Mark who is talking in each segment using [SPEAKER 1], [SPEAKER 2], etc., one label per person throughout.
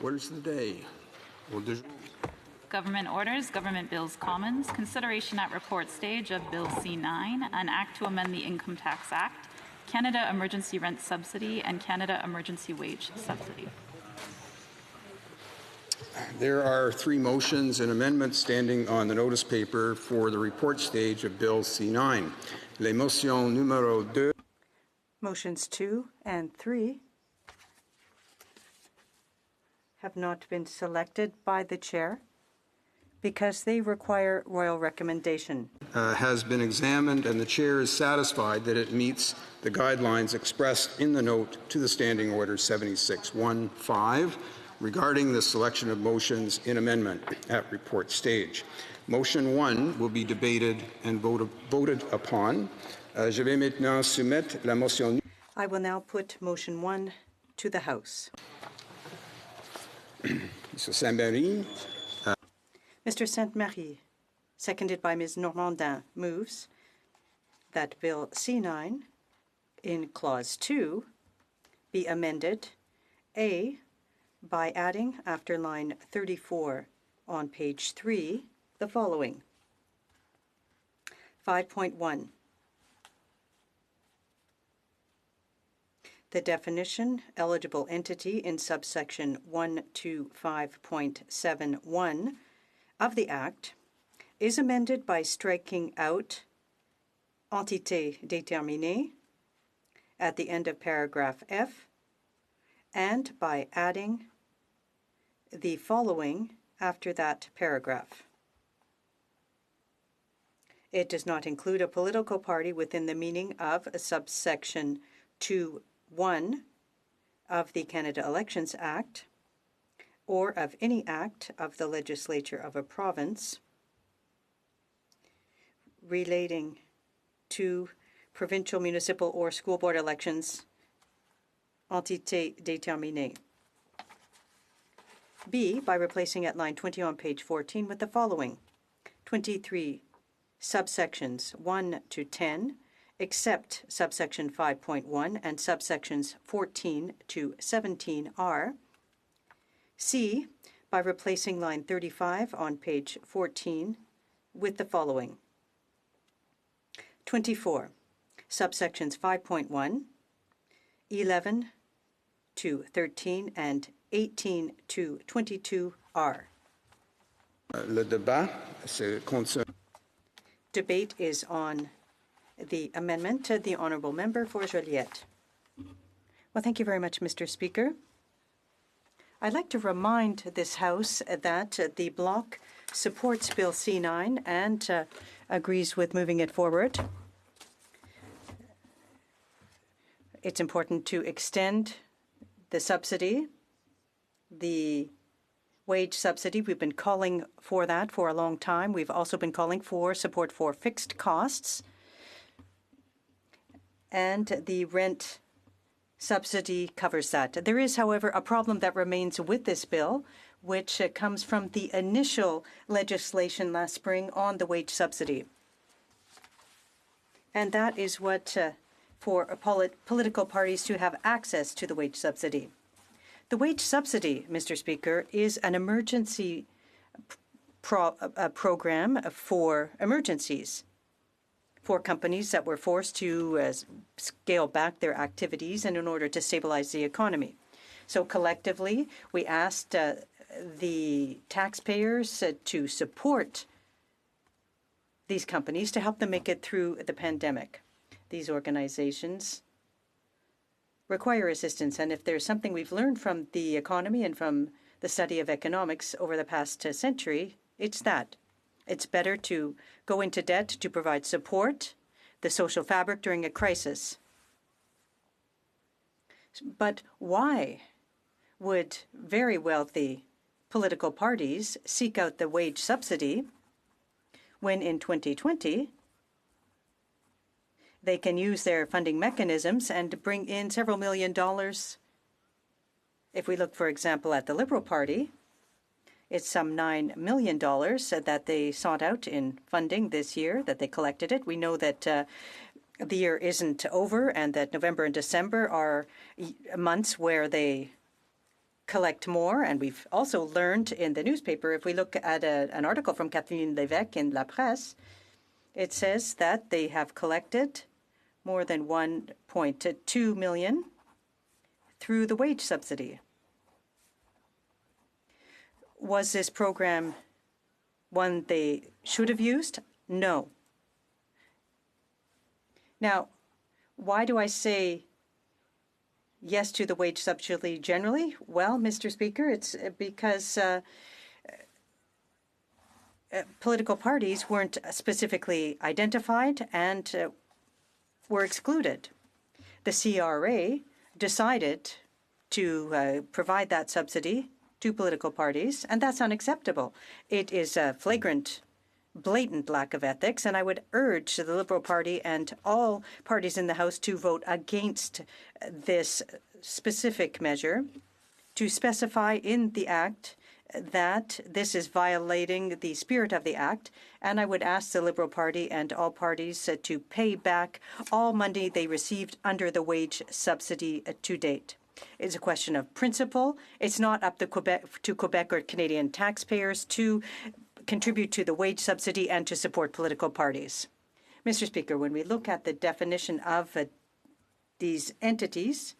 [SPEAKER 1] Orders of the day. Ordre du jour.
[SPEAKER 2] Government orders, government bills, commons. Consideration at report stage of Bill C9, an act to amend the Income Tax Act, Canada Emergency Rent Subsidy, and Canada Emergency Wage Subsidy.
[SPEAKER 1] There are 3 motions and amendments standing on the notice paper for the report stage of Bill C9. Les motions numéro 2.
[SPEAKER 3] Motions 2 and 3 have not been selected by the chair because they require royal recommendation.
[SPEAKER 1] Has been examined, and the chair is satisfied that it meets the guidelines expressed in the note to the Standing Order 7615 regarding the selection of motions in amendment at report stage. Motion 1 will be debated and voted upon. Je vais maintenant soumettre la motion.
[SPEAKER 3] I will now put motion 1 to the House.
[SPEAKER 1] Mr. Saint-Marie.
[SPEAKER 3] Mr. Sainte-Marie, seconded by Ms. Normandin, moves that Bill C9 in Clause 2 be amended, A, by adding after line 34 on page 3 the following. 5.1. The definition, eligible entity in subsection 125.71 of the Act is amended by striking out entité déterminée at the end of paragraph F and by adding the following after that paragraph. It does not include a political party within the meaning of subsection 2(1) of the Canada Elections Act or of any act of the legislature of a province relating to provincial, municipal, or school board elections, entité déterminée. B, by replacing at line 20 on page 14 with the following. 23 subsections 1 to 10, except subsection 5.1 and subsections 14 to 17 are. C, by replacing line 35 on page 14 with the following. 24 subsections 5.1, 11 to 13, and 18 to 22 are.
[SPEAKER 1] Le débat concerne.
[SPEAKER 3] Debate is on the amendment to the Honourable Member for Joliette. Well, thank you very much, Mr. Speaker. I'd like to remind this House that the Bloc supports Bill C9 and agrees with moving it forward. It's important to extend the subsidy, the wage subsidy. We've been calling for that for a long time. We've also been calling for support for fixed costs, and the rent subsidy covers that. There is, however, a problem that remains with this bill, which comes from the initial legislation last spring on the wage subsidy. And that is what for political parties to have access to the wage subsidy. The wage subsidy, Mr. Speaker, is an emergency program for emergencies, for companies that were forced to scale back their activities and in order to stabilize the economy. So collectively, we asked the taxpayers to support these companies to help them make it through the pandemic. These organizations require assistance, and if there's something we've learned from the economy and from the study of economics over the past century, it's that. It's better to go into debt to provide support, the social fabric during a crisis. But why would very wealthy political parties seek out the wage subsidy when in 2020 they can use their funding mechanisms and bring in several $1 million? If we look, for example, at the Liberal Party, it's some $9 million that they sought out in funding this year, that they collected it. We know that the year isn't over and that November and December are months where they collect more, and we've also learned in the newspaper, if we look at an article from Kathleen Lévesque in La Presse, it says that they have collected more than 1.2 million through the wage subsidy. Was this program one they should have used? No. Now, why do I say yes to the wage subsidy generally? Well, Mr. Speaker, it's because political parties weren't specifically identified and were excluded. The CRA decided to provide that subsidy to political parties, and that's unacceptable. It is a flagrant, blatant lack of ethics, and I would urge the Liberal Party and all parties in the House to vote against this specific measure, to specify in the Act that this is violating the spirit of the Act, and I would ask the Liberal Party and all parties to pay back all money they received under the wage subsidy to date. It's a question of principle. It's not up to Quebec or Canadian taxpayers to contribute to the wage subsidy and to support political parties. Mr. Speaker, when we look at the definition of these entities,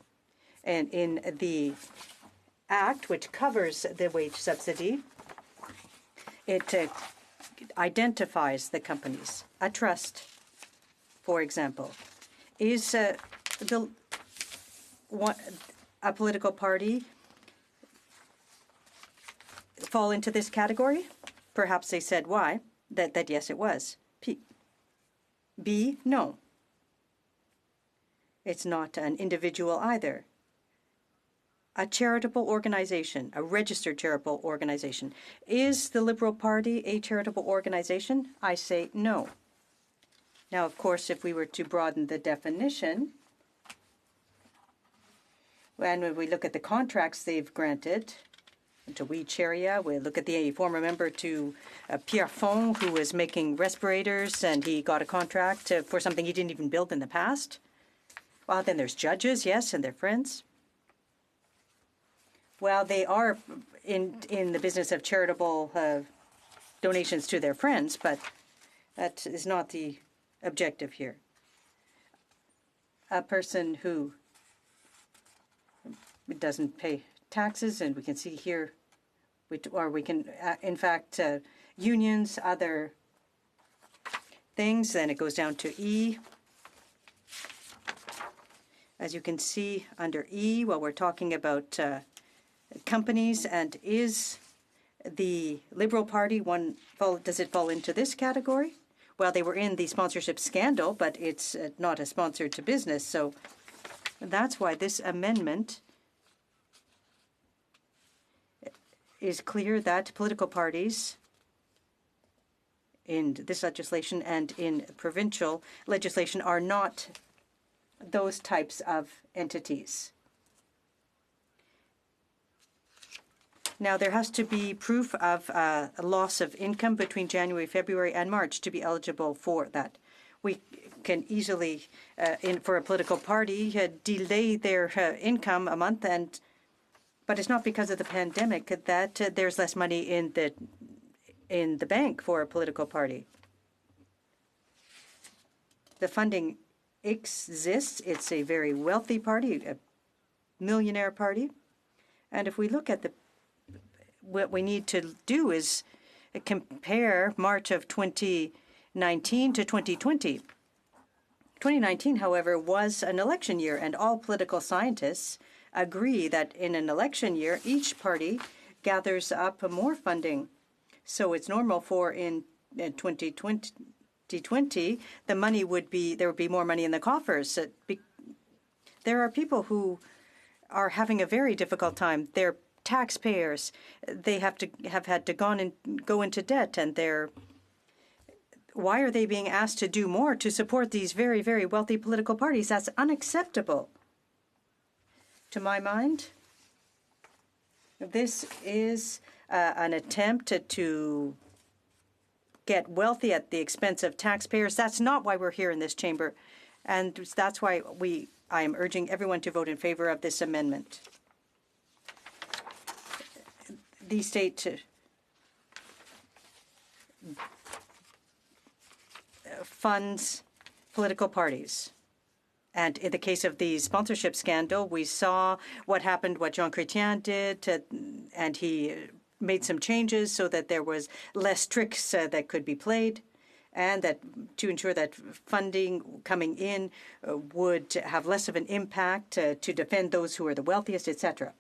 [SPEAKER 3] and in the Act, which covers the wage subsidy, it identifies the companies. A trust, for example, is a political party fall into this category? Perhaps they said why. That yes, it was. B, no. It's not an individual either. A charitable organization, a registered charitable organization. Is the Liberal Party a charitable organization? I say no. Now, of course, if we were to broaden the definition, and when we look at the contracts they've granted to We Cheria, we look at the former member to Pierre Fond, who was making respirators, and he got a contract for something he didn't even build in the past. Well, then there's judges, yes, and their friends. Well, they are in the business of charitable donations to their friends, but that is not the objective here. A person who doesn't pay taxes, and we can see here, in fact, unions, other things, then it goes down to E. As you can see under E, while we're talking about companies, and is the Liberal Party does it fall into this category? Well, they were in the sponsorship scandal, but it's not a sponsor to business, so that's why this amendment is clear that political parties in this legislation and in provincial legislation are not those types of entities. Now, there has to be proof of a loss of income between January, February, and March to be eligible for that. We can easily, for a political party, delay their income a month, but it's not because of the pandemic that there's less money in the bank for a political party. The funding exists. It's a very wealthy party, a millionaire party, and if we look at what we need to do is compare March of 2019 to 2020. 2019, however, was an election year, and all political scientists agree that in an election year, each party gathers up more funding. So it's normal for in 2020, there would be more money in the coffers. There are people who are having a very difficult time. They're taxpayers. They have had to go into debt, and why are they being asked to do more to support these very, very wealthy political parties? That's unacceptable. To my mind, this is an attempt to get wealthy at the expense of taxpayers. That's not why we're here in this chamber, and that's why I am urging everyone to vote in favor of this amendment. the state funds political parties. And in the case of the sponsorship scandal, we saw what happened, what Jean Chrétien did, and he made some changes so that there was less tricks that could be played, and that to ensure that funding coming in would have less of an impact to defend those who are the wealthiest, etc.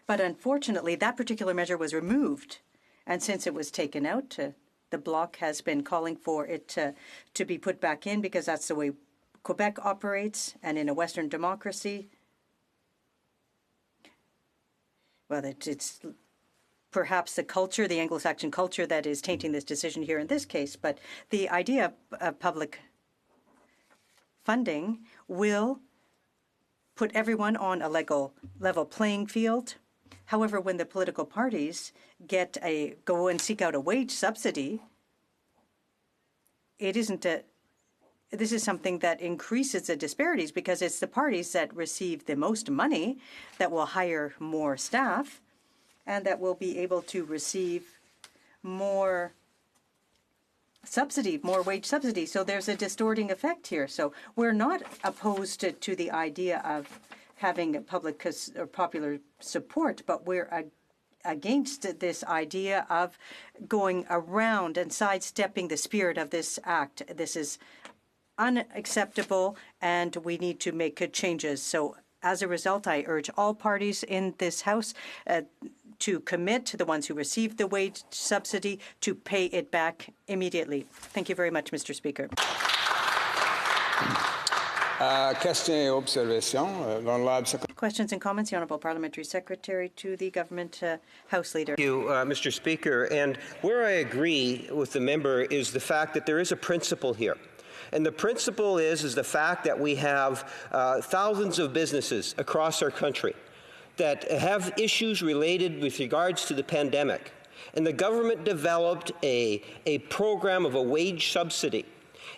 [SPEAKER 3] But unfortunately, that particular measure was removed. And since it was taken out, the Bloc has been calling for it to be put back in, because that's the way Quebec operates, and in a Western democracy, well, it's perhaps the culture, the Anglo-Saxon culture, that is tainting this decision here in this case. But the idea of public funding will put everyone on a level playing field. However, when the political parties go and seek out a wage subsidy, it isn't this is something that increases the disparities, because it's the parties that receive the most money that will hire more staff and that will be able to receive more subsidy, more wage subsidy. So there's a distorting effect here. So we're not opposed to the idea of having public or popular support, but we're against this idea of going around and sidestepping the spirit of this act. This is unacceptable, and we need to make changes. So as a result, I urge all parties in this House to commit, to the ones who received the wage subsidy, to pay it back immediately. Thank you very much, Mr. Speaker. Questions and comments? The Honourable Parliamentary Secretary to the Government House Leader.
[SPEAKER 4] Thank you, Mr. Speaker. And where I agree with the member is the fact that there is a principle here. And the principle is the fact that we have thousands of businesses across our country that have issues related with regards to the pandemic. And the government developed a program of a wage subsidy.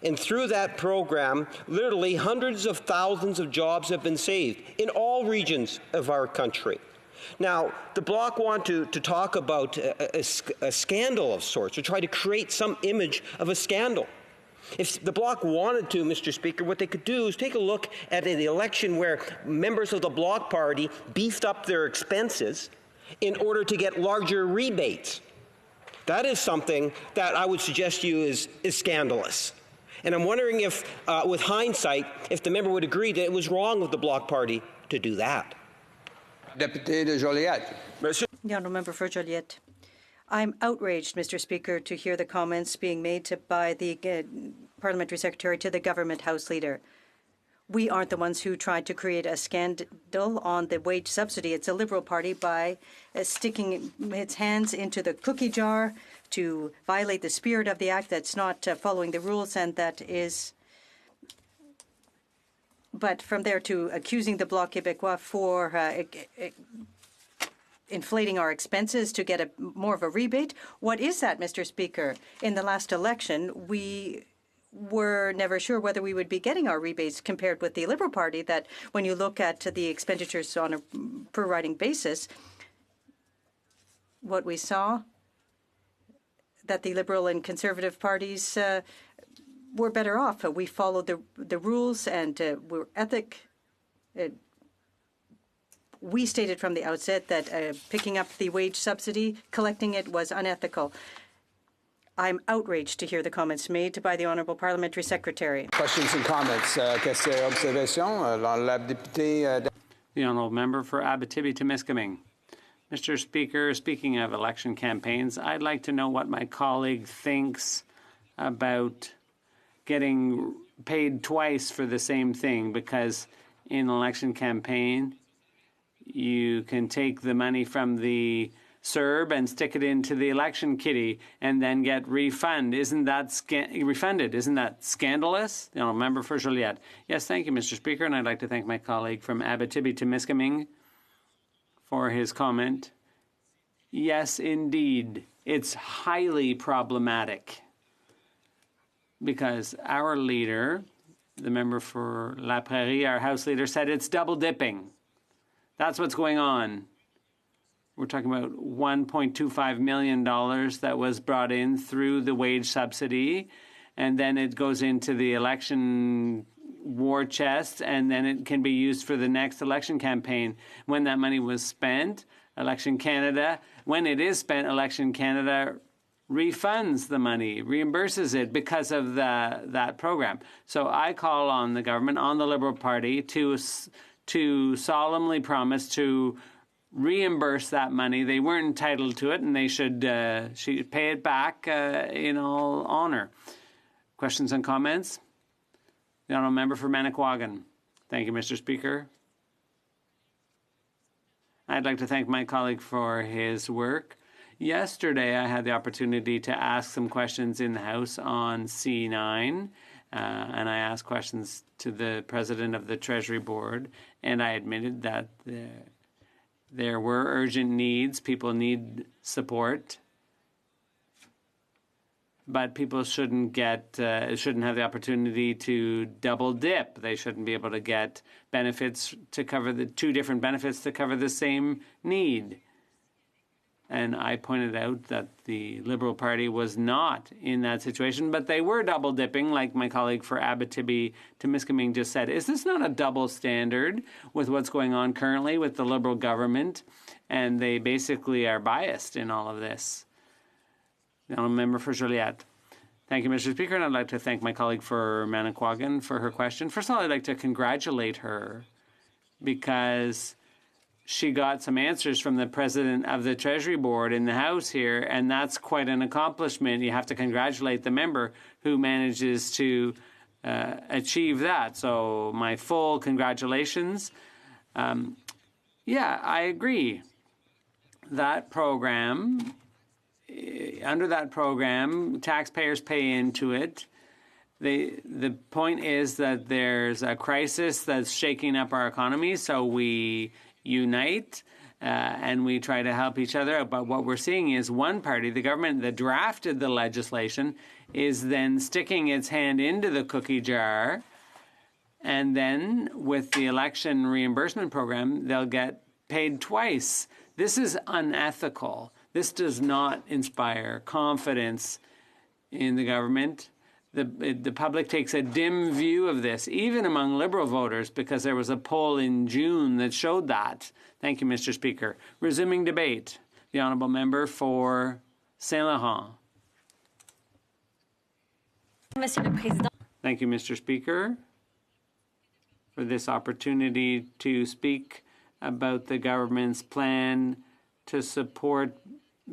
[SPEAKER 4] And through that program, literally hundreds of thousands of jobs have been saved in all regions of our country. Now, the Bloc want to talk about a scandal of sorts, or try to create some image of a scandal. If the Bloc wanted to, Mr. Speaker, what they could do is take a look at the election where members of the Bloc Party beefed up their expenses in order to get larger rebates. That is something that I would suggest to you is scandalous. And I'm wondering if, with hindsight, if the member would agree that it was wrong of the Bloc Party to do that.
[SPEAKER 1] Député de Joliette.
[SPEAKER 3] The Honourable Member for Joliette. I'm outraged, Mr. Speaker, to hear the comments being made by the Parliamentary Secretary to the Government House Leader. We aren't the ones who tried to create a scandal on the wage subsidy. It's a Liberal Party by sticking its hands into the cookie jar to violate the spirit of the Act, that's not following the rules, and that is... But from there to accusing the Bloc Québécois for inflating our expenses to get more of a rebate. What is that, Mr. Speaker? In the last election, we were never sure whether we would be getting our rebates compared with the Liberal Party, that when you look at the expenditures on a per-riding basis, what we saw, that the Liberal and Conservative parties were better off. We followed the rules and we're ethic. We stated from the outset that picking up the wage subsidy, collecting it, was unethical. I'm outraged to hear the comments made by the Honourable Parliamentary Secretary.
[SPEAKER 1] Questions and comments. Questions et observations. La députée.
[SPEAKER 5] The Honourable Member for Abitibi-Témiscamingue. Mr. Speaker, speaking of election campaigns, I'd like to know what my colleague thinks about getting paid twice for the same thing, because in an election campaign, you can take the money from the CERB and stick it into the election kitty and then get refunded. Isn't that scandalous? The Honourable Member for Joliette. Yes, thank you, Mr. Speaker, and I'd like to thank my colleague from Abitibi-Témiscamingue for his comment. Yes, indeed, it's highly problematic, because our leader, the member for La Prairie, our House Leader, said it's double dipping. That's what's going on. we're talking about $1.25 million that was brought in through the wage subsidy, and then it goes into the election war chest, and then it can be used for the next election campaign. When that money was spent, Election Canada, when it is spent, Election Canada refunds the money, reimburses it because of that program. So I call on the government, on the Liberal Party, to solemnly promise to reimburse that money. They weren't entitled to it, and they should pay it back in all honor. Questions and comments? The honourable member for Manicouagan. Thank you, Mr. Speaker. I'd like to thank my colleague for his work. Yesterday, I had the opportunity to ask some questions in the House on C9, and I asked questions to the President of the Treasury Board, and I admitted that there were urgent needs. People need support, but people shouldn't have the opportunity to double dip. They shouldn't be able to get benefits to cover the two different benefits to cover the same need. And I pointed out that the Liberal Party was not in that situation, but they were double dipping, like my colleague for Abitibi-Temiskaming just said. Is this not a double standard with what's going on currently with the Liberal government? And they basically are biased in all of this. The honourable member for Joliette. Thank you, Mr. Speaker, and I'd like to thank my colleague for Manicouagan for her question. First of all, I'd like to congratulate her because she got some answers from the President of the Treasury Board in the House here, and that's quite an accomplishment. You have to congratulate the member who manages to achieve that. So my full congratulations. Yeah, I agree. That program, under that program, taxpayers pay into it. The point is that there's a crisis that's shaking up our economy, so we unite and we try to help each other. But what we're seeing is one party, the government that drafted the legislation, is then sticking its hand into the cookie jar, and then with the election reimbursement program, they'll get paid twice. This is unethical. This does not inspire confidence in the government. The public takes a dim view of this, even among Liberal voters, because there was a poll in June that showed that. Thank you, Mr. Speaker. Resuming debate, the honourable member for Saint-Laurent. Thank you, Mr. Speaker, for this opportunity to speak about the government's plan to support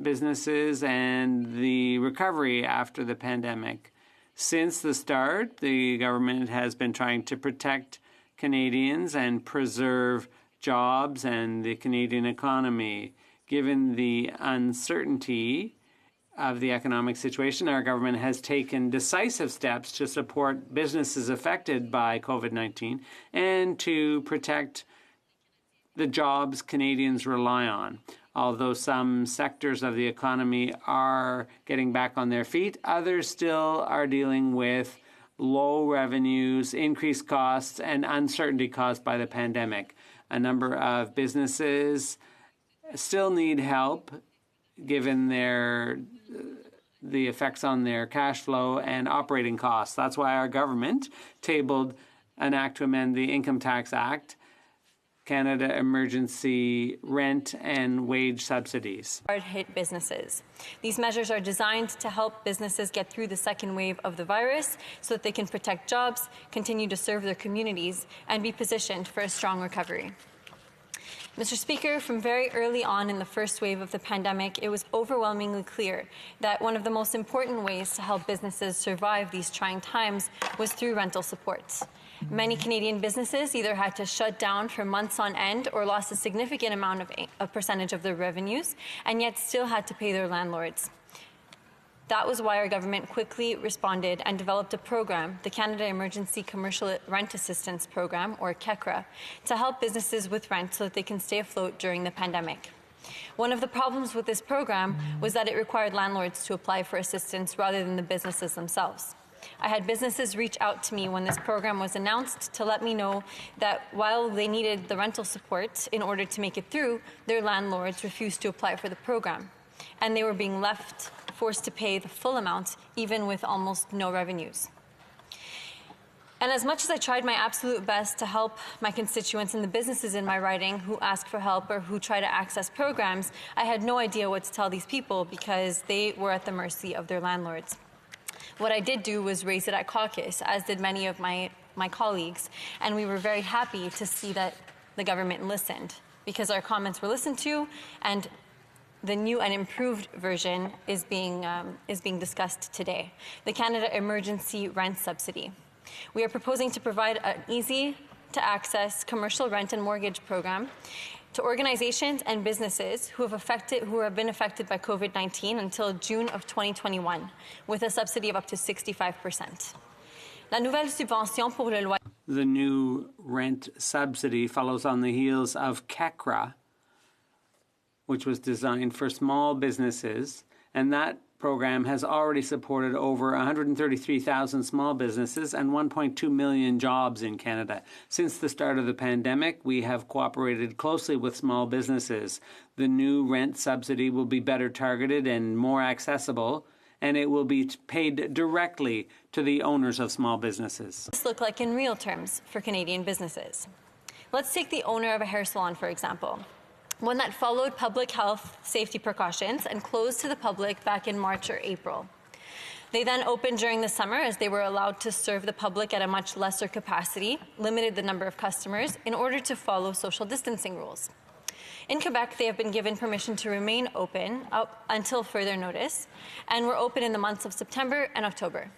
[SPEAKER 5] businesses and the recovery after the pandemic. Since the start, the government has been trying to protect Canadians and preserve jobs and the Canadian economy. Given the uncertainty of the economic situation, our government has taken decisive steps to support businesses affected by COVID-19 and to protect the jobs Canadians rely on. Although some sectors of the economy are getting back on their feet, others still are dealing with low revenues, increased costs, and uncertainty caused by the pandemic. A number of businesses still need help given the effects on their cash flow and operating costs. That's why our government tabled an act to amend the Income Tax Act, Canada Emergency Rent and Wage Subsidies.
[SPEAKER 6] Hard-hit businesses. These measures are designed to help businesses get through the second wave of the virus so that they can protect jobs, continue to serve their communities, and be positioned for a strong recovery. Mr. Speaker, from very early on in the first wave of the pandemic, it was overwhelmingly clear that one of the most important ways to help businesses survive these trying times was through rental supports. Many Canadian businesses either had to shut down for months on end or lost a significant amount of a percentage of their revenues, and yet still had to pay their landlords. That was why our government quickly responded and developed a program, the Canada Emergency Commercial Rent Assistance Program, or CECRA, to help businesses with rent so that they can stay afloat during the pandemic. One of the problems with this program was that it required landlords to apply for assistance rather than the businesses themselves. I had businesses reach out to me when this program was announced to let me know that while they needed the rental support in order to make it through, their landlords refused to apply for the program, and they were being forced to pay the full amount, even with almost no revenues. And as much as I tried my absolute best to help my constituents and the businesses in my riding who ask for help or who try to access programs, I had no idea what to tell these people because they were at the mercy of their landlords. What I did do was raise it at caucus, as did many of my colleagues, and we were very happy to see that the government listened, because our comments were listened to, and the new and improved version is being discussed today. The Canada Emergency Rent Subsidy. We are proposing to provide an easy-to-access commercial rent and mortgage program to organizations and businesses who have been affected by COVID-19 until June of 2021, with a subsidy of up to 65%. La nouvelle subvention pour le loyer.
[SPEAKER 5] The new rent subsidy follows on the heels of CACRA, which was designed for small businesses, and that program has already supported over 133,000 small businesses and 1.2 million jobs in Canada. Since the start of the pandemic, we have cooperated closely with small businesses. The new rent subsidy will be better targeted and more accessible, and it will be paid directly to the owners of small businesses.
[SPEAKER 6] This look like in real terms for Canadian businesses. Let's take the owner of a hair salon, for example. One that followed public health safety precautions and closed to the public back in March or April. They then opened during the summer as they were allowed to serve the public at a much lesser capacity, limited the number of customers in order to follow social distancing rules. In Quebec, they have been given permission to remain open up until further notice, and were open in the months of September and October.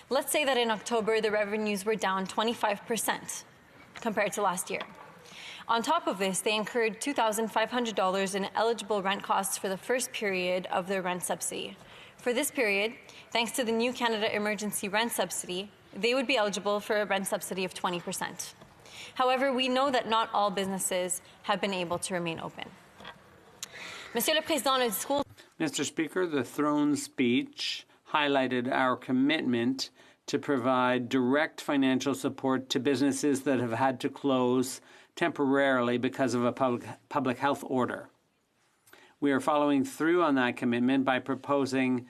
[SPEAKER 6] Let's say that in October, the revenues were down 25% compared to last year. On top of this, they incurred $2,500 in eligible rent costs for the first period of their rent subsidy. For this period, thanks to the new Canada Emergency Rent Subsidy, they would be eligible for a rent subsidy of 20%. However, we know that not all businesses have been able to remain open. Monsieur le Président, le discours...
[SPEAKER 5] Mr. Speaker, the throne speech highlighted our commitment to provide direct financial support to businesses that have had to close temporarily because of a public health order. We are following through on that commitment by proposing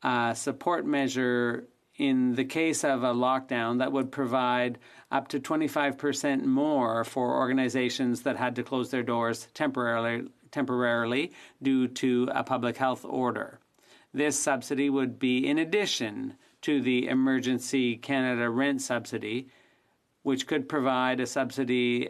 [SPEAKER 5] a support measure in the case of a lockdown that would provide up to 25% more for organizations that had to close their doors temporarily due to a public health order. This subsidy would be in addition to the Emergency Canada Rent Subsidy, which could provide a subsidy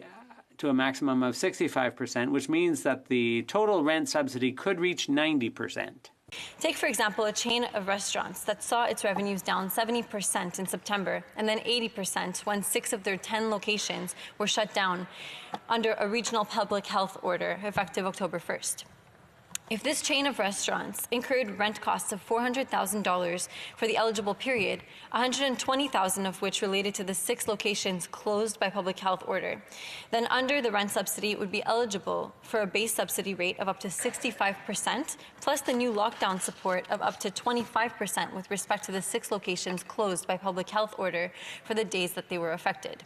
[SPEAKER 5] to a maximum of 65%, which means that the total rent subsidy could reach 90%.
[SPEAKER 6] Take, for example, a chain of restaurants that saw its revenues down 70% in September and then 80% when 6 of their 10 locations were shut down under a regional public health order effective October 1st. If this chain of restaurants incurred rent costs of $400,000 for the eligible period, $120,000 of which related to the 6 locations closed by public health order, then under the rent subsidy it would be eligible for a base subsidy rate of up to 65%, plus the new lockdown support of up to 25% with respect to the 6 locations closed by public health order for the days that they were affected.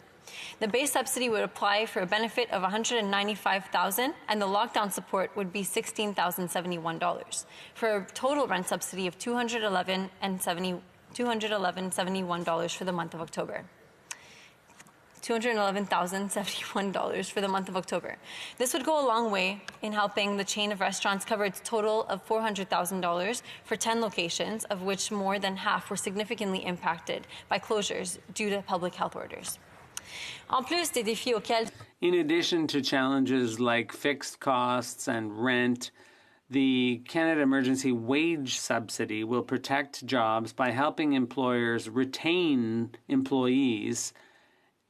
[SPEAKER 6] The base subsidy would apply for a benefit of $195,000, and the lockdown support would be $16,071, for a total rent subsidy of $211,071 for the month of October. $211,071 for the month of October. This would go a long way in helping the chain of restaurants cover its total of $400,000 for 10 locations, of which more than half were significantly impacted by closures due to public health orders.
[SPEAKER 5] In addition to challenges like fixed costs and rent, the Canada Emergency Wage Subsidy will protect jobs by helping employers retain employees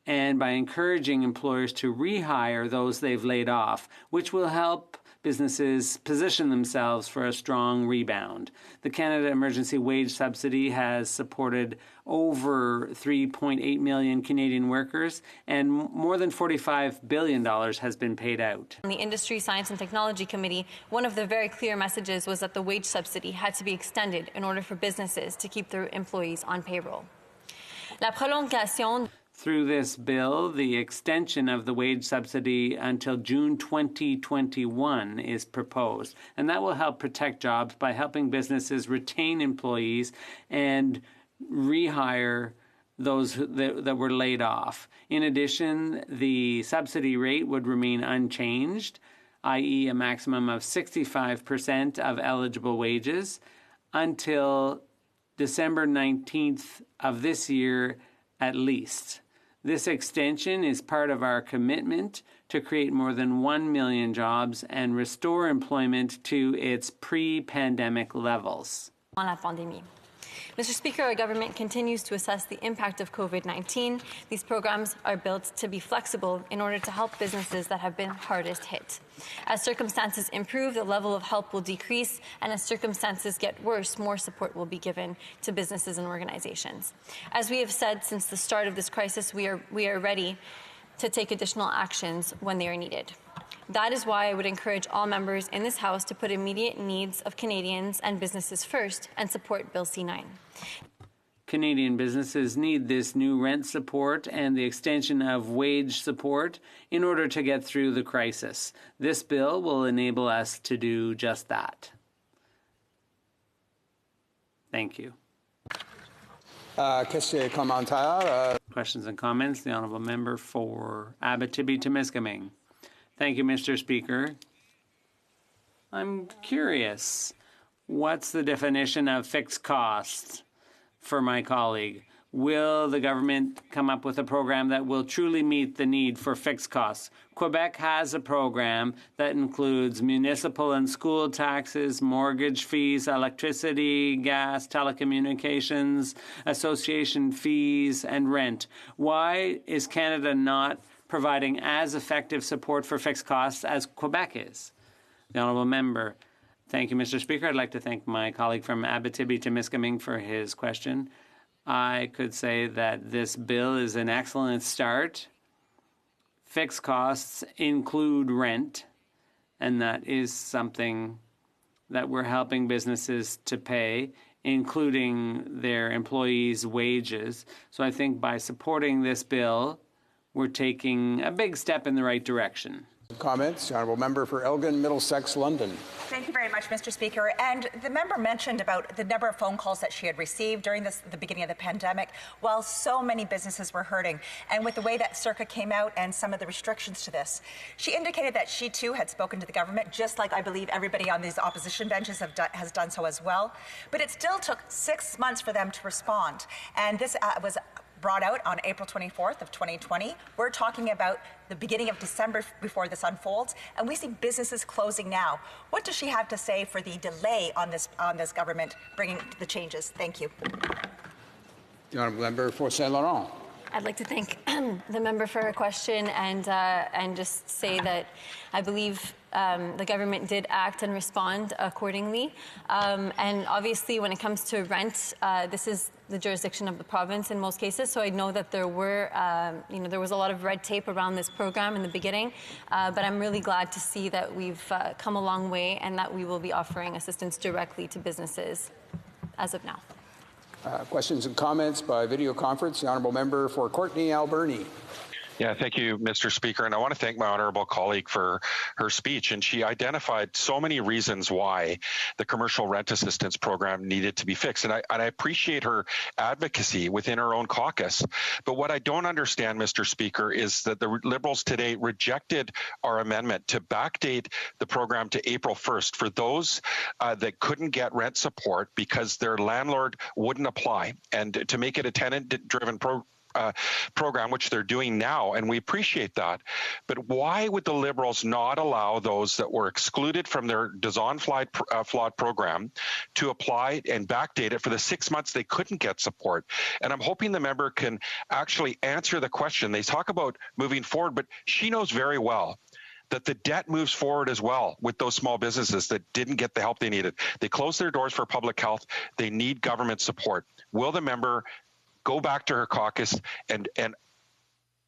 [SPEAKER 5] and by encouraging employers to rehire those they've laid off, which will help businesses position themselves for a strong rebound. The Canada Emergency Wage Subsidy has supported over 3.8 million Canadian workers, and more than $45 billion has been paid out.
[SPEAKER 6] On the Industry, Science and Technology Committee, one of the very clear messages was that the wage subsidy had to be extended in order for businesses to keep their employees on payroll. La prolongation.
[SPEAKER 5] Through this bill, the extension of the wage subsidy until June 2021 is proposed, and that will help protect jobs by helping businesses retain employees and rehire those that were laid off. In addition, the subsidy rate would remain unchanged, i.e. a maximum of 65% of eligible wages until December 19th of this year at least. This extension is part of our commitment to create more than 1 million jobs and restore employment to its pre-pandemic levels.
[SPEAKER 6] On la pandémie. Mr. Speaker, our government continues to assess the impact of COVID-19. These programs are built to be flexible in order to help businesses that have been hardest hit. As circumstances improve, the level of help will decrease, and as circumstances get worse, more support will be given to businesses and organizations. As we have said since the start of this crisis, we are ready to take additional actions when they are needed. That is why I would encourage all members in this House to put immediate needs of Canadians and businesses first and support Bill C-9.
[SPEAKER 5] Canadian businesses need this new rent support and the extension of wage support in order to get through the crisis. This bill will enable us to do just that. Thank you. Questions and comments? The Honourable Member for Abitibi-Temiskaming. Thank you, Mr. Speaker. I'm curious, what's the definition of fixed costs for my colleague? Will the government come up with a program that will truly meet the need for fixed costs? Quebec has a program that includes municipal and school taxes, mortgage fees, electricity, gas, telecommunications, association fees, and rent. Why is Canada not providing as effective support for fixed costs as Quebec is? The Honourable Member. Thank you, Mr. Speaker. I'd like to thank my colleague from Abitibi-Temiskaming for his question. I could say that this bill is an excellent start. Fixed costs include rent, and that is something that we're helping businesses to pay, including their employees' wages. So I think by supporting this bill, we're taking a big step in the right direction.
[SPEAKER 1] Comments? The Honourable Member for Elgin, Middlesex, London.
[SPEAKER 7] Thank you very much, Mr. Speaker. And the member mentioned about the number of phone calls that she had received during the beginning of the pandemic, while so many businesses were hurting. And with the way that CERCA came out and some of the restrictions to this, she indicated that she too had spoken to the government, just like I believe everybody on these opposition benches has done so as well. But it still took 6 months for them to respond. And this was brought out on April 24th of 2020. We're talking about the beginning of December before this unfolds, and we see businesses closing now. What does she have to say for the delay on this government bringing the changes? Thank you.
[SPEAKER 1] The Honourable Member for Saint Laurent.
[SPEAKER 6] I'd like to thank the member for her question and just say that I believe the government did act and respond accordingly. And obviously, when it comes to rent, this is the jurisdiction of the province in most cases. So I know that there were, there was a lot of red tape around this program in the beginning. But I'm really glad to see that we've come a long way and that we will be offering assistance directly to businesses as of now.
[SPEAKER 1] Questions and comments by video conference. The Honourable Member for Courtenay, Alberni.
[SPEAKER 8] Yeah, thank you, Mr. Speaker. And I want to thank my honourable colleague for her speech. And she identified so many reasons why the commercial rent assistance program needed to be fixed. And I appreciate her advocacy within her own caucus. But what I don't understand, Mr. Speaker, is that the Liberals today rejected our amendment to backdate the program to April 1st for those that couldn't get rent support because their landlord wouldn't apply, and to make it a tenant-driven program, which they're doing now, and we appreciate that. But why would the Liberals not allow those that were excluded from their flawed program to apply and backdate it for the 6 months they couldn't get support? And I'm hoping the member can actually answer the question. They talk about moving forward, but she knows very well that the debt moves forward as well with those small businesses that didn't get the help they needed. They closed their doors for public health. They need government support. Will the member go back to her caucus and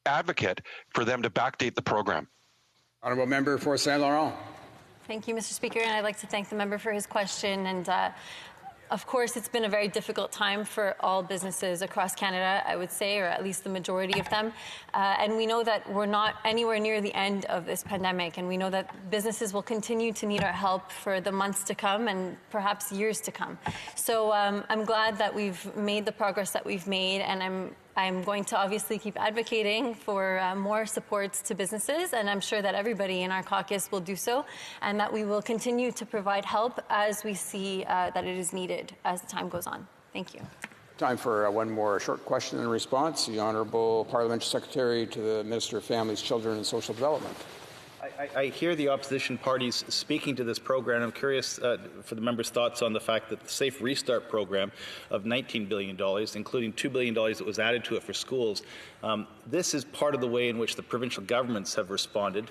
[SPEAKER 8] advocate for them to backdate the program?
[SPEAKER 1] Honourable Member for Saint Laurent.
[SPEAKER 6] Thank you, Mr. Speaker, and I'd like to thank the member for his question. And of course, it's been a very difficult time for all businesses across Canada, I would say, or at least the majority of them. And we know that we're not anywhere near the end of this pandemic, and we know that businesses will continue to need our help for the months to come and perhaps years to come. So I'm glad that we've made the progress that we've made, and I'm going to obviously keep advocating for more supports to businesses, and I'm sure that everybody in our caucus will do so, and that we will continue to provide help as we see that it is needed as the time goes on. Thank you.
[SPEAKER 1] Time for one more short question and response. The Honourable Parliamentary Secretary to the Minister of Families, Children and Social Development.
[SPEAKER 9] I hear the opposition parties speaking to this program. I'm curious for the member's thoughts on the fact that the Safe Restart program of $19 billion, including $2 billion that was added to it for schools, this is part of the way in which the provincial governments have responded.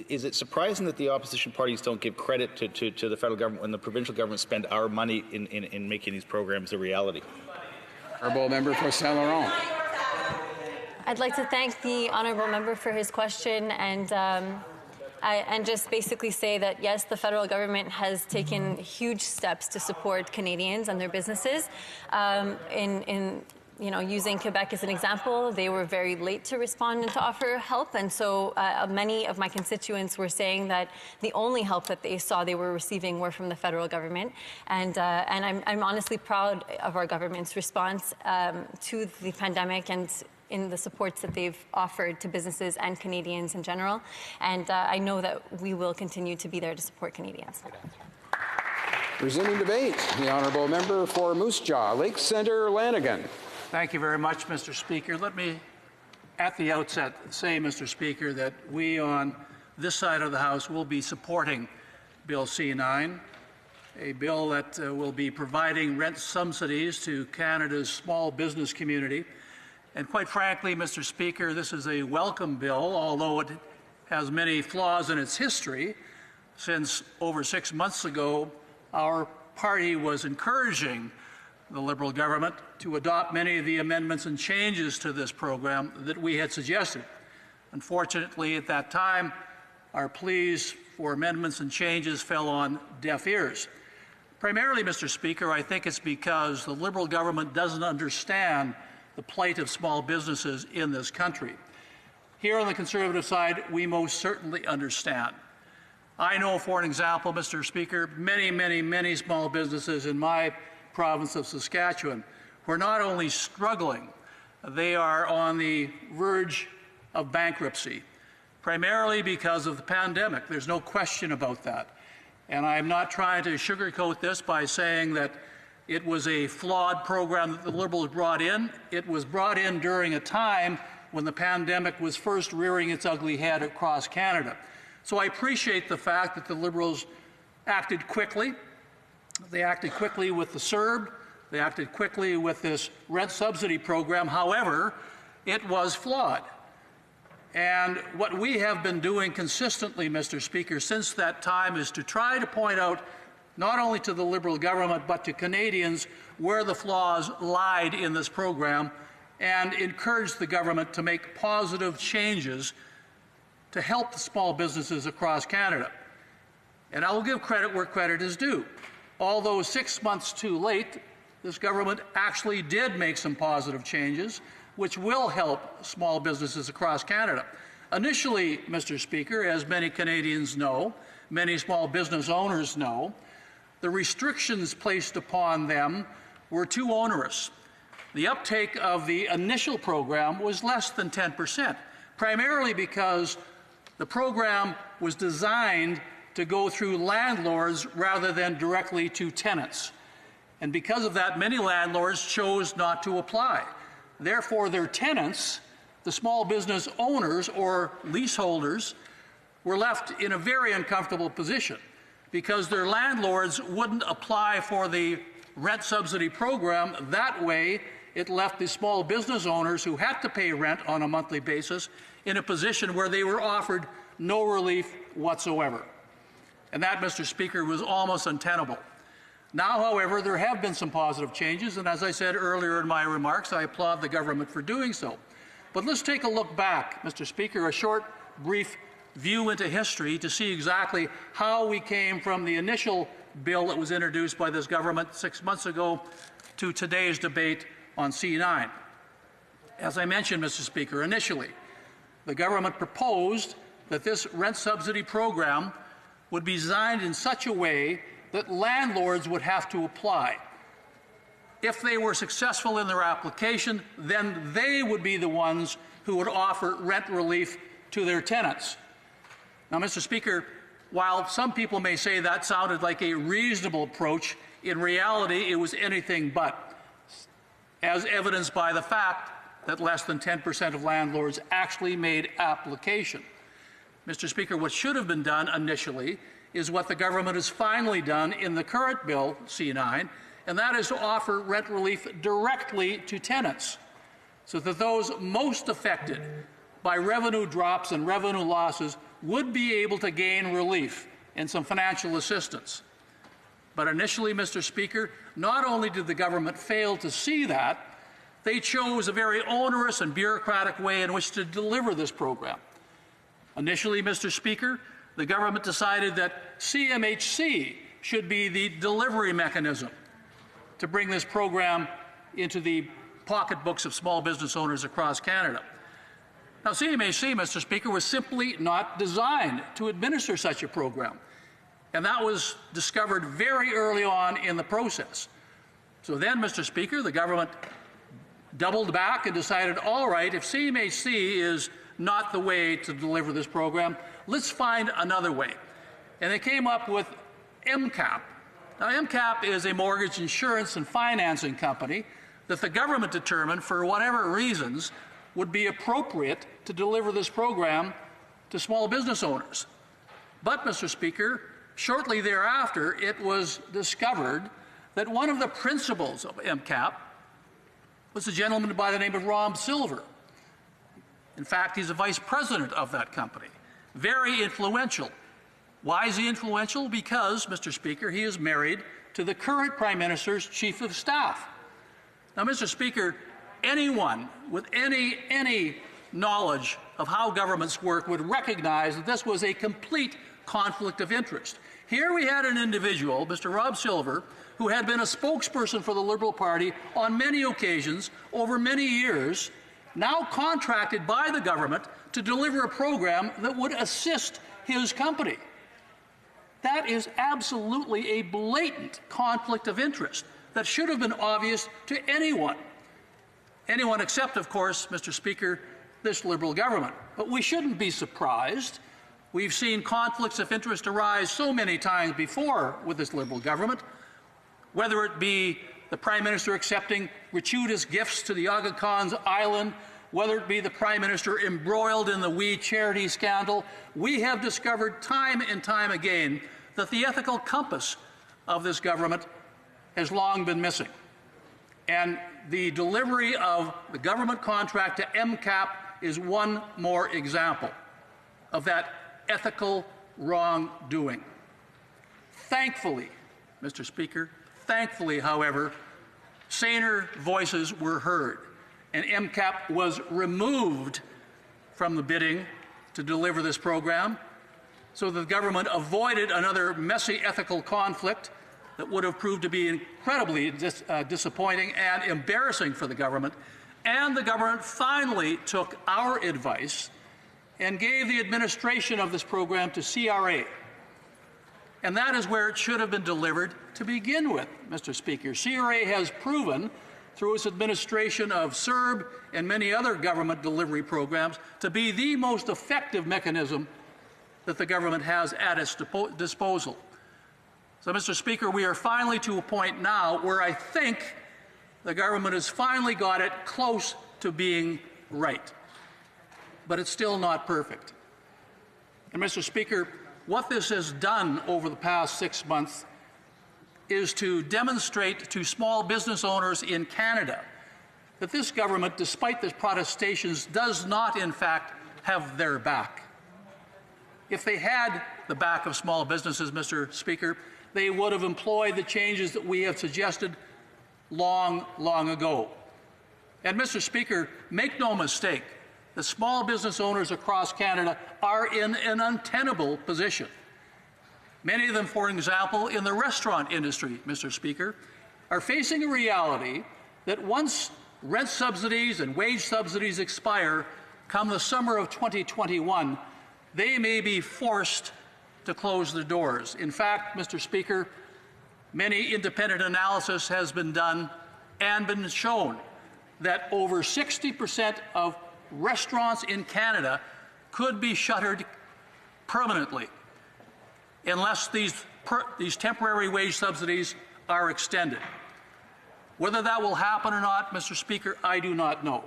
[SPEAKER 9] Is it surprising that the opposition parties don't give credit to the federal government when the provincial governments spend our money in making these programs a reality?
[SPEAKER 1] Honourable Member for Saint Laurent.
[SPEAKER 6] I'd like to thank the honourable member for his question and just basically say that, yes, the federal government has taken huge steps to support Canadians and their businesses. Using Quebec as an example, they were very late to respond and to offer help, and so many of my constituents were saying that the only help that they saw they were receiving were from the federal government, and I'm honestly proud of our government's response to the pandemic and in the supports that they've offered to businesses and Canadians in general, and I know that we will continue to be there to support Canadians.
[SPEAKER 1] Resuming debate, the Honourable Member for Moose Jaw, Lake Centre, Lanigan.
[SPEAKER 10] Thank you very much, Mr. Speaker. Let me, at the outset, say, Mr. Speaker, that we on this side of the House will be supporting Bill C-9, a bill that will be providing rent subsidies to Canada's small business community. And quite frankly, Mr. Speaker, this is a welcome bill, although it has many flaws in its history, since over 6 months ago, our party was encouraging the Liberal government to adopt many of the amendments and changes to this program that we had suggested. Unfortunately, at that time, our pleas for amendments and changes fell on deaf ears. Primarily, Mr. Speaker, I think it's because the Liberal government doesn't understand the plight of small businesses in this country. Here on the Conservative side, we most certainly understand. I know, for an example, Mr. Speaker, many small businesses in my province of Saskatchewan who are not only struggling, they are on the verge of bankruptcy, primarily because of the pandemic. There's no question about that. And I'm not trying to sugarcoat this by saying that it was a flawed program that the Liberals brought in. It was brought in during a time when the pandemic was first rearing its ugly head across Canada. So I appreciate the fact that the Liberals acted quickly. They acted quickly with the CERB. They acted quickly with this rent subsidy program. However, it was flawed. And what we have been doing consistently, Mr. Speaker, since that time is to try to point out not only to the Liberal government but to Canadians where the flaws lied in this program and encourage the government to make positive changes to help the small businesses across Canada. And I will give credit where credit is due. Although 6 months too late, this government actually did make some positive changes which will help small businesses across Canada. Initially, Mr. Speaker, as many Canadians know, many small business owners know, the restrictions placed upon them were too onerous. The uptake of the initial program was less than 10%, primarily because the program was designed to go through landlords rather than directly to tenants. And because of that, many landlords chose not to apply. Therefore, their tenants, the small business owners or leaseholders, were left in a very uncomfortable position because their landlords wouldn't apply for the rent subsidy program. That way, it left the small business owners who had to pay rent on a monthly basis in a position where they were offered no relief whatsoever. And that, Mr. Speaker, was almost untenable. Now, however, there have been some positive changes, and as I said earlier in my remarks, I applaud the government for doing so. But let's take a look back, Mr. Speaker, a short, brief view into history to see exactly how we came from the initial bill that was introduced by this government 6 months ago to today's debate on C9. As I mentioned, Mr. Speaker, initially, the government proposed that this rent subsidy program would be designed in such a way that landlords would have to apply. If they were successful in their application, then they would be the ones who would offer rent relief to their tenants. Now, Mr. Speaker, while some people may say that sounded like a reasonable approach, in reality it was anything but, as evidenced by the fact that less than 10% of landlords actually made application. Mr. Speaker, what should have been done initially is what the government has finally done in the current bill, C9, and that is to offer rent relief directly to tenants, so that those most affected by revenue drops and revenue losses would be able to gain relief and some financial assistance. But initially, Mr. Speaker, not only did the government fail to see that, they chose a very onerous and bureaucratic way in which to deliver this program. Initially, Mr. Speaker, the government decided that CMHC should be the delivery mechanism to bring this program into the pocketbooks of small business owners across Canada. Now, CMHC, Mr. Speaker, was simply not designed to administer such a program, and that was discovered very early on in the process. So then, Mr. Speaker, the government doubled back and decided, all right, if CMHC is not the way to deliver this program, let's find another way. And they came up with MCAP. Now, MCAP is a mortgage insurance and financing company that the government determined, for whatever reasons, would be appropriate to deliver this program to small business owners. But, Mr. Speaker, shortly thereafter, it was discovered that one of the principals of MCAP was a gentleman by the name of Rob Silver. In fact, he's a vice president of that company. Very influential. Why is he influential? Because, Mr. Speaker, he is married to the current Prime Minister's Chief of Staff. Now, Mr. Speaker, anyone with any knowledge of how governments work would recognize that this was a complete conflict of interest. Here we had an individual, Mr. Rob Silver, who had been a spokesperson for the Liberal Party on many occasions over many years, now contracted by the government to deliver a program that would assist his company. That is absolutely a blatant conflict of interest that should have been obvious to anyone. Anyone except, of course, Mr. Speaker, this Liberal government. But we shouldn't be surprised. We've seen conflicts of interest arise so many times before with this Liberal government, whether it be the Prime Minister accepting gratuitous gifts to the Aga Khan's island, whether it be the Prime Minister embroiled in the We Charity scandal. We have discovered time and time again that the ethical compass of this government has long been missing. And the delivery of the government contract to MCAP is one more example of that ethical wrongdoing. Thankfully, Mr. Speaker, however, saner voices were heard, and MCAP was removed from the bidding to deliver this program, so the government avoided another messy ethical conflict that would have proved to be incredibly disappointing and embarrassing for the government. And the government finally took our advice and gave the administration of this program to CRA. And that is where it should have been delivered to begin with, Mr. Speaker. CRA has proven, through its administration of CERB and many other government delivery programs, to be the most effective mechanism that the government has at its disposal. So, Mr. Speaker, we are finally to a point now where I think the government has finally got it close to being right. But it's still not perfect. And, Mr. Speaker, what this has done over the past 6 months is to demonstrate to small business owners in Canada that this government, despite the protestations, does not, in fact, have their back. if they had the back of small businesses, Mr. Speaker, they would have employed the changes that we have suggested long, long ago. And Mr. Speaker, make no mistake, the small business owners across Canada are in an untenable position. Many of them, for example, in the restaurant industry, Mr. Speaker, are facing a reality that once rent subsidies and wage subsidies expire come the summer of 2021, they may be forced to close their doors. In fact, Mr. Speaker, many independent analysis has been done and been shown that over 60% of restaurants in Canada could be shuttered permanently unless these temporary wage subsidies are extended. Whether that will happen or not, Mr. Speaker, I do not know.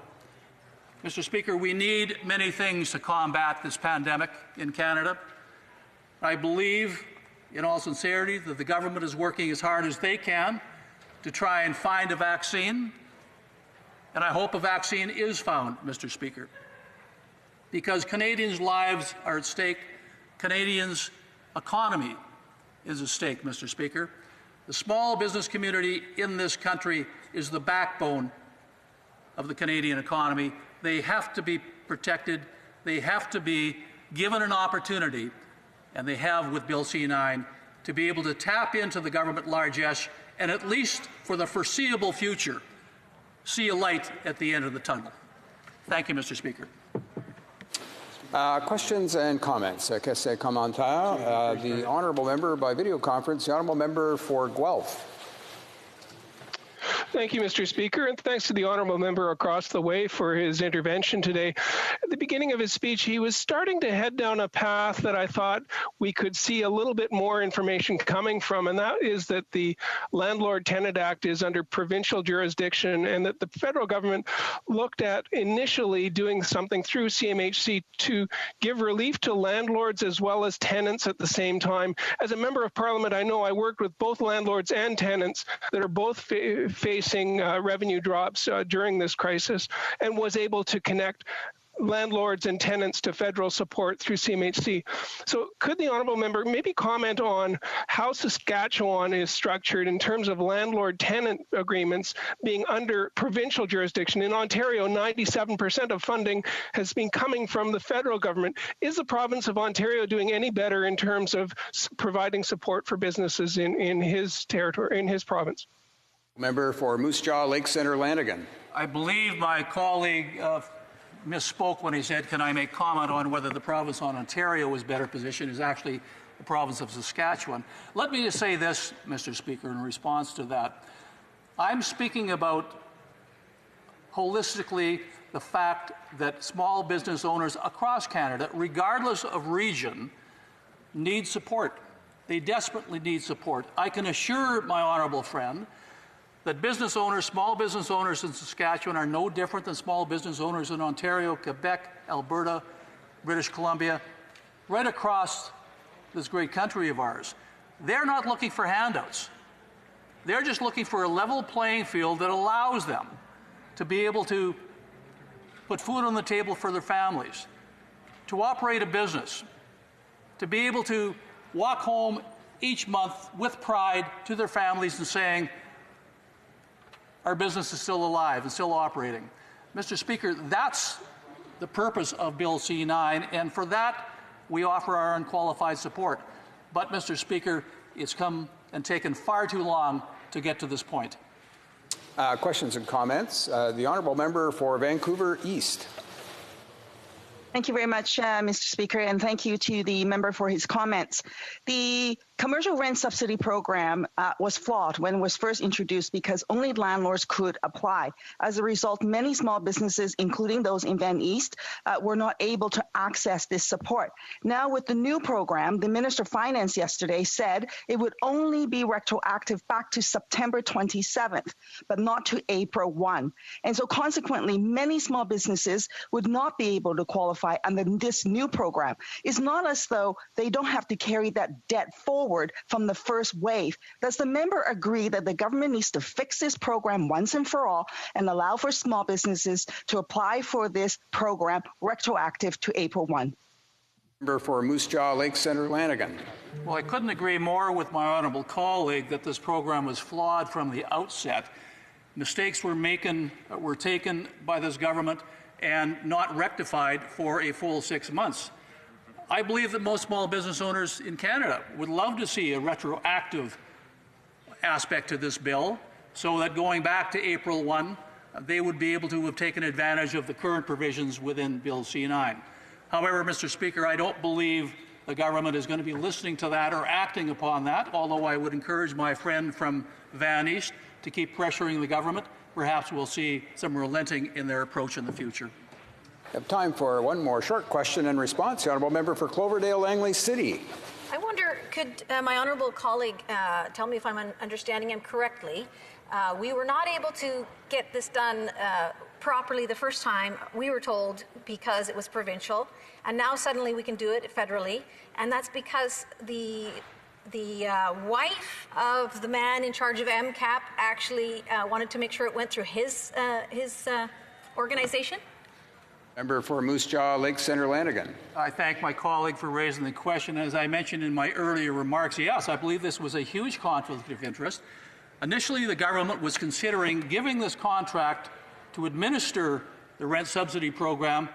[SPEAKER 10] Mr. Speaker, we need many things to combat this pandemic in Canada. I believe, in all sincerity, that the government is working as hard as they can to try and find a vaccine, and I hope a vaccine is found, Mr. Speaker, because Canadians' lives are at stake, Canadians' economy is at stake, Mr. Speaker. The small business community in this country is the backbone of the Canadian economy. They have to be protected. They have to be given an opportunity, and they have with Bill C-9, to be able to tap into the government largesse and, at least for the foreseeable future, see a light at the end of the tunnel. Thank you, Mr. Speaker.
[SPEAKER 1] Questions and comments. Qu'est-ce commentaire? The honourable member by video conference, the honourable member for Guelph.
[SPEAKER 11] Thank you, Mr. Speaker, and thanks to the honourable member across the way for his intervention today. At the beginning of his speech, he was starting to head down a path that I thought we could see a little bit more information coming from, and that is that the Landlord-Tenant Act is under provincial jurisdiction and that the federal government looked at initially doing something through CMHC to give relief to landlords as well as tenants at the same time. As a member of Parliament, I know I worked with both landlords and tenants that are both facing revenue drops during this crisis, and was able to connect landlords and tenants to federal support through CMHC. So could the honourable member maybe comment on how Saskatchewan is structured in terms of landlord-tenant agreements being under provincial jurisdiction? In Ontario, 97% of funding has been coming from the federal government. Is the province of Ontario doing any better in terms of providing support for businesses in his territory, in his province?
[SPEAKER 1] Member for Moose Jaw, Lake Centre, Lanigan.
[SPEAKER 10] I believe my colleague misspoke when he said, can I make comment on whether the province of Ontario is better positioned? Is actually the province of Saskatchewan. Let me just say this, Mr. Speaker, in response to that. I'm speaking about holistically the fact that small business owners across Canada, regardless of region, need support. They desperately need support. I can assure my honourable friend that business owners, small business owners in Saskatchewan are no different than small business owners in Ontario, Quebec, Alberta, British Columbia, right across this great country of ours. They're not looking for handouts. They're just looking for a level playing field that allows them to be able to put food on the table for their families, to operate a business, to be able to walk home each month with pride to their families and saying, our business is still alive and still operating. Mr. Speaker, that's the purpose of Bill C-9, and for that, we offer our unqualified support. But, Mr. Speaker, it's come and taken far too long to get to this point.
[SPEAKER 1] Questions and comments. The honourable member for Vancouver East.
[SPEAKER 12] Thank you very much, Mr. Speaker, and thank you to the member for his comments. The commercial rent subsidy program was flawed when it was first introduced because only landlords could apply. As a result, many small businesses, including those in Van East, were not able to access this support. Now, with the new program, the Minister of Finance yesterday said it would only be retroactive back to September 27th, but not to April 1. And so consequently, many small businesses would not be able to qualify under this new program. It's not as though they don't have to carry that debt forward from the first wave. Does the member agree that the government needs to fix this program once and for all and allow for small businesses to apply for this program retroactive to April 1?
[SPEAKER 1] Member for Moose Jaw, Lake Centre, Lanigan.
[SPEAKER 10] Well, I couldn't agree more with my honourable colleague that this program was flawed from the outset. Mistakes were taken by this government and not rectified for a full 6 months. I believe that most small business owners in Canada would love to see a retroactive aspect to this bill so that going back to April 1, they would be able to have taken advantage of the current provisions within Bill C-9. However, Mr. Speaker, I don't believe the government is going to be listening to that or acting upon that, although I would encourage my friend from Van East to keep pressuring the government. Perhaps we'll see some relenting in their approach in the future.
[SPEAKER 1] We have time for one more short question and response. The honourable member for Cloverdale, Langley City.
[SPEAKER 13] I wonder, could my honourable colleague tell me if I'm understanding him correctly? We were not able to get this done properly the first time, we were told, because it was provincial, and now suddenly we can do it federally, and that's because the wife of the man in charge of MCAP actually wanted to make sure it went through his organization?
[SPEAKER 1] Member for Moose Jaw, Lake Centre, Lanigan.
[SPEAKER 10] I thank my colleague for raising the question. As I mentioned in my earlier remarks, yes, I believe this was a huge conflict of interest. Initially, the government was considering giving this contract to administer the rent subsidy program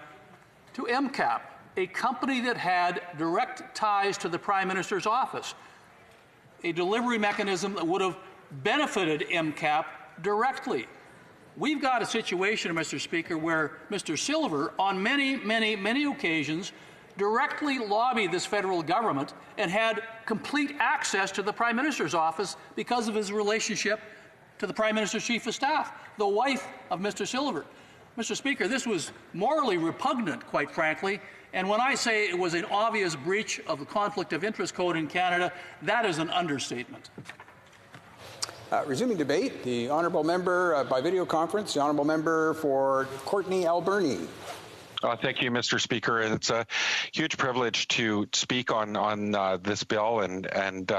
[SPEAKER 10] to MCAP, a company that had direct ties to the Prime Minister's office, a delivery mechanism that would have benefited MCAP directly. We've got a situation, Mr. Speaker, where Mr. Silver, on many occasions, directly lobbied this federal government and had complete access to the Prime Minister's office because of his relationship to the Prime Minister's Chief of Staff, the wife of Mr. Silver. Mr. Speaker, this was morally repugnant, quite frankly, and when I say it was an obvious breach of the Conflict of Interest Code in Canada, that is an understatement.
[SPEAKER 1] Resuming debate, the honourable member by video conference, the honourable member for Courtenay Alberni.
[SPEAKER 8] Thank you, Mr. Speaker. It's a huge privilege to speak on this bill and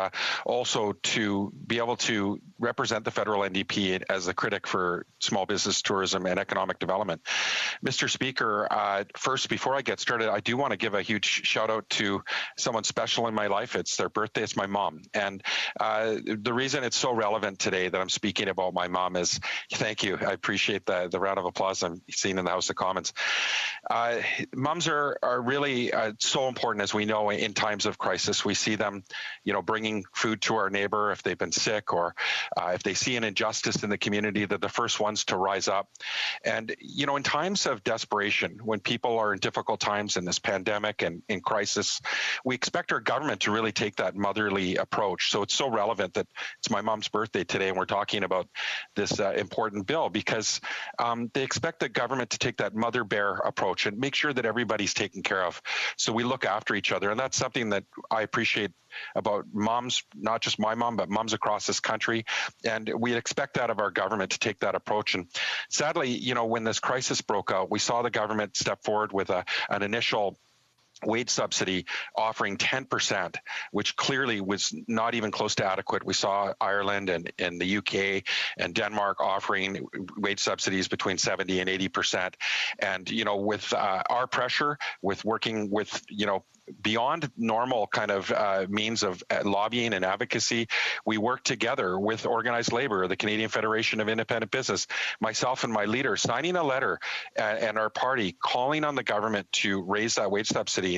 [SPEAKER 8] also to be able to represent the federal NDP as a critic for small business, tourism, and economic development. Mr. Speaker, first, before I get started, I do want to give a huge shout out to someone special in my life. It's their birthday. It's my mom. And the reason it's so relevant today that I'm speaking about my mom is, thank you. I appreciate the round of applause I'm seeing in the House of Commons. Moms are really so important, as we know, in times of crisis. We see them, bringing food to our neighbor if they've been sick, or if they see an injustice in the community, they're the first ones to rise up. And, in times of desperation, when people are in difficult times in this pandemic and in crisis, we expect our government to really take that motherly approach. So it's so relevant that it's my mom's birthday today and we're talking about this important bill, because they expect the government to take that mother bear approach and make sure that everybody's taken care of. So we look after each other. And that's something that I appreciate about moms, not just my mom, but moms across this country. And we expect that of our government to take that approach. And sadly, when this crisis broke out, we saw the government step forward with an initial wage subsidy offering 10%, which clearly was not even close to adequate. We saw Ireland and the UK and Denmark offering wage subsidies between 70 and 80%. And, with our pressure, with working with, beyond normal kind of means of lobbying and advocacy, we worked together with organized labor, the Canadian Federation of Independent Business, myself and my leader, signing a letter and our party calling on the government to raise that wage subsidy.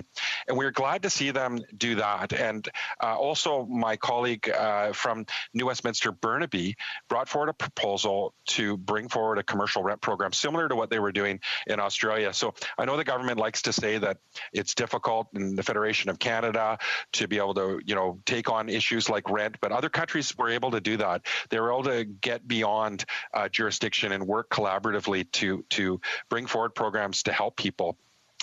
[SPEAKER 8] And we're glad to see them do that. And also my colleague from New Westminster, Burnaby, brought forward a proposal to bring forward a commercial rent program similar to what they were doing in Australia. So I know the government likes to say that it's difficult in the Federation of Canada to be able to, take on issues like rent, but other countries were able to do that. They were able to get beyond jurisdiction and work collaboratively to bring forward programs to help people.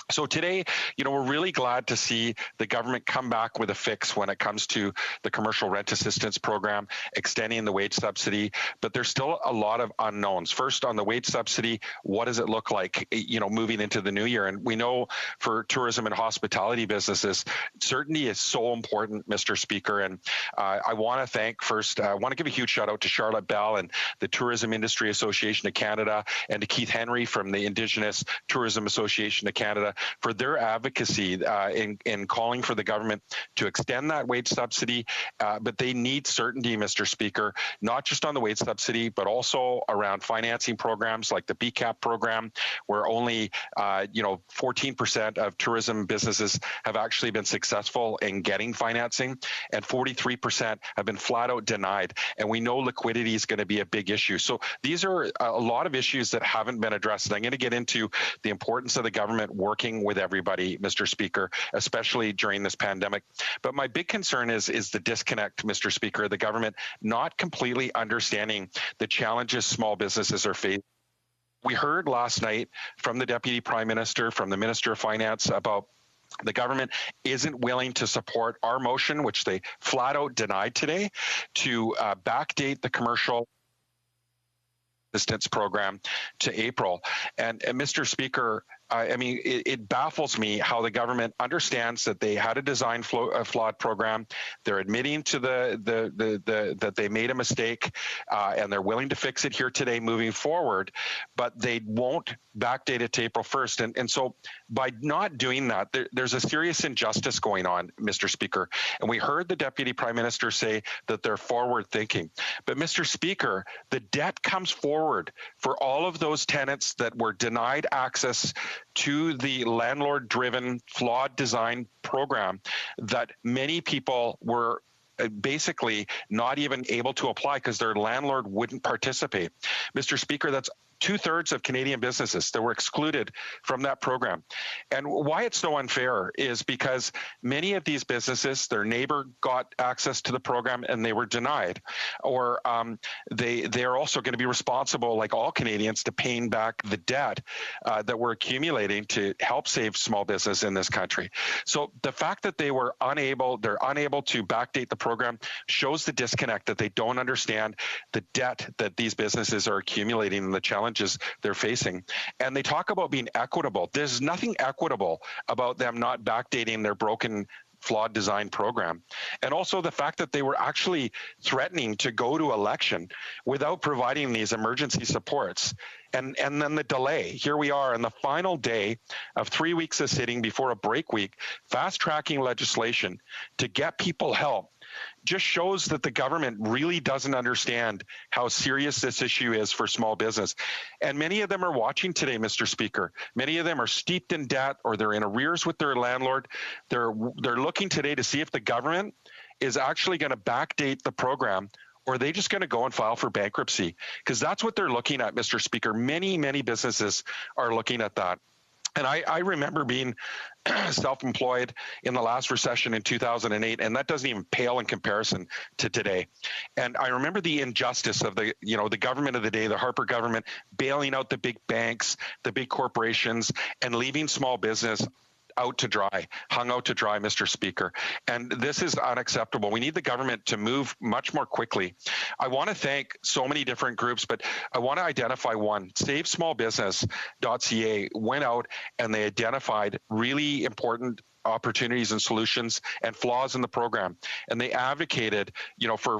[SPEAKER 8] So today, we're really glad to see the government come back with a fix when it comes to the commercial rent assistance program, extending the wage subsidy, but there's still a lot of unknowns. First, on the wage subsidy, what does it look like, moving into the new year? And we know for tourism and hospitality businesses, certainty is so important, Mr. Speaker. And I want to give a huge shout out to Charlotte Bell and the Tourism Industry Association of Canada, and to Keith Henry from the Indigenous Tourism Association of Canada, Canada for their advocacy in calling for the government to extend that wage subsidy. But they need certainty, Mr. Speaker, not just on the wage subsidy, but also around financing programs like the BCAP program, where only 14% of tourism businesses have actually been successful in getting financing, and 43% have been flat out denied. And we know liquidity is going to be a big issue. So these are a lot of issues that haven't been addressed. And I'm going to get into the importance of the government working with everybody, Mr. Speaker, especially during this pandemic. But my big concern is the disconnect, Mr. Speaker, the government not completely understanding the challenges small businesses are facing. We heard last night from the Deputy Prime Minister, from the Minister of Finance, about the government isn't willing to support our motion, which they flat out denied today, to backdate the commercial assistance program to April. And Mr. Speaker, I mean, it baffles me how the government understands that they had a design flawed program. They're admitting to that they made a mistake, and they're willing to fix it here today moving forward, but they won't backdate it to April 1st. And so by not doing that, there's a serious injustice going on, Mr. Speaker. And we heard the Deputy Prime Minister say that they're forward thinking. But Mr. Speaker, the debt comes forward for all of those tenants that were denied access to the landlord-driven, flawed design program that many people were basically not even able to apply because their landlord wouldn't participate. Mr. Speaker, that's 2/3 of Canadian businesses that were excluded from that program. And why it's so unfair is because many of these businesses, their neighbor got access to the program and they were denied, or they're also going to be responsible, like all Canadians, to paying back the debt that we're accumulating to help save small business in this country. So the fact that they're unable to backdate the program shows the disconnect, that they don't understand the debt that these businesses are accumulating and the challenges they're facing. And they talk about being equitable. There's nothing equitable about them not backdating their broken, flawed design program. And also the fact that they were actually threatening to go to election without providing these emergency supports. And then the delay. Here we are on the final day of 3 weeks of sitting before a break week, fast-tracking legislation to get people help. Just shows that the government really doesn't understand how serious this issue is for small business. And many of them are watching today, Mr. Speaker. Many of them are steeped in debt, or they're in arrears with their landlord. They're looking today to see if the government is actually going to backdate the program, or are they just going to go and file for bankruptcy? Because that's what they're looking at, Mr. Speaker. Many, many businesses are looking at that. And I remember being self-employed in the last recession in 2008, and that doesn't even pale in comparison to today. And I remember the injustice of the government of the day, the Harper government, bailing out the big banks, the big corporations, and leaving small business hung out to dry, Mr. Speaker. And this is unacceptable. We need the government to move much more quickly. I want to thank so many different groups, but I want to identify one. SaveSmallBusiness.ca went out and they identified really important opportunities and solutions and flaws in the program, and they advocated, for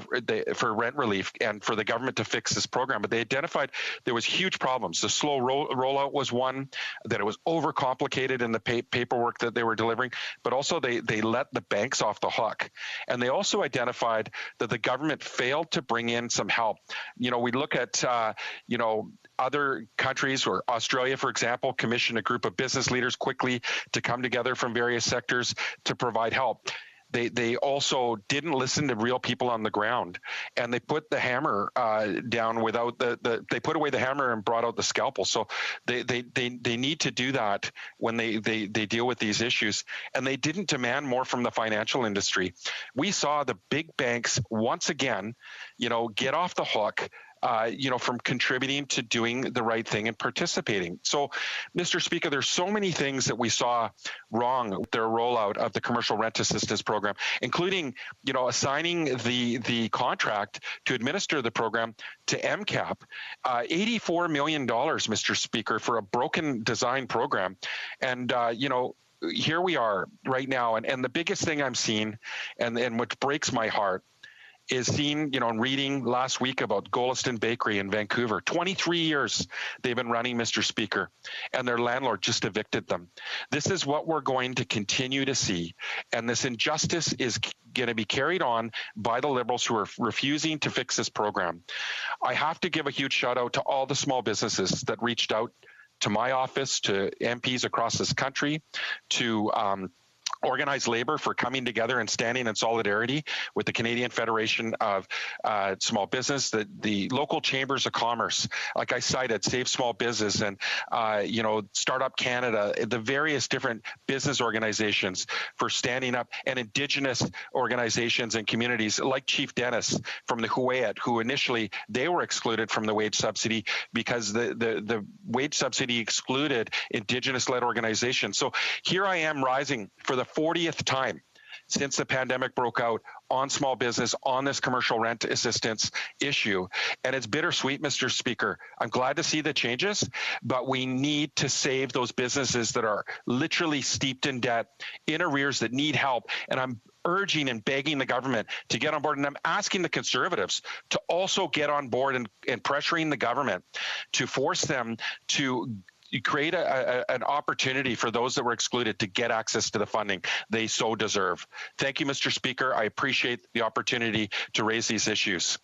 [SPEAKER 8] rent relief and for the government to fix this program. But they identified there was huge problems. The slow rollout was one, that it was overcomplicated in the paperwork that they were delivering, but also they let the banks off the hook. And they also identified that the government failed to bring in some help. We look at other countries, or Australia, for example, commissioned a group of business leaders quickly to come together from various sectors to provide help. They also didn't listen to real people on the ground, and they put the hammer down without they put away the hammer and brought out the scalpel. So they need to do that when they deal with these issues, and they didn't demand more from the financial industry. We saw the big banks once again, get off the hook. From contributing to doing the right thing and participating. So, Mr. Speaker, there's so many things that we saw wrong with their rollout of the commercial rent assistance program, including, assigning the contract to administer the program to MCAP, $84 million, Mr. Speaker, for a broken design program. And, here we are right now. And the biggest thing I'm seeing, and which breaks my heart, is seen, in reading last week about Goliston Bakery in Vancouver. 23 years they've been running, Mr. Speaker, and their landlord just evicted them. This is what we're going to continue to see, and this injustice is going to be carried on by the Liberals who are refusing to fix this program. I have to give a huge shout out to all the small businesses that reached out to my office, to MPs across this country, to organized labor for coming together and standing in solidarity with the Canadian Federation of Small Business, the local chambers of commerce, like I cited, Save Small Business and, Startup Canada, the various different business organizations for standing up, and Indigenous organizations and communities like Chief Dennis from the Huayet, who initially they were excluded from the wage subsidy because the wage subsidy excluded Indigenous-led organizations. So here I am rising for the 40th time since the pandemic broke out on small business, on this commercial rent assistance issue. And it's bittersweet, Mr. Speaker. I'm glad to see the changes, but we need to save those businesses that are literally steeped in debt, in arrears, that need help. And I'm urging and begging the government to get on board. And I'm asking the Conservatives to also get on board and pressuring the government to force them to create an opportunity for those that were excluded to get access to the funding they so deserve. Thank you, Mr. Speaker. I appreciate the opportunity to raise these issues.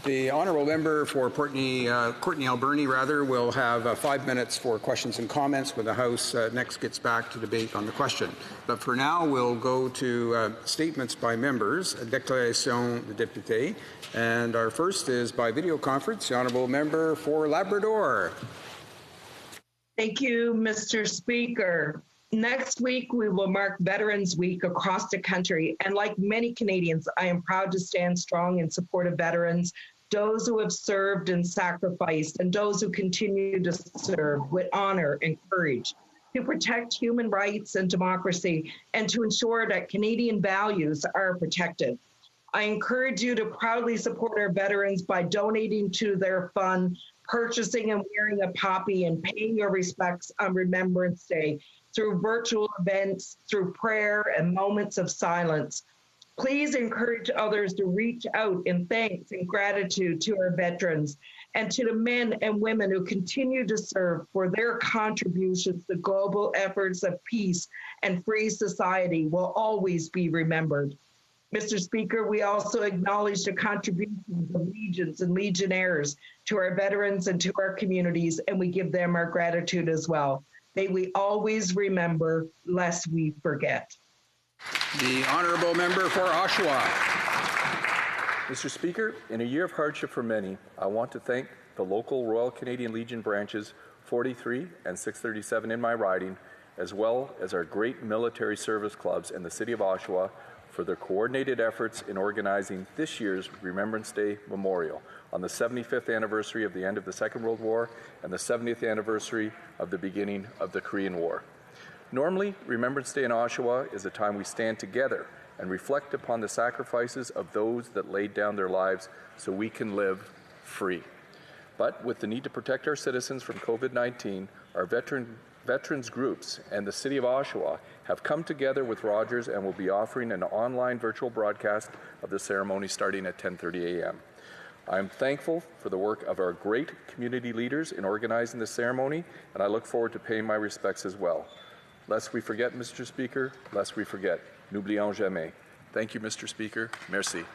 [SPEAKER 1] The honourable member for Courtney Alberni will have 5 minutes for questions and comments when the House next gets back to debate on the question. But for now, we'll go to statements by members, déclaration de député, and our first is by video conference, the honourable member for Labrador.
[SPEAKER 14] Thank you, Mr. Speaker. Next week, we will mark Veterans Week across the country. And like many Canadians, I am proud to stand strong in support of veterans, those who have served and sacrificed, and those who continue to serve with honor and courage, to protect human rights and democracy, and to ensure that Canadian values are protected. I encourage you to proudly support our veterans by donating to their fund, purchasing and wearing a poppy, and paying your respects on Remembrance Day through virtual events, through prayer and moments of silence. Please encourage others to reach out in thanks and gratitude to our veterans and to the men and women who continue to serve for their contributions to global efforts of peace and free society will always be remembered. Mr. Speaker, we also acknowledge the contributions of legions and legionnaires to our veterans and to our communities, and we give them our gratitude as well. May we always remember, lest we forget.
[SPEAKER 1] The honourable member for Oshawa.
[SPEAKER 15] Mr. Speaker, in a year of hardship for many, I want to thank the local Royal Canadian Legion branches 43 and 637 in my riding, as well as our great military service clubs in the city of Oshawa, for their coordinated efforts in organizing this year's Remembrance Day Memorial on the 75th anniversary of the end of the Second World War and the 70th anniversary of the beginning of the Korean War. Normally, Remembrance Day in Oshawa is a time we stand together and reflect upon the sacrifices of those that laid down their lives so we can live free. But with the need to protect our citizens from COVID-19, our veterans groups and the City of Oshawa have come together with Rogers and will be offering an online virtual broadcast of the ceremony starting at 10:30 a.m. I am thankful for the work of our great community leaders in organizing the ceremony, and I look forward to paying my respects as well. Lest we forget, Mr. Speaker, lest we forget. N'oublions jamais. Thank you, Mr. Speaker. Merci.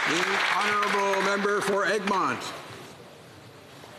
[SPEAKER 1] The honourable member for Egmont.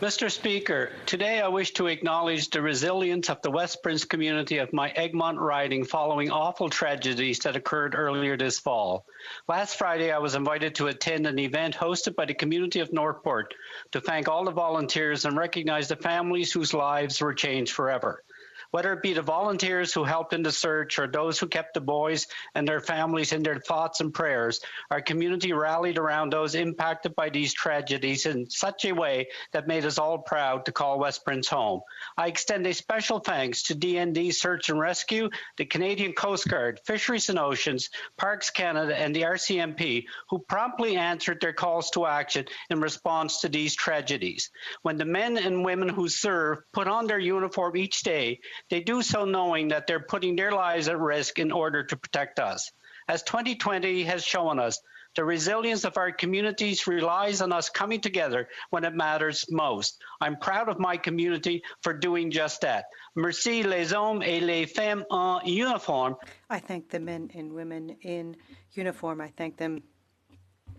[SPEAKER 16] Mr. Speaker, today I wish to acknowledge the resilience of the West Prince community of my Egmont riding following awful tragedies that occurred earlier this fall. Last Friday, I was invited to attend an event hosted by the community of Northport to thank all the volunteers and recognize the families whose lives were changed forever. Whether it be the volunteers who helped in the search or those who kept the boys and their families in their thoughts and prayers, our community rallied around those impacted by these tragedies in such a way that made us all proud to call West Prince home. I extend a special thanks to DND Search and Rescue, the Canadian Coast Guard, Fisheries and Oceans, Parks Canada, and the RCMP, who promptly answered their calls to action in response to these tragedies. When the men and women who serve put on their uniform each day, They do so knowing that they're putting their lives at risk in order to protect us. As 2020 has shown us, the resilience of our communities relies on us coming together when it matters most. I'm proud of my community for doing just that. Merci les hommes et les femmes en uniforme.
[SPEAKER 3] I thank the men and women in uniform. I thank them.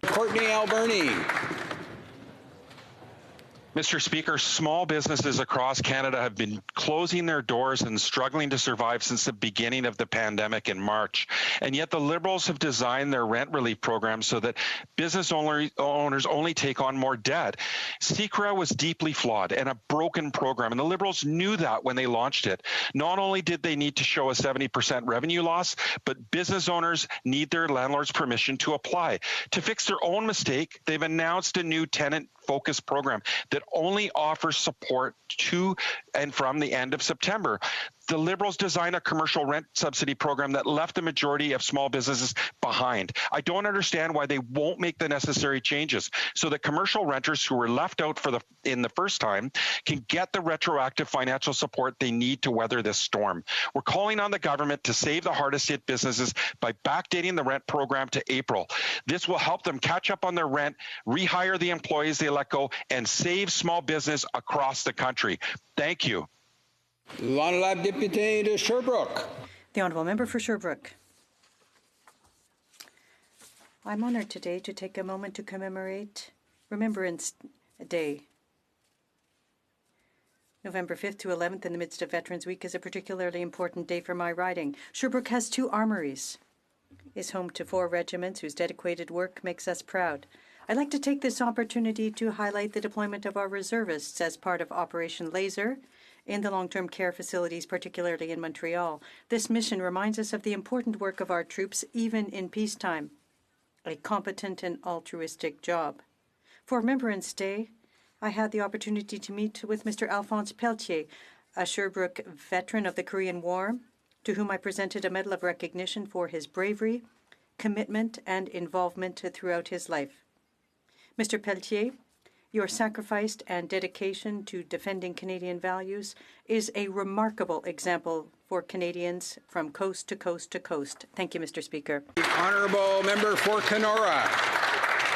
[SPEAKER 1] Courtney Alberni.
[SPEAKER 8] Mr. Speaker, small businesses across Canada have been closing their doors and struggling to survive since the beginning of the pandemic in March. And yet the Liberals have designed their rent relief program so that business owners only take on more debt. CECRA was deeply flawed and a broken program, and the Liberals knew that when they launched it. Not only did they need to show a 70% revenue loss, but business owners need their landlord's permission to apply. To fix their own mistake, they've announced a new tenant-focused program that only offers support to and from the end of September. The Liberals designed a commercial rent subsidy program that left the majority of small businesses behind. I don't understand why they won't make the necessary changes so that commercial renters who were left out in the first time can get the retroactive financial support they need to weather this storm. We're calling on the government to save the hardest hit businesses by backdating the rent program to April. This will help them catch up on their rent, rehire the employees they let go, and save small business across the country. Thank you.
[SPEAKER 1] L'honorable député de Sherbrooke.
[SPEAKER 3] The honourable member for Sherbrooke. I'm honoured today to take a moment to commemorate Remembrance Day. November 5th to 11th in the midst of Veterans Week is a particularly important day for my riding. Sherbrooke has 2 armories, is home to 4 regiments whose dedicated work makes us proud. I'd like to take this opportunity to highlight the deployment of our reservists as part of Operation Laser in the long-term care facilities, particularly in Montreal. This mission reminds us of the important work of our troops, even in peacetime, a competent and altruistic job. For Remembrance Day, I had the opportunity to meet with Mr. Alphonse Pelletier, a Sherbrooke veteran of the Korean War, to whom I presented a medal of recognition for his bravery, commitment, and involvement throughout his life. Mr. Pelletier, your sacrifice and dedication to defending Canadian values is a remarkable example for Canadians from coast to coast to coast. Thank you, Mr. Speaker.
[SPEAKER 1] The honourable member for Kenora.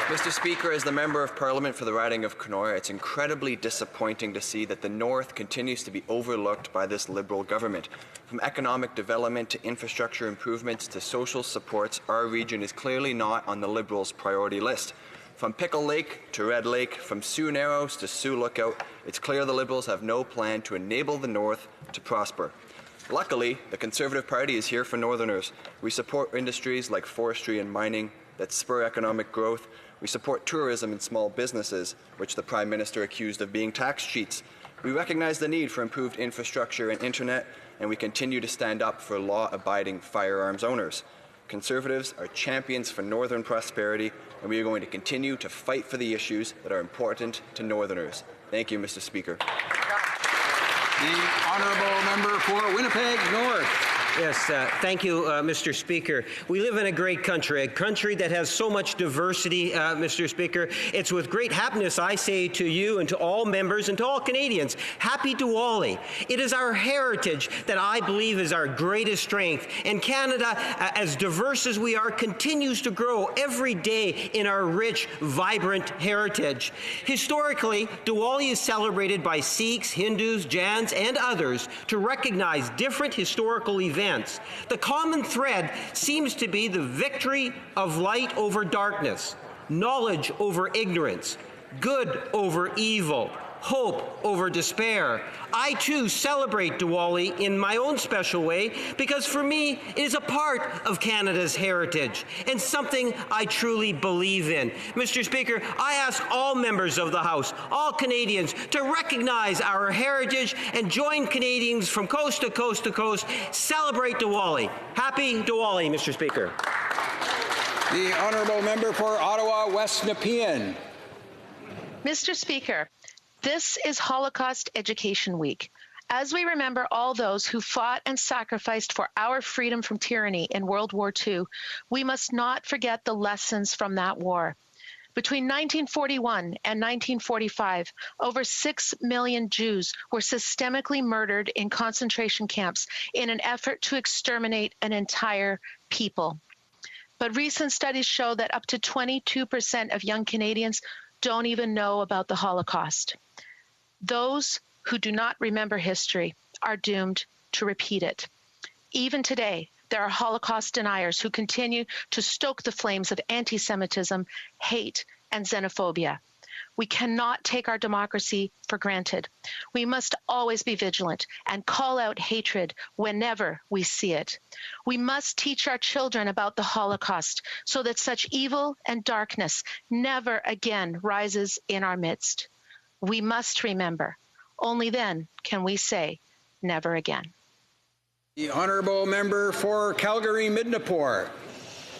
[SPEAKER 17] Mr. Speaker, as the Member of Parliament for the riding of Kenora, it's incredibly disappointing to see that the North continues to be overlooked by this Liberal government. From economic development to infrastructure improvements to social supports, our region is clearly not on the Liberals' priority list. From Pickle Lake to Red Lake, from Sioux Narrows to Sioux Lookout, it's clear the Liberals have no plan to enable the North to prosper. Luckily, the Conservative Party is here for Northerners. We support industries like forestry and mining that spur economic growth. We support tourism and small businesses, which the Prime Minister accused of being tax cheats. We recognize the need for improved infrastructure and internet, and we continue to stand up for law-abiding firearms owners. Conservatives are champions for Northern prosperity, and we are going to continue to fight for the issues that are important to Northerners. Thank you, Mr. Speaker.
[SPEAKER 1] The honourable member for Winnipeg North.
[SPEAKER 4] Yes, thank you, Mr. Speaker. We live in a great country, a country that has so much diversity, Mr. Speaker. It's with great happiness I say to you and to all members and to all Canadians, Happy Diwali. It is our heritage that I believe is our greatest strength. And Canada, as diverse as we are, continues to grow every day in our rich, vibrant heritage. Historically, Diwali is celebrated by Sikhs, Hindus, Jains, and others to recognize different historical events. The common thread seems to be the victory of light over darkness, knowledge over ignorance, good over evil, hope over despair. I too celebrate Diwali in my own special way because for me it is a part of Canada's heritage and something I truly believe in. Mr. Speaker, I ask all members of the House, all Canadians, to recognize our heritage and join Canadians from coast to coast to coast celebrate Diwali. Happy Diwali, Mr. Speaker.
[SPEAKER 1] The honourable member for Ottawa West Nepean.
[SPEAKER 18] Mr. Speaker, this is Holocaust Education Week. As we remember all those who fought and sacrificed for our freedom from tyranny in World War II, we must not forget the lessons from that war. Between 1941 and 1945, over 6 million Jews were systemically murdered in concentration camps in an effort to exterminate an entire people. But recent studies show that up to 22% of young Canadians don't even know about the Holocaust. Those who do not remember history are doomed to repeat it. Even today, there are Holocaust deniers who continue to stoke the flames of anti-Semitism, hate, and xenophobia. We cannot take our democracy for granted. We must always be vigilant and call out hatred whenever we see it. We must teach our children about the Holocaust so that such evil and darkness never again rises in our midst. We must remember. Only then can we say, never again.
[SPEAKER 1] The honourable member for Calgary-Midnapore.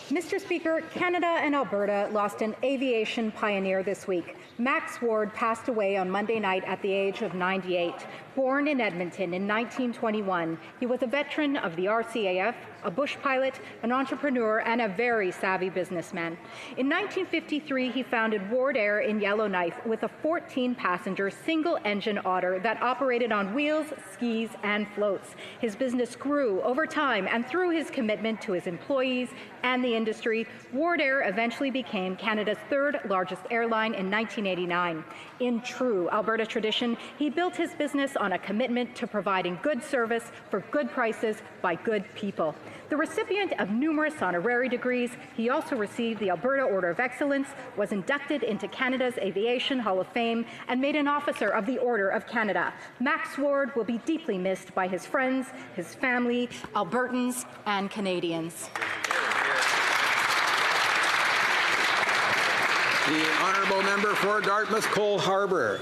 [SPEAKER 19] Mr. Speaker, Canada and Alberta lost an aviation pioneer this week. Max Ward passed away on Monday night at the age of 98. Born in Edmonton in 1921, he was a veteran of the RCAF, a bush pilot, an entrepreneur, and a very savvy businessman. In 1953, he founded Ward Air in Yellowknife with a 14-passenger single-engine otter that operated on wheels, skis, and floats. His business grew over time, and through his commitment to his employees and the industry, Ward Air eventually became Canada's third-largest airline in 1989. In true Alberta tradition, he built his business on a commitment to providing good service for good prices by good people. The recipient of numerous honorary degrees, he also received the Alberta Order of Excellence, was inducted into Canada's Aviation Hall of Fame, and made an officer of the Order of Canada. Max Ward will be deeply missed by his friends, his family, Albertans, and Canadians.
[SPEAKER 1] The honourable member for Dartmouth-Cole Harbour.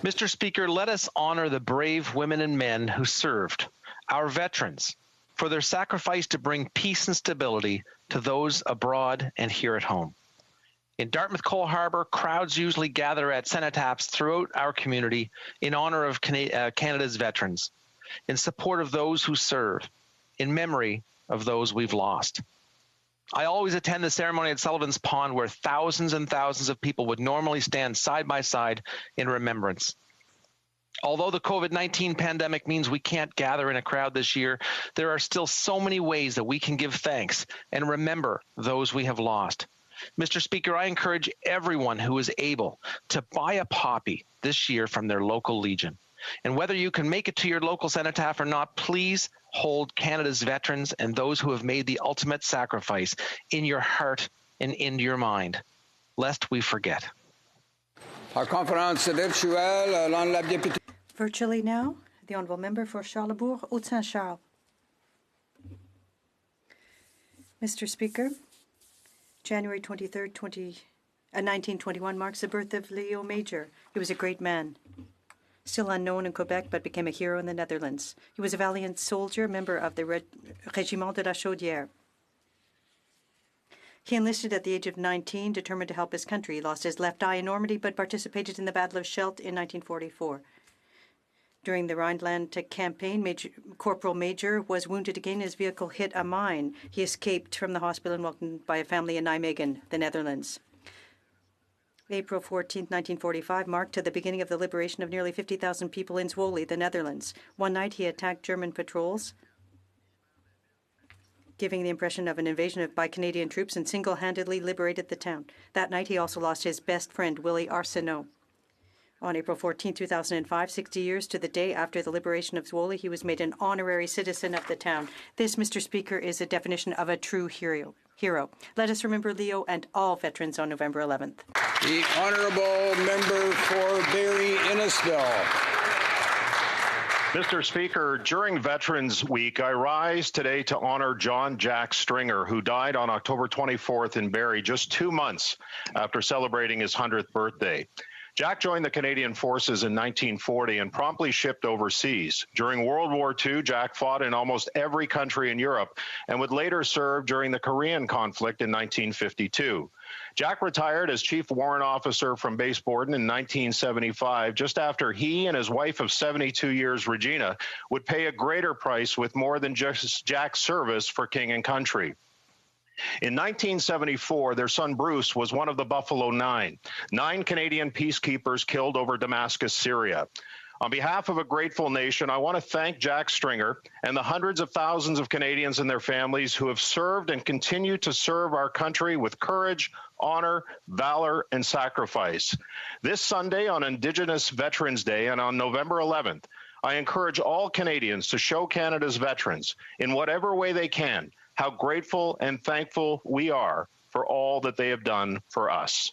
[SPEAKER 20] Mr. Speaker, let us honor the brave women and men who served, our veterans, for their sacrifice to bring peace and stability to those abroad and here at home. In Dartmouth-Cole Harbour, crowds usually gather at cenotaphs throughout our community in honor of Canada's veterans, in support of those who serve, in memory of those we've lost. I always attend the ceremony at Sullivan's Pond where thousands and thousands of people would normally stand side by side in remembrance. Although the COVID-19 pandemic means we can't gather in a crowd this year, there are still so many ways that we can give thanks and remember those we have lost. Mr. Speaker, I encourage everyone who is able to buy a poppy this year from their local Legion. And whether you can make it to your local cenotaph or not, please hold Canada's veterans and those who have made the ultimate sacrifice in your heart and in your mind, lest we forget.
[SPEAKER 3] Virtually now, the honourable member for Charlesbourg, Haute-Saint-Charles. Mr. Speaker, January 23rd, 1921 marks the birth of Leo Major. He was a great man, still unknown in Quebec, but became a hero in the Netherlands. He was a valiant soldier, member of the Régiment de la Chaudière. He enlisted at the age of 19, determined to help his country. He lost his left eye in Normandy, but participated in the Battle of Scheldt in 1944. During the Rhineland campaign, Corporal Major was wounded again. His vehicle hit a mine. He escaped from the hospital and welcomed by a family in Nijmegen, the Netherlands. April 14, 1945, marked the beginning of the liberation of nearly 50,000 people in Zwolle, the Netherlands. One night, he attacked German patrols, giving the impression of an invasion by Canadian troops, and single-handedly liberated the town. That night, he also lost his best friend, Willie Arsenault. On April 14, 2005, 60 years to the day after the liberation of Zwolle, he was made an honorary citizen of the town. This, Mr. Speaker, is a definition of a true hero. Let us remember Leo and all veterans on November 11th.
[SPEAKER 1] The honourable member for Barrie-Innisfil.
[SPEAKER 21] Mr. Speaker, during Veterans Week, I rise today to honor John Jack Stringer, who died on October 24th in Barrie, just 2 months after celebrating his 100th birthday. Jack joined the Canadian Forces in 1940 and promptly shipped overseas. During World War II, Jack fought in almost every country in Europe and would later serve during the Korean conflict in 1952. Jack retired as Chief Warrant Officer from Base Borden in 1975, just after he and his wife of 72 years, Regina, would pay a greater price with more than just Jack's service for King and Country. In 1974, their son Bruce was one of the Buffalo Nine, 9 Canadian peacekeepers killed over Damascus, Syria. On behalf of a grateful nation, I want to thank Jack Stringer and the hundreds of thousands of Canadians and their families who have served and continue to serve our country with courage, honor, valor, and sacrifice. This Sunday on Indigenous Veterans Day and on November 11th, I encourage all Canadians to show Canada's veterans, in whatever way they can, how grateful and thankful we are for all that they have done for us.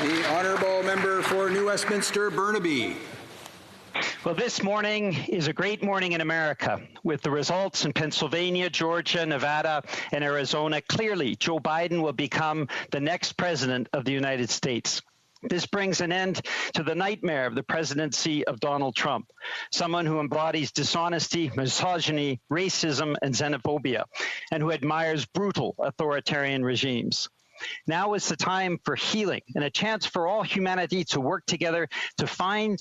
[SPEAKER 1] The honourable member for New Westminster, Burnaby.
[SPEAKER 2] Well, this morning is a great morning in America. With the results in Pennsylvania, Georgia, Nevada, and Arizona, clearly Joe Biden will become the next president of the United States. This brings an end to the nightmare of the presidency of Donald Trump, someone who embodies dishonesty, misogyny, racism, and xenophobia, and who admires brutal authoritarian regimes. Now is the time for healing and a chance for all humanity to work together to find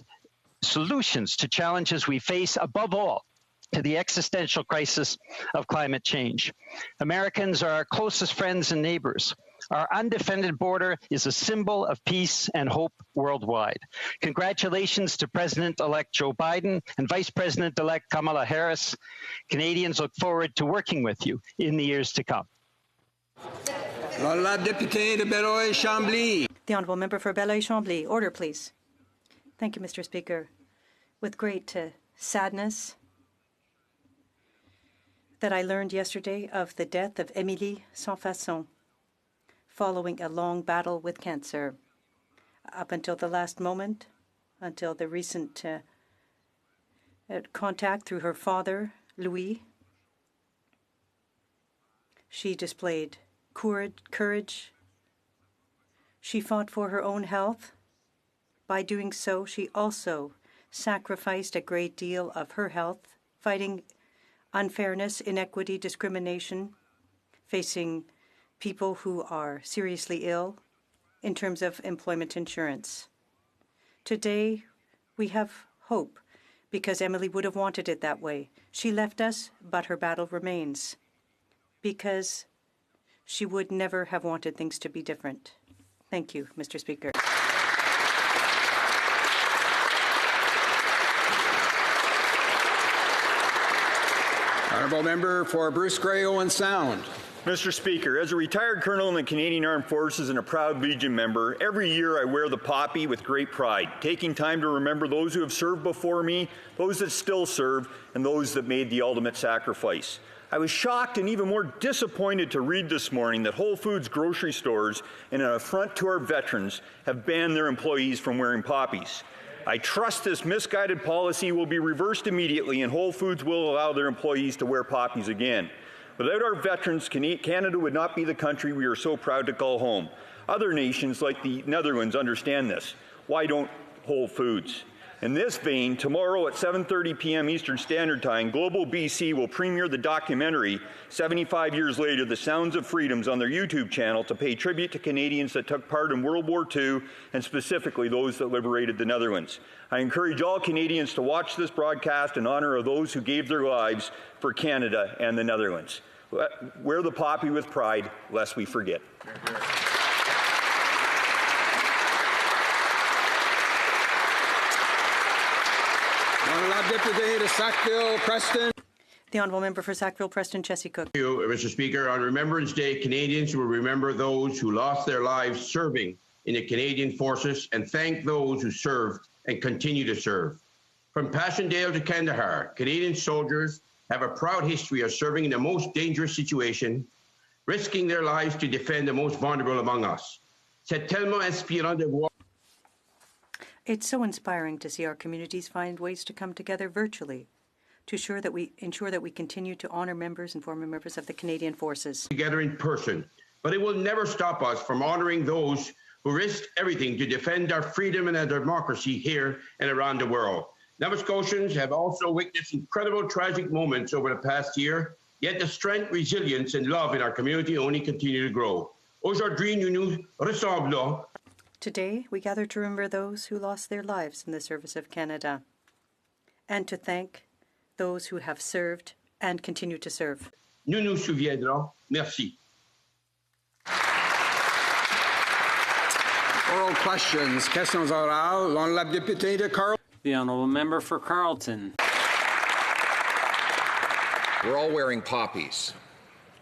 [SPEAKER 2] solutions to challenges we face, above all, to the existential crisis of climate change. Americans are our closest friends and neighbors. Our undefended border is a symbol of peace and hope worldwide. Congratulations to President-elect Joe Biden and Vice President-elect Kamala Harris. Canadians look forward to working with you in the years to come.
[SPEAKER 1] La députée de Beloeil-Chambly.
[SPEAKER 3] The honourable member for Beloeil-Chambly. Order, please. Thank you, Mr. Speaker. With great sadness that I learned yesterday of the death of Émilie Sans Façon following a long battle with cancer. Up until the last moment, until the recent contact through her father, Louis, she displayed courage. She fought for her own health. By doing so, she also sacrificed a great deal of her health, fighting unfairness, inequity, discrimination, facing people who are seriously ill in terms of employment insurance. Today, we have hope because Emily would have wanted it that way. She left us, but her battle remains because she would never have wanted things to be different. Thank you, Mr. Speaker.
[SPEAKER 1] Honourable member for Bruce Grey Owen Sound.
[SPEAKER 22] Mr. Speaker, as a retired colonel in the Canadian Armed Forces and a proud Legion member, every year I wear the poppy with great pride, taking time to remember those who have served before me, those that still serve, and those that made the ultimate sacrifice. I was shocked and even more disappointed to read this morning that Whole Foods grocery stores, in an affront to our veterans, have banned their employees from wearing poppies. I trust this misguided policy will be reversed immediately and Whole Foods will allow their employees to wear poppies again. Without our veterans, Canada would not be the country we are so proud to call home. Other nations like the Netherlands understand this. Why don't Whole Foods? In this vein, tomorrow at 7:30 p.m. Eastern Standard Time, Global BC will premiere the documentary 75 Years Later, The Sounds of Freedoms on their YouTube channel to pay tribute to Canadians that took part in World War II and specifically those that liberated the Netherlands. I encourage all Canadians to watch this broadcast in honor of those who gave their lives for Canada and the Netherlands. Wear the poppy with pride, lest we forget.
[SPEAKER 3] The honourable member for Sackville-Preston, Jesse Cook.
[SPEAKER 23] Thank you, Mr. Speaker. On Remembrance Day, Canadians will remember those who lost their lives serving in the Canadian Forces and thank those who served and continue to serve. From Passchendaele to Kandahar, Canadian soldiers have a proud history of serving in the most dangerous situation, risking their lives to defend the most vulnerable among us. C'est tellement inspirant de voir.
[SPEAKER 3] It's so inspiring to see our communities find ways to come together virtually to ensure that we continue to honour members and former members of the Canadian Forces.
[SPEAKER 23] Together in person, but it will never stop us from honouring those who risked everything to defend our freedom and our democracy here and around the world. Nova Scotians have also witnessed incredible tragic moments over the past year, yet the strength, resilience and love in our community only continue to grow. Aujourd'hui, nous nous ressemblons.
[SPEAKER 3] Today, we gather to remember those who lost their lives in the service of Canada and to thank those who have served and continue to serve.
[SPEAKER 23] Nous nous souviendrons. Merci.
[SPEAKER 1] Oral questions. Questions orales. L'honorable député de Carleton.
[SPEAKER 5] The honourable member for Carleton.
[SPEAKER 7] We're all wearing poppies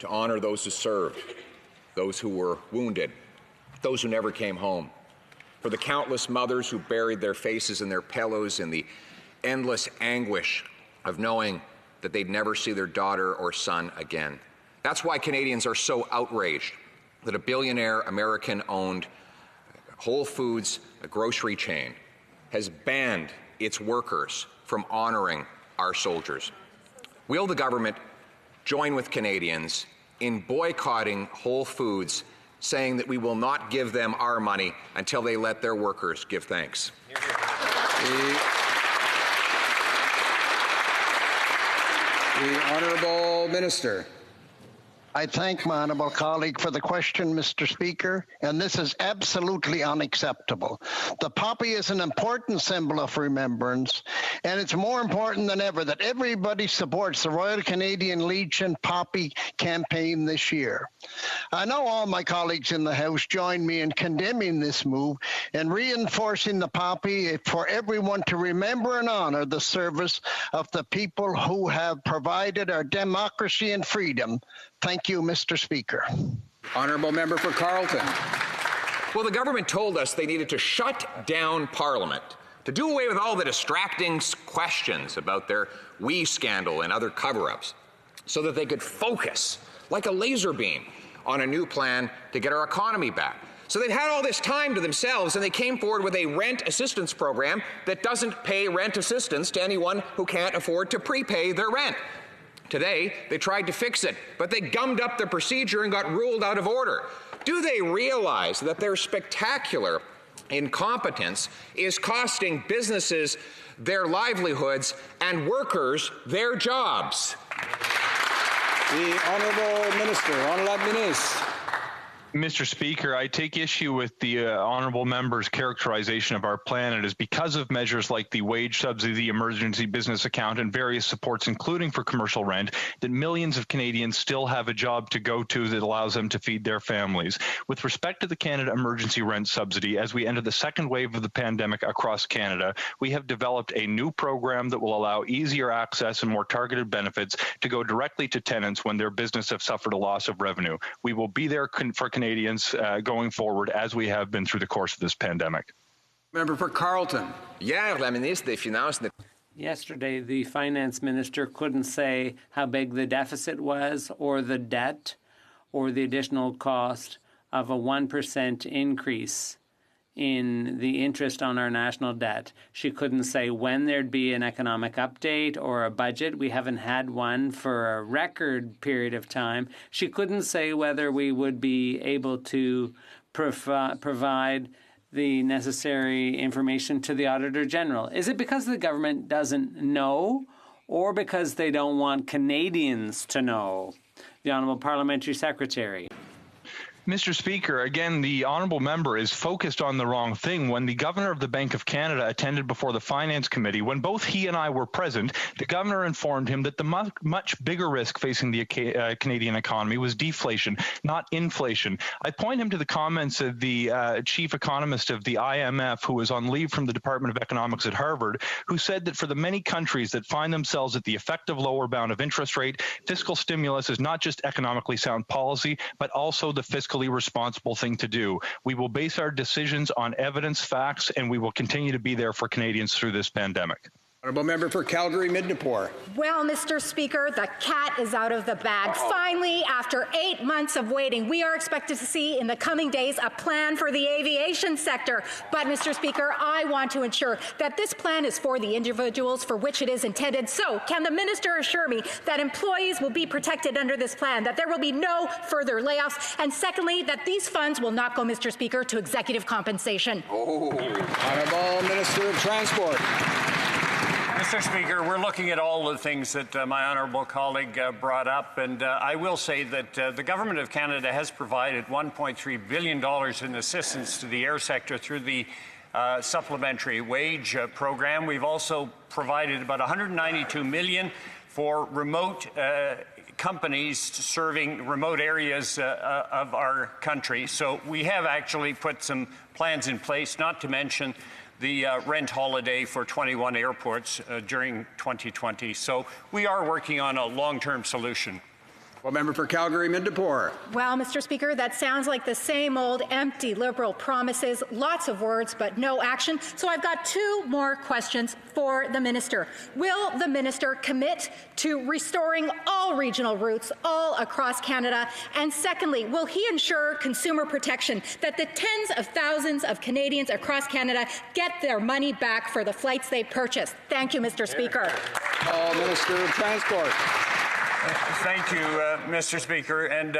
[SPEAKER 7] to honor those who served, those who were wounded, those who never came home. For the countless mothers who buried their faces in their pillows in the endless anguish of knowing that they'd never see their daughter or son again. That's why Canadians are so outraged that a billionaire American-owned Whole Foods, a grocery chain, has banned its workers from honoring our soldiers. Will the government join with Canadians in boycotting Whole Foods, saying that we will not give them our money until they let their workers give thanks?
[SPEAKER 1] The Honourable Minister.
[SPEAKER 9] I thank my honourable colleague for the question, Mr. Speaker, and this is absolutely unacceptable. The poppy is an important symbol of remembrance, and it's more important than ever that everybody supports the Royal Canadian Legion Poppy campaign this year. I know all my colleagues in the House join me in condemning this move and reinforcing the poppy for everyone to remember and honour the service of the people who have provided our democracy and freedom. Thank you, Mr. Speaker.
[SPEAKER 1] Honourable member for Carleton.
[SPEAKER 7] Well, the government told us they needed to shut down Parliament to do away with all the distracting questions about their WE scandal and other cover-ups so that they could focus like a laser beam on a new plan to get our economy back. So they've had all this time to themselves, and they came forward with a rent assistance program that doesn't pay rent assistance to anyone who can't afford to prepay their rent. Today, they tried to fix it, but they gummed up the procedure and got ruled out of order. Do they realize that their spectacular incompetence is costing businesses their livelihoods and workers their jobs?
[SPEAKER 1] The Honourable Minister, Honourable Minister.
[SPEAKER 24] Mr. Speaker, I take issue with the honourable member's characterization of our plan. It is because of measures like the wage subsidy, the emergency business account, and various supports, including for commercial rent, that millions of Canadians still have a job to go to that allows them to feed their families. With respect to the Canada Emergency Rent Subsidy, as we enter the second wave of the pandemic across Canada, we have developed a new program that will allow easier access and more targeted benefits to go directly to tenants when their business have suffered a loss of revenue. We will be there for Canadians going forward as we have been through the course of this pandemic.
[SPEAKER 1] Member for Carleton.
[SPEAKER 5] Yesterday, the finance minister couldn't say how big the deficit was or the debt or the additional cost of a 1% increase in the interest on our national debt. She couldn't say when there'd be an economic update or a budget. We haven't had one for a record period of time. She couldn't say whether we would be able to provide the necessary information to the Auditor General. Is it because the government doesn't know or because they don't want Canadians to know? The Honourable Parliamentary Secretary.
[SPEAKER 24] Mr. Speaker, again, the honourable member is focused on the wrong thing. When the Governor of the Bank of Canada attended before the Finance Committee, when both he and I were present, the Governor informed him that the much bigger risk facing the Canadian economy was deflation, not inflation. I point him to the comments of the chief economist of the IMF, who was on leave from the Department of Economics at Harvard, who said that for the many countries that find themselves at the effective lower bound of interest rate, fiscal stimulus is not just economically sound policy, but also the fiscal responsible thing to do. We will base our decisions on evidence, facts, and we will continue to be there for Canadians through this pandemic.
[SPEAKER 1] Honourable member for Calgary-Midnapore.
[SPEAKER 19] Well, Mr. Speaker, the cat is out of the bag. Finally, after 8 months of waiting, we are expected to see in the coming days a plan for the aviation sector. But, Mr. Speaker, I want to ensure that this plan is for the individuals for which it is intended. So, can the minister assure me that employees will be protected under this plan, that there will be no further layoffs, and secondly, that these funds will not go, Mr. Speaker, to executive compensation?
[SPEAKER 1] Honourable Minister of Transport.
[SPEAKER 25] Mr. Speaker, we're looking at all the things that my honourable colleague brought up, and I will say that the Government of Canada has provided $1.3 billion in assistance to the air sector through the supplementary wage program. We've also provided about $192 million for remote companies serving remote areas of our country. So we have actually put some plans in place, not to mention the rent holiday for 21 airports during 2020. So we are working on a long-term solution.
[SPEAKER 1] Well, member for Calgary Mid-Depore.
[SPEAKER 19] Well, Mr. Speaker, that sounds like the same old empty Liberal promises, lots of words but no action. So I've got two more questions for the minister. Will the minister commit to restoring all regional routes all across Canada? And secondly, will he ensure consumer protection, that the tens of thousands of Canadians across Canada get their money back for the flights they purchased? Thank you, Mr. Speaker.
[SPEAKER 1] Minister of Transport.
[SPEAKER 25] Thank you, Mr. Speaker. And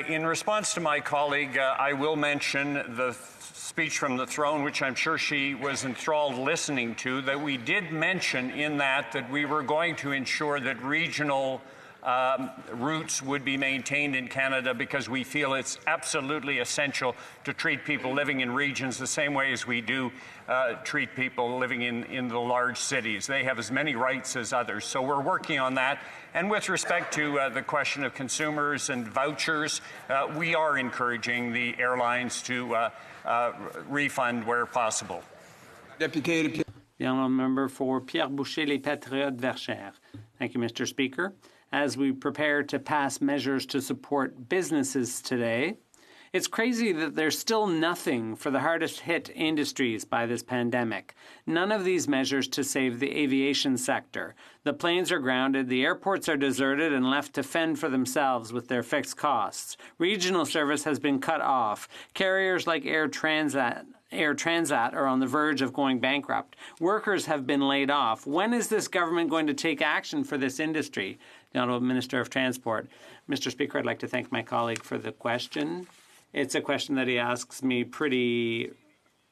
[SPEAKER 25] in response to my colleague, I will mention the speech from the throne, which I'm sure she was enthralled listening to, that we did mention in that we were going to ensure that regional routes would be maintained in Canada, because we feel it's absolutely essential to treat people living in regions the same way as we do treat people living in the large cities. They have as many rights as others. So we're working on that. And with respect to the question of consumers and vouchers, we are encouraging the airlines to refund where possible.
[SPEAKER 1] Deputy.
[SPEAKER 5] The honourable member for Pierre Boucher, Les Patriotes Verchères. Thank you, Mr. Speaker. As we prepare to pass measures to support businesses today, it's crazy that there's still nothing for the hardest hit industries by this pandemic. None of these measures to save the aviation sector. The planes are grounded, the airports are deserted and left to fend for themselves with their fixed costs. Regional service has been cut off. Carriers like Air Transat are on the verge of going bankrupt. Workers have been laid off. When is this government going to take action for this industry? The Honourable Minister of Transport. Mr. Speaker, I'd like to thank my colleague for the question. It's a question that he asks me pretty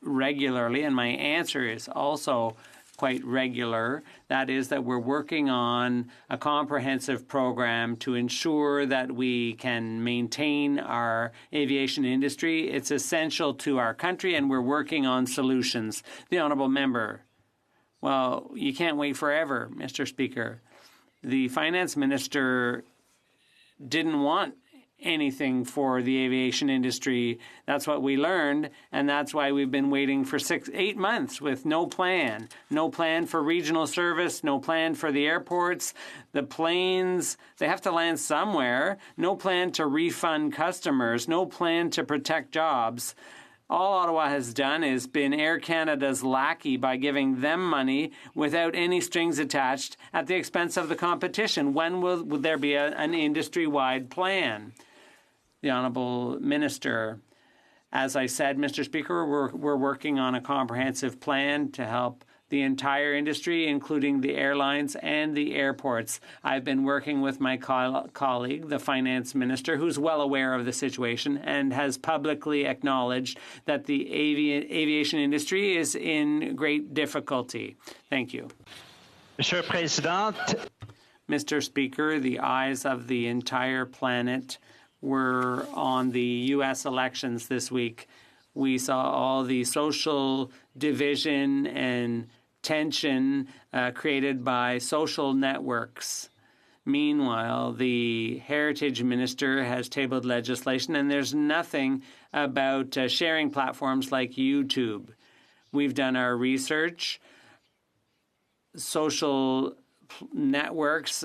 [SPEAKER 5] regularly, and my answer is also quite regular. That is that we're working on a comprehensive program to ensure that we can maintain our aviation industry. It's essential to our country, and we're working on solutions. The Honourable Member. Well, you can't wait forever, Mr. Speaker. The Finance Minister didn't want anything for the aviation industry. That's what we learned, and that's why we've been waiting for 8 months with no plan. No plan for regional service, no plan for the airports. The planes, they have to land somewhere. No plan to refund customers. No plan to protect jobs. All Ottawa has done is been Air Canada's lackey by giving them money without any strings attached at the expense of the competition. When will there be an industry-wide plan? The Honourable Minister, as I said, Mr. Speaker, we're working on a comprehensive plan to help the entire industry, including the airlines and the airports. I've been working with my colleague, the Finance Minister, who's well aware of the situation and has publicly acknowledged that the aviation industry is in great difficulty. Thank you.
[SPEAKER 2] Monsieur le Président.
[SPEAKER 5] Mr. Speaker, the eyes of the entire planet were on the U.S. elections this week. We saw all the social division and tension created by social networks. Meanwhile, the Heritage Minister has tabled legislation, and there's nothing about sharing platforms like YouTube. We've done our research. Social networks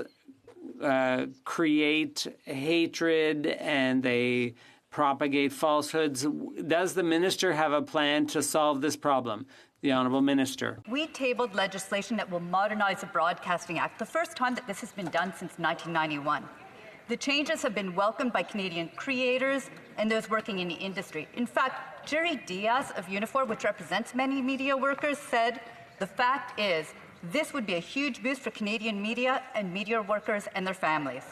[SPEAKER 5] create hatred, and they propagate falsehoods. Does the minister have a plan to solve this problem? The Honourable Minister.
[SPEAKER 6] We tabled legislation that will modernize the Broadcasting Act, the first time that this has been done since 1991. The changes have been welcomed by Canadian creators and those working in the industry. In fact, Jerry Diaz of Unifor, which represents many media workers, said, "The fact is, this would be a huge boost for Canadian media and media workers and their families."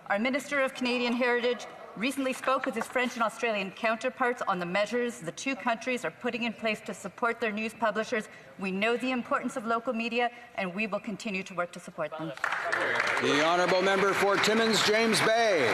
[SPEAKER 6] Our Minister of Canadian Heritage, recently spoke with his French and Australian counterparts on the measures the two countries are putting in place to support their news publishers. We know the importance of local media, and we will continue to work to support them.
[SPEAKER 1] The honourable member for Timmins, James Bay.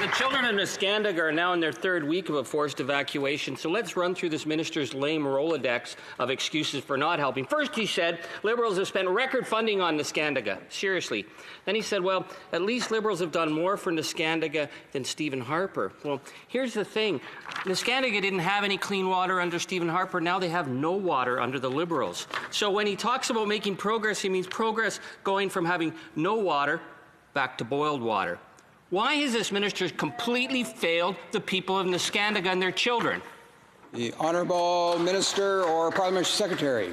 [SPEAKER 10] The children of Nescandiga are now in their third week of a forced evacuation, so let's run through this minister's lame Rolodex of excuses for not helping. First, he said Liberals have spent record funding on Nescandiga. Seriously. Then he said, well, at least Liberals have done more for Nescandiga than Stephen Harper. Well, here's the thing. Nescandiga didn't have any clean water under Stephen Harper. Now they have no water under the Liberals. So when he talks about making progress, he means progress going from having no water back to boiled water. Why has this minister completely failed the people of Nescandiga and their children?
[SPEAKER 1] The honourable minister or parliamentary secretary.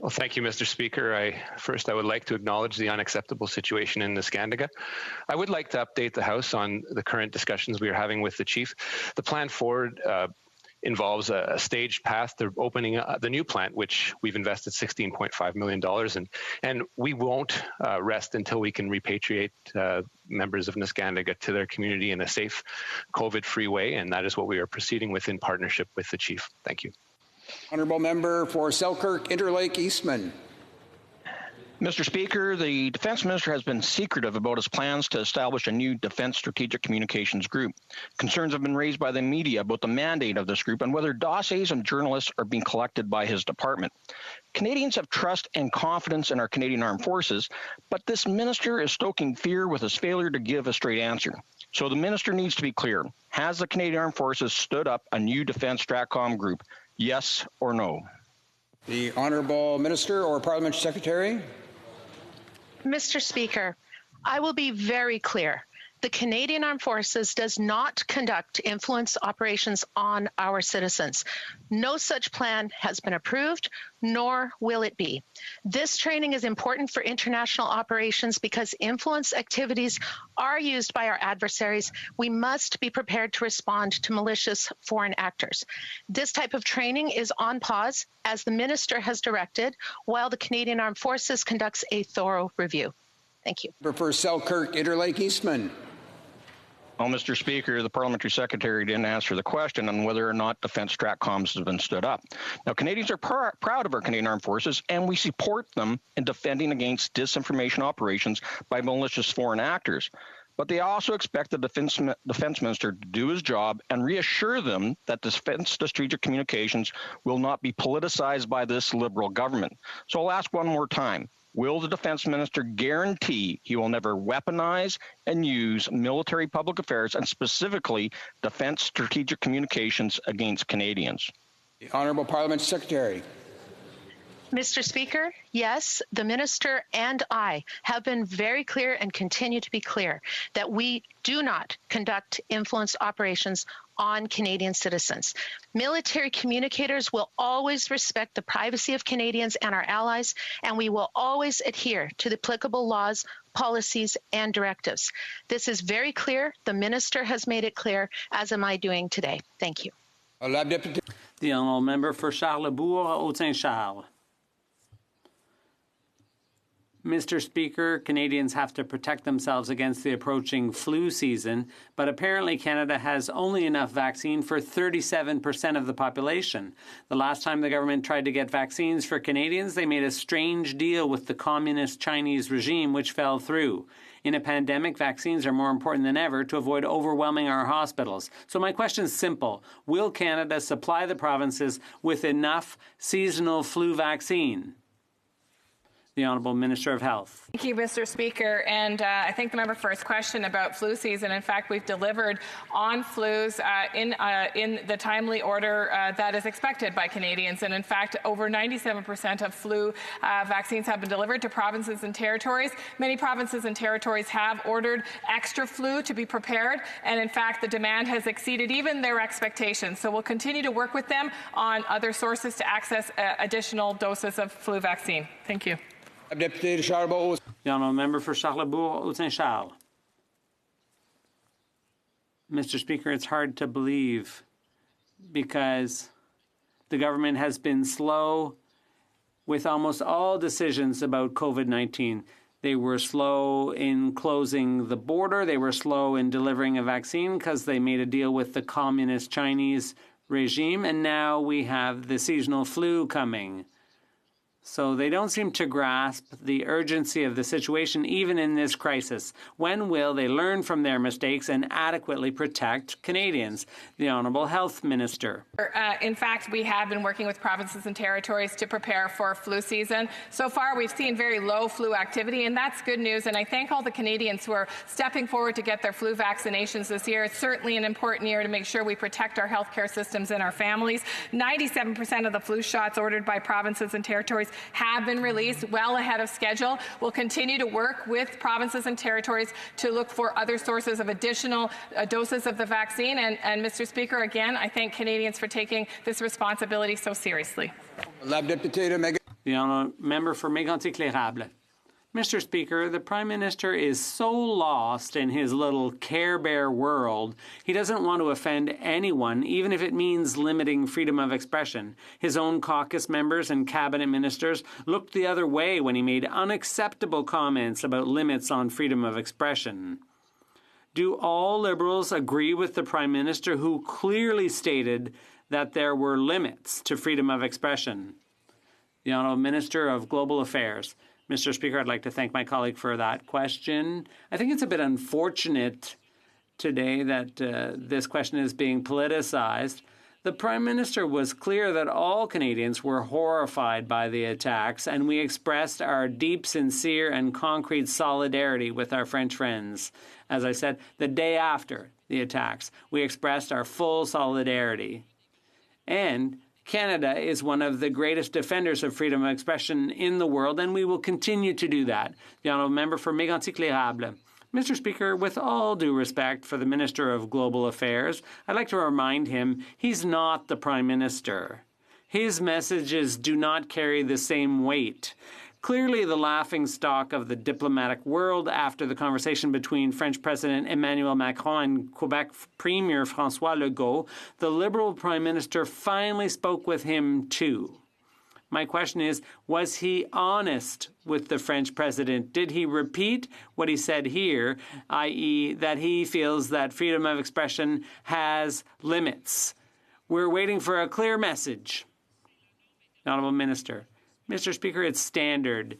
[SPEAKER 11] Well, thank you, Mr. Speaker. I would like to acknowledge the unacceptable situation in Nescandiga. I would like to update the House on the current discussions we are having with the Chief. The plan forward involves a staged path to opening the new plant, which we've invested $16.5 million in. And we won't rest until we can repatriate members of Nescandiga to their community in a safe, COVID-free way. And that is what we are proceeding with in partnership with the Chief. Thank you.
[SPEAKER 1] Honourable member for Selkirk, Interlake, Eastman.
[SPEAKER 12] Mr. Speaker, the Defence Minister has been secretive about his plans to establish a new Defence Strategic Communications Group. Concerns have been raised by the media about the mandate of this group and whether dossiers and journalists are being collected by his department. Canadians have trust and confidence in our Canadian Armed Forces, but this minister is stoking fear with his failure to give a straight answer. So the minister needs to be clear. Has the Canadian Armed Forces stood up a new Defence Stratcom Group? Yes or no?
[SPEAKER 1] The honourable minister or parliamentary secretary.
[SPEAKER 18] Mr. Speaker, I will be very clear. The Canadian Armed Forces does not conduct influence operations on our citizens. No such plan has been approved, nor will it be. This training is important for international operations because influence activities are used by our adversaries. We must be prepared to respond to malicious foreign actors. This type of training is on pause, as the minister has directed, while the Canadian Armed Forces conducts a thorough review. Thank you.
[SPEAKER 1] For Selkirk, Interlake, Eastman.
[SPEAKER 12] Well, Mr. Speaker, the parliamentary secretary didn't answer the question on whether or not Defence Stratcoms have been stood up. Now, Canadians are proud of our Canadian Armed Forces, and we support them in defending against disinformation operations by malicious foreign actors. But they also expect the defense minister to do his job and reassure them that Defence Strategic Communications will not be politicized by this Liberal government. So I'll ask one more time. Will the defense minister guarantee he will never weaponize and use military public affairs and specifically defense strategic communications against Canadians?
[SPEAKER 1] The honourable parliamentary secretary.
[SPEAKER 18] Mr. Speaker, yes, the minister and I have been very clear and continue to be clear that we do not conduct influence operations on Canadian citizens. Military communicators will always respect the privacy of Canadians and our allies, and we will always adhere to the applicable laws, policies, and directives. This is very clear. The minister has made it clear, as am I doing today. Thank you.
[SPEAKER 5] The honourable member for Charlebourg, Haute-Saint-Charles. Mr. Speaker, Canadians have to protect themselves against the approaching flu season, but apparently Canada has only enough vaccine for 37% of the population. The last time the government tried to get vaccines for Canadians, they made a strange deal with the communist Chinese regime, which fell through. In a pandemic, vaccines are more important than ever to avoid overwhelming our hospitals. So my question is simple. Will Canada supply the provinces with enough seasonal flu vaccine? The Honourable Minister of Health.
[SPEAKER 13] Thank you, Mr. Speaker. And I thank the member for his question about flu season. In fact, we've delivered on flus in the timely order that is expected by Canadians. And in fact, over 97% of flu vaccines have been delivered to provinces and territories. Many provinces and territories have ordered extra flu to be prepared. And in fact, the demand has exceeded even their expectations. So we'll continue to work with them on other sources to access additional doses of flu vaccine. Thank you.
[SPEAKER 5] The honourable member for Charlebourg, Haute-Saint-Charles. Mr. Speaker, it's hard to believe because the government has been slow with almost all decisions about COVID-19. They were slow in closing the border. They were slow in delivering a vaccine because they made a deal with the communist Chinese regime. And now we have the seasonal flu coming. So they don't seem to grasp the urgency of the situation, even in this crisis. When will they learn from their mistakes and adequately protect Canadians? The Honourable Health Minister.
[SPEAKER 13] In fact, we have been working with provinces and territories to prepare for flu season. So far, we've seen very low flu activity, and that's good news. And I thank all the Canadians who are stepping forward to get their flu vaccinations this year. It's certainly an important year to make sure we protect our healthcare systems and our families. 97% of the flu shots ordered by provinces and territories have been released well ahead of schedule. We'll continue to work with provinces and territories to look for other sources of additional doses of the vaccine. And Mr. Speaker, again, I thank Canadians for taking this responsibility so seriously.
[SPEAKER 5] The Honourable Member for Mégantic-L'Érable. Mr. Speaker, the Prime Minister is so lost in his little Care Bear world, he doesn't want to offend anyone, even if it means limiting freedom of expression. His own caucus members and cabinet ministers looked the other way when he made unacceptable comments about limits on freedom of expression. Do all Liberals agree with the Prime Minister, who clearly stated that there were limits to freedom of expression? The Honourable Minister of Global Affairs. Mr. Speaker, I'd like to thank my colleague for that question. I think it's a bit unfortunate today that this question is being politicized. The Prime Minister was clear that all Canadians were horrified by the attacks, and we expressed our deep, sincere, and concrete solidarity with our French friends. As I said, the day after the attacks, we expressed our full solidarity. And Canada is one of the greatest defenders of freedom of expression in the world, and we will continue to do that. The Honourable Member for Mégantic-L'Érable. Mr. Speaker, with all due respect for the Minister of Global Affairs, I'd like to remind him he's not the Prime Minister. His messages do not carry the same weight. Clearly the laughingstock of the diplomatic world after the conversation between French President Emmanuel Macron and Quebec Premier François Legault, the Liberal Prime Minister finally spoke with him too. My question is, was he honest with the French president? Did he repeat what he said here, i.e. that he feels that freedom of expression has limits? We're waiting for a clear message. Honourable Minister. Mr. Speaker, it's standard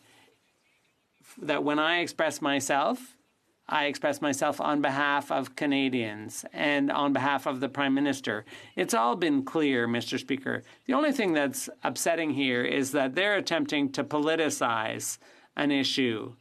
[SPEAKER 5] that when I express myself on behalf of Canadians and on behalf of the Prime Minister. It's all been clear, Mr. Speaker. The only thing that's upsetting here is that they're attempting to politicize an issue.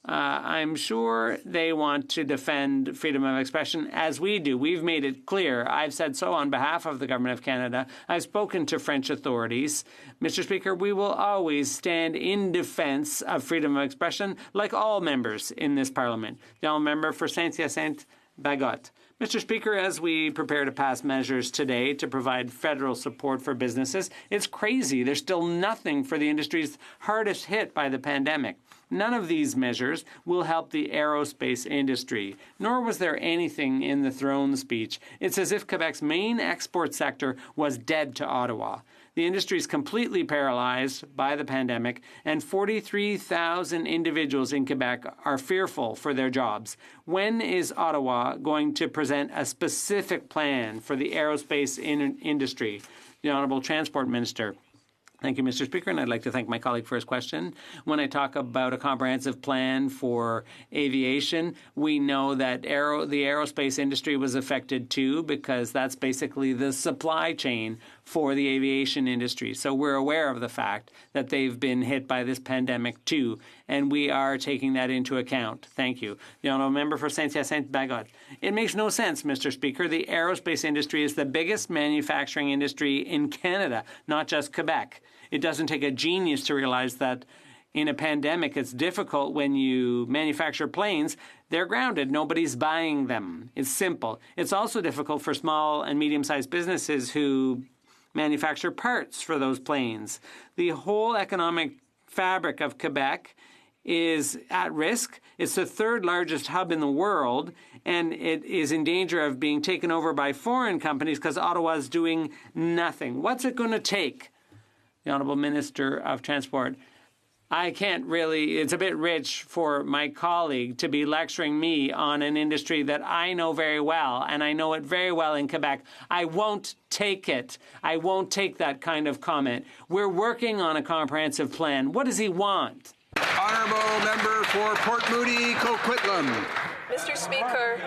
[SPEAKER 5] I'm sure they want to defend freedom of expression, as we do. We've made it clear. I've said so on behalf of the Government of Canada. I've spoken to French authorities. Mr. Speaker, we will always stand in defense of freedom of expression, like all members in this Parliament. The Honourable Member for Saint-Hyacinthe-Bagotte. Mr. Speaker, as we prepare to pass measures today to provide federal support for businesses, it's crazy. There's still nothing for the industries hardest hit by the pandemic. None of these measures will help the aerospace industry, nor was there anything in the throne speech. It's as if Quebec's main export sector was dead to Ottawa. The industry is completely paralyzed by the pandemic, and 43,000 individuals in Quebec are fearful for their jobs. When is Ottawa going to present a specific plan for the aerospace industry? The Honourable Transport Minister. Thank you, Mr. Speaker, and I'd like to thank my colleague for his question. When I talk about a comprehensive plan for aviation, we know that the aerospace industry was affected too, because that's basically the supply chain for the aviation industry. So we're aware of the fact that they've been hit by this pandemic too, and we are taking that into account. Thank you. The Honourable Member for Saint-Hyacinthe-Bagotte. It makes no sense, Mr. Speaker. The aerospace industry is the biggest manufacturing industry in Canada, not just Quebec. It doesn't take a genius to realize that in a pandemic, it's difficult when you manufacture planes. They're grounded. Nobody's buying them. It's simple. It's also difficult for small and medium-sized businesses who manufacture parts for those planes. The whole economic fabric of Quebec is at risk. It's the third largest hub in the world, and it is in danger of being taken over by foreign companies because Ottawa is doing nothing. What's it going to take? The Honourable Minister of Transport. I can't really, it's a bit rich for my colleague to be lecturing me on an industry that I know very well, and I know it very well in Quebec. I won't take it. I won't take that kind of comment. We're working on a comprehensive plan. What does he want?
[SPEAKER 1] Honourable member for Port Moody, Coquitlam.
[SPEAKER 8] Mr. Speaker,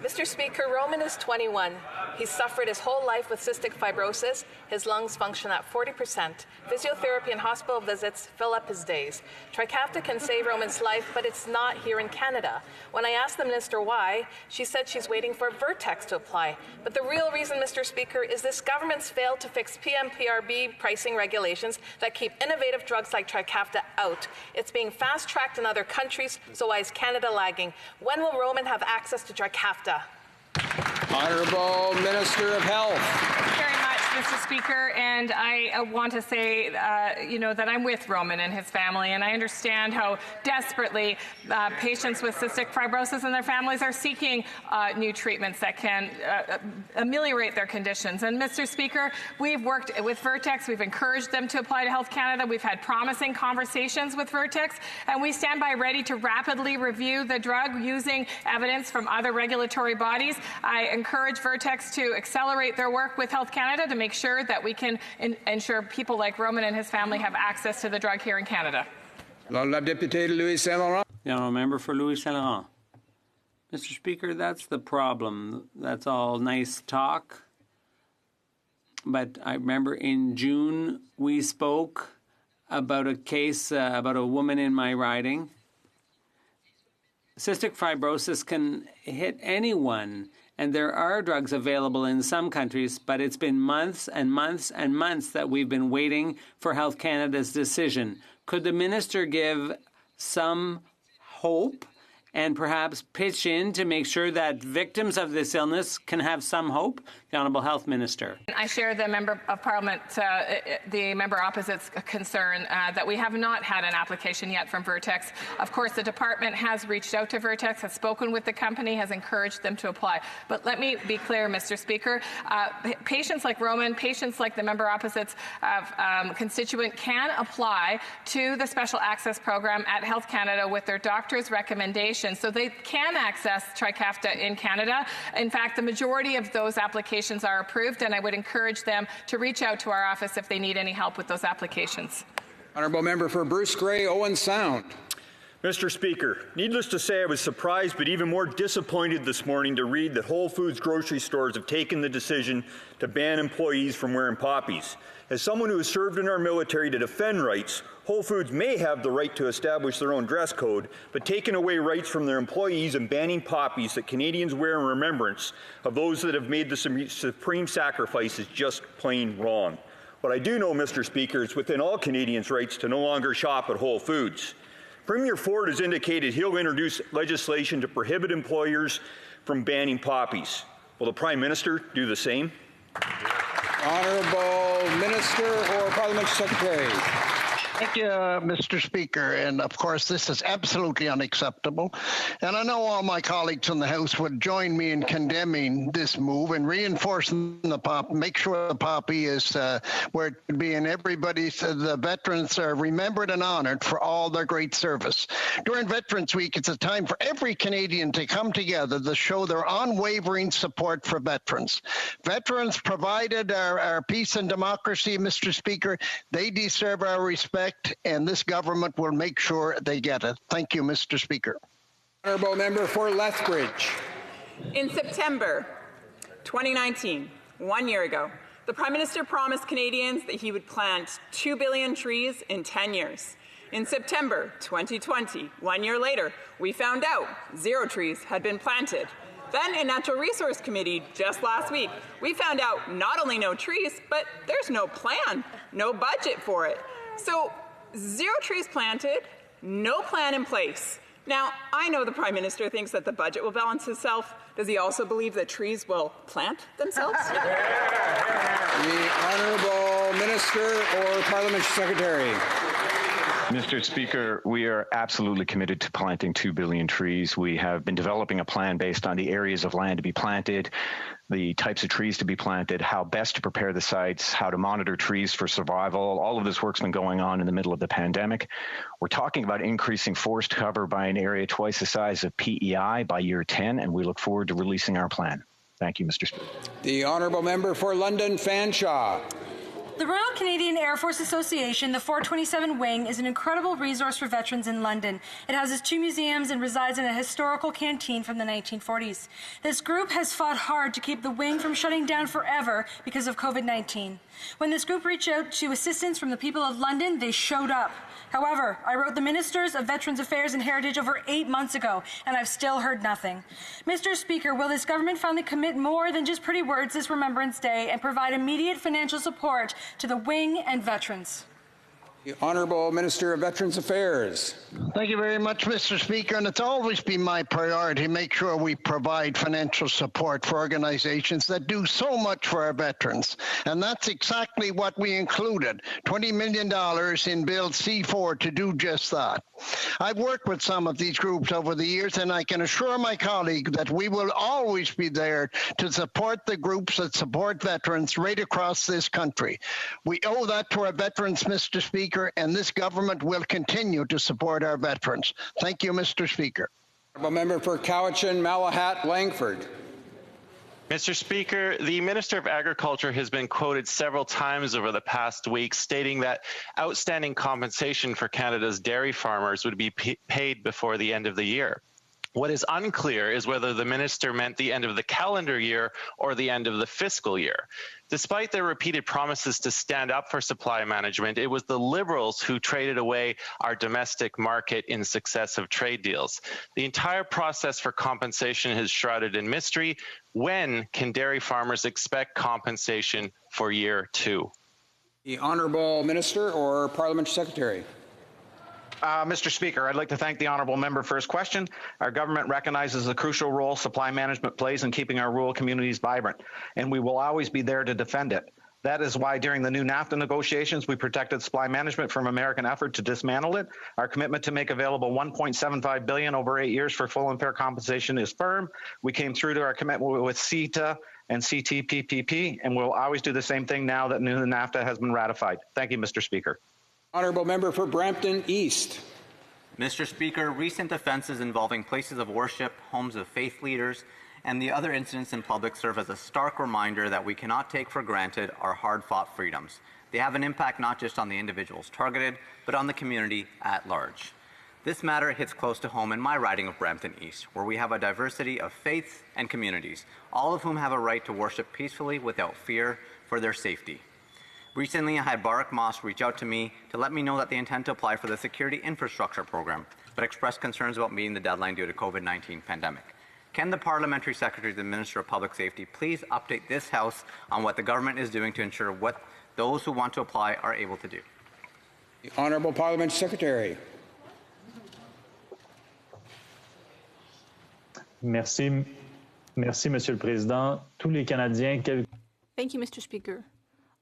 [SPEAKER 8] Mr. Speaker, Roman is 21. He's suffered his whole life with cystic fibrosis. His lungs function at 40%. Physiotherapy and hospital visits fill up his days. Trikafta can save Roman's life, but it's not here in Canada. When I asked the minister why, she said she's waiting for Vertex to apply. But the real reason, Mr. Speaker, is this government's failed to fix PMPRB pricing regulations that keep innovative drugs like Trikafta out. It's being fast-tracked in other countries, so why is Canada lagging? When will Roman have access to Trikafta?
[SPEAKER 1] Honourable Minister of Health.
[SPEAKER 13] Thank you very much, Mr. Speaker. And I want to say, that I'm with Roman and his family, and I understand how desperately patients with cystic fibrosis and their families are seeking new treatments that can ameliorate their conditions. And, Mr. Speaker, we've worked with Vertex. We've encouraged them to apply to Health Canada. We've had promising conversations with Vertex, and we stand by ready to rapidly review the drug using evidence from other regulatory bodies. I encourage Vertex to accelerate their work with Health Canada to make sure that we can ensure people like Roman and his family have access to the drug here in Canada.
[SPEAKER 1] La députée Louis Saint-Laurent.
[SPEAKER 5] The honourable member for Louis Saint-Laurent. Mr. Speaker, that's the problem. That's all nice talk. But I remember in June we spoke about a case about a woman in my riding. Cystic fibrosis can hit anyone, and there are drugs available in some countries, but it's been months and months and months that we've been waiting for Health Canada's decision. Could the minister give some hope and perhaps pitch in to make sure that victims of this illness can have some hope? The Honourable Health Minister.
[SPEAKER 13] I share the Member of Parliament, the Member Opposite's concern that we have not had an application yet from Vertex. Of course, the department has reached out to Vertex, has spoken with the company, has encouraged them to apply. But let me be clear, Mr. Speaker, patients like Roman, patients like the Member Opposite's constituent can apply to the Special Access Program at Health Canada with their doctor's recommendation. So they can access Trikafta in Canada. In fact, the majority of those applications are approved, and I would encourage them to reach out to our office if they need any help with those applications.
[SPEAKER 1] Honourable member for Bruce Grey, Owen Sound.
[SPEAKER 22] Mr. Speaker, needless to say, I was surprised but even more disappointed this morning to read that Whole Foods grocery stores have taken the decision to ban employees from wearing poppies. As someone who has served in our military to defend rights, Whole Foods may have the right to establish their own dress code, but taking away rights from their employees and banning poppies that Canadians wear in remembrance of those that have made the supreme sacrifice is just plain wrong. What I do know, Mr. Speaker, is within all Canadians' rights to no longer shop at Whole Foods. Premier Ford has indicated he'll introduce legislation to prohibit employers from banning poppies. Will the Prime Minister do the same?
[SPEAKER 1] Honourable Minister or Parliamentary Secretary.
[SPEAKER 9] Thank you, Mr. Speaker. And of course, this is absolutely unacceptable. And I know all my colleagues in the House would join me in condemning this move and reinforcing the poppy, make sure the poppy is where it should be, and the veterans are remembered and honored for all their great service. During Veterans Week, it's a time for every Canadian to come together to show their unwavering support for veterans. Veterans provided our peace and democracy, Mr. Speaker. They deserve our respect, and this government will make sure they get it. Thank you, Mr. Speaker.
[SPEAKER 1] Honourable member for Lethbridge.
[SPEAKER 14] In September 2019, 1 year ago, the Prime Minister promised Canadians that he would plant 2 billion trees in 10 years. In September 2020, 1 year later, we found out 0 trees had been planted. Then in Natural Resource Committee just last week, we found out not only no trees, but there's no plan, no budget for it. So 0 trees planted, no plan in place. Now, I know the Prime Minister thinks that the budget will balance itself. Does he also believe that trees will plant themselves?
[SPEAKER 1] The Honourable Minister or Parliamentary Secretary.
[SPEAKER 4] Mr. Speaker, we are absolutely committed to planting 2 billion trees. We have been developing a plan based on the areas of land to be planted, the types of trees to be planted, how best to prepare the sites, how to monitor trees for survival. All of this work's been going on in the middle of the pandemic. We're talking about increasing forest cover by an area twice the size of PEI by year 10, and we look forward to releasing our plan. Thank you, Mr. Speaker.
[SPEAKER 1] The honourable member for London Fanshawe.
[SPEAKER 15] The Royal Canadian Air Force Association, the 427 Wing, is an incredible resource for veterans in London. It houses 2 museums and resides in a historical canteen from the 1940s. This group has fought hard to keep the wing from shutting down forever because of COVID-19. When this group reached out to assistance from the people of London, they showed up. However, I wrote the Ministers of Veterans Affairs and Heritage over 8 months ago, and I've still heard nothing. Mr. Speaker, will this government finally commit more than just pretty words this Remembrance Day and provide immediate financial support to the wing and veterans?
[SPEAKER 1] The Honourable Minister of Veterans Affairs.
[SPEAKER 9] Thank you very much, Mr. Speaker. And it's always been my priority to make sure we provide financial support for organizations that do so much for our veterans. And that's exactly what we included, $20 million in Bill C-4 to do just that. I've worked with some of these groups over the years, and I can assure my colleague that we will always be there to support the groups that support veterans right across this country. We owe that to our veterans, Mr. Speaker, and this government will continue to support our veterans. Thank you, Mr. Speaker.
[SPEAKER 1] Honourable member for Cowichan, Malahat, Langford.
[SPEAKER 16] Mr. Speaker, the Minister of Agriculture has been quoted several times over the past week stating that outstanding compensation for Canada's dairy farmers would be paid before the end of the year. What is unclear is whether the minister meant the end of the calendar year or the end of the fiscal year. Despite their repeated promises to stand up for supply management, it was the Liberals who traded away our domestic market in successive trade deals. The entire process for compensation is shrouded in mystery. When can dairy farmers expect compensation for year 2?
[SPEAKER 1] The Honourable Minister or Parliament Secretary.
[SPEAKER 12] Mr. Speaker, I'd like to thank the honourable member for his question. Our government recognizes the crucial role supply management plays in keeping our rural communities vibrant, and we will always be there to defend it. That is why during the new NAFTA negotiations, we protected supply management from American effort to dismantle it. Our commitment to make available $1.75 billion over 8 years for full and fair compensation is firm. We came through to our commitment with CETA and CTPPP, and we'll always do the same thing now that new NAFTA has been ratified. Thank you, Mr. Speaker.
[SPEAKER 1] Honourable member for Brampton East.
[SPEAKER 17] Mr. Speaker, recent offences involving places of worship, homes of faith leaders, and the other incidents in public serve as a stark reminder that we cannot take for granted our hard-fought freedoms. They have an impact not just on the individuals targeted, but on the community at large. This matter hits close to home in my riding of Brampton East, where we have a diversity of faiths and communities, all of whom have a right to worship peacefully without fear for their safety. Recently, I had Barak Mosque reach out to me to let me know that they intend to apply for the Security Infrastructure Program, but expressed concerns about meeting the deadline due to COVID-19 pandemic. Can the Parliamentary Secretary to the Minister of Public Safety please update this House on what the government is doing to ensure what those who want to apply are able to do?
[SPEAKER 1] The Honourable Parliament Secretary.
[SPEAKER 20] Merci, Monsieur le Président. Tous les Canadiens,
[SPEAKER 26] Thank you, Mr. Speaker.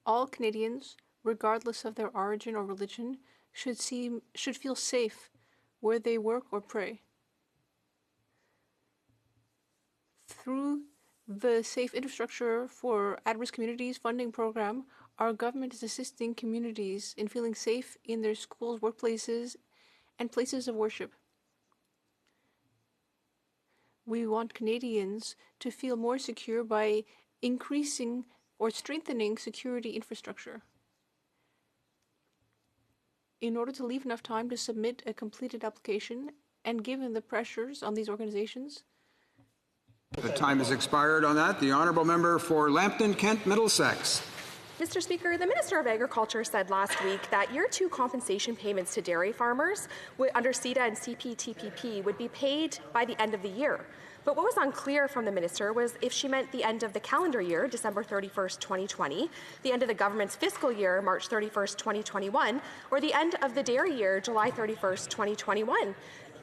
[SPEAKER 26] All Canadians, regardless of their origin or religion, should feel safe where they work or pray. Through the Safe Infrastructure for At-Risk Communities funding program, our government is assisting communities in feeling safe in their schools, workplaces, and places of worship. We want Canadians to feel more secure by increasing or strengthening security infrastructure. In order to leave enough time to submit a completed application, and given the pressures on these organizations,
[SPEAKER 1] the time has expired on that. The Honourable Member for Lambton, Kent, Middlesex.
[SPEAKER 27] Mr. Speaker, the Minister of Agriculture said last week that year 2 compensation payments to dairy farmers under CETA and CPTPP would be paid by the end of the year. But what was unclear from the minister was if she meant the end of the calendar year, December 31st, 2020, the end of the government's fiscal year, March 31st, 2021, or the end of the dairy year, July 31st, 2021.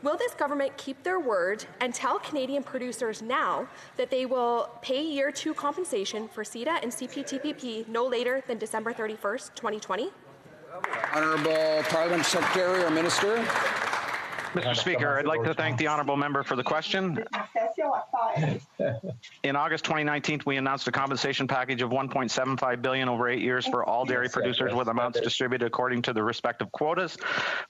[SPEAKER 27] Will this government keep their word and tell Canadian producers now that they will pay year 2 compensation for CETA and CPTPP no later than December 31st, 2020?
[SPEAKER 1] Honourable Parliament Secretary or Minister.
[SPEAKER 3] Mr. Speaker, I'd like to thank the honourable member for the question. In August 2019, we announced a compensation package of $1.75 billion over 8 years for all dairy producers with amounts distributed according to the respective quotas.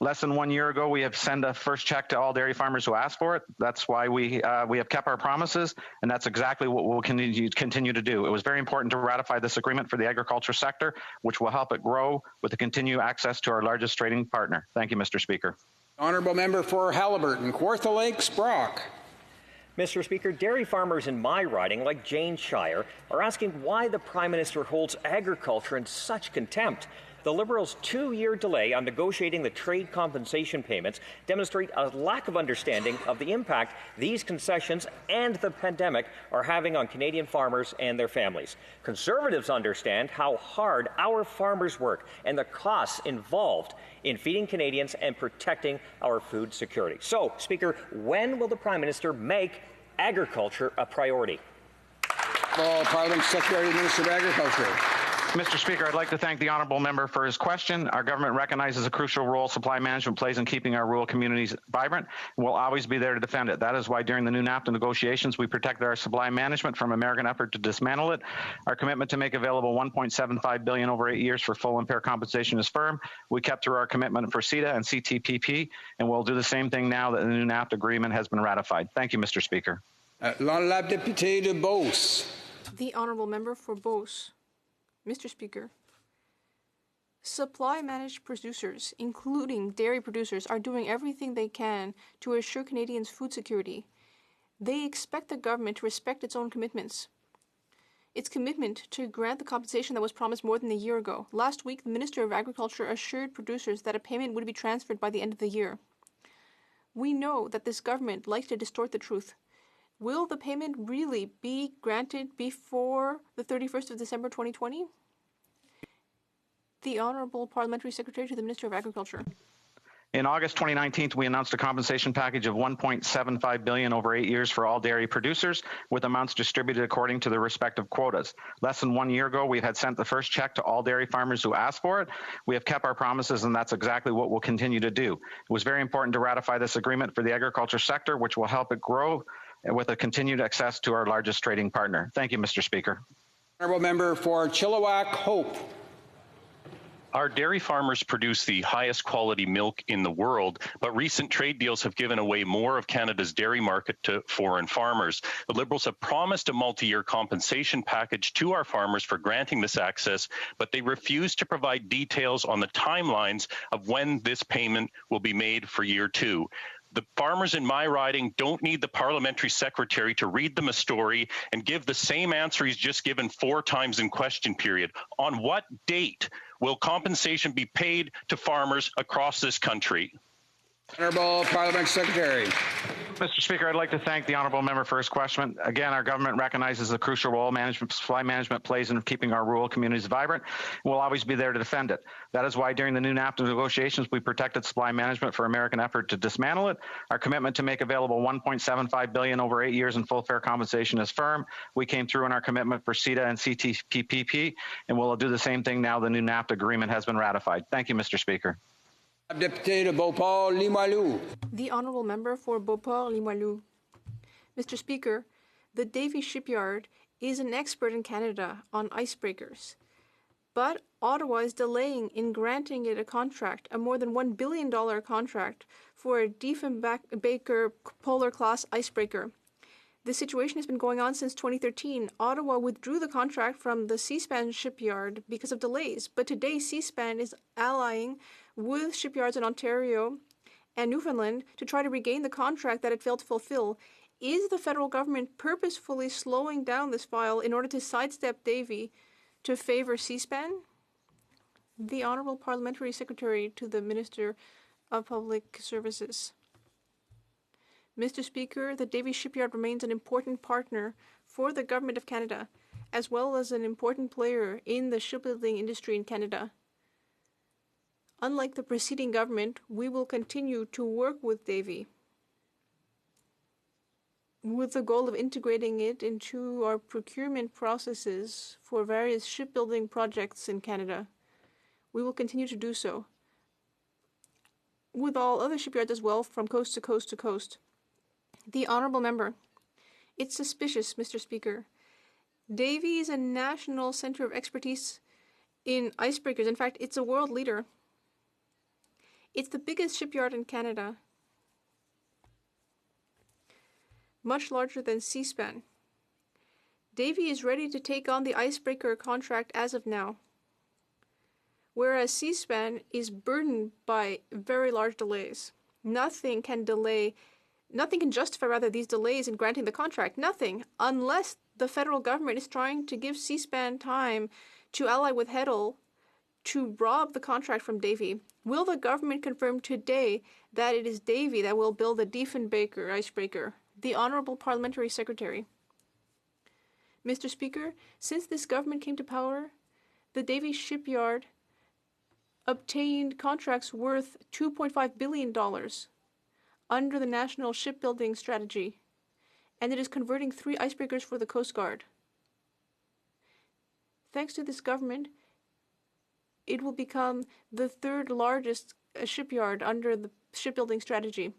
[SPEAKER 3] Less than 1 year ago, we have sent a first check to all dairy farmers who asked for it. That's why we have kept our promises, and that's exactly what we'll continue to do. It was very important to ratify this agreement for the agriculture sector, which will help it grow with the continued access to our largest trading partner. Thank you, Mr. Speaker.
[SPEAKER 1] Honourable member for Haliburton, Kawartha Lakes, Brock.
[SPEAKER 7] Mr. Speaker, dairy farmers in my riding, like Jane Shire, are asking why the Prime Minister holds agriculture in such contempt. The Liberals' 2-year delay on negotiating the trade compensation payments demonstrate a lack of understanding of the impact these concessions and the pandemic are having on Canadian farmers and their families. Conservatives understand how hard our farmers work and the costs involved in feeding Canadians and protecting our food security. So, Speaker, when will the Prime Minister make agriculture a priority?
[SPEAKER 1] Well, Parliament Secretary, Minister of Agriculture.
[SPEAKER 3] Mr. Speaker, I'd like to thank the honourable member for his question. Our government recognizes a crucial role supply management plays in keeping our rural communities vibrant, and we'll always be there to defend it. That is why during the new NAFTA negotiations, we protected our supply management from American effort to dismantle it. Our commitment to make available $1.75 billion over 8 years for full and fair compensation is firm. We kept through our commitment for CETA and CTPP, and we'll do the same thing now that the new NAFTA agreement has been ratified. Thank you, Mr. Speaker.
[SPEAKER 1] La députée de Beauce.
[SPEAKER 26] The honourable member for Beauce. Mr. Speaker, supply-managed producers, including dairy producers, are doing everything they can to assure Canadians' food security. They expect the government to respect its own commitments. Its commitment to grant the compensation that was promised more than a year ago. Last week, the Minister of Agriculture assured producers that a payment would be transferred by the end of the year. We know that this government likes to distort the truth. Will the payment really be granted before the 31st of December 2020? The Honourable Parliamentary Secretary to the Minister of Agriculture.
[SPEAKER 3] In August 2019, we announced a compensation package of $1.75 billion over 8 years for all dairy producers, with amounts distributed according to their respective quotas. Less than 1 year ago, we had sent the first check to all dairy farmers who asked for it. We have kept our promises, and that's exactly what we'll continue to do. It was very important to ratify this agreement for the agriculture sector, which will help it grow with a continued access to our largest trading partner. Thank you, Mr. Speaker.
[SPEAKER 1] Honourable member for Chilliwack, Hope.
[SPEAKER 19] Our dairy farmers produce the highest quality milk in the world, but recent trade deals have given away more of Canada's dairy market to foreign farmers. The Liberals have promised a multi-year compensation package to our farmers for granting this access, but they refuse to provide details on the timelines of when this payment will be made for year 2. The farmers in my riding don't need the parliamentary secretary to read them a story and give the same answer he's just given 4 times in question period. On what date will compensation be paid to farmers across this country?
[SPEAKER 1] Honourable Parliament Secretary.
[SPEAKER 3] Mr. Speaker, I'd like to thank the honourable member for his question. Again, our government recognizes the crucial role supply management plays in keeping our rural communities vibrant. We'll always be there to defend it. That is why during the new NAFTA negotiations, we protected supply management for American effort to dismantle it. Our commitment to make available $1.75 billion over 8 years in full fair compensation is firm. We came through in our commitment for CETA and CTPP, and we'll do the same thing now the new NAFTA agreement has been ratified. Thank you, Mr. Speaker.
[SPEAKER 1] Député de Beauport-Limoilou.
[SPEAKER 26] The Honourable Member for Beauport-Limoilou. Mr. Speaker, the Davie Shipyard is an expert in Canada on icebreakers, but Ottawa is delaying in granting it a contract, a more than $1 billion contract for a Diefenbaker polar-class icebreaker. This situation has been going on since 2013. Ottawa withdrew the contract from the Seaspan shipyard because of delays, but today Seaspan is allying with shipyards in Ontario and Newfoundland to try to regain the contract that it failed to fulfill. Is the federal government purposefully slowing down this file in order to sidestep Davie to favour Seaspan? The Honourable Parliamentary Secretary to the Minister of Public Services. Mr. Speaker, the Davie Shipyard remains an important partner for the Government of Canada, as well as an important player in the shipbuilding industry in Canada. Unlike the preceding government, we will continue to work with Davie with the goal of integrating it into our procurement processes for various shipbuilding projects in Canada. We will continue to do so with all other shipyards as well, from coast to coast to coast. The honourable member, it's suspicious, Mr. Speaker. Davie is a national centre of expertise in icebreakers. In fact, it's a world leader. It's the biggest shipyard in Canada, much larger than Seaspan. Davie is ready to take on the icebreaker contract as of now, whereas Seaspan is burdened by very large delays. Nothing can justify these delays in granting the contract. Nothing, unless the federal government is trying to give Seaspan time to ally with Heddle to rob the contract from Davie. Will the government confirm today that it is Davie that will build the Diefenbaker icebreaker? The Honourable Parliamentary Secretary. Mr. Speaker, since this government came to power, the Davie shipyard obtained contracts worth $2.5 billion under the National Shipbuilding Strategy, and it is converting 3 icebreakers for the Coast Guard. Thanks to this government, it will become the 3rd largest shipyard under the shipbuilding strategy.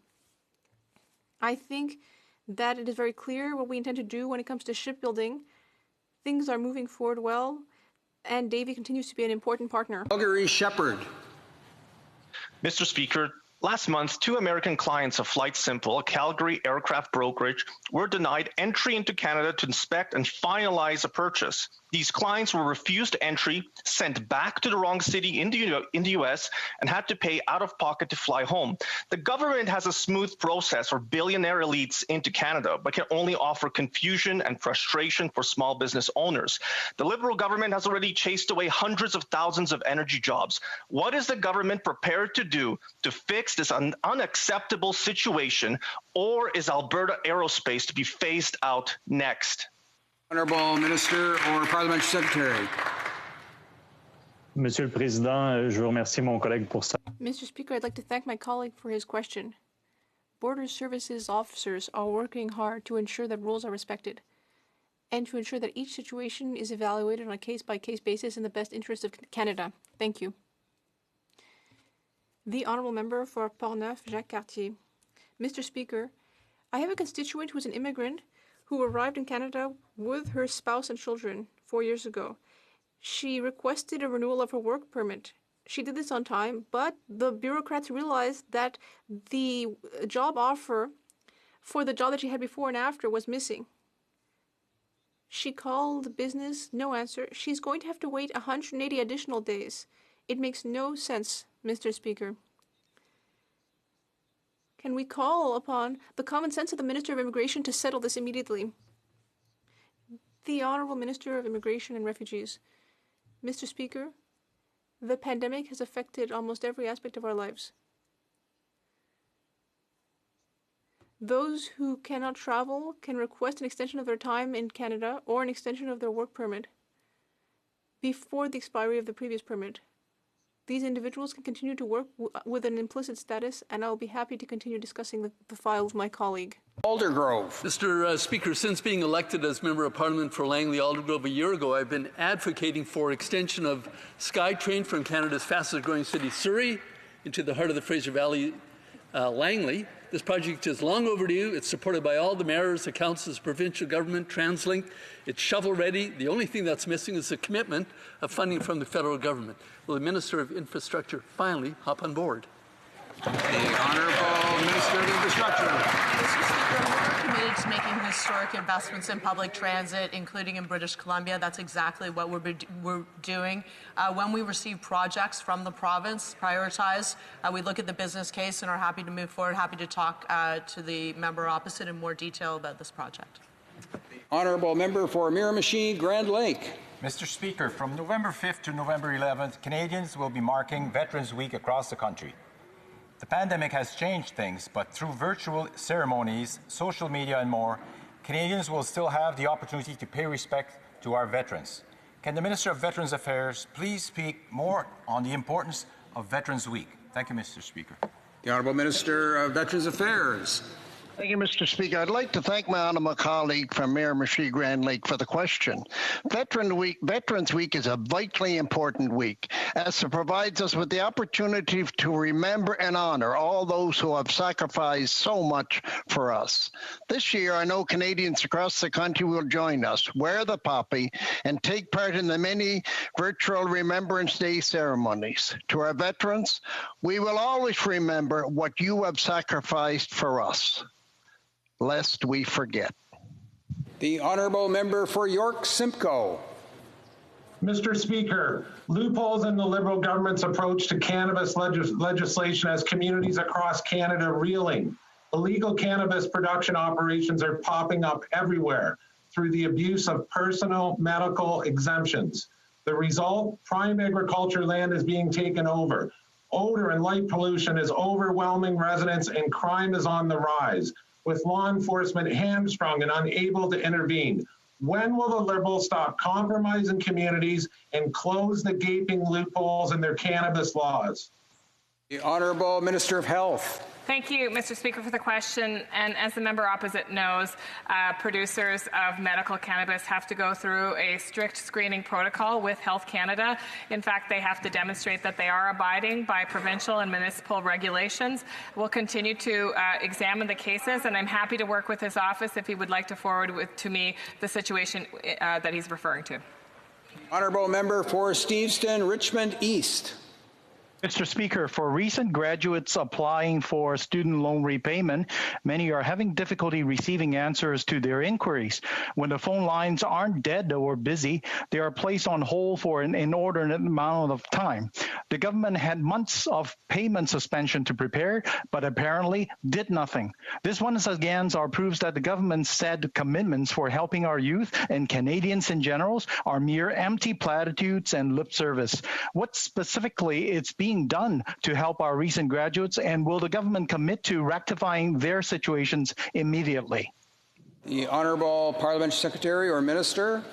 [SPEAKER 26] I think that it is very clear what we intend to do when it comes to shipbuilding. Things are moving forward well, and Davie continues to be an important partner.
[SPEAKER 1] Calgary Shepherd.
[SPEAKER 2] Mr. Speaker, last month, 2 American clients of Flight Simple, a Calgary aircraft brokerage, were denied entry into Canada to inspect and finalize a purchase. These clients were refused entry, sent back to the wrong city in the U.S., and had to pay out of pocket to fly home. The government has a smooth process for billionaire elites into Canada, but can only offer confusion and frustration for small business owners. The Liberal government has already chased away hundreds of thousands of energy jobs. What is the government prepared to do to fix this unacceptable situation, or is Alberta Aerospace to be phased out next?
[SPEAKER 1] Honourable Minister or Parliamentary Secretary.
[SPEAKER 20] Monsieur le Président, je remercie mon collègue pour ça.
[SPEAKER 26] Mr. Speaker, I'd like to thank my colleague for his question. Border Services officers are working hard to ensure that rules are respected and to ensure that each situation is evaluated on a case-by-case basis in the best interest of Canada. Thank you. The Honourable Member for Portneuf, Jacques Cartier. Mr. Speaker, I have a constituent who is an immigrant who arrived in Canada with her spouse and children 4 years ago. She requested a renewal of her work permit. She did this on time, but the bureaucrats realized that the job offer for the job that she had before and after was missing. She called the business, no answer. She's going to have to wait 180 additional days. It makes no sense, Mr. Speaker. Can we call upon the common sense of the Minister of Immigration to settle this immediately? The Honourable Minister of Immigration and Refugees. Mr. Speaker, the pandemic has affected almost every aspect of our lives. Those who cannot travel can request an extension of their time in Canada or an extension of their work permit before the expiry of the previous permit. These individuals can continue to work with an implicit status, and I'll be happy to continue discussing the file with my colleague.
[SPEAKER 1] Aldergrove.
[SPEAKER 6] Mr. Speaker, since being elected as Member of Parliament for Langley Aldergrove a year ago, I've been advocating for extension of SkyTrain from Canada's fastest growing city, Surrey, into the heart of the Fraser Valley, Langley. This project is long overdue. It's supported by all the mayors, the councils, provincial government, TransLink. It's shovel-ready. The only thing that's missing is a commitment of funding from the federal government. Will the Minister of Infrastructure finally hop on board?
[SPEAKER 1] The Honourable Minister of Infrastructure.
[SPEAKER 10] Mr. Speaker, we're committed to making historic investments in public transit, including in British Columbia. That's exactly what we're doing. When we receive projects from the province, prioritize, we look at the business case and are happy to move forward, happy to talk to the member opposite in more detail about this project.
[SPEAKER 1] Honourable Member for Miramichi, Grand Lake.
[SPEAKER 21] Mr. Speaker, from November 5th to November 11th, Canadians will be marking Veterans Week across the country. The pandemic has changed things, but through virtual ceremonies, social media and more, Canadians will still have the opportunity to pay respect to our veterans. Can the Minister of Veterans Affairs please speak more on the importance of Veterans Week? Thank you, Mr. Speaker.
[SPEAKER 1] The Honourable Minister of Veterans Affairs.
[SPEAKER 9] Thank you, Mr. Speaker. I'd like to thank my honourable colleague from Miramichi Grand Lake for the question. Veterans Week is a vitally important week as it provides us with the opportunity to remember and honour all those who have sacrificed so much for us. This year, I know Canadians across the country will join us, wear the poppy, and take part in the many virtual Remembrance Day ceremonies. To our veterans, we will always remember what you have sacrificed for us, lest we forget.
[SPEAKER 1] The honourable member for York Simcoe.
[SPEAKER 5] Mr. Speaker, loopholes in the Liberal government's approach to cannabis legislation has communities across Canada reeling. Illegal cannabis production operations are popping up everywhere through the abuse of personal medical exemptions. The result, prime agriculture land is being taken over. Odor and light pollution is overwhelming residents and crime is on the rise, with law enforcement hamstrung and unable to intervene. When will the Liberals stop compromising communities and close the gaping loopholes in their cannabis laws?
[SPEAKER 1] The Honourable Minister of Health.
[SPEAKER 13] Thank you, Mr. Speaker, for the question. And as the member opposite knows, producers of medical cannabis have to go through a strict screening protocol with Health Canada. In fact, they have to demonstrate that they are abiding by provincial and municipal regulations. We'll continue to examine the cases, and I'm happy to work with his office if he would like to forward to me the situation that he's referring to.
[SPEAKER 1] Honourable member for Steveston, Richmond East.
[SPEAKER 8] Mr. Speaker, for recent graduates applying for student loan repayment, many are having difficulty receiving answers to their inquiries. When the phone lines aren't dead or busy, they are placed on hold for an inordinate amount of time. The government had months of payment suspension to prepare, but apparently did nothing. This once again proves that the government's said commitments for helping our youth and Canadians in general are mere empty platitudes and lip service. What specifically is being done to help our recent graduates, and will the government commit to rectifying their situations immediately?
[SPEAKER 1] The Honourable Parliamentary Secretary or Minister.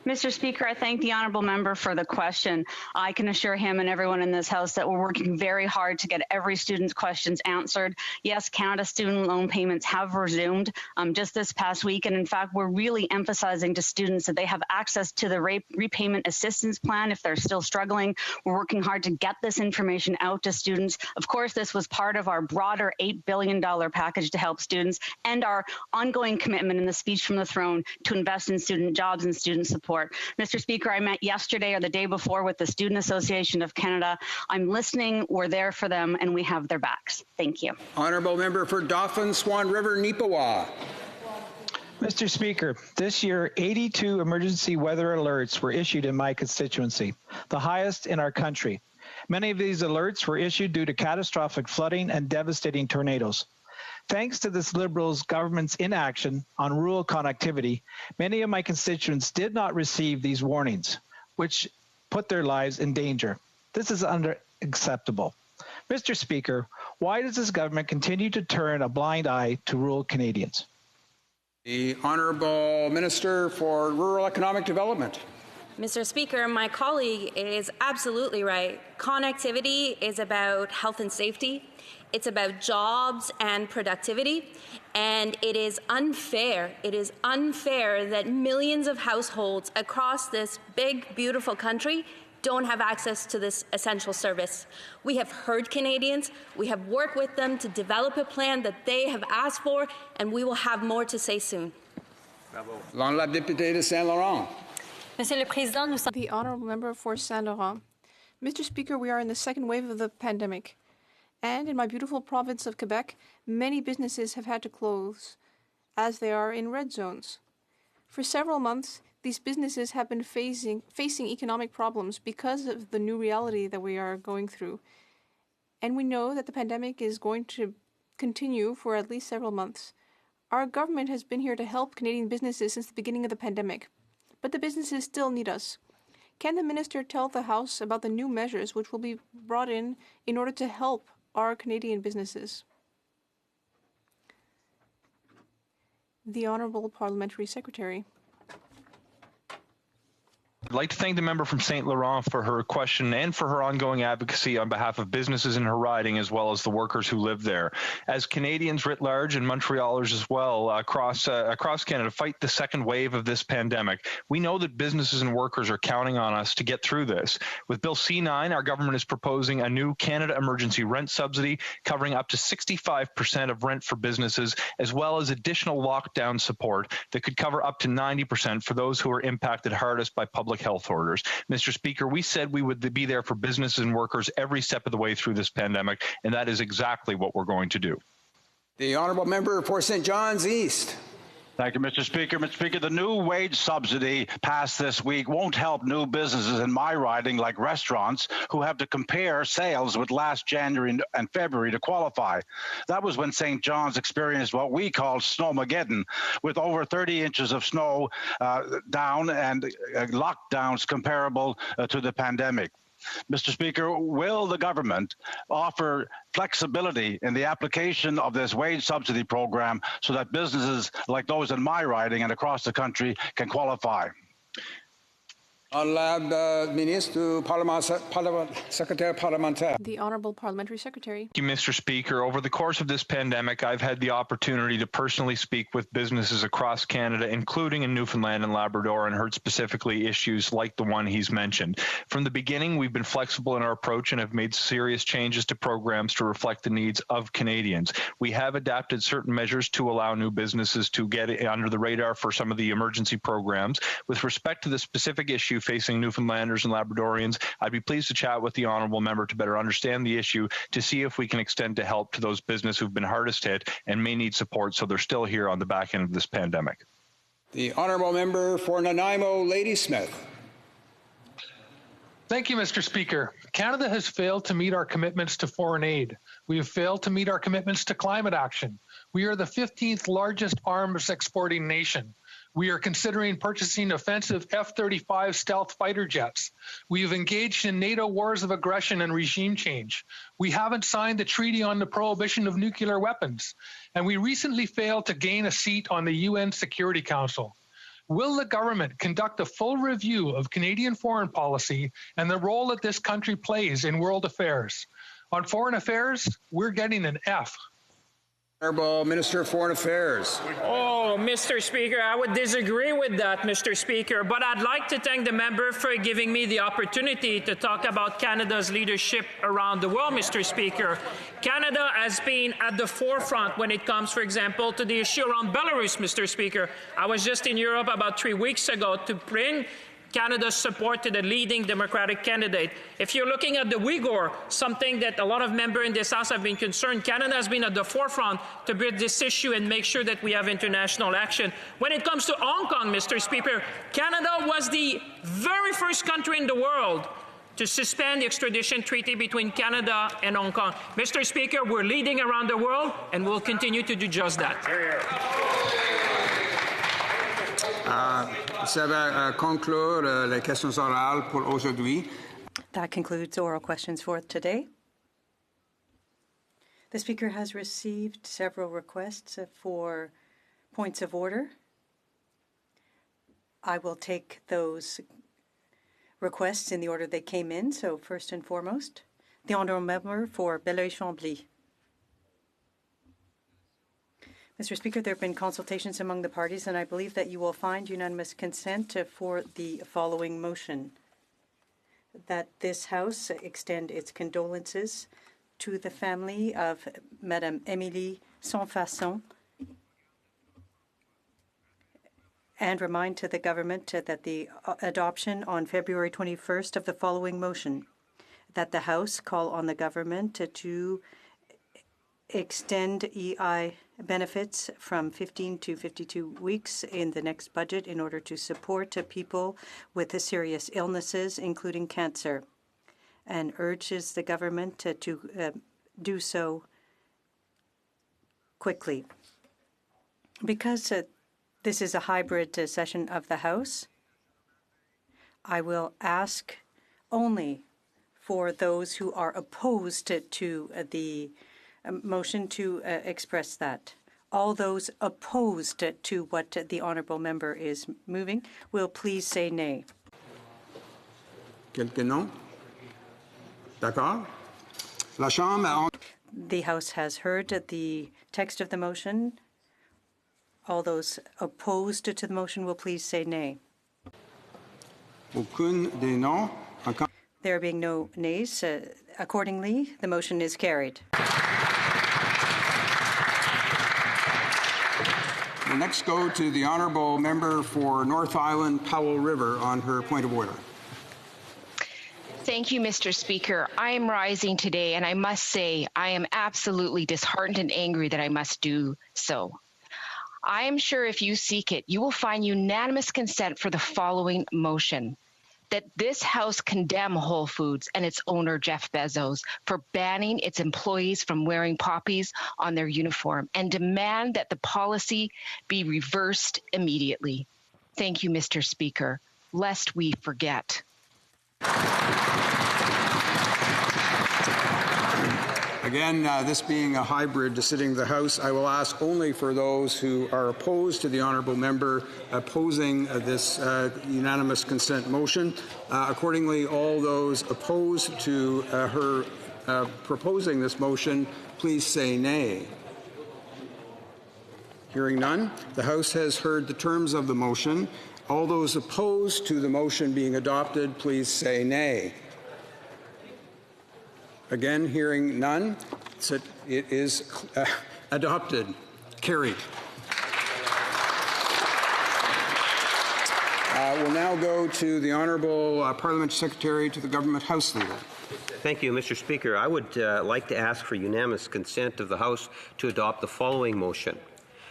[SPEAKER 11] Mr. Speaker, I thank the honourable member for the question. I can assure him and everyone in this House that we're working very hard to get every student's questions answered. Yes, Canada student loan payments have resumed just this past week, and in fact, we're really emphasizing to students that they have access to the repayment assistance plan if they're still struggling. We're working hard to get this information out to students. Of course, this was part of our broader $8 billion package to help students and our ongoing commitment in the speech from the throne to invest in student jobs and student support. Mr. Speaker, I met yesterday or the day before with the Student Association of Canada. I'm listening, we're there for them, and we have their backs. Thank you.
[SPEAKER 1] Honourable member for Dauphin, Swan River, Neepawa.
[SPEAKER 18] Mr. Speaker, this year 82 emergency weather alerts were issued in my constituency, the highest in our country. Many of these alerts were issued due to catastrophic flooding and devastating tornadoes. Thanks to this Liberals government's inaction on rural connectivity, many of my constituents did not receive these warnings, which put their lives in danger. This is unacceptable. Mr. Speaker, why does this government continue to turn a blind eye to rural Canadians?
[SPEAKER 1] The Honourable Minister for Rural Economic Development.
[SPEAKER 23] Mr. Speaker, my colleague is absolutely right. Connectivity is about health and safety. It's about jobs and productivity. And it is unfair. It is unfair that millions of households across this big, beautiful country don't have access to this essential service. We have heard Canadians. We have worked with them to develop a plan that they have asked for, and we will have more to say soon.
[SPEAKER 1] L'honorable député de Saint-Laurent.
[SPEAKER 26] The honourable member for Saint-Laurent. Mr. Speaker, we are in the second wave of the pandemic. And in my beautiful province of Quebec, many businesses have had to close, as they are in red zones. For several months, these businesses have been facing economic problems because of the new reality that we are going through. And we know that the pandemic is going to continue for at least several months. Our government has been here to help Canadian businesses since the beginning of the pandemic. But the businesses still need us. Can the minister tell the House about the new measures which will be brought in order to help our Canadian businesses? The Honourable Parliamentary Secretary.
[SPEAKER 4] I'd like to thank the member from St. Laurent for her question and for her ongoing advocacy on behalf of businesses in her riding as well as the workers who live there. As Canadians writ large and Montrealers as well across Canada fight the second wave of this pandemic, we know that businesses and workers are counting on us to get through this. With Bill C9, our government is proposing a new Canada Emergency Rent Subsidy covering up to 65% of rent for businesses, as well as additional lockdown support that could cover up to 90% for those who are impacted hardest by public health orders. Mr. Speaker, we said we would be there for businesses and workers every step of the way through this pandemic, and that is exactly what we're going to do.
[SPEAKER 1] The honourable member for St. John's East.
[SPEAKER 14] Thank you, Mr. Speaker. Mr. Speaker, the new wage subsidy passed this week won't help new businesses in my riding, like restaurants, who have to compare sales with last January and February to qualify. That was when St. John's experienced what we call snowmageddon, with over 30 inches of snow down and lockdowns comparable to the pandemic. Mr. Speaker, will the government offer flexibility in the application of this wage subsidy program so that businesses like those in my riding and across the country can qualify?
[SPEAKER 26] The Honourable Parliamentary Secretary.
[SPEAKER 4] Thank you, Mr. Speaker. Over the course of this pandemic, I've had the opportunity to personally speak with businesses across Canada, including in Newfoundland and Labrador, and heard specifically issues like the one he's mentioned. From the beginning, we've been flexible in our approach and have made serious changes to programs to reflect the needs of Canadians. We have adapted certain measures to allow new businesses to get under the radar for some of the emergency programs. With respect to the specific issue facing Newfoundlanders and Labradorians, I'd be pleased to chat with the honourable member to better understand the issue, to see if we can extend to help to those businesses who've been hardest hit and may need support so they're still here on the back end of this pandemic.
[SPEAKER 1] The honourable member for Nanaimo, Ladysmith.
[SPEAKER 15] Thank you, Mr. Speaker. Canada has failed to meet our commitments to foreign aid. We have failed to meet our commitments to climate action. We are the 15th largest arms exporting nation. We are considering purchasing offensive F-35 stealth fighter jets. We have engaged in NATO wars of aggression and regime change. We haven't signed the treaty on the prohibition of nuclear weapons. And we recently failed to gain a seat on the UN Security Council. Will the government conduct a full review of Canadian foreign policy and the role that this country plays in world affairs? On foreign affairs, we're getting an F.
[SPEAKER 1] Honourable Minister of Foreign Affairs.
[SPEAKER 16] Oh, Mr. Speaker, I would disagree with that, Mr. Speaker, but I'd like to thank the member for giving me the opportunity to talk about Canada's leadership around the world, Mr. Speaker. Canada has been at the forefront when it comes, for example, to the issue around Belarus, Mr. Speaker. I was just in Europe about 3 weeks ago to bring Canada's support to the leading Democratic candidate. If you're looking at the Uyghur, something that a lot of members in this House have been concerned, Canada has been at the forefront to bridge this issue and make sure that we have international action. When it comes to Hong Kong, Mr. Speaker, Canada was the very first country in the world to suspend the extradition treaty between Canada and Hong Kong. Mr. Speaker, we're leading around the world and we'll continue to do just that.
[SPEAKER 1] Ça va conclure les questions orales pour aujourd'hui.
[SPEAKER 22] That concludes oral questions for today. The Speaker has received several requests for points of order. I will take those requests in the order they came in. So first and foremost, the honourable member for Belleuil-Chambly. Mr. Speaker, there have been consultations among the parties, and I believe that you will find unanimous consent for the following motion: that this House extend its condolences to the family of Madame Émilie Sansfaçon and remind to the government that the adoption on February 21st of the following motion: that the House call on the government to extend EI benefits from 15 to 52 weeks in the next budget in order to support people with serious illnesses, including cancer, and urges the government to do so quickly. Because this is a hybrid session of the House, I will ask only for those who are opposed to the motion to express that. All those opposed to what the honourable member is moving will please say nay.
[SPEAKER 1] Quelques noms? D'accord. La Chambre a...
[SPEAKER 22] The House has heard the text of the motion. All those opposed to the motion will please say nay.
[SPEAKER 1] Aucune des noms.
[SPEAKER 22] There being no nays, accordingly, the motion is carried.
[SPEAKER 1] We'll next go to the Honourable Member for North Island Powell River on her point of order.
[SPEAKER 7] Thank you, Mr. Speaker. I am rising today, and I must say I am absolutely disheartened and angry that I must do so. I am sure if you seek it, you will find unanimous consent for the following motion: that this House condemn Whole Foods and its owner, Jeff Bezos, for banning its employees from wearing poppies on their uniform, and demand that the policy be reversed immediately. Thank you, Mr. Speaker, lest we forget.
[SPEAKER 1] Again, this being a hybrid sitting of the House, I will ask only for those who are opposed to the Honourable Member opposing this unanimous consent motion. Accordingly, all those opposed to her proposing this motion, please say nay. Hearing none, the House has heard the terms of the motion. All those opposed to the motion being adopted, please say nay. Again, hearing none, so it is adopted, carried. We'll now go to the Honourable Parliamentary Secretary to the Government House Leader.
[SPEAKER 12] Thank you, Mr. Speaker. I would like to ask for unanimous consent of the House to adopt the following motion: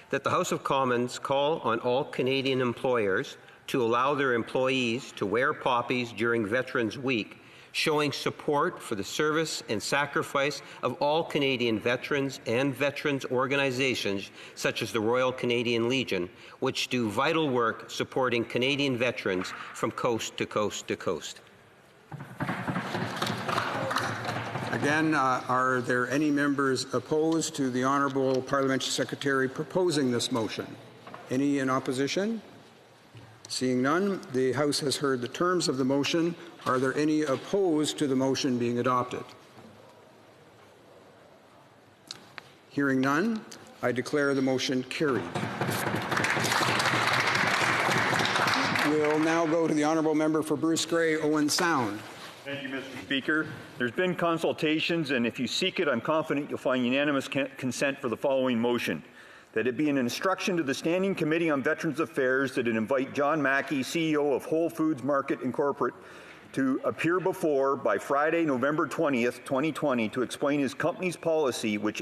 [SPEAKER 12] that the House of Commons call on all Canadian employers to allow their employees to wear poppies during Veterans Week, showing support for the service and sacrifice of all Canadian veterans and veterans organizations such as the Royal Canadian Legion, which do vital work supporting Canadian veterans from coast to coast to coast.
[SPEAKER 1] Again, are there any members opposed to the Honourable Parliamentary Secretary proposing this motion? Any in opposition? Seeing none, the House has heard the terms of the motion. Are there any opposed to the motion being adopted? Hearing none, I declare the motion carried. We'll now go to the Honourable Member for Bruce Grey, Owen Sound.
[SPEAKER 17] Thank you, Mr. Speaker. There's been consultations, and if you seek it, I'm confident you'll find unanimous consent for the following motion: that it be an instruction to the Standing Committee on Veterans Affairs that it invite John Mackey, CEO of Whole Foods Market Incorporated, to appear before by Friday, November 20th, 2020, to explain his company's policy which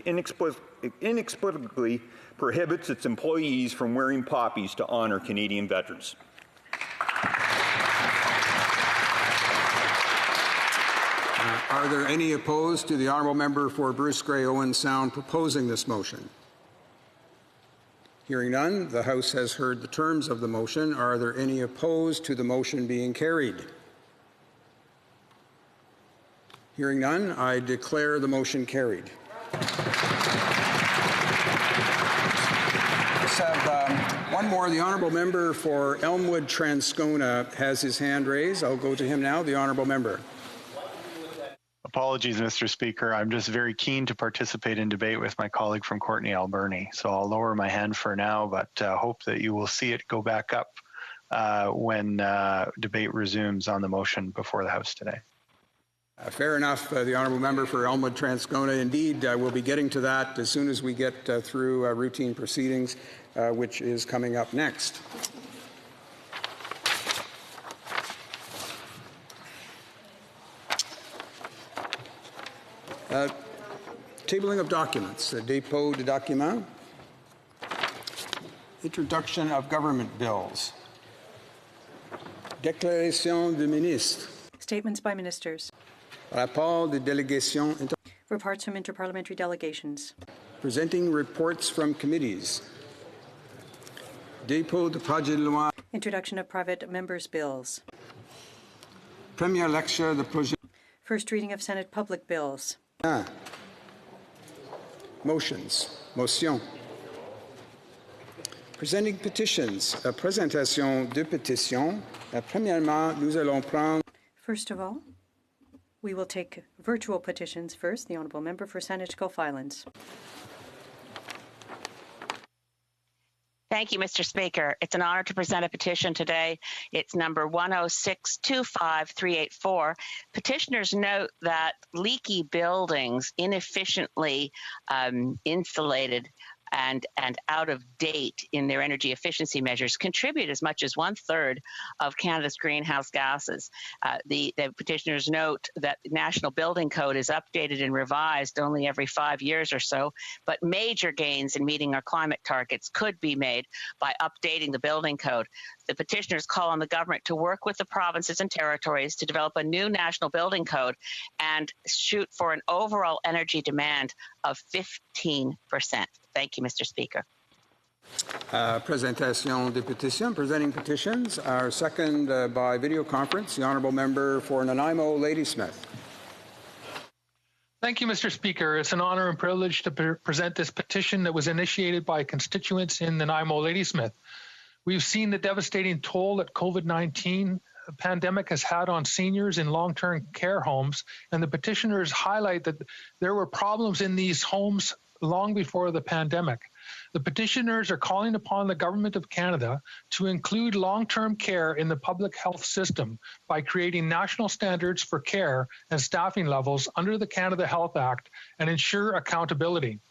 [SPEAKER 17] inexplicably prohibits its employees from wearing poppies to honor Canadian veterans.
[SPEAKER 1] Are there any opposed to the Honourable Member for Bruce Grey, Owen Sound proposing this motion? Hearing none, the House has heard the terms of the motion. Are there any opposed to the motion being carried? Hearing none, I declare the motion carried. Let's have one more. The Honourable Member for Elmwood Transcona has his hand raised. I'll go to him now. The Honourable Member.
[SPEAKER 19] Apologies, Mr. Speaker. I'm just very keen to participate in debate with my colleague from Courtenay Alberni. So I'll lower my hand for now, but hope that you will see it go back up when debate resumes on the motion before the House today.
[SPEAKER 1] Fair enough, the Honourable Member for Elmwood Transcona. Indeed, we'll be getting to that as soon as we get through routine proceedings, which is coming up next. Tabling of documents, dépôt de documents, introduction of government bills, déclaration de ministre,
[SPEAKER 22] Statements by ministers,
[SPEAKER 1] rapport de délégation,
[SPEAKER 22] reports from interparliamentary delegations,
[SPEAKER 1] presenting reports from committees, dépôt de projet de loi,
[SPEAKER 22] introduction of private members' bills,
[SPEAKER 1] première lecture de projet,
[SPEAKER 22] first reading of Senate public bills,
[SPEAKER 1] motions, motion. Presenting petitions, présentation de pétitions. Premièrement, nous allons prendre
[SPEAKER 22] First of all, we will take virtual petitions first. The Honourable Member for Saanich Gulf Islands.
[SPEAKER 2] Thank you, Mr. Speaker. It's an honor to present a petition today. It's number 106-25384. Petitioners note that leaky buildings, inefficiently insulated and out of date in their energy efficiency measures, contribute as much as 1/3 of Canada's greenhouse gases. The petitioners note that the National Building Code is updated and revised only every 5 years or so, but major gains in meeting our climate targets could be made by updating the building code. The petitioners call on the government to work with the provinces and territories to develop a new national building code and shoot for an overall energy demand of 15%. Thank you, Mr. Speaker.
[SPEAKER 1] Présentation des pétitions. Presenting petitions are second by video conference. The Honourable Member for Nanaimo, Ladysmith.
[SPEAKER 15] Thank you, Mr. Speaker. It's an honor and privilege to present this petition that was initiated by constituents in Nanaimo, Ladysmith. We've seen the devastating toll that COVID-19 pandemic has had on seniors in long-term care homes, and the petitioners highlight that there were problems in these homes long before the pandemic. The petitioners are calling upon the Government of Canada to include long-term care in the public health system by creating national standards for care and staffing levels under the Canada Health Act and ensure accountability.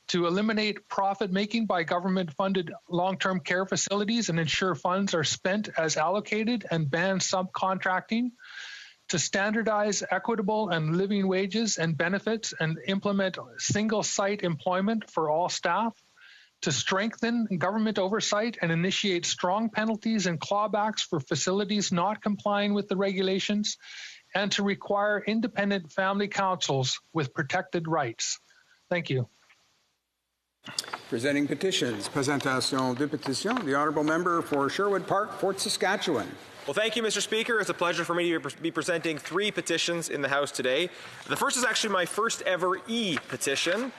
[SPEAKER 15] To eliminate profit-making by government-funded long-term care facilities and ensure funds are spent as allocated and ban subcontracting, to standardize equitable and living wages and benefits and implement single-site employment for all staff, to strengthen government oversight and initiate strong penalties and clawbacks for facilities not complying with the regulations, and to require independent family councils with protected rights. Thank you.
[SPEAKER 1] Presenting petitions. Présentation des pétitions. The Honourable Member for Sherwood Park, Fort Saskatchewan.
[SPEAKER 3] Well, thank you, Mr. Speaker. It's a pleasure for me to be presenting 3 petitions in the House today. The first is actually my first ever e-petition.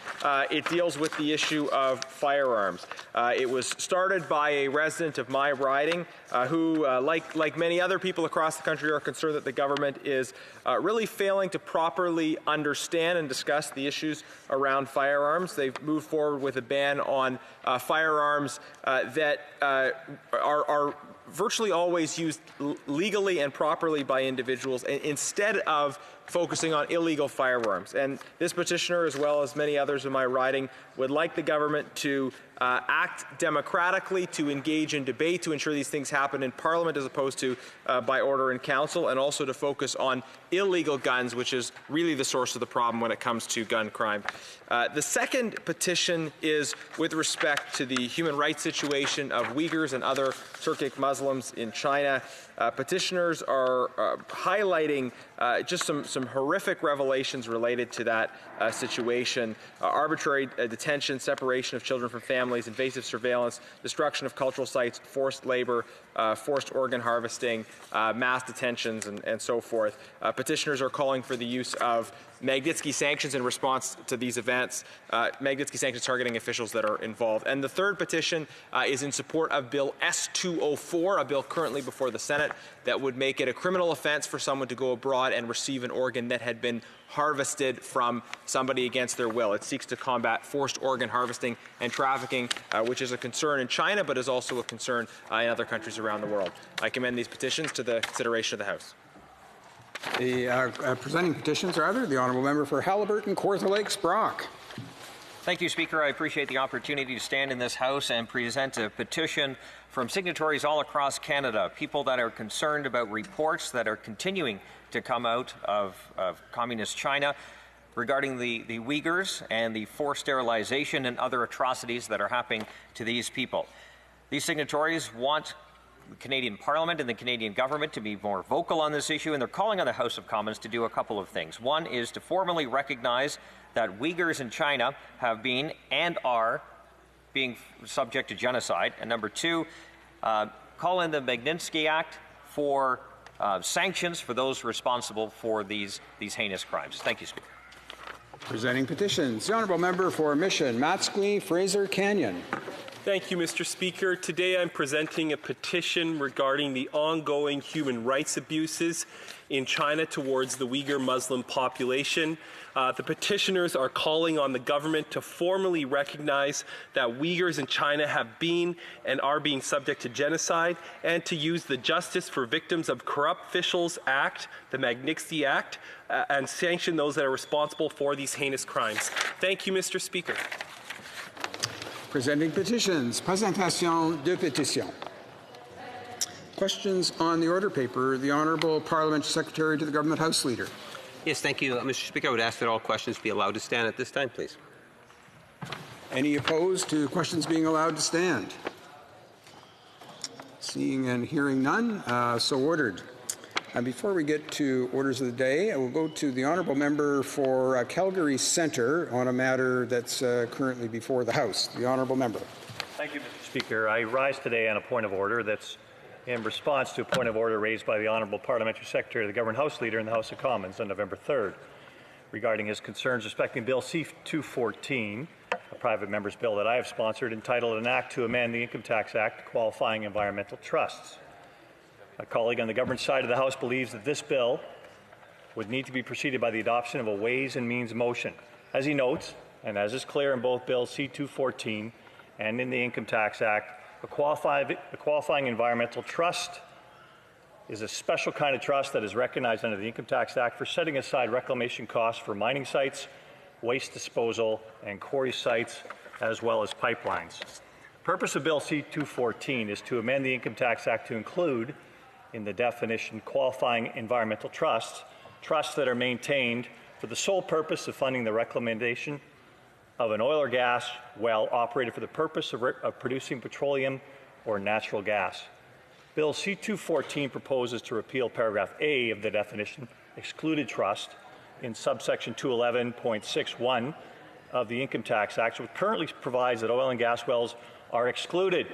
[SPEAKER 3] It deals with the issue of firearms. It was started by a resident of my riding who, like many other people across the country, are concerned that the government is really failing to properly understand and discuss the issues around firearms. They've moved forward with a ban on firearms that are virtually always used legally and properly by individuals instead of focusing on illegal firearms. And this petitioner, as well as many others in my riding, would like the government to act democratically, to engage in debate, to ensure these things happen in Parliament as opposed to by order in Council, and also to focus on illegal guns, which is really the source of the problem when it comes to gun crime. The second petition is with respect to the human rights situation of Uyghurs and other Turkic Muslims in China. Petitioners are highlighting just some horrific revelations related to that situation. Arbitrary detention, separation of children from families, invasive surveillance, destruction of cultural sites, forced labor, forced organ harvesting, mass detentions, and so forth. Petitioners are calling for the use of Magnitsky sanctions in response to these events, Magnitsky sanctions targeting officials that are involved. And the third petition is in support of Bill S-204, a bill currently before the Senate that would make it a criminal offense for someone to go abroad and receive an organ that had been harvested from somebody against their will. It seeks to combat forced organ harvesting and trafficking, which is a concern in China, but is also a concern in other countries around the world. I commend these petitions to the consideration of the House.
[SPEAKER 1] The presenting petitions are the Honourable Member for Haliburton, Kawartha Lakes, Brock.
[SPEAKER 6] Thank you, Speaker. I appreciate the opportunity to stand in this House and present a petition from signatories all across Canada, people that are concerned about reports that are continuing to come out of Communist China regarding the Uyghurs and the forced sterilization and other atrocities that are happening to these people. These signatories want the Canadian Parliament and the Canadian government to be more vocal on this issue, and they're calling on the House of Commons to do a couple of things. One is to formally recognize that Uyghurs in China have been and are being subject to genocide, and number two, call in the Magnitsky Act for sanctions for those responsible for these heinous crimes. Thank you, Speaker.
[SPEAKER 1] Presenting petitions. The Honourable Member for Mission, Matsqui, Fraser Canyon.
[SPEAKER 9] Thank you, Mr. Speaker. Today I'm presenting a petition regarding the ongoing human rights abuses in China towards the Uyghur Muslim population. The petitioners are calling on the government to formally recognize that Uyghurs in China have been and are being subject to genocide, and to use the Justice for Victims of Corrupt Officials Act, the Magnitsky Act, and sanction those that are responsible for these heinous crimes. Thank you, Mr. Speaker.
[SPEAKER 1] Presenting petitions. Présentation de pétitions. Questions on the order paper. The Honourable Parliamentary Secretary to the Government House Leader.
[SPEAKER 12] Yes, thank you, Mr. Speaker. I would ask that all questions be allowed to stand at this time, please.
[SPEAKER 1] Any opposed to questions being allowed to stand? Seeing and hearing none, so ordered. And before we get to orders of the day, I will go to the Honourable Member for Calgary Centre on a matter that's currently before the House. The Honourable Member.
[SPEAKER 10] Thank you, Mr. Speaker. I rise today on a point of order that's in response to a point of order raised by the Honourable Parliamentary Secretary of the Government House Leader in the House of Commons on November 3rd regarding his concerns respecting Bill C-214, a private member's bill that I have sponsored, entitled An Act to Amend the Income Tax Act Qualifying Environmental Trusts. My colleague on the government side of the House believes that this bill would need to be preceded by the adoption of a Ways and Means motion. As he notes, and as is clear in both Bill C-214 and in the Income Tax Act, a qualifying environmental trust is a special kind of trust that is recognized under the Income Tax Act for setting aside reclamation costs for mining sites, waste disposal, and quarry sites, as well as pipelines. The purpose of Bill C-214 is to amend the Income Tax Act to include, in the definition, qualifying environmental trusts, trusts that are maintained for the sole purpose of funding the reclamation of an oil or gas well operated for the purpose of producing petroleum or natural gas. Bill C-214 proposes to repeal paragraph A of the definition, excluded trust, in subsection 211.61 of the Income Tax Act, which currently provides that oil and gas wells are excluded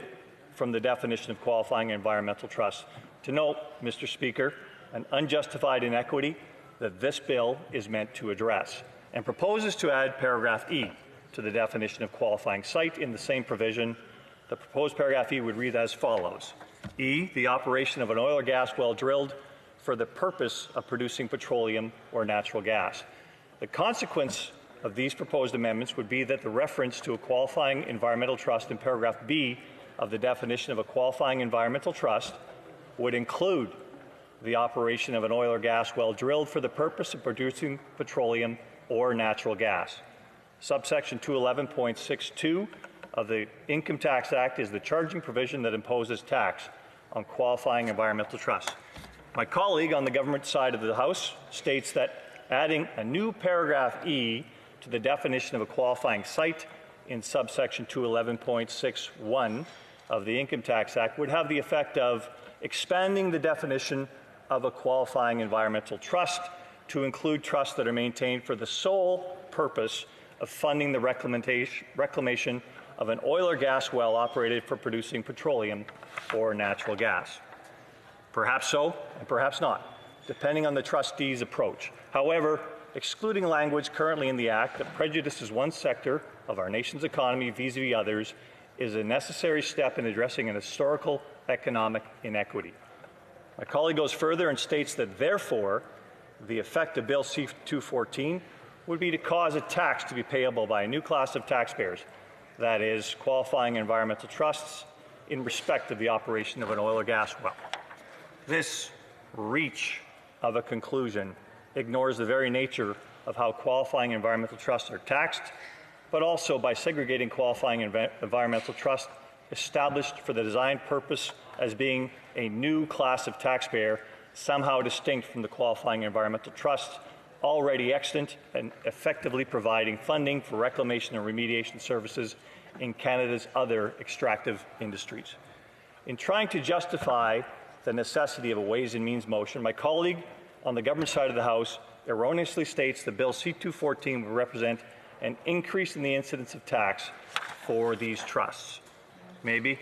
[SPEAKER 10] from the definition of qualifying environmental trust. To note, Mr. Speaker, an unjustified inequity that this bill is meant to address, and proposes to add paragraph E to the definition of qualifying site in the same provision. The proposed paragraph E would read as follows. E, the operation of an oil or gas well drilled for the purpose of producing petroleum or natural gas. The consequence of these proposed amendments would be that the reference to a qualifying environmental trust in paragraph B of the definition of a qualifying environmental trust would include the operation of an oil or gas well drilled for the purpose of producing petroleum or natural gas. Subsection 211.62 of the Income Tax Act is the charging provision that imposes tax on qualifying environmental trusts. My colleague on the government side of the House states that adding a new paragraph E to the definition of a qualifying site in subsection 211.61 of the Income Tax Act would have the effect of expanding the definition of a qualifying environmental trust to include trusts that are maintained for the sole purpose of funding the reclamation of an oil or gas well operated for producing petroleum or natural gas. Perhaps so, and perhaps not, depending on the trustee's approach. However, excluding language currently in the Act that prejudices one sector of our nation's economy vis-a-vis others is a necessary step in addressing an historical economic inequity. My colleague goes further and states that, therefore, the effect of Bill C-214 would be to cause a tax to be payable by a new class of taxpayers, that is, qualifying environmental trusts in respect of the operation of an oil or gas well. This reach of a conclusion ignores the very nature of how qualifying environmental trusts are taxed, but also by segregating qualifying environmental trusts established for the design purpose as being a new class of taxpayer, somehow distinct from the qualifying environmental trusts already extant and effectively providing funding for reclamation and remediation services in Canada's other extractive industries. In trying to justify the necessity of a Ways and Means motion, my colleague on the government side of the House erroneously states that Bill C-214 will represent an increase in the incidence of tax for these trusts. Maybe,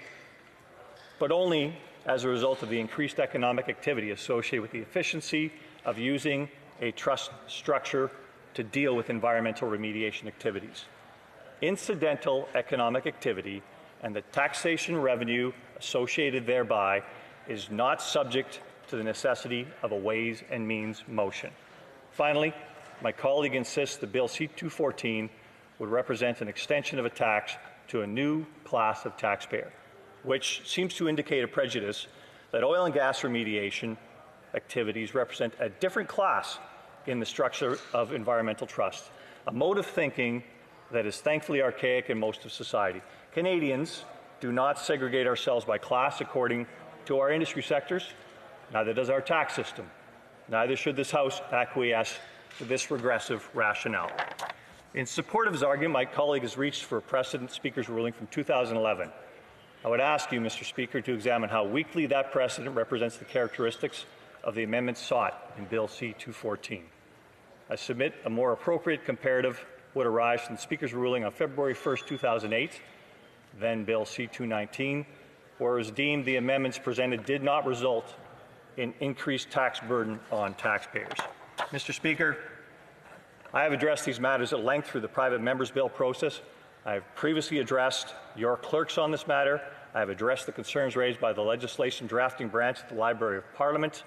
[SPEAKER 10] but only as a result of the increased economic activity associated with the efficiency of using a trust structure to deal with environmental remediation activities. Incidental economic activity and the taxation revenue associated thereby is not subject to the necessity of a Ways and Means motion. Finally, my colleague insists that Bill C-214 would represent an extension of a tax to a new class of taxpayer, which seems to indicate a prejudice that oil and gas remediation activities represent a different class in the structure of environmental trusts, a mode of thinking that is thankfully archaic in most of society. Canadians do not segregate ourselves by class according to our industry sectors, neither does our tax system. Neither should this House acquiesce to this regressive rationale. In support of his argument, my colleague has reached for a precedent Speaker's ruling from 2011. I would ask you, Mr. Speaker, to examine how weakly that precedent represents the characteristics of the amendments sought in Bill C-214. I submit a more appropriate comparative would arise from the Speaker's ruling on February 1st, 2008, then Bill C-219, where it was deemed the amendments presented did not result in increased tax burden on taxpayers. Mr. Speaker, I have addressed these matters at length through the private members' bill process. I have previously addressed your clerks on this matter. I have addressed the concerns raised by the legislation drafting branch at the Library of Parliament.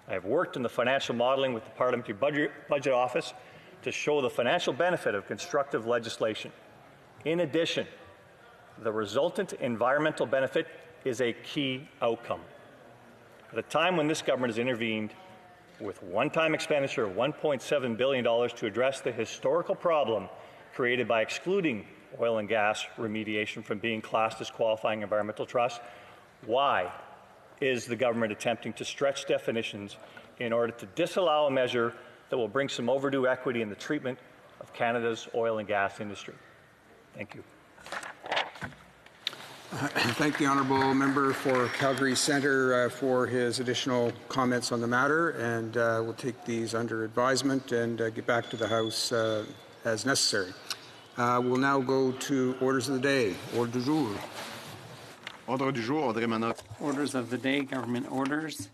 [SPEAKER 10] I have worked in the financial modelling with the Parliamentary Budget Office to show the financial benefit of constructive legislation. In addition, the resultant environmental benefit is a key outcome. At a time when this government has intervened with one-time expenditure of $1.7 billion to address the historical problem created by excluding oil and gas remediation from being classed as qualifying environmental trusts, why is the government attempting to stretch definitions in order to disallow a measure that will bring some overdue equity in the treatment of Canada's oil and gas industry? Thank you.
[SPEAKER 1] Thank the honourable member for Calgary Centre for his additional comments on the matter, and we'll take these under advisement and get back to the House as necessary. We'll now go to orders of the day. Ordre du jour.
[SPEAKER 5] Ordre du jour, Orders of the day, government orders.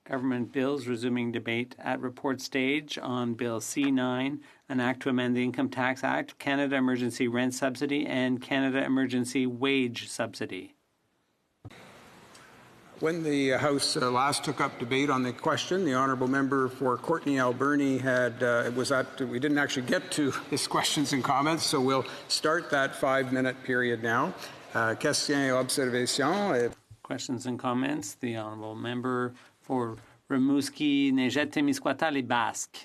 [SPEAKER 5] Government bills resuming debate at report stage on Bill C-9, an act to amend the Income Tax Act, Canada Emergency Rent Subsidy, and Canada Emergency Wage Subsidy.
[SPEAKER 1] When the House last took up debate on the question, the honourable member for Courtenay Alberni we didn't actually get to his questions and comments, so we'll start that 5-minute period now. Questions, observations.
[SPEAKER 5] Questions and comments. The honourable member for Rimouski, Neigette, Témiscouata, Basque.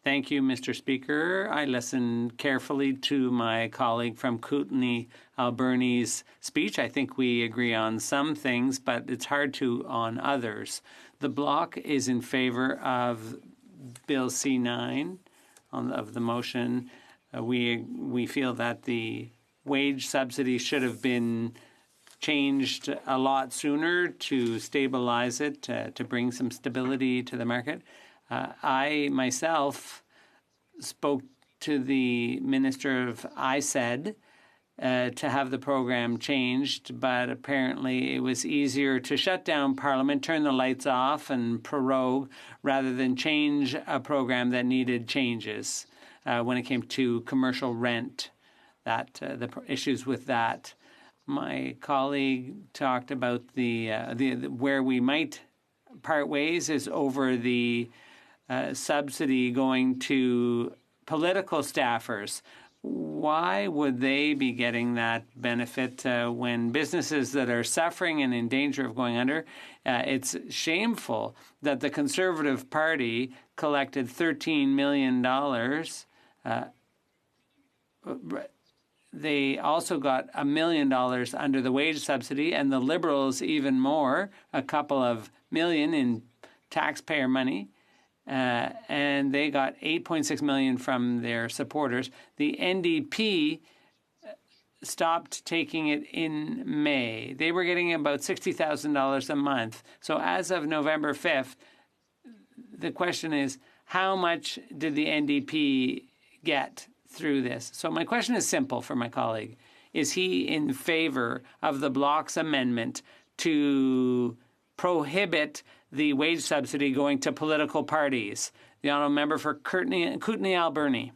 [SPEAKER 5] Thank you, Mr. Speaker. I listened carefully to my colleague from Kootenay Alberni's speech. I think we agree on some things, but it's hard to on others. The Bloc is in favor of Bill C-9 of the motion. We feel that the wage subsidy should have been changed a lot sooner to stabilize it, to bring some stability to the market. I myself spoke to the Minister of ISED to have the program changed, but apparently it was easier to shut down Parliament, turn the lights off, and prorogue rather than change a program that needed changes when it came to commercial rent, the issues with that. My colleague talked about the where we might part ways is over the subsidy going to political staffers. Why would they be getting that benefit when businesses that are suffering and in danger of going under? It's shameful that the Conservative Party collected $13 million. They also got $1 million under the wage subsidy, and the Liberals even more, a couple of million in taxpayer money. And they got $8.6 million from their supporters. The NDP stopped taking it in May. They were getting about $60,000 a month. So as of November 5th, the question is, how much did the NDP get through this? So my question is simple for my colleague. Is he in favor of the Bloc's amendment to prohibit the wage subsidy going to political parties? The honourable member for Kootenay Alberni.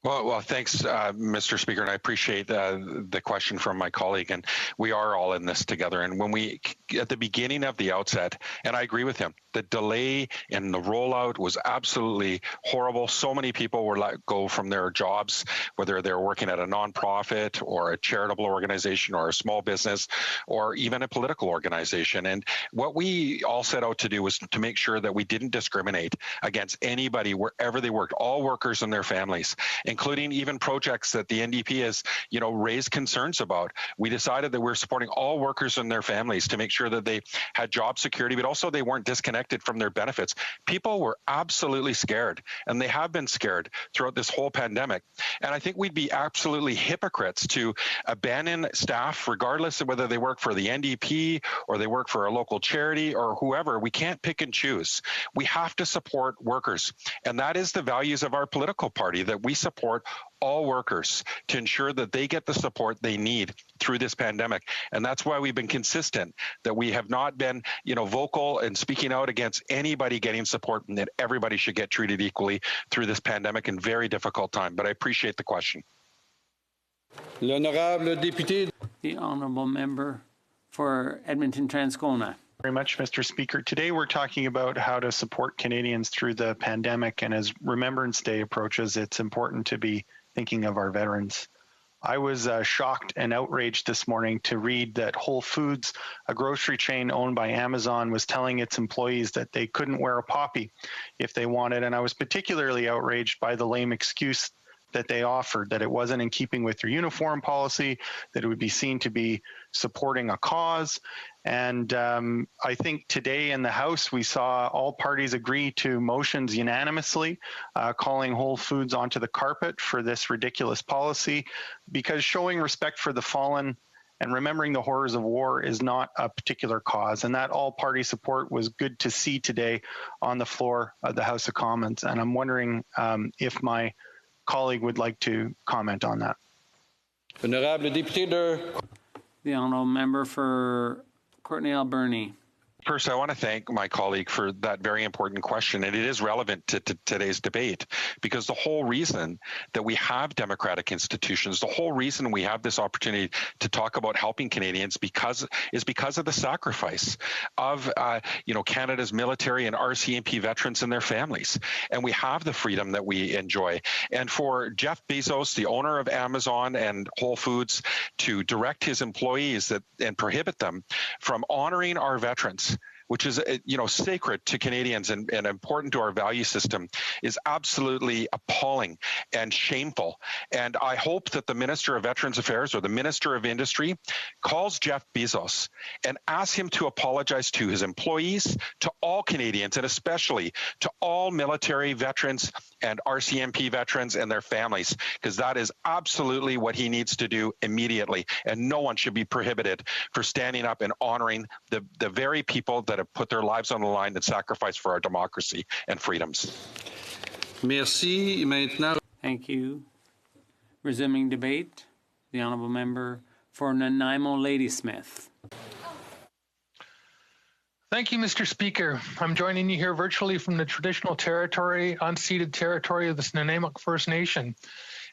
[SPEAKER 8] Well, thanks, Mr. Speaker, and I appreciate the question from my colleague. And we are all in this together. And when we, at the beginning of the outset, and I agree with him, the delay in the rollout was absolutely horrible. So many people were let go from their jobs, whether they're working at a nonprofit or a charitable organization or a small business or even a political organization. And what we all set out to do was to make sure that we didn't discriminate against anybody wherever they worked, all workers and their families, including even projects that the NDP has, raised concerns about. We decided that we're supporting all workers and their families to make sure that they had job security, but also they weren't disconnected from their benefits. People were absolutely scared, and they have been scared throughout this whole pandemic. And I think we'd be absolutely hypocrites to abandon staff, regardless of whether they work for the NDP or they work for a local charity or whoever. We can't pick and choose. We have to support workers. And that is the values of our political party, that we support all workers to ensure that they get the support they need through this pandemic. And that's why we've been consistent, that we have not been, vocal and speaking out against anybody getting support, and that everybody should get treated equally through this pandemic and very difficult time. But I appreciate the question.
[SPEAKER 5] L'honorable député. The honourable member for Edmonton Transcona.
[SPEAKER 19] Very much, Mr. Speaker. Today we're talking about how to support Canadians through the pandemic, and as Remembrance Day approaches, it's important to be thinking of our veterans. I was shocked and outraged this morning to read that Whole Foods, a grocery chain owned by Amazon, was telling its employees that they couldn't wear a poppy if they wanted, and I was particularly outraged by the lame excuse that they offered, that it wasn't in keeping with their uniform policy, that it would be seen to be supporting a cause. And I think today in the House, we saw all parties agree to motions unanimously, calling Whole Foods onto the carpet for this ridiculous policy, because showing respect for the fallen and remembering the horrors of war is not a particular cause. And that all-party support was good to see today on the floor of the House of Commons. And I'm wondering if my colleague would like to comment on that.
[SPEAKER 5] Honorable député de... The honourable member for Courtenay Alberni.
[SPEAKER 8] First, I want to thank my colleague for that very important question, and it is relevant to today's debate, because the whole reason that we have democratic institutions, the whole reason we have this opportunity to talk about helping Canadians is because of the sacrifice of Canada's military and RCMP veterans and their families, and we have the freedom that we enjoy. And for Jeff Bezos, the owner of Amazon and Whole Foods, to direct his employees and prohibit them from honoring our veterans, which is sacred to Canadians and important to our value system, is absolutely appalling and shameful. And I hope that the Minister of Veterans Affairs or the Minister of Industry calls Jeff Bezos and asks him to apologize to his employees, to all Canadians, and especially to all military veterans and RCMP veterans and their families, because that is absolutely what he needs to do immediately. And no one should be prohibited for standing up and honoring the very people that have put their lives on the line and sacrificed for our democracy and freedoms.
[SPEAKER 5] Merci. Maintenant. Thank you. Resuming debate, the honourable member for Nanaimo Ladysmith.
[SPEAKER 15] Thank you, Mr. Speaker. I'm joining you here virtually from the traditional territory, unceded territory of the Nanaimo First Nation.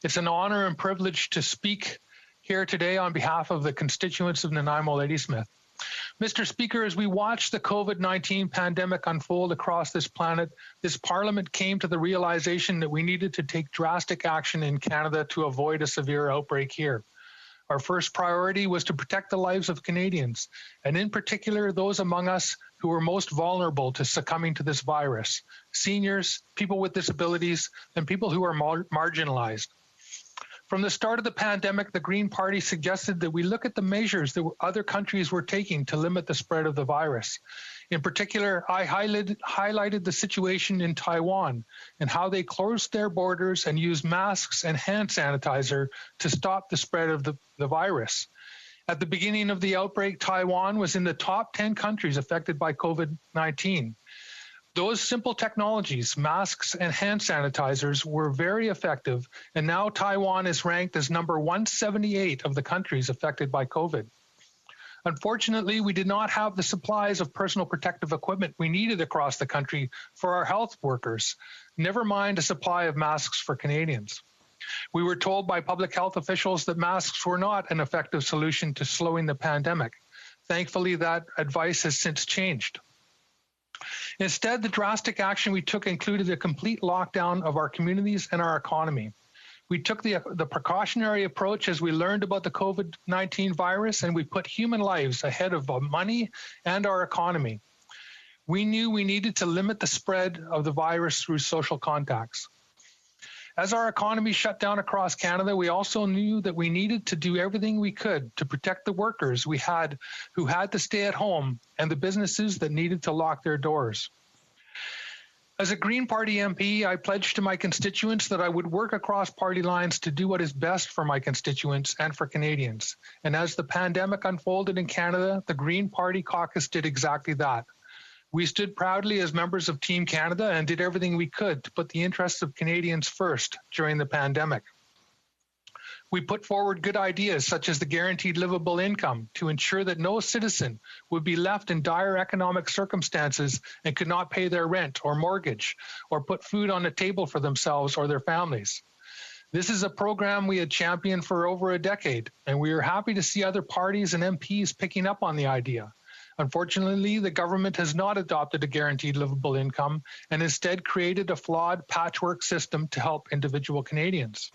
[SPEAKER 15] It's an honor and privilege to speak here today on behalf of the constituents of Nanaimo Ladysmith. Mr. Speaker, as we watch the COVID-19 pandemic unfold across this planet, this Parliament came to the realization that we needed to take drastic action in Canada to avoid a severe outbreak here. Our first priority was to protect the lives of Canadians, and in particular, those among us who were most vulnerable to succumbing to this virus: seniors, people with disabilities, and people who are marginalized. From the start of the pandemic, the Green Party suggested that we look at the measures that other countries were taking to limit the spread of the virus. In particular, I highlighted the situation in Taiwan and how they closed their borders and used masks and hand sanitizer to stop the spread of the virus. At the beginning of the outbreak, Taiwan was in the top 10 countries affected by COVID-19. Those simple technologies, masks and hand sanitizers, were very effective, and now Taiwan is ranked as number 178 of the countries affected by COVID. Unfortunately, we did not have the supplies of personal protective equipment we needed across the country for our health workers, never mind a supply of masks for Canadians. We were told by public health officials that masks were not an effective solution to slowing the pandemic. Thankfully, that advice has since changed. Instead, the drastic action we took included a complete lockdown of our communities and our economy. We took the precautionary approach as we learned about the COVID-19 virus, and we put human lives ahead of money and our economy. We knew we needed to limit the spread of the virus through social contacts. As our economy shut down across Canada, we also knew that we needed to do everything we could to protect the workers who had to stay at home and the businesses that needed to lock their doors. As a Green Party MP, I pledged to my constituents that I would work across party lines to do what is best for my constituents and for Canadians. And as the pandemic unfolded in Canada, the Green Party caucus did exactly that. We stood proudly as members of Team Canada and did everything we could to put the interests of Canadians first during the pandemic. We put forward good ideas such as the guaranteed livable income to ensure that no citizen would be left in dire economic circumstances and could not pay their rent or mortgage or put food on the table for themselves or their families. This is a program we had championed for over a decade, and we are happy to see other parties and MPs picking up on the idea. Unfortunately, the government has not adopted a guaranteed livable income and instead created a flawed patchwork system to help individual Canadians.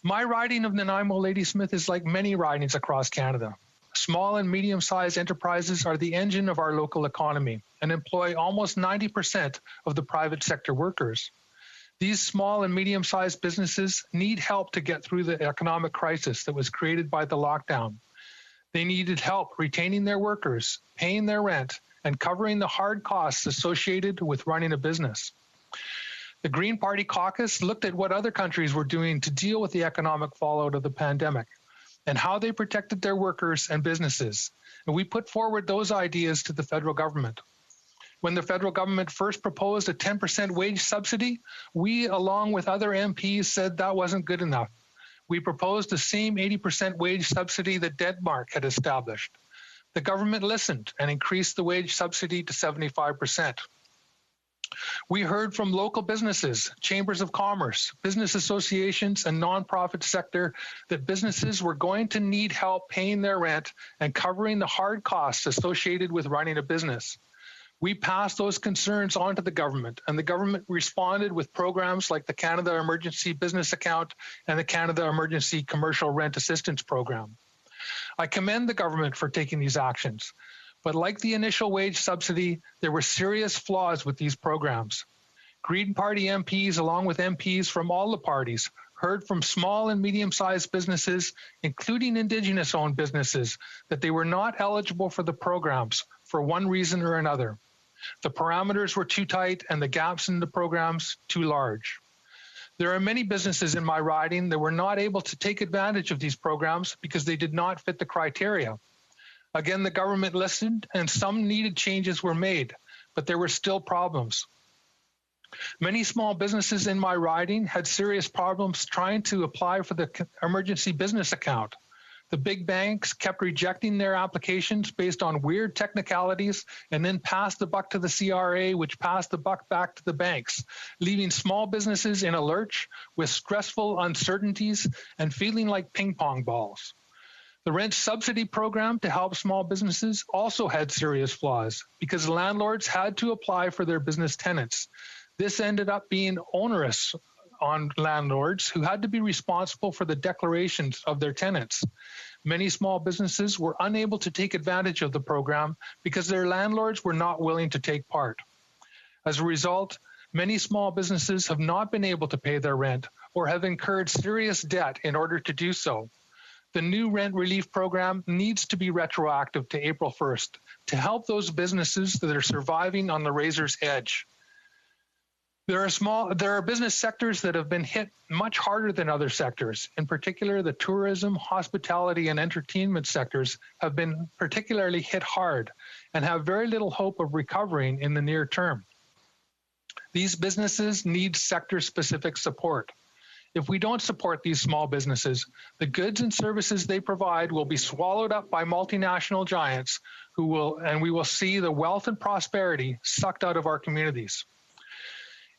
[SPEAKER 15] My riding of Nanaimo Ladysmith is like many ridings across Canada. Small and medium-sized enterprises are the engine of our local economy and employ almost 90% of the private sector workers. These small and medium-sized businesses need help to get through the economic crisis that was created by the lockdown. They needed help retaining their workers, paying their rent, and covering the hard costs associated with running a business. The Green Party caucus looked at what other countries were doing to deal with the economic fallout of the pandemic and how they protected their workers and businesses. And we put forward those ideas to the federal government. When the federal government first proposed a 10% wage subsidy, we, along with other MPs, said that wasn't good enough. We proposed the same 80% wage subsidy that Denmark had established. The government listened and increased the wage subsidy to 75%. We heard from local businesses, chambers of commerce, business associations, and nonprofit sector that businesses were going to need help paying their rent and covering the hard costs associated with running a business. We passed those concerns on to the government, and the government responded with programs like the Canada Emergency Business Account and the Canada Emergency Commercial Rent Assistance Program. I commend the government for taking these actions. But like the initial wage subsidy, there were serious flaws with these programs. Green Party MPs, along with MPs from all the parties, heard from small and medium-sized businesses, including Indigenous-owned businesses, that they were not eligible for the programs for one reason or another. The parameters were too tight and the gaps in the programs too large. There are many businesses in my riding that were not able to take advantage of these programs because they did not fit the criteria. Again, the government listened and some needed changes were made, but there were still problems. Many small businesses in my riding had serious problems trying to apply for the emergency business account. The big banks kept rejecting their applications based on weird technicalities and then passed the buck to the CRA, which passed the buck back to the banks, leaving small businesses in a lurch with stressful uncertainties and feeling like ping pong balls. The rent subsidy program to help small businesses also had serious flaws because landlords had to apply for their business tenants. This ended up being onerous on landlords who had to be responsible for the declarations of their tenants. Many small businesses were unable to take advantage of the program because their landlords were not willing to take part. As a result, many small businesses have not been able to pay their rent or have incurred serious debt in order to do so. The new rent relief program needs to be retroactive to April 1st to help those businesses that are surviving on the razor's edge. There are business sectors that have been hit much harder than other sectors. In particular, the tourism, hospitality, and entertainment sectors have been particularly hit hard and have very little hope of recovering in the near term. These businesses need sector-specific support. If we don't support these small businesses, the goods and services they provide will be swallowed up by multinational giants and we will see the wealth and prosperity sucked out of our communities.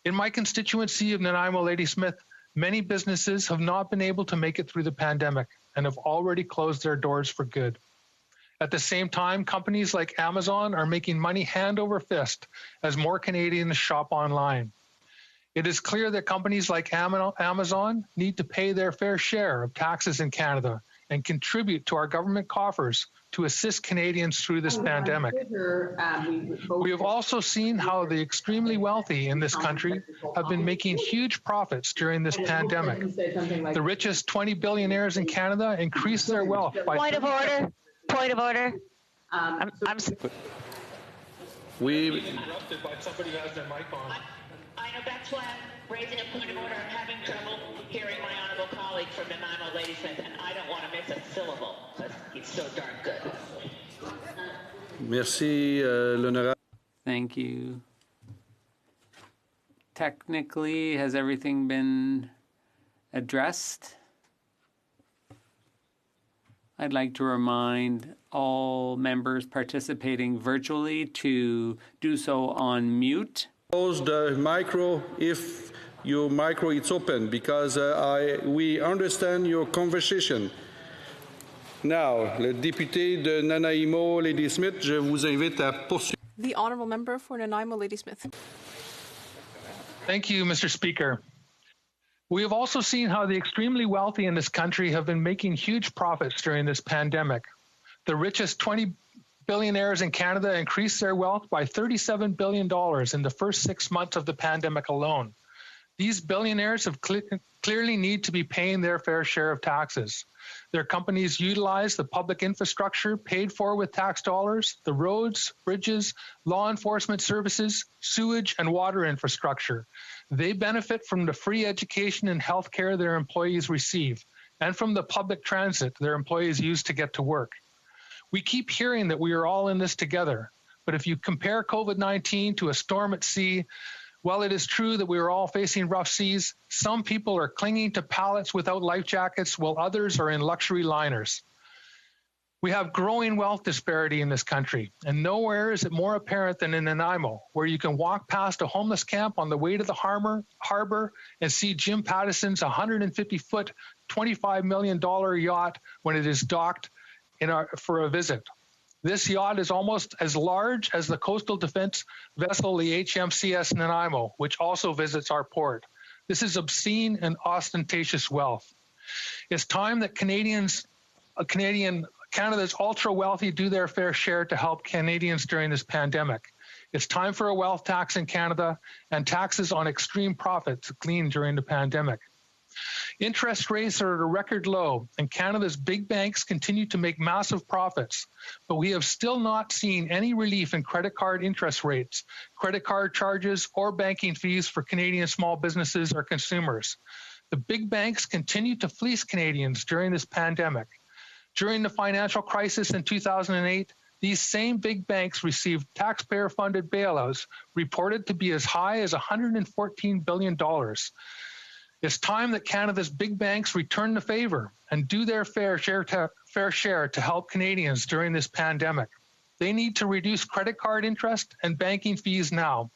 [SPEAKER 15] In my constituency of Nanaimo Ladysmith, Many businesses have not been able to make it through the pandemic and have already closed their doors for good. At the same time, companies like Amazon are making money hand over fist as more Canadians shop online. It is clear that companies like Amazon need to pay their fair share of taxes in Canada and contribute to our government coffers to assist Canadians through this pandemic. We have also seen how the extremely wealthy in this country have been making huge profits during this pandemic. The richest 20 billionaires in Canada increased their wealth by...
[SPEAKER 2] Point of order. Point of order.
[SPEAKER 15] We interrupted by somebody who has their mic on.
[SPEAKER 11] I know that's why I'm raising a point of order. I'm having trouble hearing my honourable colleague from Nanaimo Ladysmith, and I don't want to miss a syllable because he's so darn good.
[SPEAKER 1] Merci, l'honorable.
[SPEAKER 5] Thank you. Technically, has everything been addressed? I'd like to remind all members participating virtually to do so on mute.
[SPEAKER 13] Close the micro if your micro is open, because we understand your conversation. Now, le député de Nanaimo Ladysmith, je vous invite à poursuivre.
[SPEAKER 26] The honourable member for Nanaimo Ladysmith.
[SPEAKER 15] Thank you, Mr. Speaker. We have also seen how the extremely wealthy in this country have been making huge profits during this pandemic. The richest 20 billionaires in Canada increased their wealth by $37 billion in the first 6 months of the pandemic alone. These billionaires have clearly need to be paying their fair share of taxes. Their companies utilize the public infrastructure paid for with tax dollars, the roads, bridges, law enforcement services, sewage, and water infrastructure. They benefit from the free education and health care their employees receive, and from the public transit their employees use to get to work. We keep hearing that we are all in this together, but if you compare COVID-19 to a storm at sea, while it is true that we are all facing rough seas, some people are clinging to pallets without life jackets while others are in luxury liners. We have growing wealth disparity in this country, and nowhere is it more apparent than in Nanaimo, where you can walk past a homeless camp on the way to the harbor and see Jim Patterson's 150-foot, $25 million yacht when it is docked for a visit. This yacht is almost as large as the coastal defense vessel, the HMCS Nanaimo, which also visits our port. This is obscene and ostentatious wealth. It's time that Canada's ultra-wealthy do their fair share to help Canadians during this pandemic. It's time for a wealth tax in Canada and taxes on extreme profits gleaned during the pandemic. Interest rates are at a record low, and Canada's big banks continue to make massive profits, but we have still not seen any relief in credit card interest rates, credit card charges, or banking fees for Canadian small businesses or consumers. The big banks continue to fleece Canadians during this pandemic. During the financial crisis in 2008, these same big banks received taxpayer-funded bailouts reported to be as high as $114 billion. It's time that Canada's big banks return the favor and do their fair share to help Canadians during this pandemic. They need to reduce credit card interest and banking fees now.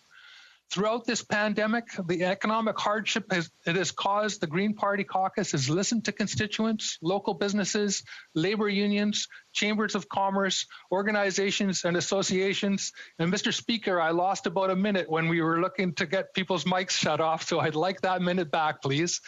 [SPEAKER 15] Throughout this pandemic, the economic hardship it has caused, the Green Party caucus has listened to constituents, local businesses, labor unions, chambers of commerce, organizations, and associations. And Mr. Speaker, I lost about a minute when we were looking to get people's mics shut off, so I'd like that minute back, please.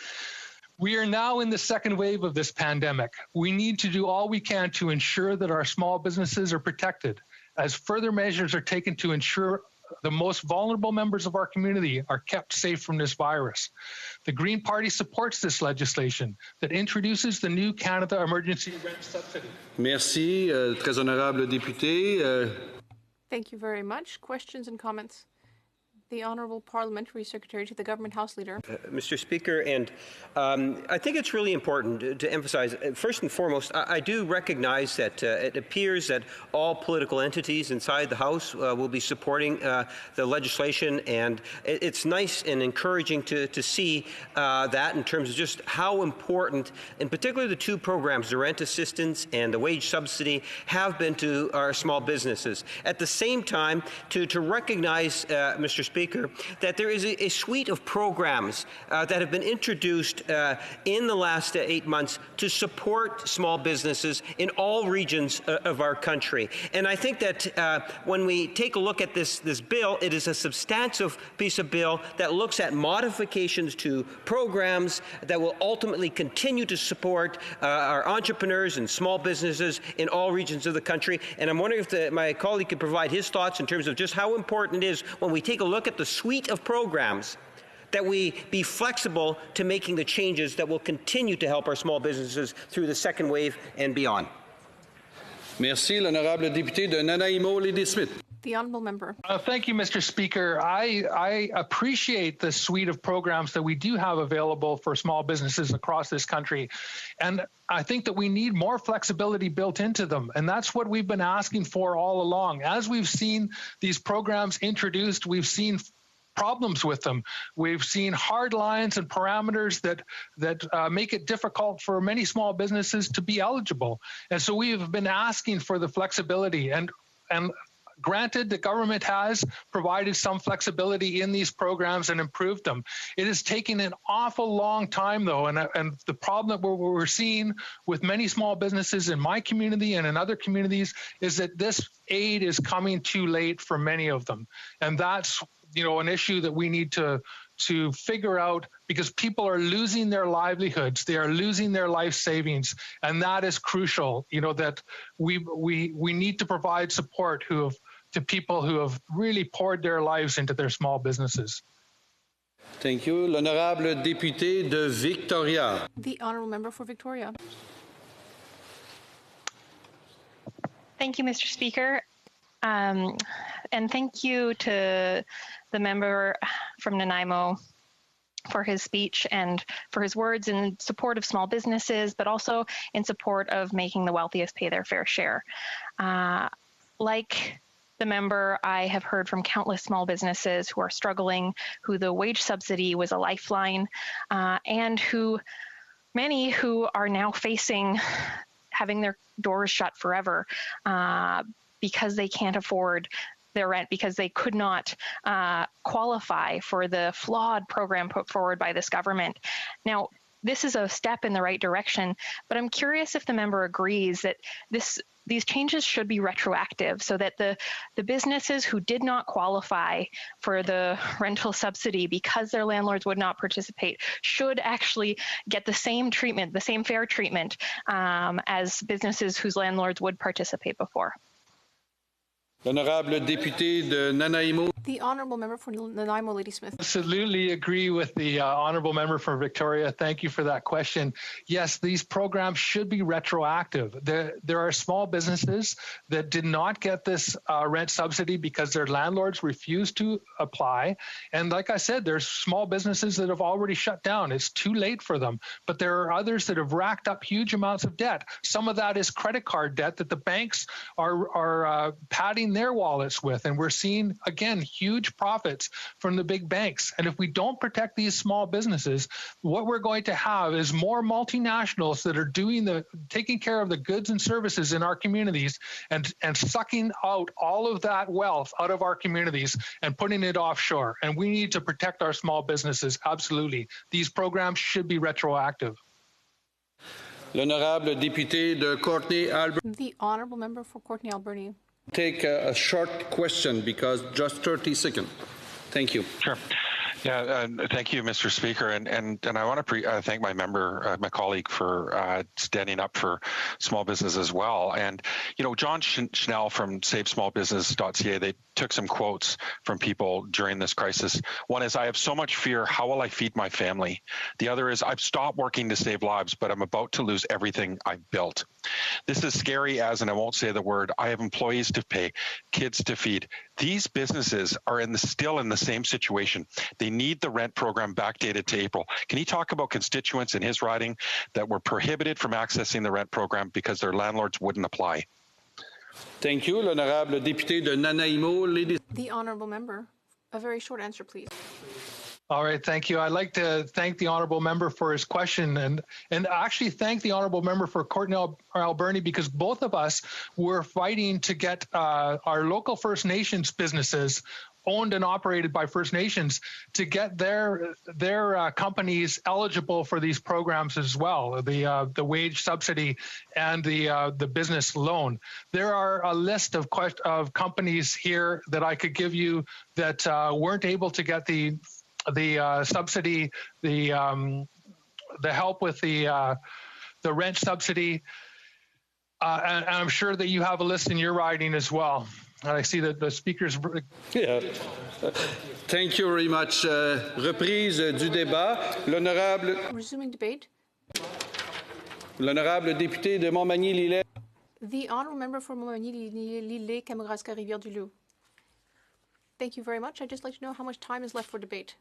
[SPEAKER 15] We are now in the second wave of this pandemic. We need to do all we can to ensure that our small businesses are protected, as further measures are taken to ensure the most vulnerable members of our community are kept safe from this virus. The Green Party supports this legislation that introduces the new Canada Emergency Rent Subsidy.
[SPEAKER 13] Merci, très honorable député.
[SPEAKER 26] Thank you very much. Questions and comments? The Honourable Parliamentary Secretary to the Government House Leader.
[SPEAKER 12] Mr. Speaker, and I think it's really important to emphasize, first and foremost, I do recognize that it appears that all political entities inside the House will be supporting the legislation, and it's nice and encouraging to see that in terms of just how important, in particular the two programs, the rent assistance and the wage subsidy, have been to our small businesses. At the same time, to recognize, Mr. Speaker, Speaker, that there is a suite of programs that have been introduced in the last 8 months to support small businesses in all regions of our country. And I think that when we take a look at this bill, it is a substantive piece of bill that looks at modifications to programs that will ultimately continue to support our entrepreneurs and small businesses in all regions of the country. And I'm wondering if my colleague could provide his thoughts in terms of just how important it is when we take a look at the suite of programs that we be flexible to making the changes that will continue to help our small businesses through the second wave and beyond.
[SPEAKER 13] Merci, l'honorable député de Nanaimo, Lady Smith.
[SPEAKER 26] The honourable member.
[SPEAKER 15] Thank you, Mr. Speaker. I appreciate the suite of programs that we do have available for small businesses across this country. And I think that we need more flexibility built into them. And that's what we've been asking for all along. As we've seen these programs introduced, we've seen problems with them. We've seen hard lines and parameters that make it difficult for many small businesses to be eligible. And so we have been asking for the flexibility. And granted, the government has provided some flexibility in these programs and improved them. It has taken an awful long time, though, and the problem that we're seeing with many small businesses in my community and in other communities is that this aid is coming too late for many of them. And that's an issue that we need to figure out, because people are losing their livelihoods, they are losing their life savings, and that is crucial. That we need to provide support to people who have really poured their lives into their small businesses.
[SPEAKER 13] Thank you, l'honorable député de Victoria.
[SPEAKER 26] The honourable member for Victoria.
[SPEAKER 18] Thank you, Mr. Speaker. And thank you to the member from Nanaimo for his speech and for his words in support of small businesses, but also in support of making the wealthiest pay their fair share. Like the member, I have heard from countless small businesses who are struggling, who the wage subsidy was a lifeline, and many who are now facing having their doors shut forever because they can't afford their rent, because they could not qualify for the flawed program put forward by this government. Now, this is a step in the right direction, but I'm curious if the member agrees that these changes should be retroactive, so that the businesses who did not qualify for the rental subsidy because their landlords would not participate should actually get the same treatment, the same fair treatment as businesses whose landlords would participate before.
[SPEAKER 13] L'honorable député de Nanaimo.
[SPEAKER 26] The honourable member for Nanaimo, Lady Smith.
[SPEAKER 15] Absolutely agree with the honourable member from Victoria. Thank you for that question. Yes, these programs should be retroactive. There are small businesses that did not get this rent subsidy because their landlords refused to apply. And like I said, there's small businesses that have already shut down. It's too late for them. But there are others that have racked up huge amounts of debt. Some of that is credit card debt that the banks are padding their wallets with. And we're seeing, again, huge profits from the big banks. And if we don't protect these small businesses, what we're going to have is more multinationals that are taking care of the goods and services in our communities and sucking out all of that wealth out of our communities and putting it offshore. And we need to protect our small businesses. Absolutely. These programs should be retroactive.
[SPEAKER 13] L'honorable député de Courtenay-Alberni.
[SPEAKER 26] The honourable member for Courtenay-Alberni.
[SPEAKER 13] Take a short question, because just 30 seconds. Thank you.
[SPEAKER 8] Sure. Yeah, thank you, Mr. Speaker, and I want to thank my member, my colleague, for standing up for small business as well. And John Schnell from SaveSmallBusiness.ca, they took some quotes from people during this crisis. One is, "I have so much fear. How will I feed my family?" The other is, "I've stopped working to save lives, but I'm about to lose everything I've built." This is scary as, and I won't say the word, I have employees to pay, kids to feed. These businesses are still in the same situation. They need the rent program backdated to April. Can he talk about constituents in his riding that were prohibited from accessing the rent program because their landlords wouldn't apply?
[SPEAKER 13] Thank you. L'honorable député de Nanaimo, Lady.
[SPEAKER 26] The honourable member. A very short answer, please.
[SPEAKER 15] All right, thank you. I'd like to thank the honourable member for his question and actually thank the honourable member for Courtenay-Alberni, because both of us were fighting to get our local First Nations businesses owned and operated by First Nations to get their companies eligible for these programs as well, the wage subsidy and the business loan. There are a list of companies here that I could give you that weren't able to get the subsidy, the help with the rent subsidy, and I'm sure that you have a list in your riding as well. And I see that the speakers.
[SPEAKER 13] Yeah. Thank you very much. Reprise du débat. L'honorable.
[SPEAKER 26] Resuming debate.
[SPEAKER 13] L'honorable député de Montmagny-Lillet.
[SPEAKER 26] The honourable member for Montmagny-Lillet, Kamouraska, Rivière-du-Loup. Thank you very much. I'd just like to know how much time is left for debate.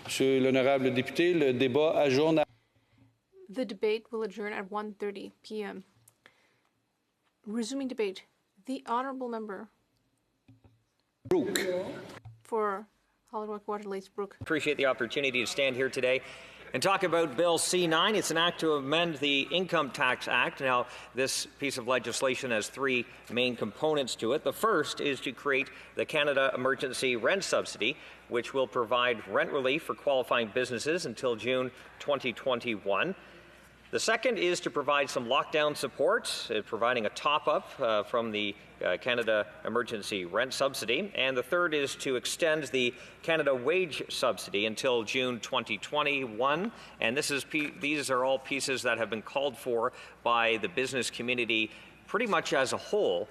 [SPEAKER 13] Monsieur l'honorable député, le débat ajourne à...
[SPEAKER 26] The debate will adjourn at 1:30 p.m. Resuming debate. The honourable member
[SPEAKER 13] Brooke.
[SPEAKER 26] For Hollywood Water Lakes Brook.
[SPEAKER 6] Appreciate the opportunity to stand here today and talk about Bill C-9. It's an act to amend the Income Tax Act. Now, this piece of legislation has three main components to it. The first is to create the Canada Emergency Rent Subsidy, which will provide rent relief for qualifying businesses until June 2021. The second is to provide some lockdown support, providing a top-up from the Canada Emergency Rent Subsidy. And the third is to extend the Canada Wage Subsidy until June 2021. And these are all pieces that have been called for by the business community pretty much as a whole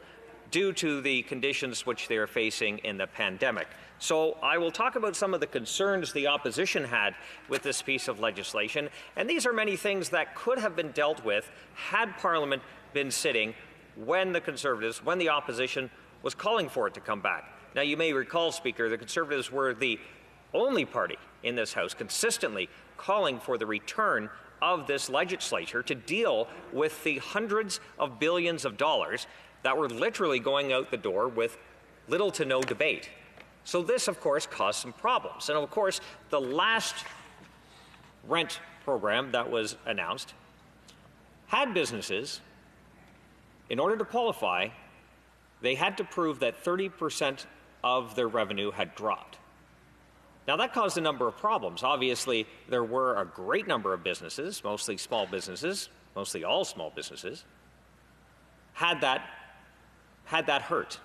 [SPEAKER 6] due to the conditions which they are facing in the pandemic. So I will talk about some of the concerns the opposition had with this piece of legislation, and these are many things that could have been dealt with had Parliament been sitting when the opposition was calling for it to come back. Now, you may recall, Speaker, the Conservatives were the only party in this House consistently calling for the return of this legislature to deal with the hundreds of billions of dollars that were literally going out the door with little to no debate. So this, of course, caused some problems. And of course, the last rent program that was announced had businesses, in order to qualify, they had to prove that 30% of their revenue had dropped. Now, that caused a number of problems. Obviously, there were a great number of businesses, mostly small businesses, mostly all small businesses, had that hurt.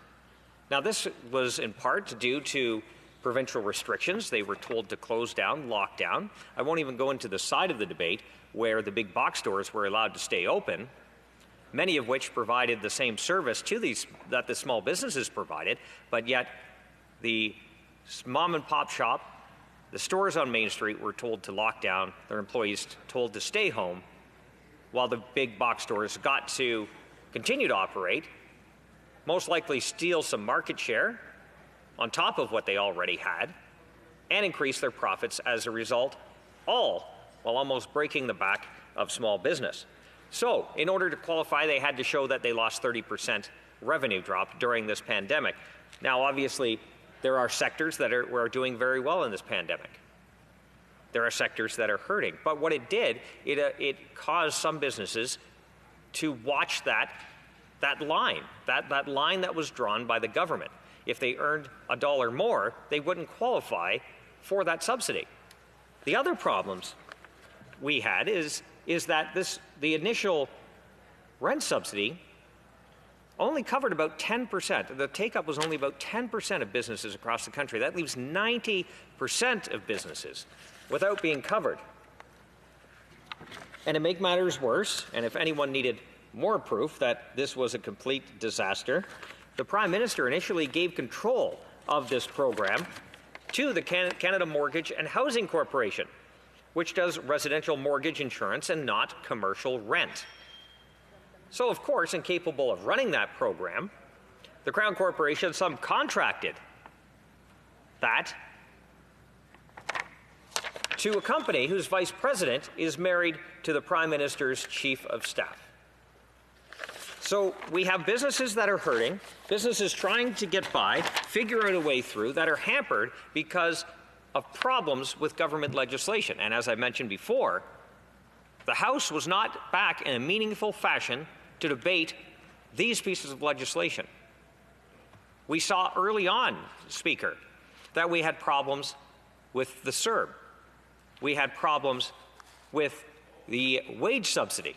[SPEAKER 6] Now, this was in part due to provincial restrictions. They were told to close down, lock down. I won't even go into the side of the debate where the big box stores were allowed to stay open, many of which provided the same service that the small businesses provided, but yet the mom and pop shop, the stores on Main Street were told to lock down, their employees told to stay home, while the big box stores got to continue to operate, most likely steal some market share on top of what they already had, and increase their profits as a result, all while almost breaking the back of small business. So, in order to qualify, they had to show that they lost 30% revenue drop during this pandemic. Now, obviously, there are sectors that are doing very well in this pandemic. There are sectors that are hurting. But what it did, it caused some businesses to watch that line that was drawn by the government. If they earned $1 more, they wouldn't qualify for that subsidy. The other problems we had is that the initial rent subsidy only covered about 10%. The take-up was only about 10% of businesses across the country. That leaves 90% of businesses without being covered. And to make matters worse, and if anyone needed more proof that this was a complete disaster, the Prime Minister initially gave control of this program to the Canada Mortgage and Housing Corporation, which does residential mortgage insurance and not commercial rent. So, of course, incapable of running that program, the Crown Corporation subcontracted that to a company whose vice president is married to the Prime Minister's chief of staff. So we have businesses that are hurting, businesses trying to get by, figure out a way through, that are hampered because of problems with government legislation. And as I mentioned before, the House was not back in a meaningful fashion to debate these pieces of legislation. We saw early on, Speaker, that we had problems with the CERB. We had problems with the wage subsidy.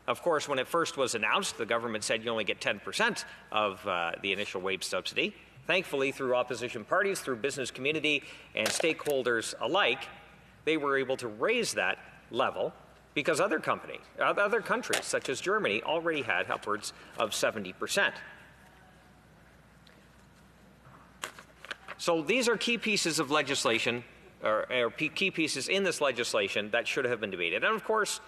[SPEAKER 6] Of course, when it first was announced, the government said you only get 10% of the initial wage subsidy. Thankfully, through opposition parties, through business community and stakeholders alike, they were able to raise that level because other countries, such as Germany, already had upwards of 70%. So these are key pieces of legislation, or key pieces in this legislation that should have been debated. And of course,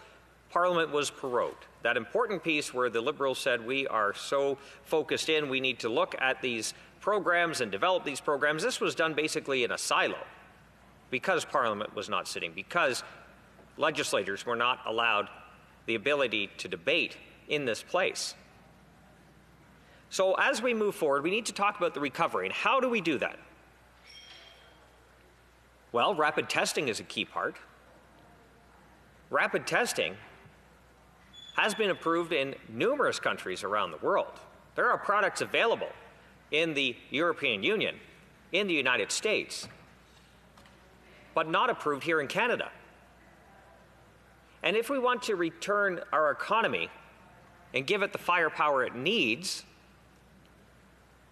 [SPEAKER 6] Parliament was prorogued. That important piece where the Liberals said we are so focused in, we need to look at these programs and develop these programs. This was done basically in a silo because Parliament was not sitting, because legislators were not allowed the ability to debate in this place. So as we move forward, we need to talk about the recovery. And how do we do that? Well, rapid testing is a key part. Rapid testing has been approved in numerous countries around the world. There are products available in the European Union, in the United States, but not approved here in Canada. And if we want to return our economy and give it the firepower it needs,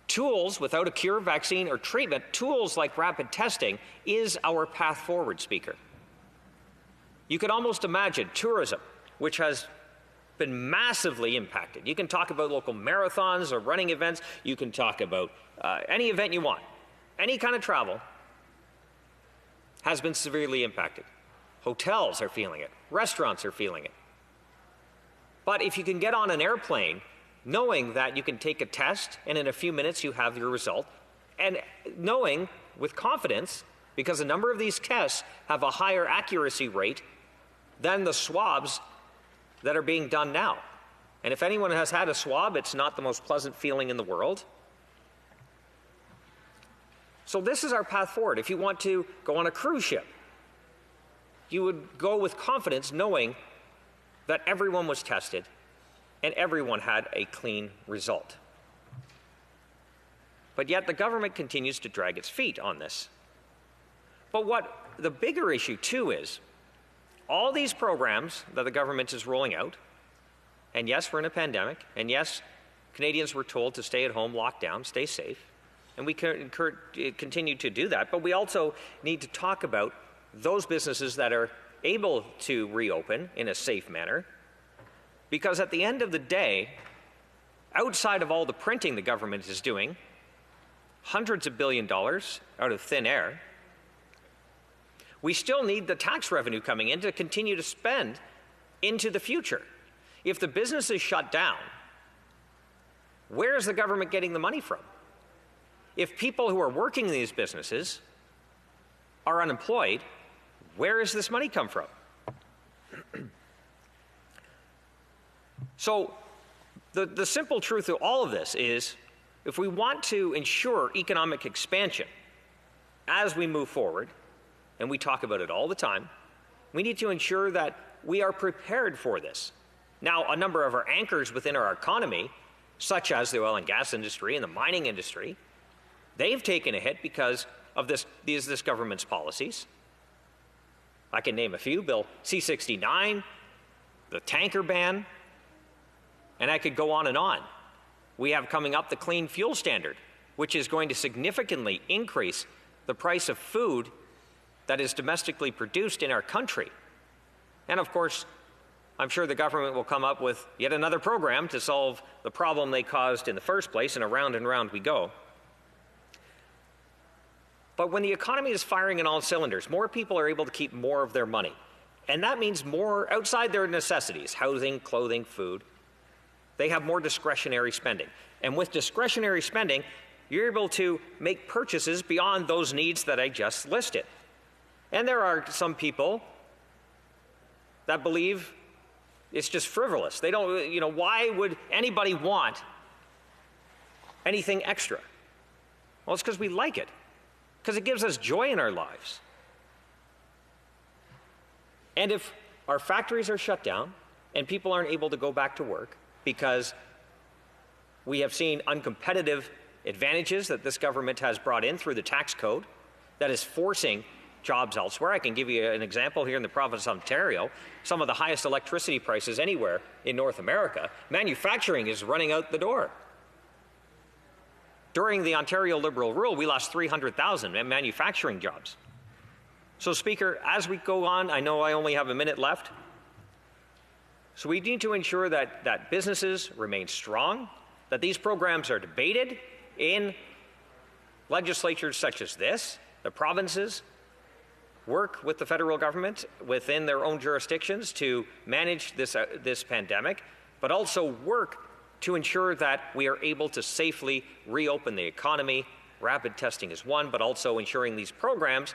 [SPEAKER 6] tools without a cure, vaccine, or treatment, tools like rapid testing is our path forward, Speaker. You can almost imagine tourism, which has been massively impacted. You can talk about local marathons or running events. You can talk about any event you want. Any kind of travel has been severely impacted. Hotels are feeling it. Restaurants are feeling it. But if you can get on an airplane knowing that you can take a test and in a few minutes you have your result, and knowing with confidence, because a number of these tests have a higher accuracy rate than the swabs that are being done now. And if anyone has had a swab, it's not the most pleasant feeling in the world. So this is our path forward. If you want to go on a cruise ship, you would go with confidence knowing that everyone was tested and everyone had a clean result. But yet the government continues to drag its feet on this. But what the bigger issue too is, all these programs that the government is rolling out, and yes, we're in a pandemic, and yes, Canadians were told to stay at home, lock down, stay safe, and we continue to do that, but we also need to talk about those businesses that are able to reopen in a safe manner, because at the end of the day, outside of all the printing the government is doing, hundreds of billion dollars out of thin air, we still need the tax revenue coming in to continue to spend into the future. If the business is shut down, where is the government getting the money from? If people who are working in these businesses are unemployed, where does this money come from? So the simple truth of all of this is, if we want to ensure economic expansion as we move forward, and we talk about it all the time, we need to ensure that we are prepared for this. Now, a number of our anchors within our economy, such as the oil and gas industry and the mining industry, they've taken a hit because of this government's policies. I can name a few: Bill C-69, the tanker ban, and I could go on and on. We have coming up the Clean Fuel Standard, which is going to significantly increase the price of food that is domestically produced in our country. And of course, I'm sure the government will come up with yet another program to solve the problem they caused in the first place, and round we go. But when the economy is firing on all cylinders, more people are able to keep more of their money. And that means more outside their necessities: housing, clothing, food. They have more discretionary spending. And with discretionary spending, you're able to make purchases beyond those needs that I just listed. And there are some people that believe it's just frivolous. They don't, why would anybody want anything extra? Well, it's because we like it, because it gives us joy in our lives. And if our factories are shut down and people aren't able to go back to work because We have seen uncompetitive advantages that this government has brought in through the tax code that is forcing jobs elsewhere. I can give you an example here in the province of Ontario, some of the highest electricity prices anywhere in North America. Manufacturing is running out the door. During the Ontario Liberal rule, we lost 300,000 manufacturing jobs. So, Speaker, as we go on, I know I only have a minute left, so we need to ensure that businesses remain strong, that these programs are debated in legislatures such as this. The provinces work with the federal government within their own jurisdictions to manage this pandemic, but also work to ensure that we are able to safely reopen the economy. Rapid testing is one, but also ensuring these programs,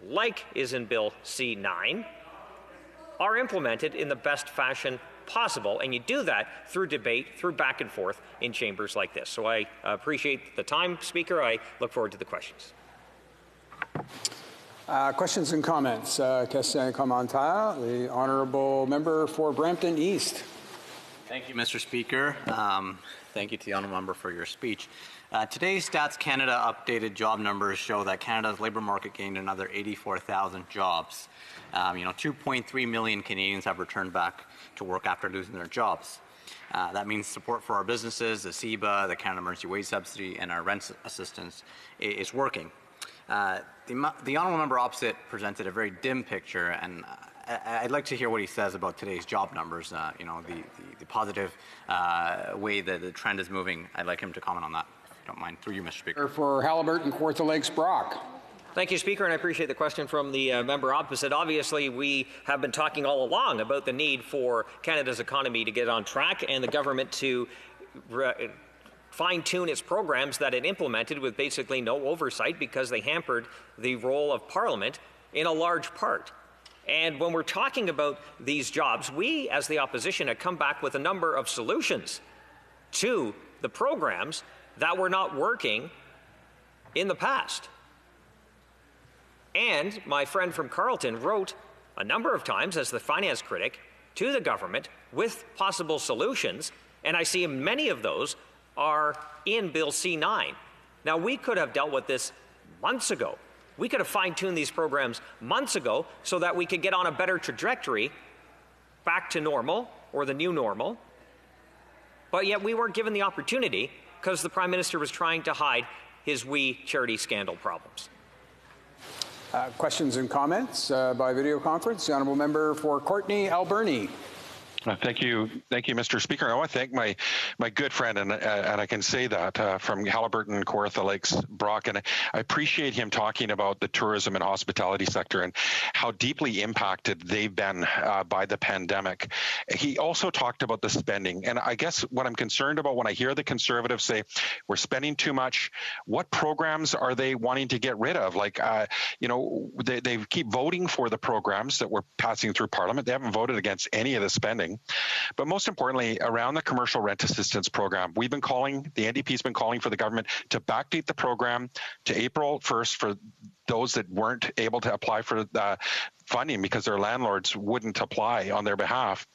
[SPEAKER 6] like is in Bill C-9, are implemented in the best fashion possible, and you do that through debate, through back and forth in chambers like this. So I appreciate the time, Speaker. I look forward to the questions.
[SPEAKER 1] Questions and comments. Question et commentaire. The honourable member for Brampton East.
[SPEAKER 14] Thank you, Mr. Speaker. Thank you to the honourable member for your speech. Today's Stats Canada updated job numbers show that Canada's labour market gained another 84,000 jobs. 2.3 million Canadians have returned back to work after losing their jobs. That means support for our businesses, the CEBA, the Canada Emergency Wage Subsidy, and our rent assistance is working. The honourable member opposite presented a very dim picture, and I'd like to hear what he says about today's job numbers, the positive way that the trend is moving. I'd like him to comment on that, if you don't mind. Through you, Mr. Speaker.
[SPEAKER 1] For Haliburton, Kawartha Lakes, Brock.
[SPEAKER 6] Thank you, Speaker, and I appreciate the question from the member opposite. Obviously, we have been talking all along about the need for Canada's economy to get on track and the government to fine-tune its programs that it implemented with basically no oversight because they hampered the role of Parliament in a large part. And when we're talking about these jobs, we, as the opposition, have come back with a number of solutions to the programs that were not working in the past. And my friend from Carleton wrote a number of times as the finance critic to the government with possible solutions, and I see many of those are in Bill C-9. Now, we could have dealt with this months ago. We could have fine-tuned these programs months ago so that we could get on a better trajectory back to normal or the new normal, but yet we weren't given the opportunity because the Prime Minister was trying to hide his wee charity scandal problems.
[SPEAKER 1] Questions and comments by video conference. The honourable member for Courtenay, Alberni.
[SPEAKER 8] Thank you, Mr. Speaker. I want to thank my good friend, and I can say that from Haliburton, Kawartha Lakes, Brock, and I appreciate him talking about the tourism and hospitality sector and how deeply impacted they've been by the pandemic. He also talked about the spending, and I guess what I'm concerned about when I hear the Conservatives say we're spending too much, what programs are they wanting to get rid of? Like, they keep voting for the programs that we're passing through Parliament. They haven't voted against any of the spending. But most importantly, around the commercial rent assistance program, the NDP's been calling for the government to backdate the program to April 1st for those that weren't able to apply for funding because their landlords wouldn't apply on their behalf.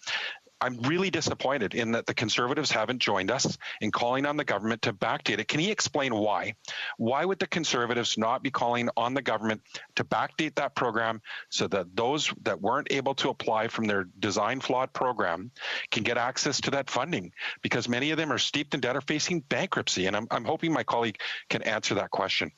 [SPEAKER 8] I'm really disappointed in that the Conservatives haven't joined us in calling on the government to backdate it. Can he explain why? Why would the Conservatives not be calling on the government to backdate that program so that those that weren't able to apply from their design-flawed program can get access to that funding? Because many of them are steeped in debt or facing bankruptcy, and I'm hoping my colleague can answer that question.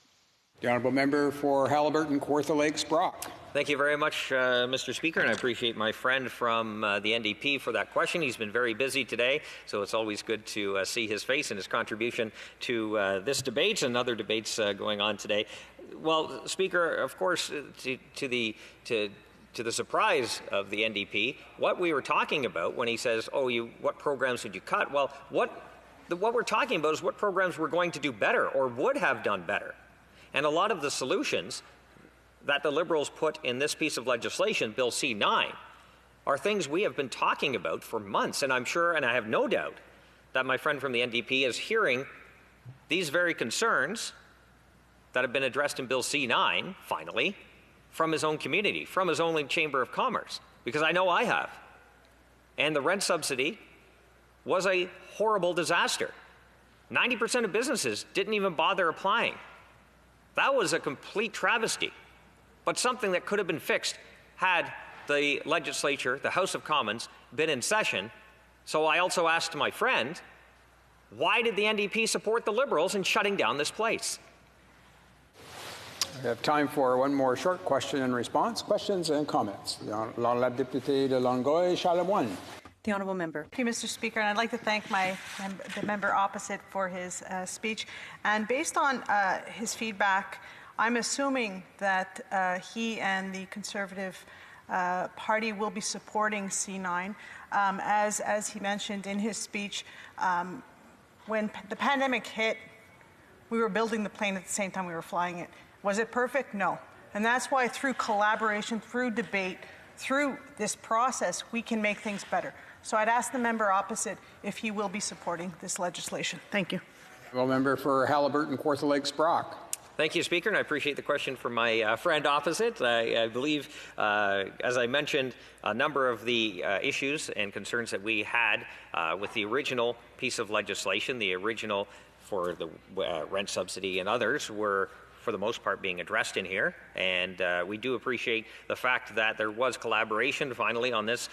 [SPEAKER 1] The honourable member for Haliburton, Kawartha Lakes, Brock.
[SPEAKER 6] Thank you very much, Mr. Speaker, and I appreciate my friend from the NDP for that question. He's been very busy today, so it's always good to see his face and his contribution to this debate and other debates going on today. Well, Speaker, of course, to the surprise of the NDP, what we were talking about when he says, what programs would you cut? Well, what we're talking about is what programs we're going to do better or would have done better. And a lot of the solutions that the Liberals put in this piece of legislation, Bill C-9, are things we have been talking about for months. And I'm sure, and I have no doubt, that my friend from the NDP is hearing these very concerns that have been addressed in Bill C-9, finally, from his own community, from his own Chamber of Commerce, because I know I have. And the rent subsidy was a horrible disaster. 90% of businesses didn't even bother applying. That was a complete travesty, but something that could have been fixed had the legislature, the House of Commons, been in session. So I also asked my friend, why did the NDP support the Liberals in shutting down this place?
[SPEAKER 1] We have time for one more short question and response. Questions and comments. La députée de Longueuil, Charlemagne.
[SPEAKER 22] The Honourable Member.
[SPEAKER 4] Thank you, Mr. Speaker, and I'd like to thank the member opposite for his speech. And based on his feedback, I'm assuming that he and the Conservative Party will be supporting C9. As he mentioned in his speech, when the pandemic hit, we were building the plane at the same time we were flying it. Was it perfect? No. And that's why through collaboration, through debate, through this process, we can make things better. So I'd ask the member opposite if he will be supporting this legislation. Thank you.
[SPEAKER 1] Well, member for Haliburton, Kawartha Lakes, Brock.
[SPEAKER 6] Thank you, Speaker, and I appreciate the question from my friend opposite. I believe, as I mentioned, a number of the issues and concerns that we had with the original piece of legislation, the original for the rent subsidy and others, were for the most part being addressed in here, and we do appreciate the fact that there was collaboration finally on this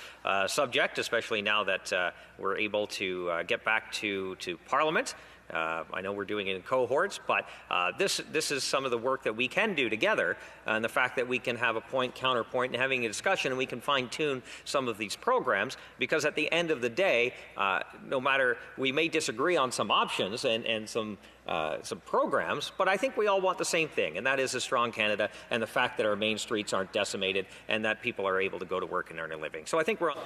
[SPEAKER 6] subject, especially now that we're able to get back to Parliament. I know we're doing it in cohorts, but this is some of the work that we can do together, and the fact that we can have a point, counterpoint, and having a discussion, and we can fine-tune some of these programs, because at the end of the day, no matter, we may disagree on some options and some programs, but I think we all want the same thing, and that is a strong Canada and the fact that our main streets aren't decimated and that people are able to go to work and earn a living. So I think we're on.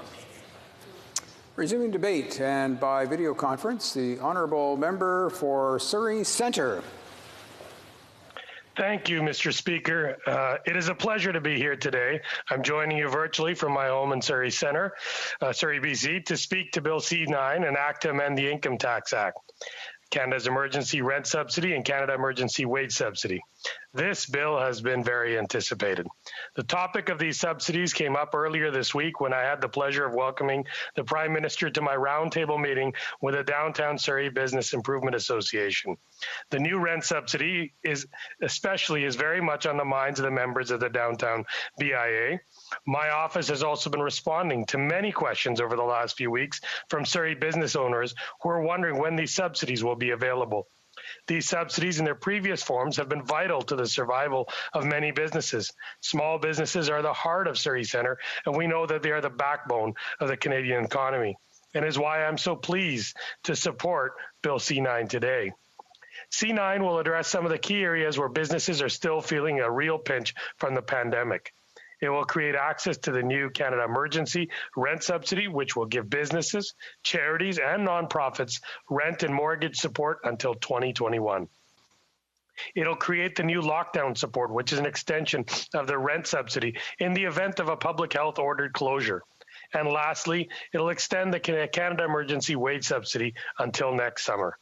[SPEAKER 1] Resuming debate, and by video conference, the honourable member for Surrey Centre.
[SPEAKER 20] Thank you, Mr. Speaker. It is a pleasure to be here today. I'm joining you virtually from my home in Surrey Centre, Surrey, BC, to speak to Bill C9, an act to amend the Income Tax Act, Canada's Emergency Rent Subsidy and Canada Emergency Wage Subsidy. This bill has been very anticipated. The topic of these subsidies came up earlier this week when I had the pleasure of welcoming the Prime Minister to my roundtable meeting with the Downtown Surrey Business Improvement Association. The new rent subsidy is very much on the minds of the members of the Downtown BIA. My office has also been responding to many questions over the last few weeks from Surrey business owners who are wondering when these subsidies will be available. These subsidies in their previous forms have been vital to the survival of many businesses. Small businesses are the heart of Surrey Centre, and we know that they are the backbone of the Canadian economy, and is why I'm so pleased to support Bill C9 today. C9 will address some of the key areas where businesses are still feeling a real pinch from the pandemic. It will create access to the new Canada Emergency Rent Subsidy, which will give businesses, charities, and nonprofits rent and mortgage support until 2021. It'll create the new lockdown support, which is an extension of the rent subsidy in the event of a public health ordered closure. And lastly, it'll extend the Canada Emergency Wage Subsidy until next summer.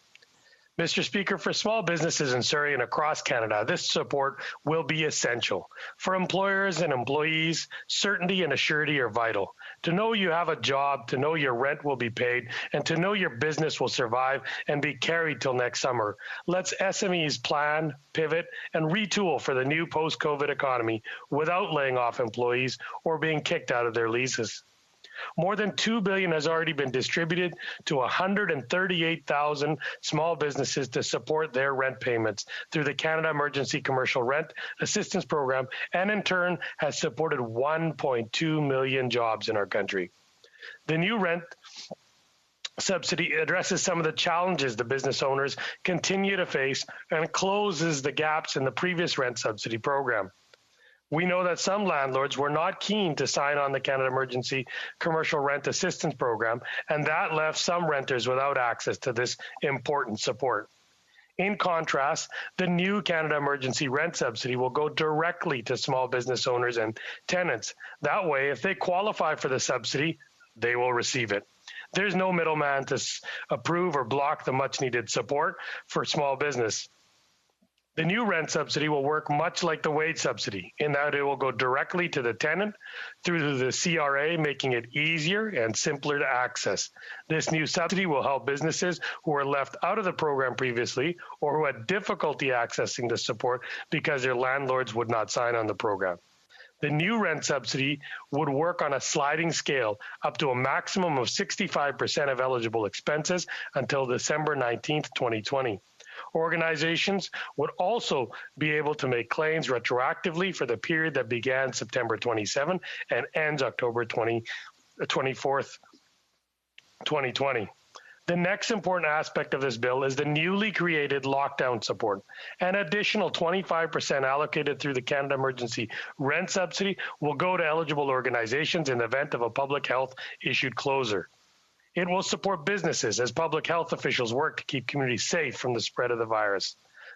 [SPEAKER 20] Mr. Speaker, for small businesses in Surrey and across Canada, this support will be essential. For employers and employees, certainty and assurity are vital. To know you have a job, to know your rent will be paid, and to know your business will survive and be carried till next summer. Let's SMEs plan, pivot, and retool for the new post-COVID economy without laying off employees or being kicked out of their leases. More than $2 billion has already been distributed to 138,000 small businesses to support their rent payments through the Canada Emergency Commercial Rent Assistance Program, and in turn has supported 1.2 million jobs in our country. The new rent subsidy addresses some of the challenges the business owners continue to face and closes the gaps in the previous rent subsidy program. We know that some landlords were not keen to sign on the Canada Emergency Commercial Rent Assistance Program, and that left some renters without access to this important support. In contrast, the new Canada Emergency Rent Subsidy will go directly to small business owners and tenants. That way, if they qualify for the subsidy, they will receive it. There's no middleman to approve or block the much-needed support for small business. The new rent subsidy will work much like the wage subsidy in that it will go directly to the tenant through the CRA, making it easier and simpler to access. This new subsidy will help businesses who were left out of the program previously or who had difficulty accessing the support because their landlords would not sign on the program. The new rent subsidy would work on a sliding scale up to a maximum of 65% of eligible expenses until December 19th, 2020. Organizations would also be able to make claims retroactively for the period that began September 27 and ends October 24th, 2020. The next important aspect of this bill is the newly created lockdown support. An additional 25% allocated through the Canada Emergency Rent Subsidy will go to eligible organizations in the event of a public health issued closure. It will support businesses as public health officials work to keep communities safe from the spread of the virus.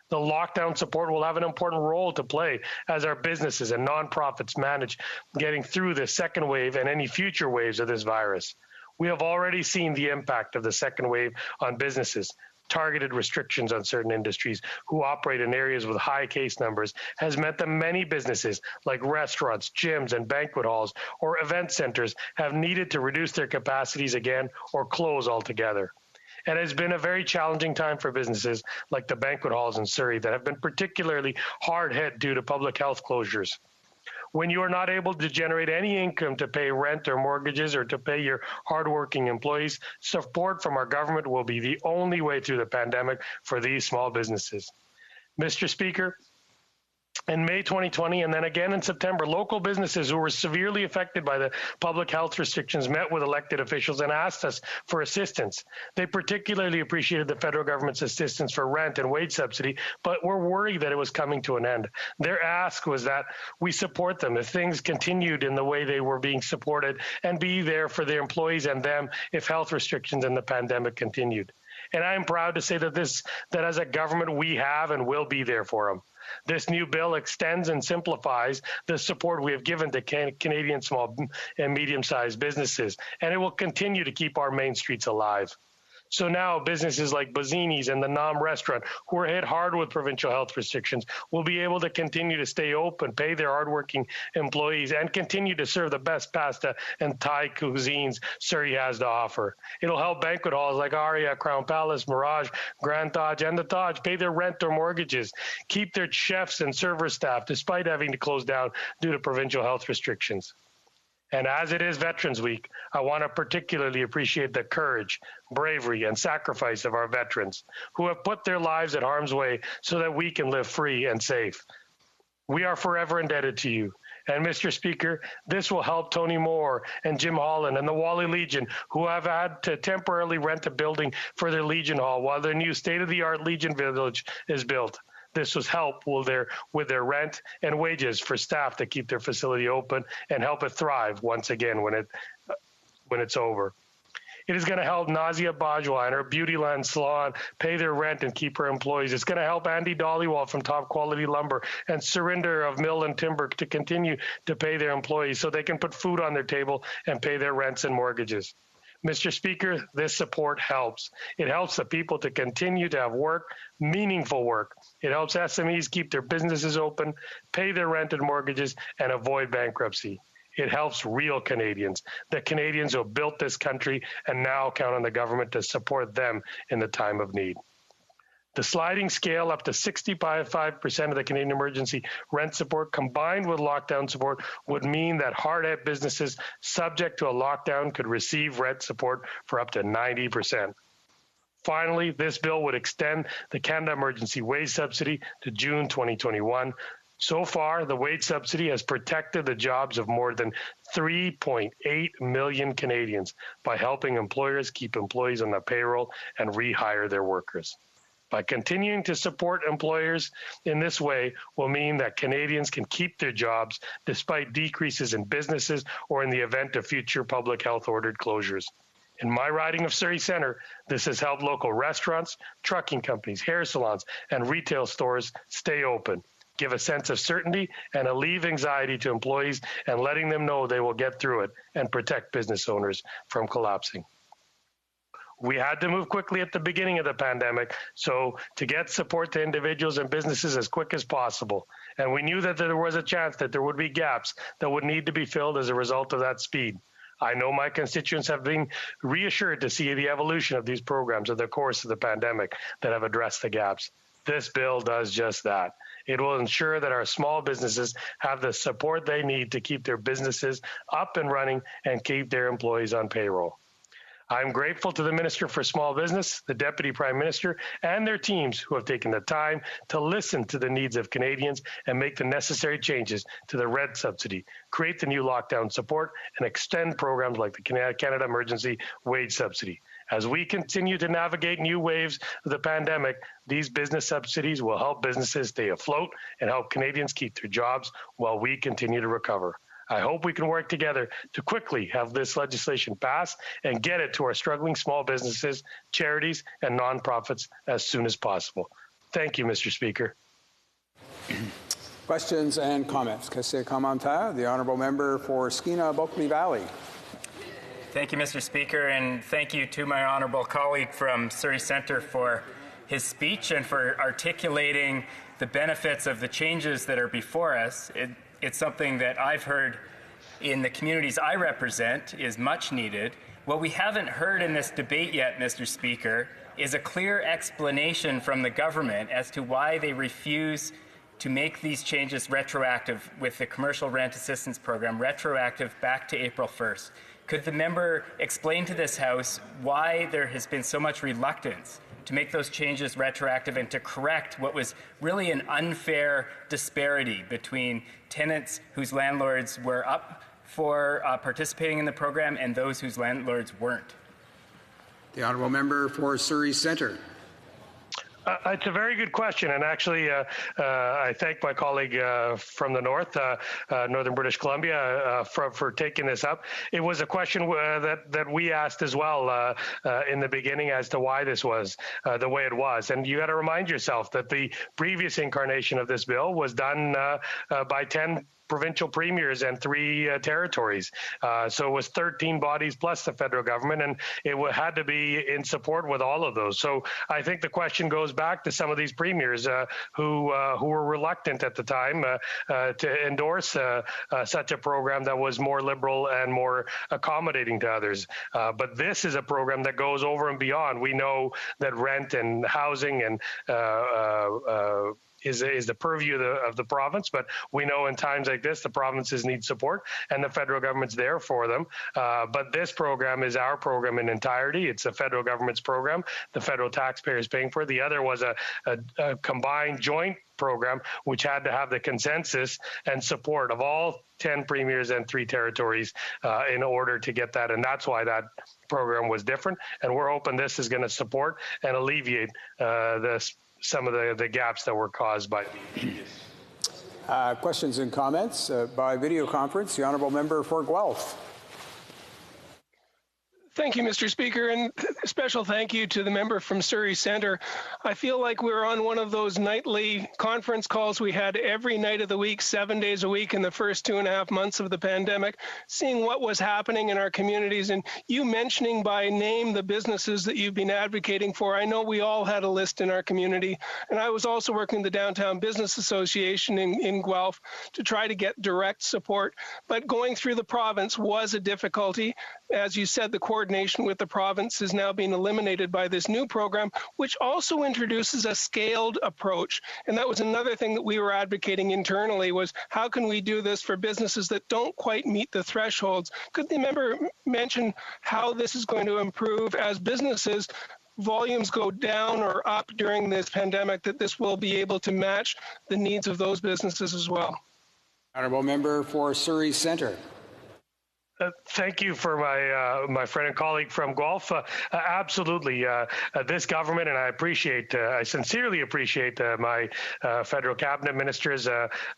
[SPEAKER 20] The lockdown support will have an important role to play as our businesses and nonprofits manage getting through the second wave and any future waves of this virus. We have already seen the impact of the second wave on businesses. Targeted restrictions on certain industries who operate in areas with high case numbers has meant that many businesses like restaurants, gyms, and banquet halls or event centers have needed to reduce their capacities again or close altogether. It has been a very challenging time for businesses like the banquet halls in Surrey that have been particularly hard hit due to public health closures. When you are not able to generate any income to pay rent or mortgages or to pay your hardworking employees, support from our government will be the only way through the pandemic for these small businesses. Mr. Speaker, in May 2020 and then again in September, local businesses who were severely affected by the public health restrictions met with elected officials and asked us for assistance. They particularly appreciated the federal government's assistance for rent and wage subsidy, but were worried that it was coming to an end. Their ask was that we support them if things continued in the way they were being supported and be there for their employees and them if health restrictions and the pandemic continued. And I am proud to say that as a government, we have and will be there for them. This new bill extends and simplifies the support we have given to Canadian small and medium-sized businesses, and it will continue to keep our main streets alive. So now businesses like Bazzini's and the Nam restaurant, who are hit hard with provincial health restrictions, will be able to continue to stay open, pay their hardworking employees, and continue to serve the best pasta and Thai cuisines Surrey has to offer. It'll help banquet halls like Aria, Crown Palace, Mirage, Grand Taj, and the Taj pay their rent or mortgages, keep their chefs and server staff despite having to close down due to provincial health restrictions. And as it is Veterans Week, I want to particularly appreciate the courage, bravery, and sacrifice of our veterans who have put their lives at harm's way so that we can live free and safe. We are forever indebted to you. And Mr. Speaker, this will help Tony Moore and Jim Holland and the Wally Legion, who have had to temporarily rent a building for their Legion Hall while their new state-of-the-art Legion Village is built. This was help with their rent and wages for staff to keep their facility open and help it thrive once again when it's over. It is going to help Nazia Bajwa and her Beautyland salon pay their rent and keep her employees. It's going to help Andy Dollywall from Top Quality Lumber and Surinder of Mill and Timber to continue to pay their employees so they can put food on their table and pay their rents and mortgages. Mr. Speaker, this support helps. It helps the people to continue to have work, meaningful work. It helps SMEs keep their businesses open, pay their rent and mortgages, and avoid bankruptcy. It helps real Canadians, the Canadians who have built this country and now count on the government to support them in the time of need. The sliding scale up to 65% of the Canadian emergency rent support combined with lockdown support would mean that hard-hit businesses subject to a lockdown could receive rent support for up to 90%. Finally, this bill would extend the Canada Emergency Wage Subsidy to June 2021. So far, the wage subsidy has protected the jobs of more than 3.8 million Canadians by helping employers keep employees on the payroll and rehire their workers. By continuing to support employers in this way will mean that Canadians can keep their jobs despite decreases in businesses or in the event of future public health ordered closures. In my riding of Surrey Centre, this has helped local restaurants, trucking companies, hair salons, and retail stores stay open, give a sense of certainty and alleviate anxiety to employees and letting them know they will get through it and protect business owners from collapsing. We had to move quickly at the beginning of the pandemic, so to get support to individuals and businesses as quick as possible. And we knew that there was a chance that there would be gaps that would need to be filled as a result of that speed. I know my constituents have been reassured to see the evolution of these programs over the course of the pandemic that have addressed the gaps. This bill does just that. It will ensure that our small businesses have the support they need to keep their businesses up and running and keep their employees on payroll. I'm grateful to the Minister for Small Business, the Deputy Prime Minister, and their teams who have taken the time to listen to the needs of Canadians and make the necessary changes to the rent subsidy, create the new lockdown support, and extend programs like the Canada Emergency Wage Subsidy. As we continue to navigate new waves of the pandemic, these business subsidies will help businesses stay afloat and help Canadians keep their jobs while we continue to recover. I hope we can work together to quickly have this legislation passed and get it to our struggling small businesses, charities, and nonprofits as soon as possible. Thank you, Mr. Speaker.
[SPEAKER 1] Questions and comments. Question commentaire. The honourable member for Skeena-Bulkley Valley.
[SPEAKER 7] Thank you, Mr. Speaker, and thank you to my honourable colleague from Surrey Centre for his speech and for articulating the benefits of the changes that are before us. It's something that I've heard in the communities I represent is much needed. What we haven't heard in this debate yet, Mr. Speaker, is a clear explanation from the government as to why they refuse to make these changes retroactive with the Commercial Rent Assistance Program, retroactive back to April 1st. Could the member explain to this House why there has been so much reluctance to make those changes retroactive and to correct what was really an unfair disparity between tenants whose landlords were up for participating in the program and those whose landlords weren't?
[SPEAKER 1] The honourable member for Surrey Centre.
[SPEAKER 20] It's a very good question, and actually I thank my colleague from the north, Northern British Columbia, for taking this up. It was a question that we asked as well in the beginning as to why this was the way it was. And you got to remind yourself that the previous incarnation of this bill was done by 10 provincial premiers and 3 territories. So it was 13 bodies plus the federal government, and it had to be in support with all of those. So I think the question goes back to some of these premiers who were reluctant at the time to endorse such a program that was more liberal and more accommodating to others. But this is a program that goes over and beyond. We know that rent and housing and is the purview of the province, but we know in times like this, the provinces need support and the federal government's there for them. But this program is our program in entirety. It's the federal government's program. The federal taxpayer is paying for it. The other was a combined joint program, which had to have the consensus and support of all 10 premiers and 3 territories in order to get that. And that's why that program was different. And we're hoping this is going to support and alleviate some of the gaps that were caused by the changes.
[SPEAKER 1] Questions and comments by video conference. The honourable member for Guelph.
[SPEAKER 16] Thank you, Mr. Speaker, and a special thank you to the member from Surrey Centre. I feel like we're on one of those nightly conference calls we had every night of the week, 7 days a week in the first 2.5 months of the pandemic, seeing what was happening in our communities, and you mentioning by name the businesses that you've been advocating for. I know we all had a list in our community, and I was also working the Downtown Business Association in Guelph to try to get direct support, but going through the province was a difficulty. As you said, the coordination with the province is now being eliminated by this new program, which also introduces a scaled approach. And that was another thing that we were advocating internally, was how can we do this for businesses that don't quite meet the thresholds? Could the member mention how this is going to improve as businesses volumes go down or up during this pandemic, that this will be able to match the needs of those businesses as well?
[SPEAKER 1] Honourable member for Surrey Centre.
[SPEAKER 20] Thank you for my friend and colleague from Guelph. Absolutely, this government, and I sincerely appreciate my federal cabinet ministers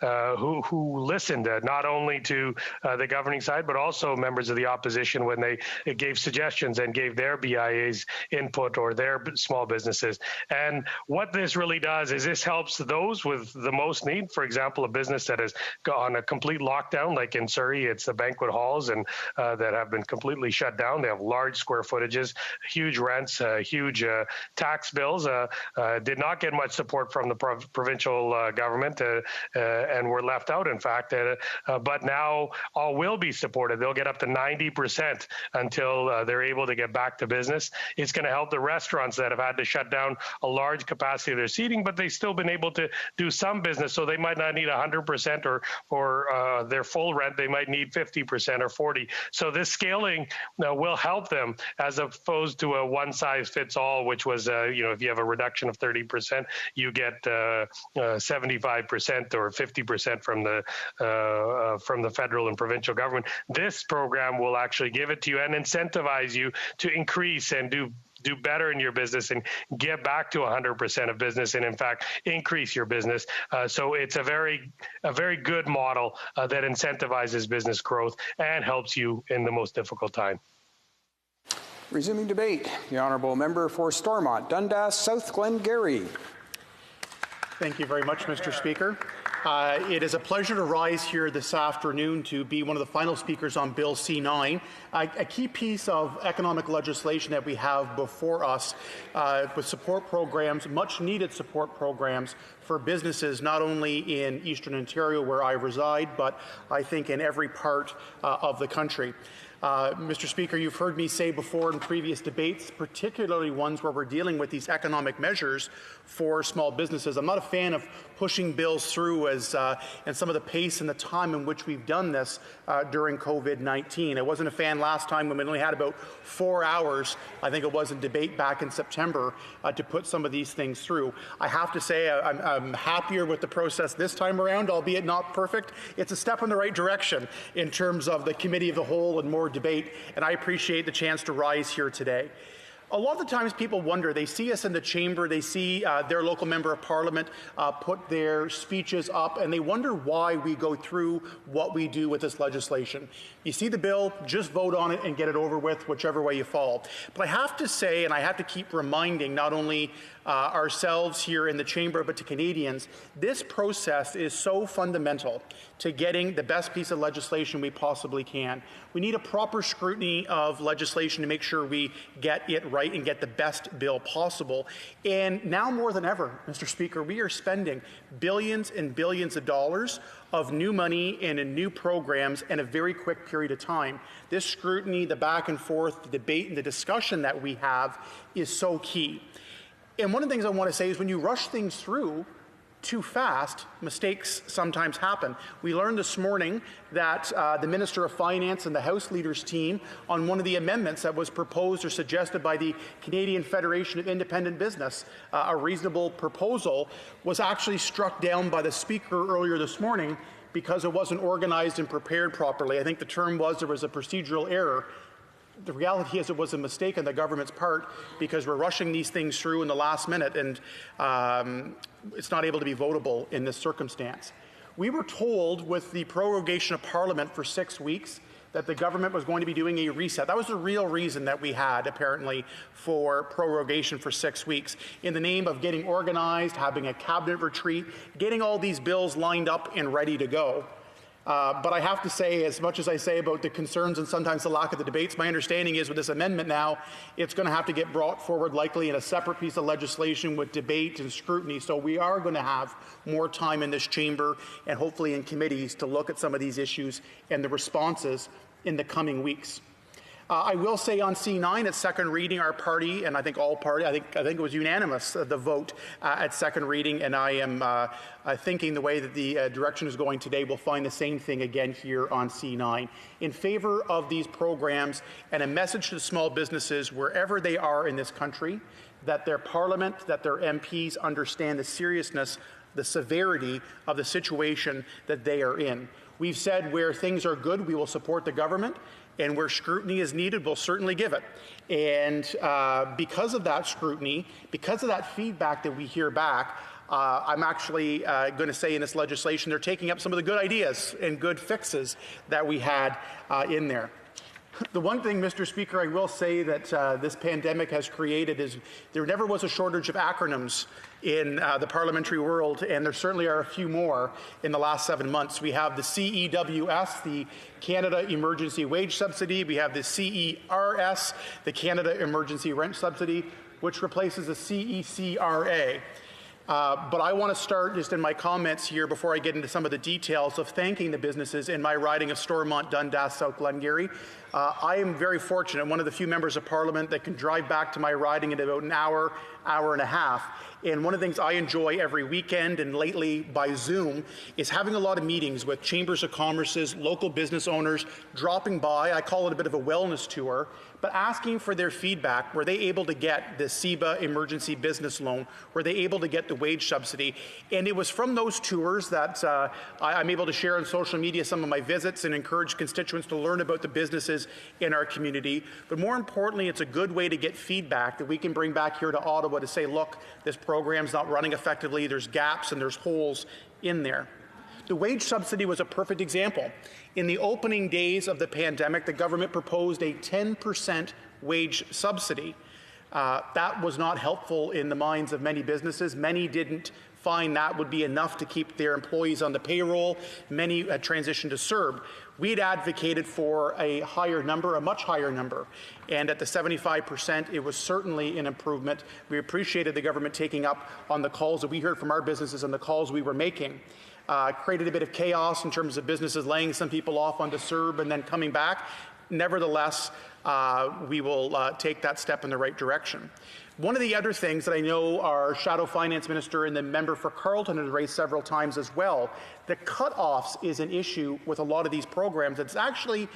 [SPEAKER 20] who listened not only to the governing side, but also members of the opposition when they gave suggestions and gave their BIAs input or their small businesses. And what this really does is this helps those with the most need. For example, a business that has gone a complete lockdown, like in Surrey, it's the banquet halls and that have been completely shut down. They have large square footages, huge rents, huge tax bills. Did not get much support from the provincial government and were left out, in fact. But now all will be supported. They'll get up to 90% until they're able to get back to business. It's going to help the restaurants that have had to shut down a large capacity of their seating, but they've still been able to do some business. So they might not need 100% or their full rent. They might need 50% or 40%. So this scaling will help them as opposed to a one-size-fits-all, which was, if you have a reduction of 30%, you get 75% or 50% from the federal and provincial government. This program will actually give it to you and incentivize you to increase and do better in your business and get back to 100% of business and, in fact, increase your business. So it's a very good model that incentivizes business growth and helps you in the most difficult time.
[SPEAKER 1] Resuming debate, the honourable member for Stormont, Dundas, South Glengarry.
[SPEAKER 3] Thank you very much, Mr. Speaker. It is a pleasure to rise here this afternoon to be one of the final speakers on Bill C-9, a key piece of economic legislation that we have before us with support programs, much needed support programs for businesses not only in Eastern Ontario where I reside, but I think in every part of the country. Mr. Speaker, you've heard me say before in previous debates, particularly ones where we're dealing with these economic measures for small businesses. I'm not a fan of pushing bills through and some of the pace and the time in which we've done this during COVID-19. I wasn't a fan last time when we only had about 4 hours, I think it was, in debate back in September to put some of these things through. I have to say I'm happier with the process this time around, albeit not perfect. It's a step in the right direction in terms of the committee of the whole and more debate, and I appreciate the chance to rise here today. A lot of the times people wonder, they see us in the chamber, they see their local member of parliament put their speeches up, and they wonder why we go through what we do with this legislation. You see the bill, just vote on it and get it over with, whichever way you fall. But I have to say, and I have to keep reminding not only ourselves here in the chamber, but to Canadians, this process is so fundamental to getting the best piece of legislation we possibly can. We need a proper scrutiny of legislation to make sure we get it right and get the best bill possible. And now more than ever, Mr. Speaker, we are spending billions and billions of dollars of new money and in new programs in a very quick period of time. This scrutiny, the back and forth, the debate and the discussion that we have is so key. And one of the things I want to say is when you rush things through too fast, mistakes sometimes happen. We learned this morning that the Minister of Finance and the House Leaders team on one of the amendments that was proposed or suggested by the Canadian Federation of Independent Business, a reasonable proposal, was actually struck down by the Speaker earlier this morning because it wasn't organized and prepared properly. I think the term was there was a procedural error. The reality is it was a mistake on the government's part because we're rushing these things through in the last minute and it's not able to be votable in this circumstance. We were told with the prorogation of Parliament for 6 weeks that the government was going to be doing a reset. That was the real reason that we had, apparently, for prorogation for 6 weeks, in the name of getting organized, having a cabinet retreat, getting all these bills lined up and ready to go. But I have to say, as much as I say about the concerns and sometimes the lack of the debates, my understanding is with this amendment now, it's going to have to get brought forward likely in a separate piece of legislation with debate and scrutiny. So we are going to have more time in this chamber and hopefully in committees to look at some of these issues and the responses in the coming weeks. I will say on C9 at second reading, our party, and I think all parties, I think it was unanimous, the vote at second reading, and I am thinking the way that the direction is going today, we'll find the same thing again here on C9. In favor of these programs and a message to the small businesses wherever they are in this country, that their parliament, that their MPs understand the seriousness, the severity of the situation that they are in. We've said where things are good, we will support the government, and where scrutiny is needed, we'll certainly give it. And because of that scrutiny, because of that feedback that we hear back, I'm actually going to say in this legislation, they're taking up some of the good ideas and good fixes that we had in there. The one thing, Mr. Speaker, I will say that this pandemic has created is there never was a shortage of acronyms in the parliamentary world, and there certainly are a few more in the last 7 months. We have the CEWS, the Canada Emergency Wage Subsidy. We have the CERS, the Canada Emergency Rent Subsidy, which replaces the CECRA. But I want to start just in my comments here before I get into some of the details of thanking the businesses in my riding of Stormont, Dundas, South Glengarry. I am very fortunate, one of the few members of Parliament that can drive back to my riding in about an hour, hour and a half. And one of the things I enjoy every weekend and lately by Zoom is having a lot of meetings with chambers of commerces, local business owners, dropping by. I call it a bit of a wellness tour, but asking for their feedback. Were they able to get the CEBA emergency business loan? Were they able to get the wage subsidy? And it was from those tours that I'm able to share on social media some of my visits and encourage constituents to learn about the businesses in our community. But more importantly, it's a good way to get feedback that we can bring back here to Ottawa to say, look, this program's not running effectively, there's gaps and there's holes in there. The wage subsidy was a perfect example. In the opening days of the pandemic, the government proposed a 10% wage subsidy. That was not helpful in the minds of many businesses. Many didn't find that would be enough to keep their employees on the payroll. Many transitioned to CERB. We'd advocated for a higher number, a much higher number. And at the 75%, it was certainly an improvement. We appreciated the government taking up on the calls that we heard from our businesses and the calls we were making. Created a bit of chaos in terms of businesses laying some people off onto CERB and then coming back. Nevertheless, we will take that step in the right direction. One of the other things that I know our Shadow Finance Minister and the member for Carleton has raised several times as well, the cut-offs is an issue with a lot of these programs. It's actually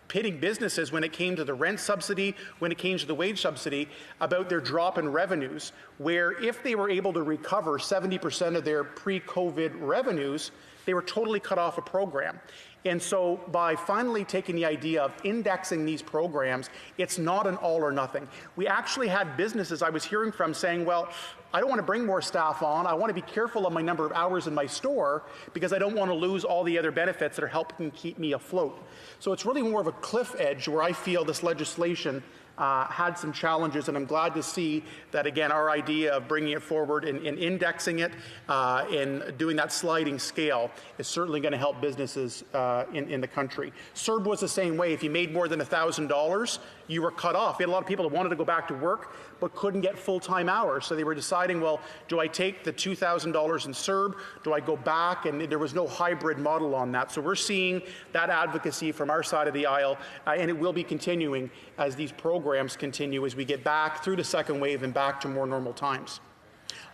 [SPEAKER 3] pitting businesses when it came to the rent subsidy, when it came to the wage subsidy, about their drop in revenues, where if they were able to recover 70% of their pre-COVID revenues, they were totally cut off a program. And so by finally taking the idea of indexing these programs, it's not an all or nothing. We actually had businesses I was hearing from saying, well, I don't want to bring more staff on. I want to be careful of my number of hours in my store because I don't want to lose all the other benefits that are helping keep me afloat. So it's really more of a cliff edge where I feel this legislation had some challenges, and I'm glad to see that, again, our idea of bringing it forward and indexing it and doing that sliding scale is certainly going to help businesses in the country. CERB was the same way. If you made more than $1,000, you were cut off. We had a lot of people that wanted to go back to work but couldn't get full-time hours. So they were deciding, well, do I take the $2,000 in CERB? Do I go back? And there was no hybrid model on that. So we're seeing that advocacy from our side of the aisle, and it will be continuing as these programs continue as we get back through the second wave and back to more normal times.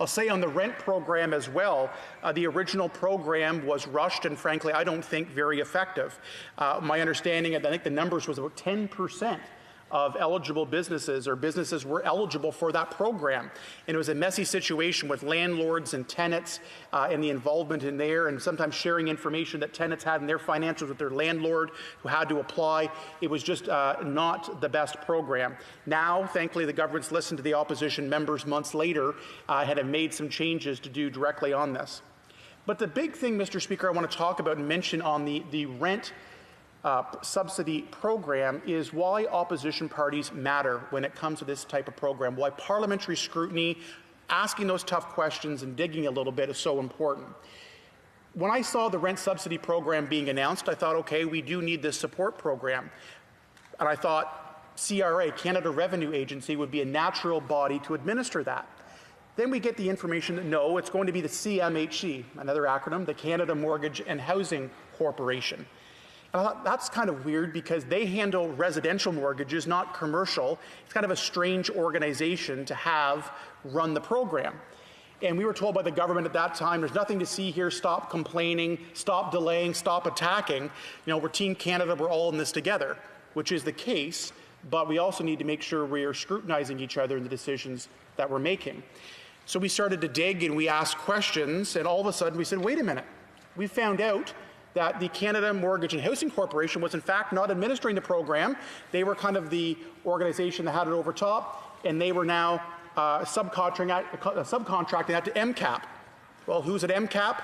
[SPEAKER 3] I'll say on the rent program as well, the original program was rushed and frankly, I don't think very effective. My understanding, I think the numbers was about 10% of eligible businesses or businesses were eligible for that program. And it was a messy situation with landlords and tenants and the involvement in there and sometimes sharing information that tenants had in their financials with their landlord who had to apply. It was just not the best program. Now, thankfully, the government's listened to the opposition members months later and have made some changes to do directly on this. But the big thing, Mr. Speaker, I want to talk about and mention on the rent subsidy program is why opposition parties matter when it comes to this type of program, why parliamentary scrutiny, asking those tough questions and digging a little bit is so important. When I saw the rent subsidy program being announced, I thought, okay, we do need this support program. And I thought CRA, Canada Revenue Agency, would be a natural body to administer that. Then we get the information that no, it's going to be the CMHC, another acronym, the Canada Mortgage and Housing Corporation. And I thought that's kind of weird because they handle residential mortgages, not commercial. It's kind of a strange organization to have run the program. And we were told by the government at that time, there's nothing to see here, stop complaining, stop delaying, stop attacking. You know, we're Team Canada, we're all in this together, which is the case, but we also need to make sure we are scrutinizing each other in the decisions that we're making. So we started to dig and we asked questions, and all of a sudden we said, wait a minute, we found out that the Canada Mortgage and Housing Corporation was in fact not administering the program. They were kind of the organization that had it over top, and they were now subcontracting that to MCAP. Well, who's at MCAP?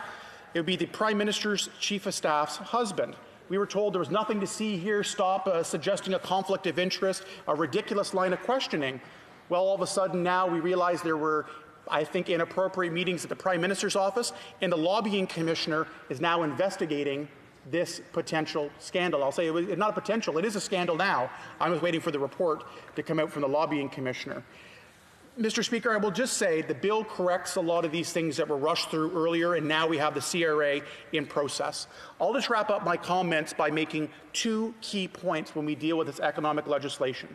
[SPEAKER 3] It would be the Prime Minister's Chief of Staff's husband, We were told there was nothing to see here, stop suggesting a conflict of interest, a ridiculous line of questioning. Well, all of a sudden now we realize there were, I think, inappropriate meetings at the Prime Minister's office, and the lobbying commissioner is now investigating this potential scandal. I'll say it's not a potential, it is a scandal now. I was waiting for the report to come out from the lobbying commissioner. Mr. Speaker, I will just say the bill corrects a lot of these things that were rushed through earlier, and now we have the CRA in process. I'll just wrap up my comments by making two key points when we deal with this economic legislation.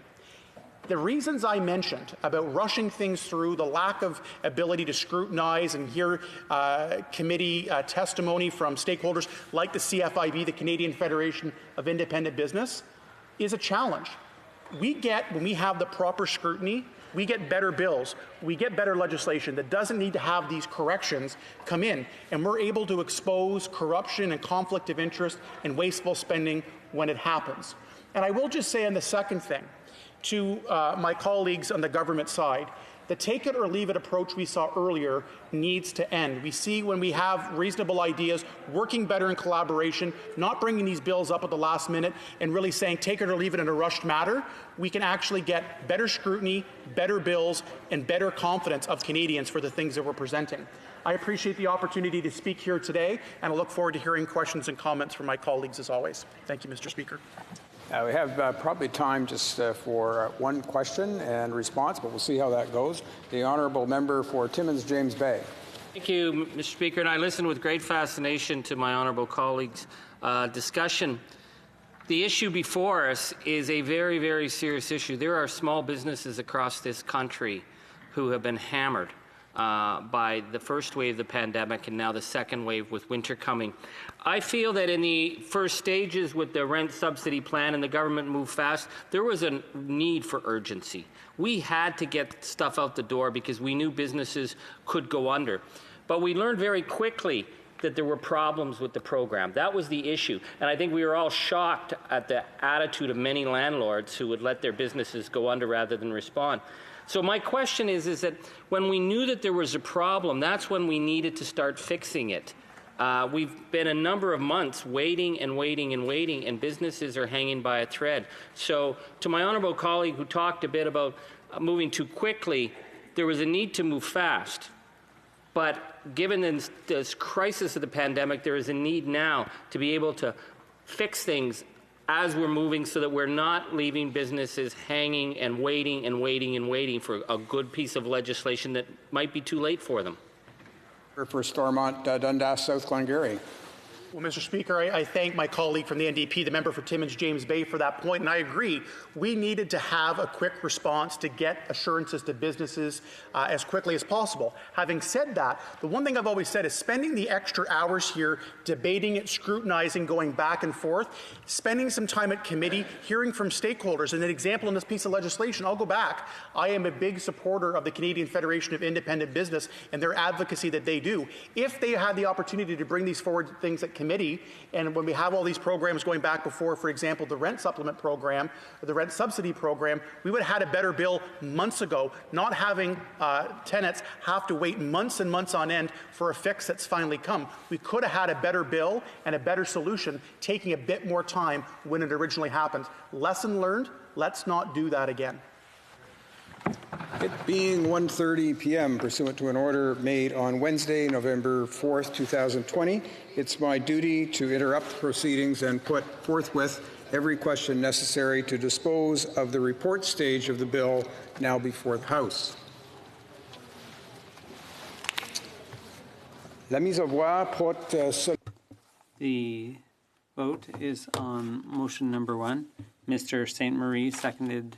[SPEAKER 3] The reasons I mentioned about rushing things through, the lack of ability to scrutinize and hear committee testimony from stakeholders like the CFIB, the Canadian Federation of Independent Business, is a challenge. When we have the proper scrutiny, we get better bills, we get better legislation that doesn't need to have these corrections come in, and we're able to expose corruption and conflict of interest and wasteful spending when it happens. And I will just say on the second thing, to my colleagues on the government side, the take it or leave it approach we saw earlier needs to end. We see when we have reasonable ideas, working better in collaboration, not bringing these bills up at the last minute and really saying take it or leave it in a rushed matter, we can actually get better scrutiny, better bills, and better confidence of Canadians for the things that we're presenting. I appreciate the opportunity to speak here today, and I look forward to hearing questions and comments from my colleagues as always. Thank you, Mr. Speaker.
[SPEAKER 1] We have probably time just for one question and response, but we'll see how that goes. The honourable member for Timmins James Bay.
[SPEAKER 9] Thank you, Mr. Speaker, and I listened with great fascination to my honourable colleague's discussion. The issue before us is a very, very serious issue. There are small businesses across this country who have been hammered by the first wave of the pandemic and now the second wave with winter coming. I feel that in the first stages with the rent subsidy plan and the government moved fast, there was a need for urgency. We had to get stuff out the door because we knew businesses could go under. But we learned very quickly that there were problems with the program. That was the issue. And I think we were all shocked at the attitude of many landlords who would let their businesses go under rather than respond. So my question is that when we knew that there was a problem, that's when we needed to start fixing it. We've been a number of months waiting and waiting and waiting, and businesses are hanging by a thread. So to my honourable colleague who talked a bit about moving too quickly, there was a need to move fast. But given this crisis of the pandemic, there is a need now to be able to fix things as we're moving so that we're not leaving businesses hanging and waiting and waiting and waiting for a good piece of legislation that might be too late for them.
[SPEAKER 1] For Stormont, Dundas, South Glengarry.
[SPEAKER 3] Well, Mr. Speaker, I thank my colleague from the NDP, the member for Timmins James Bay, for that point, and I agree. We needed to have a quick response to get assurances to businesses as quickly as possible. Having said that, the one thing I've always said is spending the extra hours here, debating it, scrutinizing, going back and forth, spending some time at committee, hearing from stakeholders. And an example in this piece of legislation, I'll go back. I am a big supporter of the Canadian Federation of Independent Business and their advocacy that they do. If they had the opportunity to bring these forward things at committee, and when we have all these programs going back before, for example, the rent supplement program, or the rent subsidy program, we would have had a better bill months ago, not having tenants have to wait months and months on end for a fix that's finally come. We could have had a better bill and a better solution, taking a bit more time when it originally happened. Lesson learned, let's not do that again.
[SPEAKER 1] It being 1:30 p.m. pursuant to an order made on Wednesday, November 4th, 2020, it's my duty to interrupt proceedings and put forthwith every question necessary to dispose of the report stage of the bill now before the House. La mise à voix porte
[SPEAKER 5] The vote is on motion number 1. Mr. St. Marie seconded.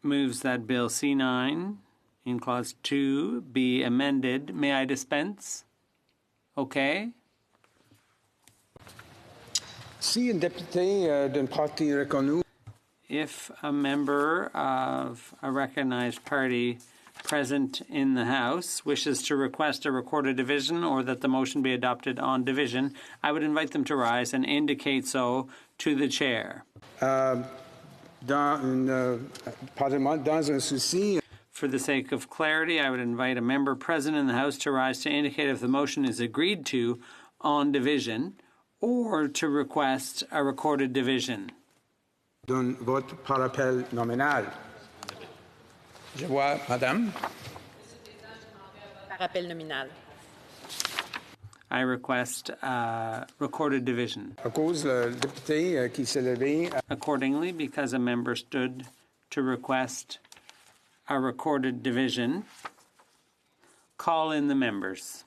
[SPEAKER 5] Moves that Bill C9 in Clause 2 be amended. May I dispense? Okay.
[SPEAKER 1] Si un député d'un parti reconnu.
[SPEAKER 5] If a member of a recognized party present in the House wishes to request a recorded division or that the motion be adopted on division, I would invite them to rise and indicate so to the chair. For the sake of clarity, I would invite a member present in the House to rise to indicate if the motion is agreed to on division or to request a recorded division.
[SPEAKER 1] D'un vote par appel nominal. Je vois Madame.
[SPEAKER 10] Par appel nominal.
[SPEAKER 5] I request recorded division.
[SPEAKER 1] À cause le député qui s'est levé.
[SPEAKER 5] Accordingly, because a member stood to request a recorded division, call in the members.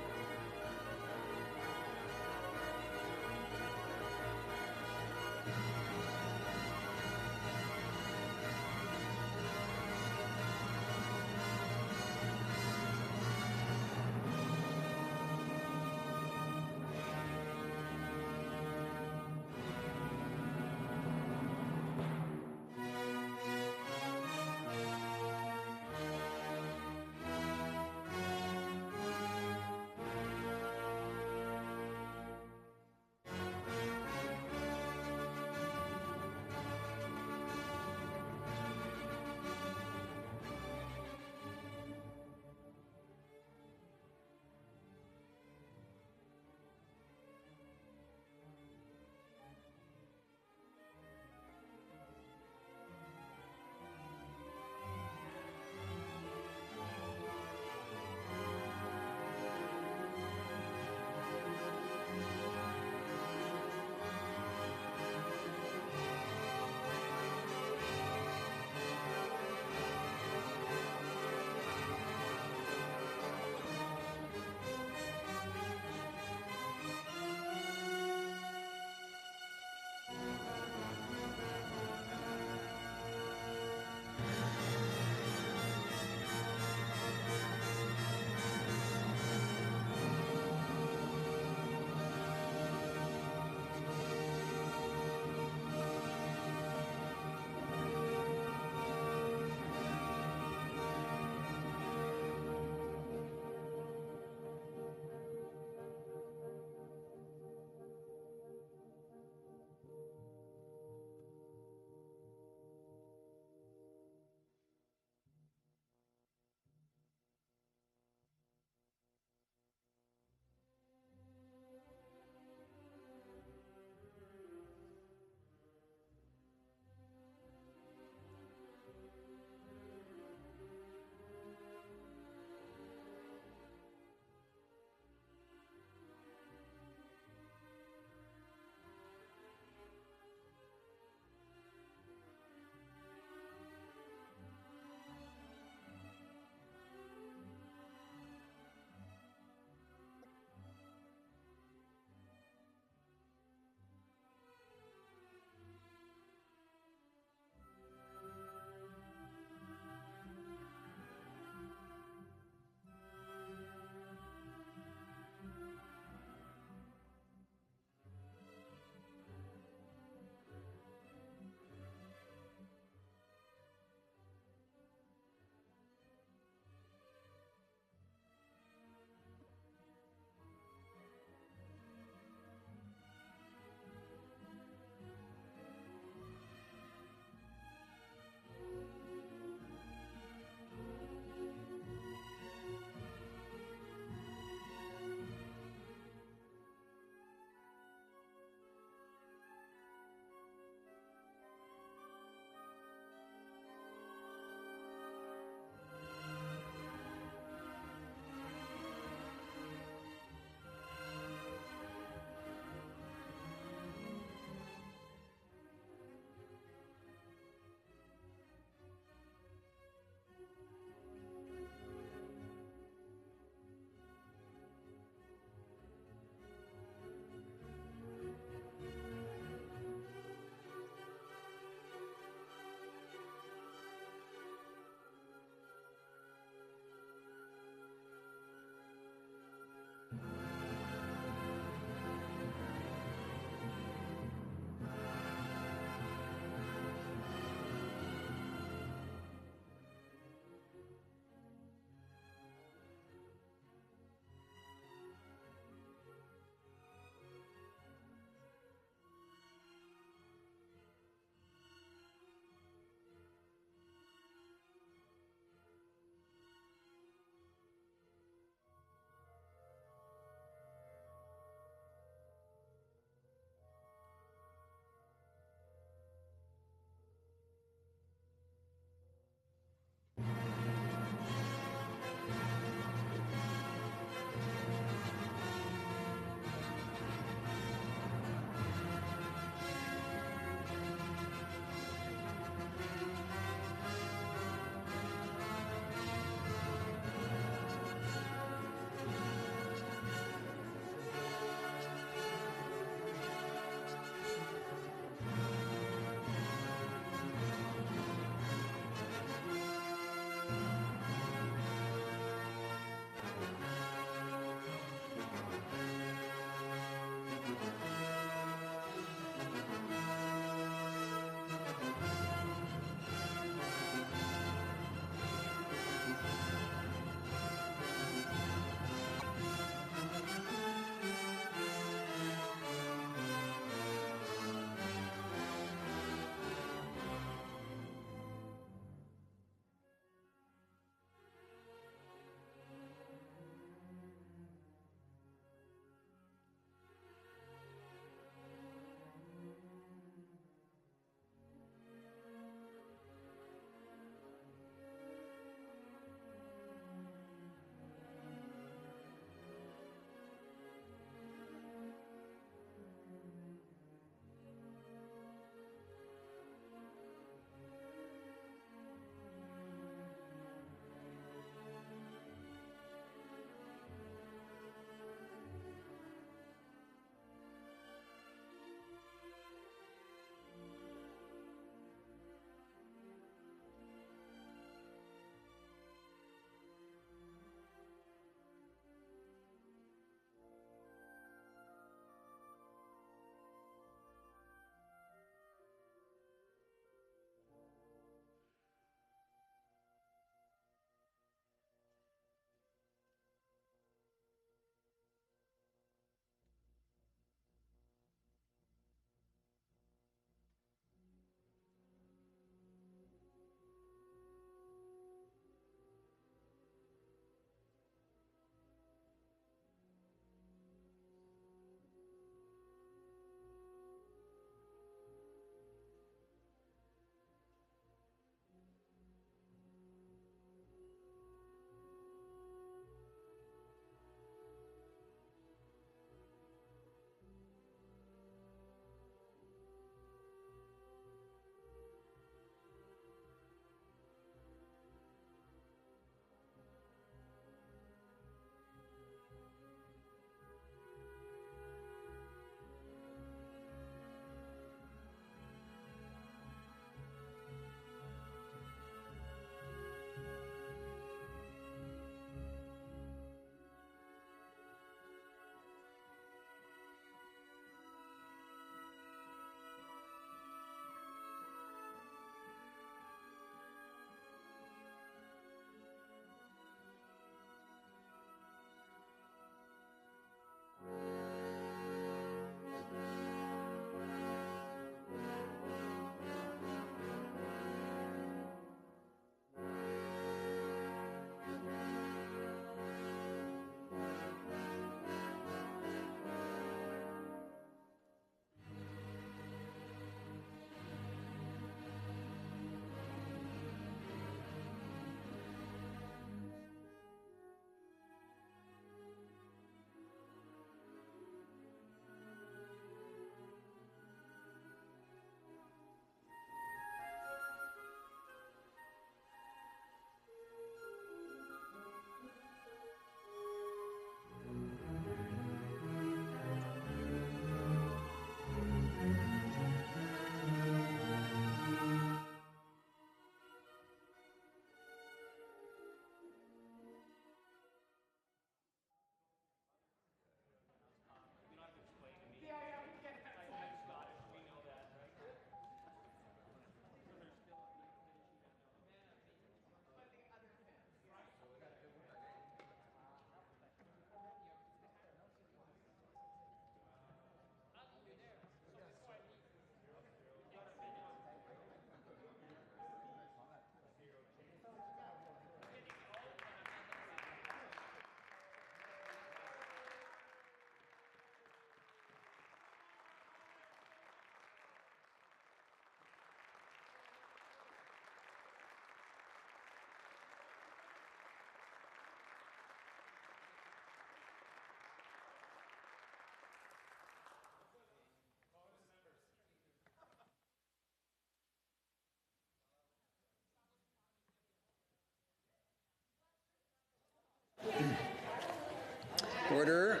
[SPEAKER 1] Order.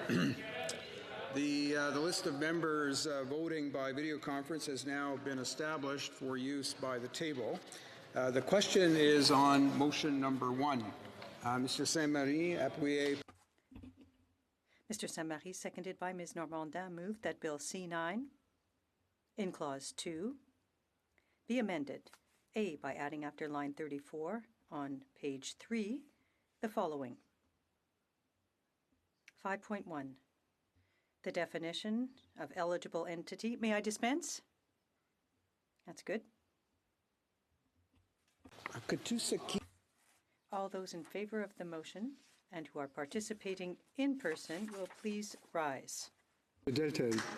[SPEAKER 1] The list of members voting by video conference has now been established for use by the table. The question is on motion number 1. Mr. Saint-Marie, appuyé.
[SPEAKER 22] Mr. Saint-Marie, seconded by Ms. Normandin, moved that Bill C9, in Clause 2, be amended. A, by adding after line 34 on page 3, the following. 5.1. The definition of eligible entity. May I dispense? That's good. All those in favor of the motion and who are participating in person will please rise.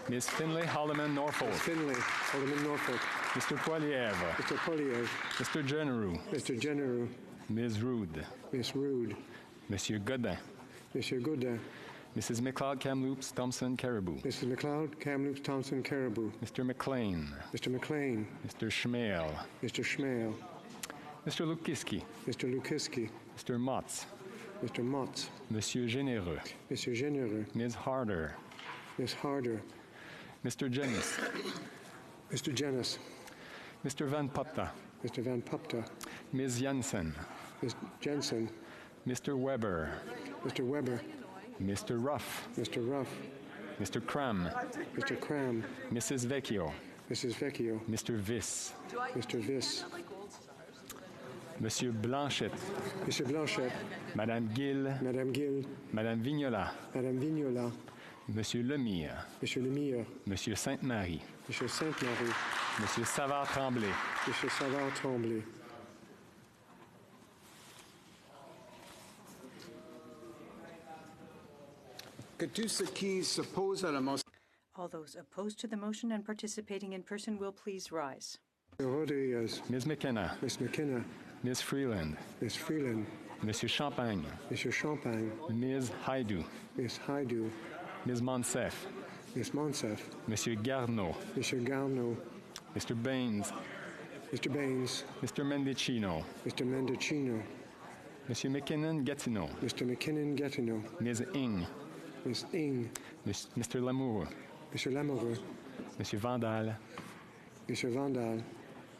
[SPEAKER 10] Ms. Finlay, Alderman Norfolk.
[SPEAKER 17] Ms. Finlay, Alderman Norfolk.
[SPEAKER 10] Mr. Poilievre.
[SPEAKER 17] Mr. Poilievre.
[SPEAKER 10] Mr. Generou.
[SPEAKER 17] Mr. Generou.
[SPEAKER 10] Ms. Rude.
[SPEAKER 17] Ms. Rude.
[SPEAKER 10] Monsieur Godin.
[SPEAKER 17] Monsieur Godin.
[SPEAKER 10] Mrs. McLeod, Kamloops, Thompson, Caribou.
[SPEAKER 17] Mrs. McLeod, Kamloops, Thompson, Caribou.
[SPEAKER 10] Mr. McLean.
[SPEAKER 17] Mr. McLean.
[SPEAKER 10] Mr. Schmale.
[SPEAKER 17] Mr. Schmale.
[SPEAKER 10] Mr. Lukiski.
[SPEAKER 17] Mr. Lukiski.
[SPEAKER 10] Mr. Motz.
[SPEAKER 17] Mr. Motz.
[SPEAKER 10] Monsieur Généreux.
[SPEAKER 17] Monsieur Généreux.
[SPEAKER 10] Ms. Harder.
[SPEAKER 17] Ms. Harder.
[SPEAKER 10] Mr. Jennis.
[SPEAKER 17] Mr. Jennis.
[SPEAKER 10] Mr. Van Popta.
[SPEAKER 17] Mr. Van Popta.
[SPEAKER 10] Ms. Jensen.
[SPEAKER 17] Ms. Jensen.
[SPEAKER 10] Mr. Weber.
[SPEAKER 17] Mr. Weber.
[SPEAKER 10] Mr. Ruff.
[SPEAKER 17] Mr. Ruff.
[SPEAKER 10] Mr. Cram.
[SPEAKER 17] Mr. Cram.
[SPEAKER 10] Mrs. Vecchio.
[SPEAKER 17] Mrs. Vecchio.
[SPEAKER 10] Mr. Viss.
[SPEAKER 17] Mr. Viss.
[SPEAKER 10] Monsieur Blanchette.
[SPEAKER 17] Monsieur Blanchette.
[SPEAKER 10] Madame Gill.
[SPEAKER 17] Madame Gill.
[SPEAKER 10] Madame Vignola.
[SPEAKER 17] Madame Vignola.
[SPEAKER 10] Monsieur Lemire.
[SPEAKER 17] Monsieur Lemire.
[SPEAKER 10] Monsieur Sainte-Marie.
[SPEAKER 17] Monsieur Sainte-Marie.
[SPEAKER 10] Monsieur Savard-Tremblay.
[SPEAKER 17] Monsieur Savard-Tremblay.
[SPEAKER 1] Que tous ceux qui s'opposent à la motion.
[SPEAKER 22] All those opposed to the motion and participating in person will please rise.
[SPEAKER 17] Ms.
[SPEAKER 10] McKenna.
[SPEAKER 17] Ms. McKenna.
[SPEAKER 10] Ms. Freeland.
[SPEAKER 17] Ms. Freeland.
[SPEAKER 10] Monsieur Champagne.
[SPEAKER 17] Monsieur Champagne.
[SPEAKER 10] Ms. Haidou.
[SPEAKER 17] Ms. Haidou.
[SPEAKER 10] Ms. Monsef.
[SPEAKER 17] Ms. Monsef.
[SPEAKER 10] Monsieur Garneau.
[SPEAKER 17] Monsieur Garneau.
[SPEAKER 10] Mr. Baines.
[SPEAKER 17] Mr. Baines.
[SPEAKER 10] Mr. Mendicino.
[SPEAKER 17] Mr. Mendicino.
[SPEAKER 10] Monsieur McKinnon-Gatineau.
[SPEAKER 17] Mr. McKinnon-Gatineau.
[SPEAKER 10] Ms. Ing.
[SPEAKER 17] Ms. Ing.
[SPEAKER 10] Mr. Lamoureux.
[SPEAKER 17] Mr. Lamoureux.
[SPEAKER 10] Monsieur Vandal.
[SPEAKER 17] Mr. Vandal.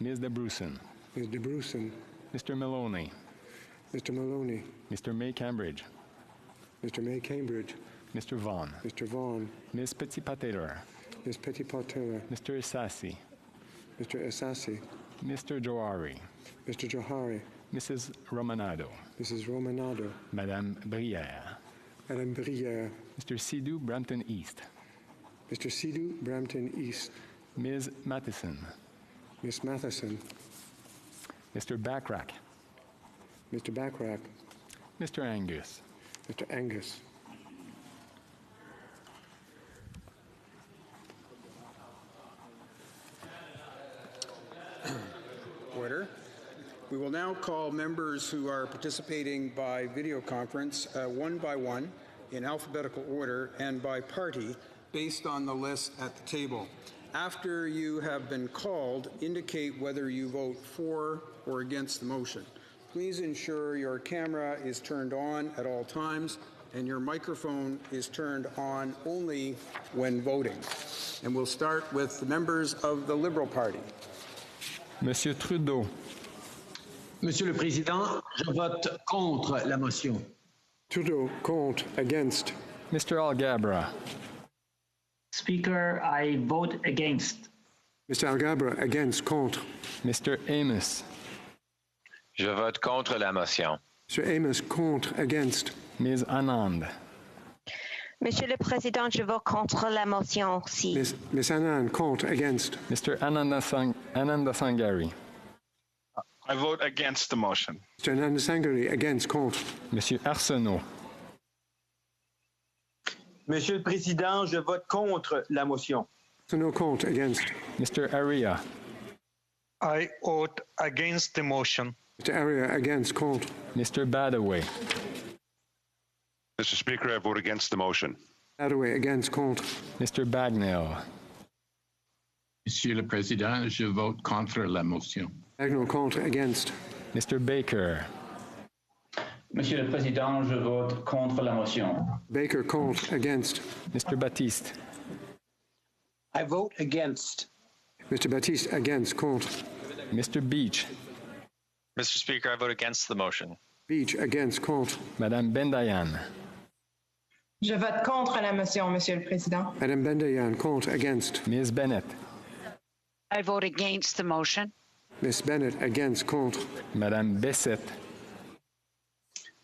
[SPEAKER 10] Ms. De Brusen.
[SPEAKER 17] Ms. De Brusen.
[SPEAKER 10] Mr. Maloney.
[SPEAKER 17] Mr. Maloney.
[SPEAKER 10] Mr. May Cambridge.
[SPEAKER 17] Mr. May Cambridge.
[SPEAKER 10] Mr. Vaughan.
[SPEAKER 17] Mr. Vaughan.
[SPEAKER 10] Ms. Petit-Pataler.
[SPEAKER 17] Ms. Petit-Pataler.
[SPEAKER 10] Mr. Isassi.
[SPEAKER 17] Mr. Isassi.
[SPEAKER 10] Mr. Johari.
[SPEAKER 17] Mr. Johari.
[SPEAKER 10] Mrs. Romanado.
[SPEAKER 17] Mrs. Romanado.
[SPEAKER 10] Madame Brière.
[SPEAKER 17] Madame Brière.
[SPEAKER 10] Mr. Sidhu, Brampton East.
[SPEAKER 17] Mr. Sidhu, Brampton East.
[SPEAKER 10] Ms. Matheson.
[SPEAKER 17] Miss Matheson.
[SPEAKER 10] Mr. Backrack.
[SPEAKER 17] Mr. Backrack.
[SPEAKER 10] Mr. Angus.
[SPEAKER 17] Mr. Angus.
[SPEAKER 1] Order. We will now call members who are participating by video conference one by one in alphabetical order and by party based on the list at the table. After you have been called, indicate whether you vote for or against the motion. Please ensure your camera is turned on at all times and your microphone is turned on only when voting. And we'll start with the members of the Liberal Party.
[SPEAKER 10] Monsieur Trudeau.
[SPEAKER 21] Monsieur le Président, je vote contre la motion.
[SPEAKER 17] Trudeau, contre, against.
[SPEAKER 10] Mr. Algabra.
[SPEAKER 21] Speaker, I vote against.
[SPEAKER 17] Mr. Algabra, against, contre.
[SPEAKER 10] Mr. Amos.
[SPEAKER 23] Je vote contre la motion.
[SPEAKER 17] Mr. Amos, contre, against.
[SPEAKER 10] Ms. Anand.
[SPEAKER 24] Monsieur le Président, je vote contre la motion aussi.
[SPEAKER 17] Ms. Anand, contre, against.
[SPEAKER 10] Mr. Ananda Sangari.
[SPEAKER 25] I vote against the motion.
[SPEAKER 17] Mr. Ananda Sangari, against, contre.
[SPEAKER 10] Monsieur Arsenault.
[SPEAKER 21] Monsieur le Président, je vote contre la motion.
[SPEAKER 17] Arsenault, contre, against.
[SPEAKER 10] Mr. Aria.
[SPEAKER 27] I vote against the motion.
[SPEAKER 17] Mr. Aria, against, contre.
[SPEAKER 10] Mr. Badaway.
[SPEAKER 28] Mr. Speaker, I vote against the motion.
[SPEAKER 17] Badaway, against, contre.
[SPEAKER 10] Mr. Bagnell.
[SPEAKER 29] Monsieur le Président, je vote contre la motion.
[SPEAKER 17] Bagnell, contre, against.
[SPEAKER 10] Mr. Baker.
[SPEAKER 2] Monsieur le Président, je vote contre la motion.
[SPEAKER 17] Baker, contre, against.
[SPEAKER 10] Mr. Baptiste.
[SPEAKER 21] I vote against.
[SPEAKER 17] Mr. Baptiste, against, contre.
[SPEAKER 10] Mr. Beach.
[SPEAKER 11] Mr. Speaker, I vote against the motion.
[SPEAKER 17] Beach, against, contre.
[SPEAKER 10] Madame Bendayan.
[SPEAKER 12] Je vote contre la motion, Monsieur le Président.
[SPEAKER 17] Madame Bendayan, contre, against.
[SPEAKER 10] Ms. Bennett.
[SPEAKER 13] I vote against the motion.
[SPEAKER 17] Miss Bennett, against, contre.
[SPEAKER 10] Madame Bessette.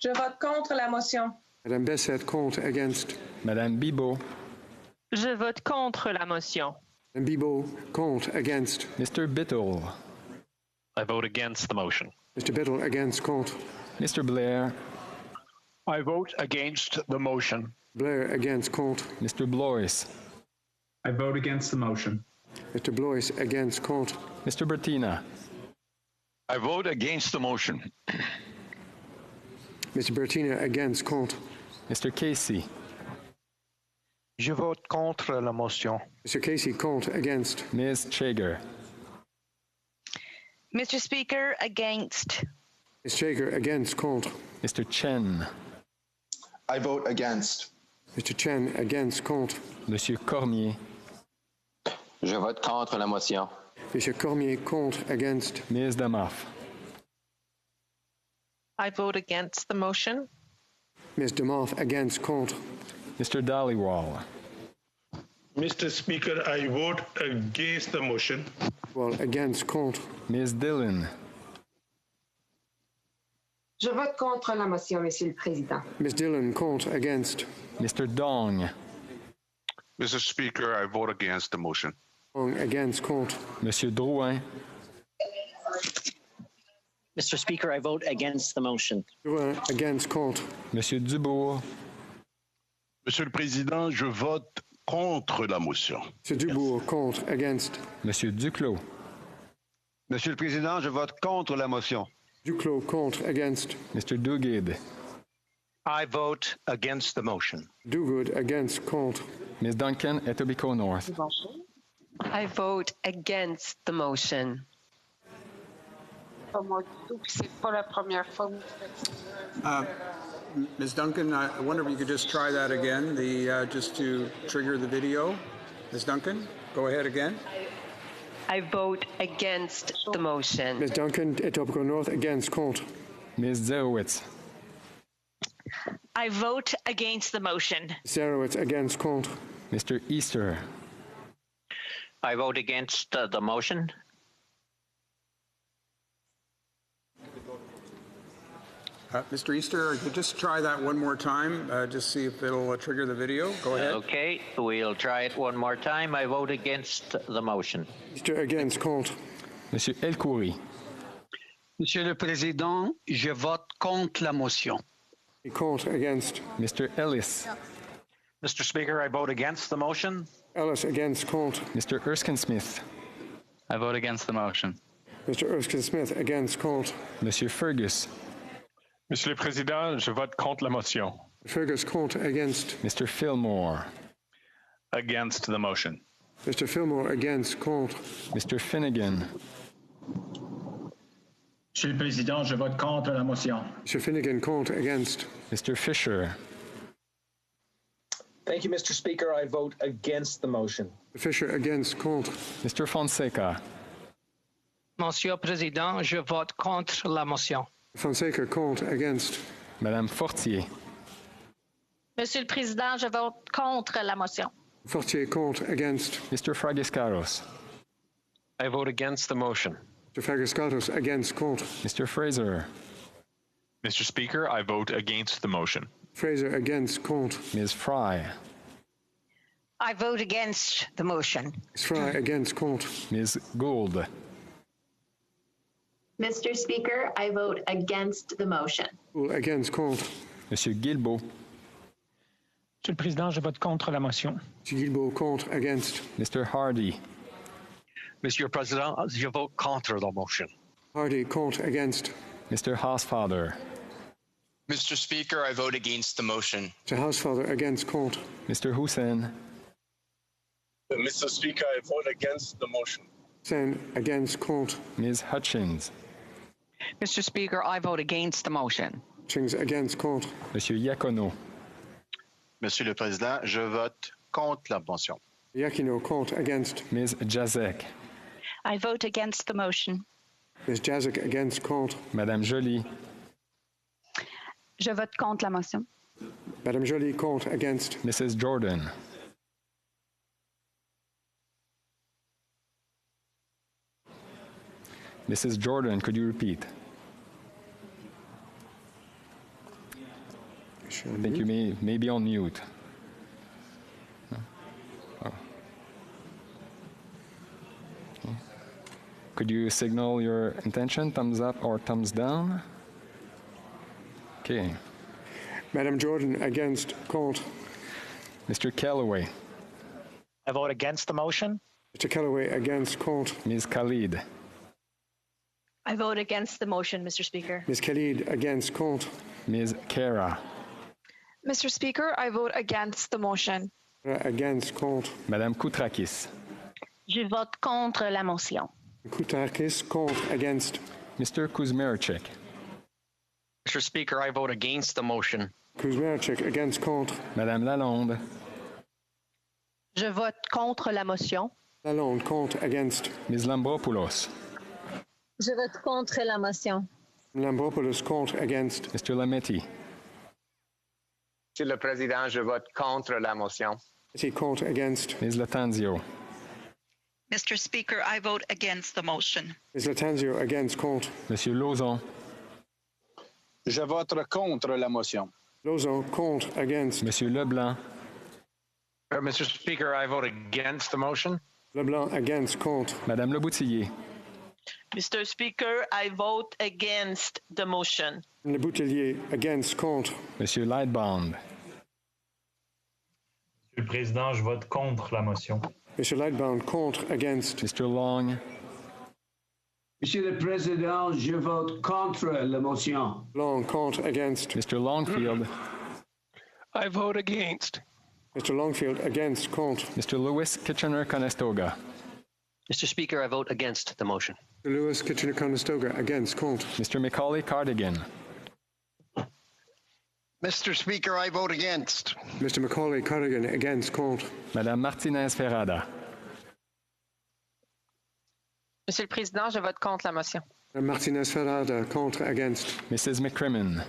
[SPEAKER 12] Je vote contre la motion.
[SPEAKER 17] Madame Bessette, contre, against.
[SPEAKER 10] Madame Bibeau.
[SPEAKER 13] Je vote contre la motion.
[SPEAKER 17] Madame Bibeau, contre, against.
[SPEAKER 10] Mr. Bittle.
[SPEAKER 11] I vote against the motion.
[SPEAKER 17] Mr. Biddle, against, contre.
[SPEAKER 10] Mr. Blair.
[SPEAKER 11] I vote against the motion.
[SPEAKER 17] Blair, against, contre.
[SPEAKER 10] Mr. Blois.
[SPEAKER 2] I vote against the motion.
[SPEAKER 17] Mr. Blois, against, contre.
[SPEAKER 10] Mr. Bertina.
[SPEAKER 28] I vote against the motion.
[SPEAKER 17] Mr. Bertina, against, contre.
[SPEAKER 10] Mr. Casey.
[SPEAKER 27] Je vote contre la motion.
[SPEAKER 17] Mr. Casey, contre, against.
[SPEAKER 10] Ms. Chager.
[SPEAKER 24] Mr. Speaker, against.
[SPEAKER 17] Ms. Chager, against, contre.
[SPEAKER 10] Mr. Chen.
[SPEAKER 14] I vote against.
[SPEAKER 17] Mr. Chen, against, contre.
[SPEAKER 10] Monsieur Cormier.
[SPEAKER 23] Je vote contre la motion.
[SPEAKER 17] Monsieur Cormier, contre, against.
[SPEAKER 10] Ms. Damoff.
[SPEAKER 13] I vote against the motion.
[SPEAKER 17] Ms. Demoff, against, contre.
[SPEAKER 10] Mr. Dhaliwal.
[SPEAKER 27] Mr. Speaker, I vote against the motion.
[SPEAKER 17] Well, against, contre.
[SPEAKER 10] Ms. Dillon.
[SPEAKER 12] Je vote contre la motion, Monsieur le Président.
[SPEAKER 17] Ms. Dillon, contre, against.
[SPEAKER 10] Mr. Dong.
[SPEAKER 28] Mr. Speaker, I vote against the motion.
[SPEAKER 17] Against, contre.
[SPEAKER 10] Monsieur Drouin.
[SPEAKER 15] Mr. Speaker, I vote against the motion.
[SPEAKER 17] Drouin, against, contre.
[SPEAKER 10] Monsieur Dubourg.
[SPEAKER 28] Monsieur le Président, je vote contre la motion.
[SPEAKER 17] Monsieur Dubourg, contre, against.
[SPEAKER 10] Monsieur Duclos.
[SPEAKER 14] Monsieur le Président, je vote contre la motion.
[SPEAKER 17] Duclos, contre, against.
[SPEAKER 10] Mr. Duguid.
[SPEAKER 27] I vote against the motion.
[SPEAKER 17] Duguid, against, contre.
[SPEAKER 10] Ms. Duncan, Etobicoke North.
[SPEAKER 13] I vote against the motion.
[SPEAKER 1] Ms. Duncan, I wonder if you could just try that again, just to trigger the video. Ms. Duncan, go ahead again.
[SPEAKER 13] I vote against the motion.
[SPEAKER 17] Ms. Duncan, Etobicoke North, against, contre.
[SPEAKER 10] Ms. Zerowitz.
[SPEAKER 24] I vote against the motion.
[SPEAKER 17] Zerowitz, against, contre.
[SPEAKER 10] Mr. Easter.
[SPEAKER 23] I vote against the motion.
[SPEAKER 1] Mr. Easter, could you just try that one more time, just see if it'll trigger the video? Go ahead.
[SPEAKER 23] Okay, we'll try it one more time. I vote against the motion.
[SPEAKER 17] Easter, against, contre.
[SPEAKER 10] Monsieur Elkoury.
[SPEAKER 21] Monsieur le Président, je vote contre la motion.
[SPEAKER 17] Contre, against.
[SPEAKER 10] Mr. Ellis.
[SPEAKER 11] Mr. Speaker, I vote against the motion.
[SPEAKER 17] Ellis, against, contre.
[SPEAKER 10] Mr. Erskine Smith.
[SPEAKER 11] I vote against the motion.
[SPEAKER 17] Mr. Erskine Smith, against, contre.
[SPEAKER 10] Monsieur Fergus.
[SPEAKER 2] Monsieur le Président, je vote contre la motion.
[SPEAKER 17] Fergus, contre, against.
[SPEAKER 10] Mr. Fillmore.
[SPEAKER 11] Against the motion.
[SPEAKER 17] Mr. Fillmore, against, contre.
[SPEAKER 10] Mr. Finnegan.
[SPEAKER 2] Monsieur le Président, je vote contre la motion.
[SPEAKER 17] Mr. Finnegan, contre, against.
[SPEAKER 10] Mr. Fisher.
[SPEAKER 18] Thank you, Mr. Speaker. I vote against the motion.
[SPEAKER 17] Fisher, against, contre.
[SPEAKER 10] Mr. Fonseca.
[SPEAKER 15] Monsieur le Président, je vote contre la motion.
[SPEAKER 17] Fonseca, contre, against.
[SPEAKER 10] Madame Fortier.
[SPEAKER 24] Monsieur le Président, je vote contre la motion.
[SPEAKER 17] Fortier, contre, against.
[SPEAKER 10] Mr. Fragiscaros.
[SPEAKER 11] I vote against the motion.
[SPEAKER 17] Mr. Fragiscatos, against, contre.
[SPEAKER 10] Mr. Fraser.
[SPEAKER 11] Mr. Speaker, I vote against the motion.
[SPEAKER 17] Fraser, against, contre.
[SPEAKER 10] Ms. Fry.
[SPEAKER 24] I vote against the motion.
[SPEAKER 17] Ms. Fry, against, contre.
[SPEAKER 10] Ms. Gould.
[SPEAKER 19] Mr. Speaker, I vote against the motion.
[SPEAKER 17] Against, contre.
[SPEAKER 10] Monsieur Guilbeault.
[SPEAKER 15] Monsieur le Président, je vote contre la motion.
[SPEAKER 17] Monsieur Guilbeault, contre, against.
[SPEAKER 10] Mr. Hardy.
[SPEAKER 11] Monsieur le Président, je vote contre la motion.
[SPEAKER 17] Hardy, contre, against.
[SPEAKER 10] Mr. Hausfather.
[SPEAKER 26] Mr. Speaker, I vote against the motion.
[SPEAKER 17] Mr. Hausfather, against, contre.
[SPEAKER 10] Mr. Hussein.
[SPEAKER 28] Mr. Speaker, I vote against the motion.
[SPEAKER 17] Hussein, against, contre.
[SPEAKER 10] Ms. Hutchins.
[SPEAKER 13] Mr. Speaker, I vote against the motion.
[SPEAKER 17] Ching's against, contre.
[SPEAKER 10] Monsieur Iacono.
[SPEAKER 28] Monsieur le Président, je vote contre la motion.
[SPEAKER 17] Yakino, contre, against.
[SPEAKER 10] Ms. Jazek.
[SPEAKER 24] I vote against the motion.
[SPEAKER 17] Ms. Jazik, against, contre.
[SPEAKER 10] Madame Joly.
[SPEAKER 24] Je vote contre la motion.
[SPEAKER 17] Madame Joly, contre, against.
[SPEAKER 10] Mrs. Jordan. Mrs. Jordan, could you repeat? I think you may be on mute. Oh. Okay. Could you signal your intention, thumbs up or thumbs down? Okay.
[SPEAKER 17] Madame Jordan, against, contre.
[SPEAKER 10] Mr. Callaway.
[SPEAKER 3] I vote against the motion.
[SPEAKER 17] Mr. Callaway, against, contre.
[SPEAKER 10] Ms. Khalid.
[SPEAKER 24] I vote against the motion, Mr. Speaker.
[SPEAKER 17] Ms. Khalid, against, contre.
[SPEAKER 10] Ms. Kara.
[SPEAKER 24] Mr. Speaker, I vote against the motion.
[SPEAKER 17] Against, contre.
[SPEAKER 10] Madame Koutrakis.
[SPEAKER 24] Je vote contre la motion.
[SPEAKER 17] Koutrakis, contre, against.
[SPEAKER 10] Mr. Kuzmerchik.
[SPEAKER 11] Mr. Speaker, I vote against the motion.
[SPEAKER 17] Kuzmerchik, against, contre.
[SPEAKER 10] Madame Lalonde.
[SPEAKER 24] Je vote contre la motion.
[SPEAKER 17] Lalonde, contre, against.
[SPEAKER 10] Ms. Lambropoulos.
[SPEAKER 24] Je vote contre la motion.
[SPEAKER 17] Lambropoulos, contre, against.
[SPEAKER 10] Mr. Lametti.
[SPEAKER 26] Monsieur le Président, je vote contre la motion.
[SPEAKER 17] Contre, against.
[SPEAKER 10] Ms. Latanzio.
[SPEAKER 24] Mr. Speaker, I vote against the motion.
[SPEAKER 17] Ms. Latanzio, against, contre.
[SPEAKER 10] Monsieur Lauzon.
[SPEAKER 4] Je vote contre la motion.
[SPEAKER 17] Lauzon, contre, against.
[SPEAKER 10] Monsieur Leblanc.
[SPEAKER 11] Mr. Speaker, I vote against the motion.
[SPEAKER 17] Leblanc, against, contre.
[SPEAKER 10] Madame Leboutillier.
[SPEAKER 24] Mr. Speaker, I vote against the motion.
[SPEAKER 17] Le Boutillier, against, contre.
[SPEAKER 10] Monsieur Lightbound.
[SPEAKER 5] Monsieur le Président, je vote contre la motion.
[SPEAKER 17] Monsieur Lightbound, contre, against.
[SPEAKER 10] Mr. Long.
[SPEAKER 21] Monsieur le Président, je vote contre la motion.
[SPEAKER 17] Long, contre, against.
[SPEAKER 10] Mr. Longfield.
[SPEAKER 15] I vote against.
[SPEAKER 17] Mr. Longfield, against, contre.
[SPEAKER 10] Mr. Lewis Kitchener-Conestoga.
[SPEAKER 11] Mr. Speaker, I vote against the motion.
[SPEAKER 17] Mr. Lewis Kitchener-Conestoga, against, contre.
[SPEAKER 10] Mr. Macaulay Cardigan.
[SPEAKER 14] Mr. Speaker, I vote against.
[SPEAKER 17] Mr. Macaulay Cardigan, against, contre.
[SPEAKER 10] Madame Martinez Ferrada.
[SPEAKER 24] Monsieur le Président, je vote contre la motion.
[SPEAKER 17] Martinez Ferrada, contre, against.
[SPEAKER 10] Mrs. McCrimmon.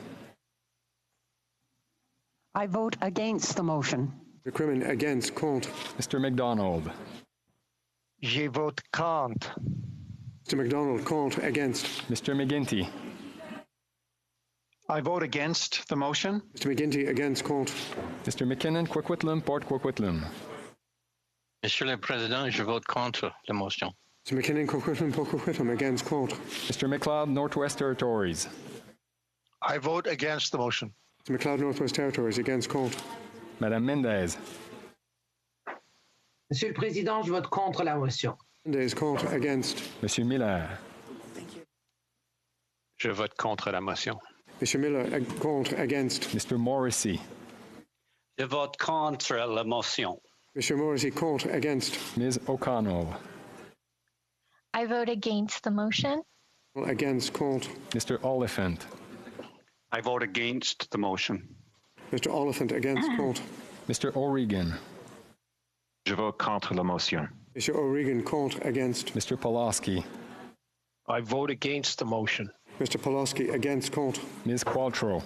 [SPEAKER 24] I vote against the motion.
[SPEAKER 17] McCrimmon, against, contre.
[SPEAKER 10] Mr. McDonald.
[SPEAKER 3] Je vote contre.
[SPEAKER 17] Mr. McDonald, contre, against.
[SPEAKER 10] Mr. McGuinty.
[SPEAKER 4] I vote against the motion.
[SPEAKER 17] Mr. McGuinty, against, contre.
[SPEAKER 10] Mr. McKinnon, Coquitlam, Port Coquitlam.
[SPEAKER 11] Monsieur le Président, je vote contre la motion.
[SPEAKER 17] Mr. McKinnon, Coquitlam, Port Coquitlam, against, contre.
[SPEAKER 10] Mr. McLeod, Northwest Territories.
[SPEAKER 4] I vote against the motion.
[SPEAKER 17] Mr. McLeod, Northwest Territories, against, contre.
[SPEAKER 10] Madame Mendez.
[SPEAKER 21] Monsieur le Président, je vote contre la motion.
[SPEAKER 17] Mendez, contre, against.
[SPEAKER 10] Monsieur Miller.
[SPEAKER 11] Je vote contre la motion.
[SPEAKER 17] Monsieur Miller, contre, against.
[SPEAKER 10] Mr. Morrissey.
[SPEAKER 4] Je vote contre la motion.
[SPEAKER 17] Monsieur Morrissey, contre, against.
[SPEAKER 10] Ms. O'Connell.
[SPEAKER 24] I vote against the motion.
[SPEAKER 17] Against, contre.
[SPEAKER 10] Mr. Oliphant.
[SPEAKER 4] I vote against the motion.
[SPEAKER 17] Mr. Oliphant, against, contre.
[SPEAKER 10] Mr. O'Regan.
[SPEAKER 4] Je vote contre la motion.
[SPEAKER 17] Mr. O'Regan, contre, against.
[SPEAKER 10] Mr. Pulaski.
[SPEAKER 4] I vote against the motion.
[SPEAKER 17] Mr. Pulaski, against, contre.
[SPEAKER 10] Ms. Qualtrough.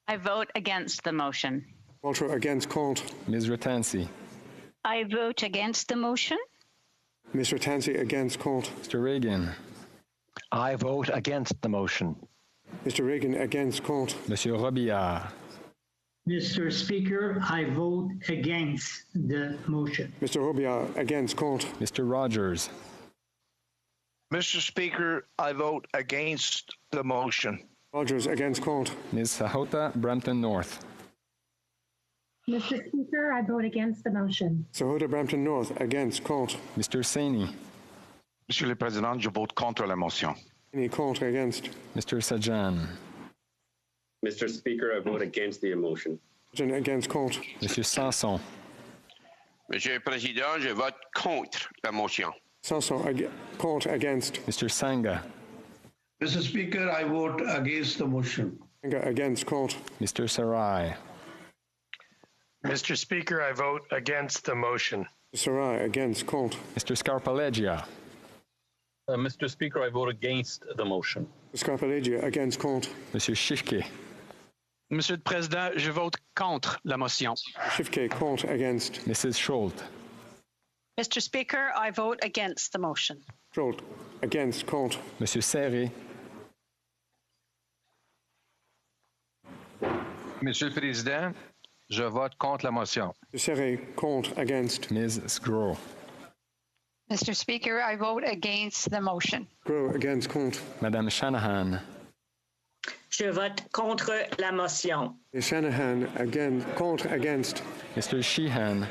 [SPEAKER 24] I vote against the motion.
[SPEAKER 17] Qualtrough, against, contre.
[SPEAKER 10] Ms. Ratansi.
[SPEAKER 24] I vote against the motion.
[SPEAKER 17] Ms. Ratansi, against, contre.
[SPEAKER 10] Mr. Reagan.
[SPEAKER 4] I vote against the motion.
[SPEAKER 17] Mr. Reagan, against, contre.
[SPEAKER 10] Monsieur Robillard.
[SPEAKER 6] Mr. Speaker, I vote against the motion.
[SPEAKER 17] Mr. Robillard, against, contre.
[SPEAKER 10] Mr. Rogers.
[SPEAKER 4] Mr. Speaker, I vote against the motion.
[SPEAKER 17] Rogers, against, contre.
[SPEAKER 10] Ms. Sahota, Brampton North.
[SPEAKER 6] Mr. Speaker, I vote against the motion.
[SPEAKER 17] Sahota, Brampton North, against, contre.
[SPEAKER 10] Mr. Saini.
[SPEAKER 4] Monsieur le Président, je vote contre la motion.
[SPEAKER 17] Any contre, against.
[SPEAKER 10] Mr. Sajan.
[SPEAKER 7] Mr. Speaker, I vote against the motion.
[SPEAKER 17] Against, contre.
[SPEAKER 10] Monsieur Sanson.
[SPEAKER 7] Monsieur le Président, je vote contre la motion.
[SPEAKER 17] Sanson, contre, against.
[SPEAKER 10] Mr. Sanga.
[SPEAKER 21] Mr. Speaker, I vote against the motion.
[SPEAKER 17] Against, Colt.
[SPEAKER 10] Mr. Sarai.
[SPEAKER 8] Mr. Speaker, I vote against the motion.
[SPEAKER 17] Sarai, against, Colt.
[SPEAKER 10] Mr. Scarpaleggia.
[SPEAKER 9] Mr. Speaker, I vote against the motion.
[SPEAKER 17] Scarpaleggia, against, Colt.
[SPEAKER 10] Monsieur Shifke.
[SPEAKER 15] Monsieur le Président, je vote contre la motion.
[SPEAKER 17] Shifke, Colt, against.
[SPEAKER 10] Mrs. Schultz.
[SPEAKER 12] Mr. Speaker, I vote against the motion.
[SPEAKER 17] Schultz, against, Colt.
[SPEAKER 10] Monsieur Serré.
[SPEAKER 11] Monsieur le Président, je vote contre la motion.
[SPEAKER 17] Serré, contre, against.
[SPEAKER 10] Ms. Sgro.
[SPEAKER 12] Mr. Speaker, I vote against the motion.
[SPEAKER 17] Sgro, against, Colt.
[SPEAKER 10] Madame Shanahan.
[SPEAKER 16] Je vote contre la motion.
[SPEAKER 17] Shanahan, again, contre, against.
[SPEAKER 10] Mr. Sheehan.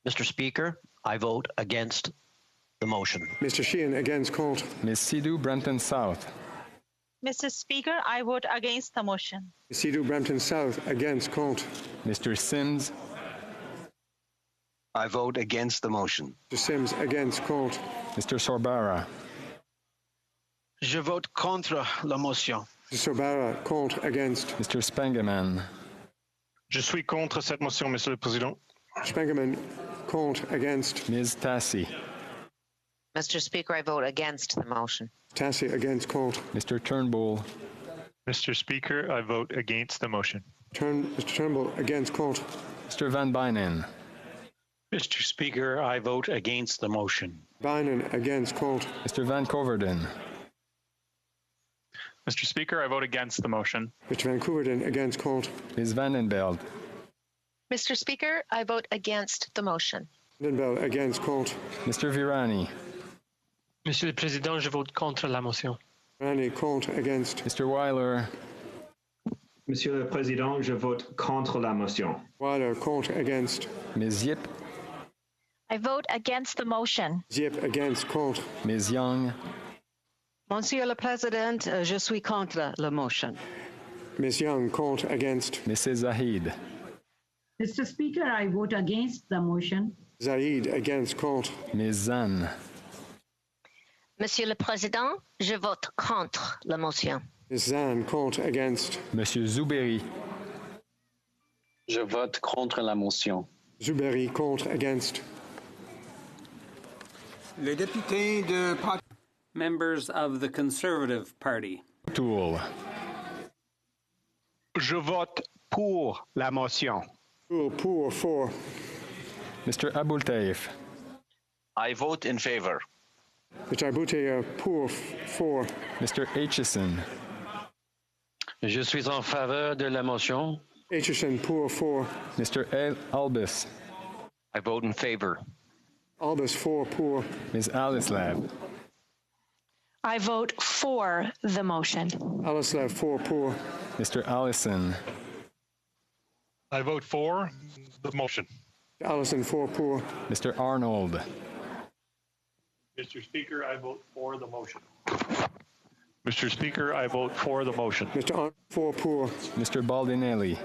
[SPEAKER 23] Mr. Speaker, I vote against the motion.
[SPEAKER 17] Mr. Sheehan, against, Colt.
[SPEAKER 10] Ms. Sidhu Brampton South.
[SPEAKER 12] Mr. Speaker, I vote against the motion.
[SPEAKER 17] Sidhu Brampton South, against, Colt.
[SPEAKER 10] Mr. Sims.
[SPEAKER 14] I vote against the motion.
[SPEAKER 17] Mr. Sims, against, Colt.
[SPEAKER 10] Mr. Sorbara.
[SPEAKER 15] Je vote contre la motion.
[SPEAKER 17] Mr. Sorbara, contre, against.
[SPEAKER 10] Mr. Spangeman.
[SPEAKER 2] Je suis contre cette motion, Monsieur le Président.
[SPEAKER 17] Spangeman, contre, against.
[SPEAKER 10] Ms. Tassi.
[SPEAKER 20] Mr. Speaker, I vote against the motion.
[SPEAKER 17] Tassi, against, Colt.
[SPEAKER 10] Mr. Turnbull.
[SPEAKER 2] Mr. Speaker, I vote against the motion.
[SPEAKER 17] Mr. Turnbull, against, Colt.
[SPEAKER 10] Mr. Van Bynen.
[SPEAKER 9] Mr. Speaker, I vote against the motion.
[SPEAKER 17] Bynen, against, Colt.
[SPEAKER 10] Mr. Van Coverden.
[SPEAKER 2] Mr. Speaker, I vote against the motion.
[SPEAKER 17] Mr. Van Coverden, against, Colt.
[SPEAKER 10] Ms. Vandenbeld.
[SPEAKER 13] Mr. Speaker, I vote against the motion.
[SPEAKER 17] Vandenbeld, against, Colt.
[SPEAKER 10] Mr. Virani.
[SPEAKER 8] Monsieur le Président, je vote contre la motion.
[SPEAKER 17] Virani, contre, against.
[SPEAKER 10] Mr. Weiler.
[SPEAKER 9] Monsieur le Président, je vote contre la motion.
[SPEAKER 17] Weiler, contre, against.
[SPEAKER 10] Ms. Yip.
[SPEAKER 12] I vote against the motion.
[SPEAKER 17] Yip, against, Colt.
[SPEAKER 10] Ms. Young.
[SPEAKER 20] Monsieur le Président, je suis contre la motion.
[SPEAKER 17] Ms. Young, contre, against.
[SPEAKER 10] Mrs. Zahid.
[SPEAKER 6] Mr. Speaker, I vote against the motion.
[SPEAKER 17] Zaid, against, Colt.
[SPEAKER 10] Ms. Zan.
[SPEAKER 24] Monsieur le Président, je vote contre la motion.
[SPEAKER 17] Ms. Zan, contre, against.
[SPEAKER 10] Monsieur Zouberi.
[SPEAKER 9] Je vote contre la motion.
[SPEAKER 17] Zuberi, contre, against.
[SPEAKER 1] Les députés de
[SPEAKER 22] Members of the Conservative Party.
[SPEAKER 10] Tool.
[SPEAKER 11] Je vote pour la motion.
[SPEAKER 17] Pour, for.
[SPEAKER 10] Mr. Aboultaif.
[SPEAKER 9] I vote in favor.
[SPEAKER 17] Mr. Abouté, pour, for.
[SPEAKER 10] Mr. Aitchison.
[SPEAKER 23] Je suis en faveur de la motion.
[SPEAKER 17] Aitchison, pour, for.
[SPEAKER 10] Mr. Albus.
[SPEAKER 23] I vote in favor.
[SPEAKER 17] Albus, for, pour.
[SPEAKER 10] Ms. Alislav.
[SPEAKER 12] I vote for the motion.
[SPEAKER 17] Alislav, for, pour.
[SPEAKER 10] Mr. Allison.
[SPEAKER 2] I vote for the motion.
[SPEAKER 17] Allison, for, pour.
[SPEAKER 10] Mr. Arnold.
[SPEAKER 2] Mr. Speaker, I vote for the motion. Mr. Speaker, I vote for the motion.
[SPEAKER 17] Mr. Arnold, for, pour.
[SPEAKER 10] Mr. Baldinelli.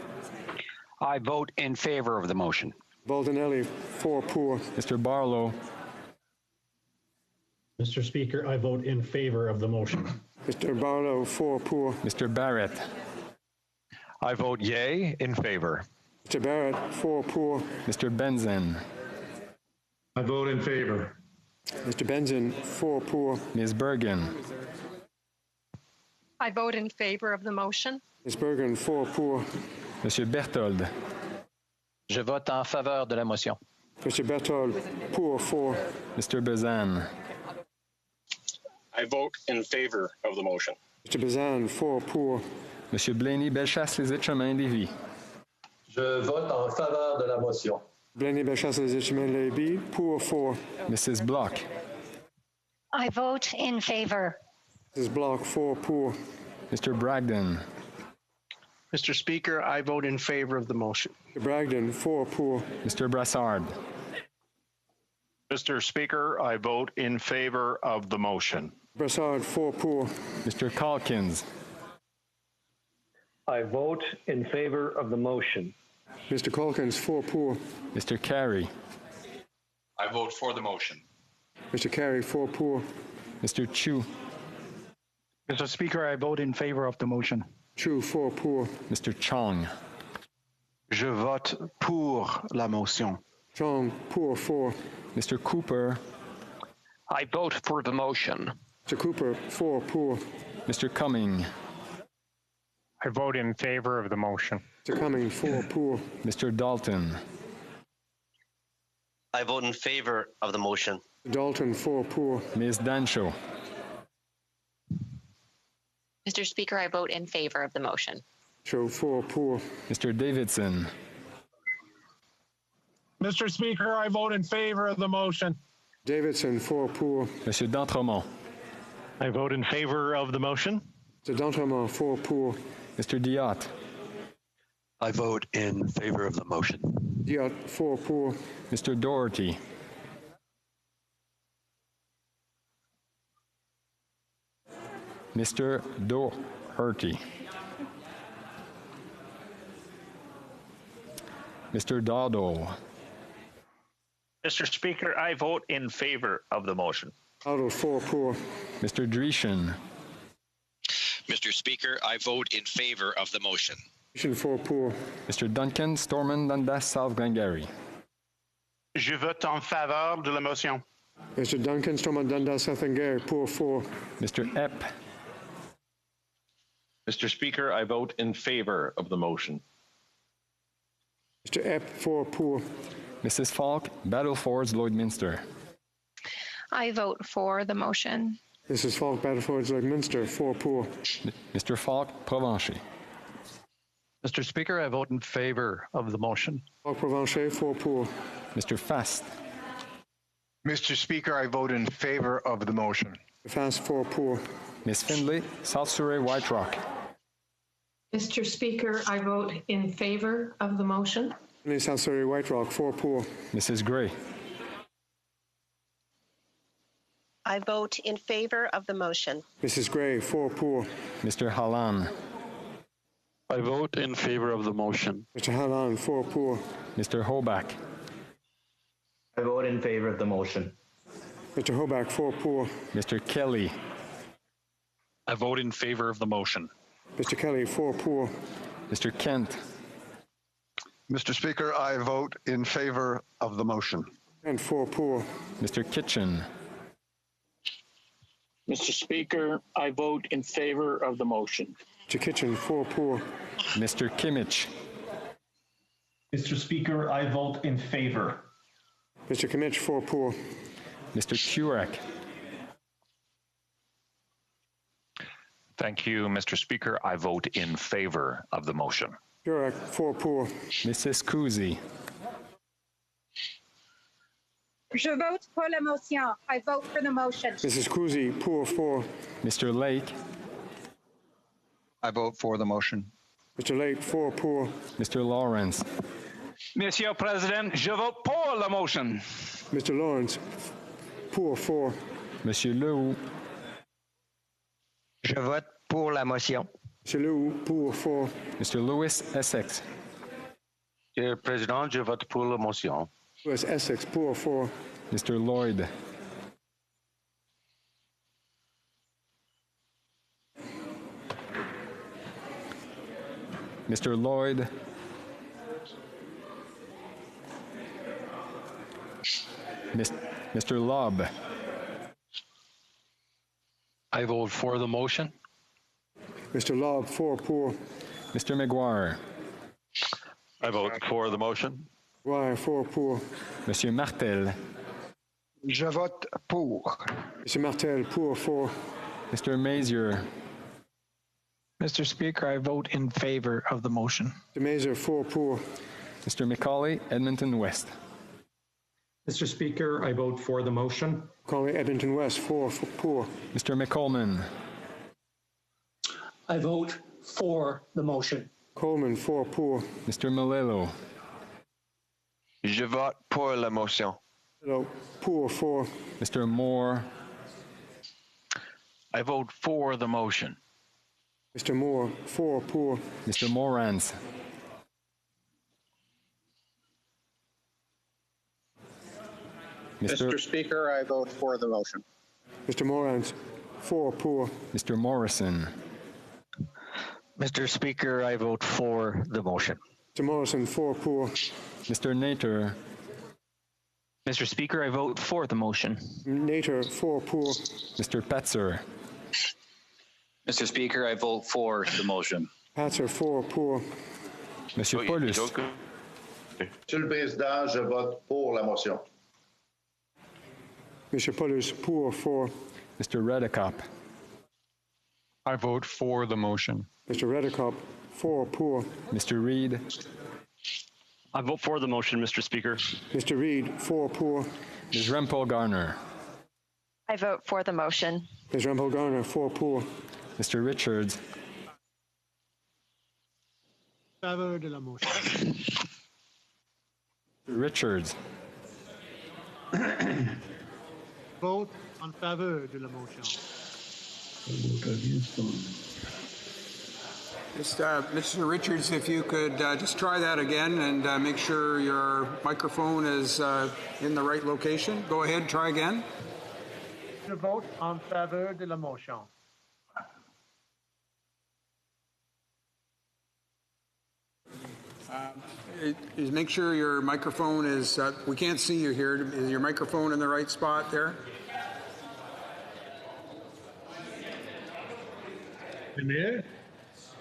[SPEAKER 11] I vote in favor of the motion.
[SPEAKER 17] Baldinelli, for, pour.
[SPEAKER 10] Mr. Barlow.
[SPEAKER 9] Mr. Speaker, I vote in favor of the motion.
[SPEAKER 17] Mr. Barlow, for, pour.
[SPEAKER 10] Mr. Barrett.
[SPEAKER 11] I vote yea in favor.
[SPEAKER 17] Mr. Barrett, for, pour.
[SPEAKER 10] Mr. Benzen.
[SPEAKER 9] I vote in favor.
[SPEAKER 17] Mr. Benzen, for, pour.
[SPEAKER 10] Ms. Bergen.
[SPEAKER 13] I vote in favor of the motion.
[SPEAKER 17] Ms. Bergen, for, pour.
[SPEAKER 10] Monsieur Berthold.
[SPEAKER 23] Je vote en faveur de la motion.
[SPEAKER 17] Mr. Berthold, pour, for.
[SPEAKER 10] Mr. Bazan.
[SPEAKER 9] I vote in favor of the motion.
[SPEAKER 17] Mr. Bazan, for, pour.
[SPEAKER 10] Monsieur Blaney, Bellechasse-les-Etchemins, Lévis.
[SPEAKER 9] Je vote en faveur de la motion.
[SPEAKER 17] Blaney, Bellechasse-les-Etchemins, Lévis, pour, for.
[SPEAKER 10] Mrs. Block.
[SPEAKER 12] I vote in favor.
[SPEAKER 17] Mrs. Block, for, pour.
[SPEAKER 10] Mr. Bragdon.
[SPEAKER 8] Mr. Speaker, I vote in favor of the motion.
[SPEAKER 17] Mr. Bragdon, for, pour.
[SPEAKER 10] Mr. Brassard.
[SPEAKER 2] Mr. Speaker, I vote in favor of the motion.
[SPEAKER 17] Brassard, for, pour.
[SPEAKER 10] Mr. Calkins.
[SPEAKER 9] I vote in favor of the motion.
[SPEAKER 17] Mr. Calkins, for, pour.
[SPEAKER 10] Mr. Carey.
[SPEAKER 26] I vote for the motion.
[SPEAKER 17] Mr. Carey, for, pour.
[SPEAKER 10] Mr. Chu.
[SPEAKER 3] Mr. Speaker, I vote in favor of the motion.
[SPEAKER 17] Chu, 4 pour.
[SPEAKER 10] Mr. Chong.
[SPEAKER 4] Je vote pour la motion.
[SPEAKER 17] Chong, pour 4.
[SPEAKER 10] Mr. Cooper.
[SPEAKER 8] I vote for the motion.
[SPEAKER 17] Mr. Cooper, 4 pour.
[SPEAKER 10] Mr. Cumming.
[SPEAKER 8] I vote in favor of the motion.
[SPEAKER 17] Mr. Cumming, 4 pour.
[SPEAKER 10] Mr. Dalton.
[SPEAKER 5] I vote in favor of the motion.
[SPEAKER 17] Dalton, 4 pour.
[SPEAKER 10] Ms. Dancho.
[SPEAKER 13] Mr. Speaker, I vote in favor of the motion.
[SPEAKER 17] Cho, 4 pour.
[SPEAKER 10] Mr. Davidson.
[SPEAKER 2] Mr. Speaker, I vote in favor of the motion.
[SPEAKER 17] Davidson, 4 pour.
[SPEAKER 10] Monsieur D'Entremont.
[SPEAKER 2] I vote in favor of the motion.
[SPEAKER 17] Mr. D'Entremont, 4 pour.
[SPEAKER 10] Mr. Diot.
[SPEAKER 4] I vote in favor of the motion.
[SPEAKER 17] Diot, 4 pour.
[SPEAKER 10] Mr. Doherty. Mr. Doherty. Mr. Dowdle.
[SPEAKER 2] Mr. Speaker, I vote in favor of the motion.
[SPEAKER 17] Dowdle, 4 pour.
[SPEAKER 10] Mr. Dreeshen.
[SPEAKER 18] Mr. Speaker, I vote in favor of the motion.
[SPEAKER 17] Dreeshen, 4 pour.
[SPEAKER 10] Mr. Duncan Stormont Dundas South Glengarry.
[SPEAKER 4] Je vote en faveur de la motion.
[SPEAKER 17] Mr. Duncan, Stormont, Dundas, South Glengarry, pour 4.
[SPEAKER 10] Mr. Epp.
[SPEAKER 19] Mr. Speaker, I vote in favor of the motion.
[SPEAKER 17] Mr. Epp, 4 pour.
[SPEAKER 10] Mrs. Falk, Battlefords, Lloydminster.
[SPEAKER 13] I vote for the motion.
[SPEAKER 17] Mrs. Falk, Battlefords, Lloydminster, 4 pour.
[SPEAKER 10] Mr. Falk, Provencher.
[SPEAKER 11] Mr. Speaker, I vote in favor of the motion.
[SPEAKER 17] Falk, Provencher, 4 pour.
[SPEAKER 10] Mr. Fast.
[SPEAKER 4] Mr. Speaker, I vote in favor of the motion.
[SPEAKER 17] Fast, 4 pour.
[SPEAKER 10] Ms. Findlay, South Surrey, White Rock.
[SPEAKER 25] Mr. Speaker, I vote in favor of the motion.
[SPEAKER 17] Findlay, South Surrey, White Rock, 4 pour.
[SPEAKER 10] Mrs. Gray.
[SPEAKER 13] I vote in favor of the motion.
[SPEAKER 17] Mrs. Gray, 4 pour.
[SPEAKER 10] Mr. Hallan.
[SPEAKER 19] I vote in favor of the motion.
[SPEAKER 17] Mr. Hallan, 4 pour.
[SPEAKER 10] Mr. Hoback.
[SPEAKER 21] I vote in favor of the motion.
[SPEAKER 17] Mr. Hoback, 4 pour.
[SPEAKER 10] Mr. Kelly.
[SPEAKER 19] I vote in favor of the motion.
[SPEAKER 17] Mr. Kelly, 4 pour.
[SPEAKER 10] Mr. Kent.
[SPEAKER 14] Mr. Speaker, I vote in favor of the motion.
[SPEAKER 17] And 4 pour.
[SPEAKER 10] Mr. Kitchen.
[SPEAKER 27] Mr. Speaker, I vote in favor of the motion.
[SPEAKER 17] Mr. Kitchen, 4 pour.
[SPEAKER 10] Mr. Kimmich.
[SPEAKER 21] Mr. Speaker, I vote in favor.
[SPEAKER 17] Mr. Kimmich, 4 pour.
[SPEAKER 10] Mr. Kurek.
[SPEAKER 19] Thank you, Mr. Speaker. I vote in favor of the motion.
[SPEAKER 17] Kurek, 4 pour.
[SPEAKER 10] Mrs. Kuzi.
[SPEAKER 28] Je vote pour la motion. I vote for the motion.
[SPEAKER 17] Mrs. Kuzi, pour 4.
[SPEAKER 10] Mr. Lake.
[SPEAKER 4] I vote for the motion.
[SPEAKER 17] Mr. Lake, 4 pour.
[SPEAKER 10] Mr. Lawrence.
[SPEAKER 11] Monsieur Président, je vote pour la motion.
[SPEAKER 17] Mr. Lawrence, pour 4.
[SPEAKER 10] Monsieur Lehoux.
[SPEAKER 21] Je vote pour la motion.
[SPEAKER 17] Monsieur Lehoux, pour 4.
[SPEAKER 10] Mr. Lewis Essex.
[SPEAKER 19] Monsieur le Président, je vote pour la motion.
[SPEAKER 17] Lewis Essex, pour 4.
[SPEAKER 10] Mr. Lloyd. Mr. Lloyd. Mr. Lobb.
[SPEAKER 11] I vote for the motion.
[SPEAKER 17] Mr. Lobb, 4 pour.
[SPEAKER 10] Mr. McGuire.
[SPEAKER 19] I vote for the motion.
[SPEAKER 17] McGuire, 4 pour.
[SPEAKER 10] Monsieur Martel.
[SPEAKER 14] Je vote pour.
[SPEAKER 17] Monsieur Martel, pour 4.
[SPEAKER 10] Mr. Mazier.
[SPEAKER 3] Mr. Speaker, I vote in favor of the motion.
[SPEAKER 17] Mr. Mazier, 4 pour.
[SPEAKER 10] Mr. McCauley, Edmonton West.
[SPEAKER 21] Mr. Speaker, I vote for the motion.
[SPEAKER 17] McCauley, Edmonton West, 4 pour.
[SPEAKER 10] Mr. McColeman.
[SPEAKER 27] I vote for the motion.
[SPEAKER 17] Coleman, 4 pour.
[SPEAKER 10] Mr. Malillo.
[SPEAKER 4] Je vote pour la motion.
[SPEAKER 17] Hello, pour 4.
[SPEAKER 10] Mr. Moore.
[SPEAKER 19] I vote for the motion.
[SPEAKER 17] Mr. Moore, 4 pour.
[SPEAKER 10] Mr. Morans.
[SPEAKER 27] Mr. Speaker, I vote for the motion.
[SPEAKER 17] Mr. Morans, 4 pour.
[SPEAKER 10] Mr. Morrison.
[SPEAKER 23] Mr. Speaker, I vote for the motion.
[SPEAKER 17] Mr. Morrison, 4 pour.
[SPEAKER 10] Mr. Nater.
[SPEAKER 3] Mr. Speaker, I vote for the motion.
[SPEAKER 17] Nater, 4 pour.
[SPEAKER 10] Mr. Petzer.
[SPEAKER 1] Mr. Speaker, I vote for the motion.
[SPEAKER 17] Patzer, 4 pour.
[SPEAKER 10] Monsieur Paulus.
[SPEAKER 6] Monsieur le Président, je vote pour la motion.
[SPEAKER 17] Monsieur Paulus, pour 4.
[SPEAKER 10] Mr. Redekop.
[SPEAKER 7] I vote for the motion.
[SPEAKER 17] Mr. Redekop, 4 pour.
[SPEAKER 10] Mr. Reid.
[SPEAKER 15] I vote for the motion, Mr. Speaker.
[SPEAKER 17] Mr. Reid, 4 pour.
[SPEAKER 10] Ms. Rempel Garner.
[SPEAKER 13] I vote for the motion.
[SPEAKER 17] Ms. Rempel Garner, 4 pour.
[SPEAKER 10] Mr. Richards.
[SPEAKER 16] Faveur de la motion.
[SPEAKER 10] Richards.
[SPEAKER 16] Vote en faveur de la motion.
[SPEAKER 20] Mr. Richards, if you could just try that again and make sure your microphone is in the right location. Go ahead, try again.
[SPEAKER 16] Je vote en faveur de la motion.
[SPEAKER 20] Is make sure your microphone is, we can't see you here. Is your microphone in the right spot there?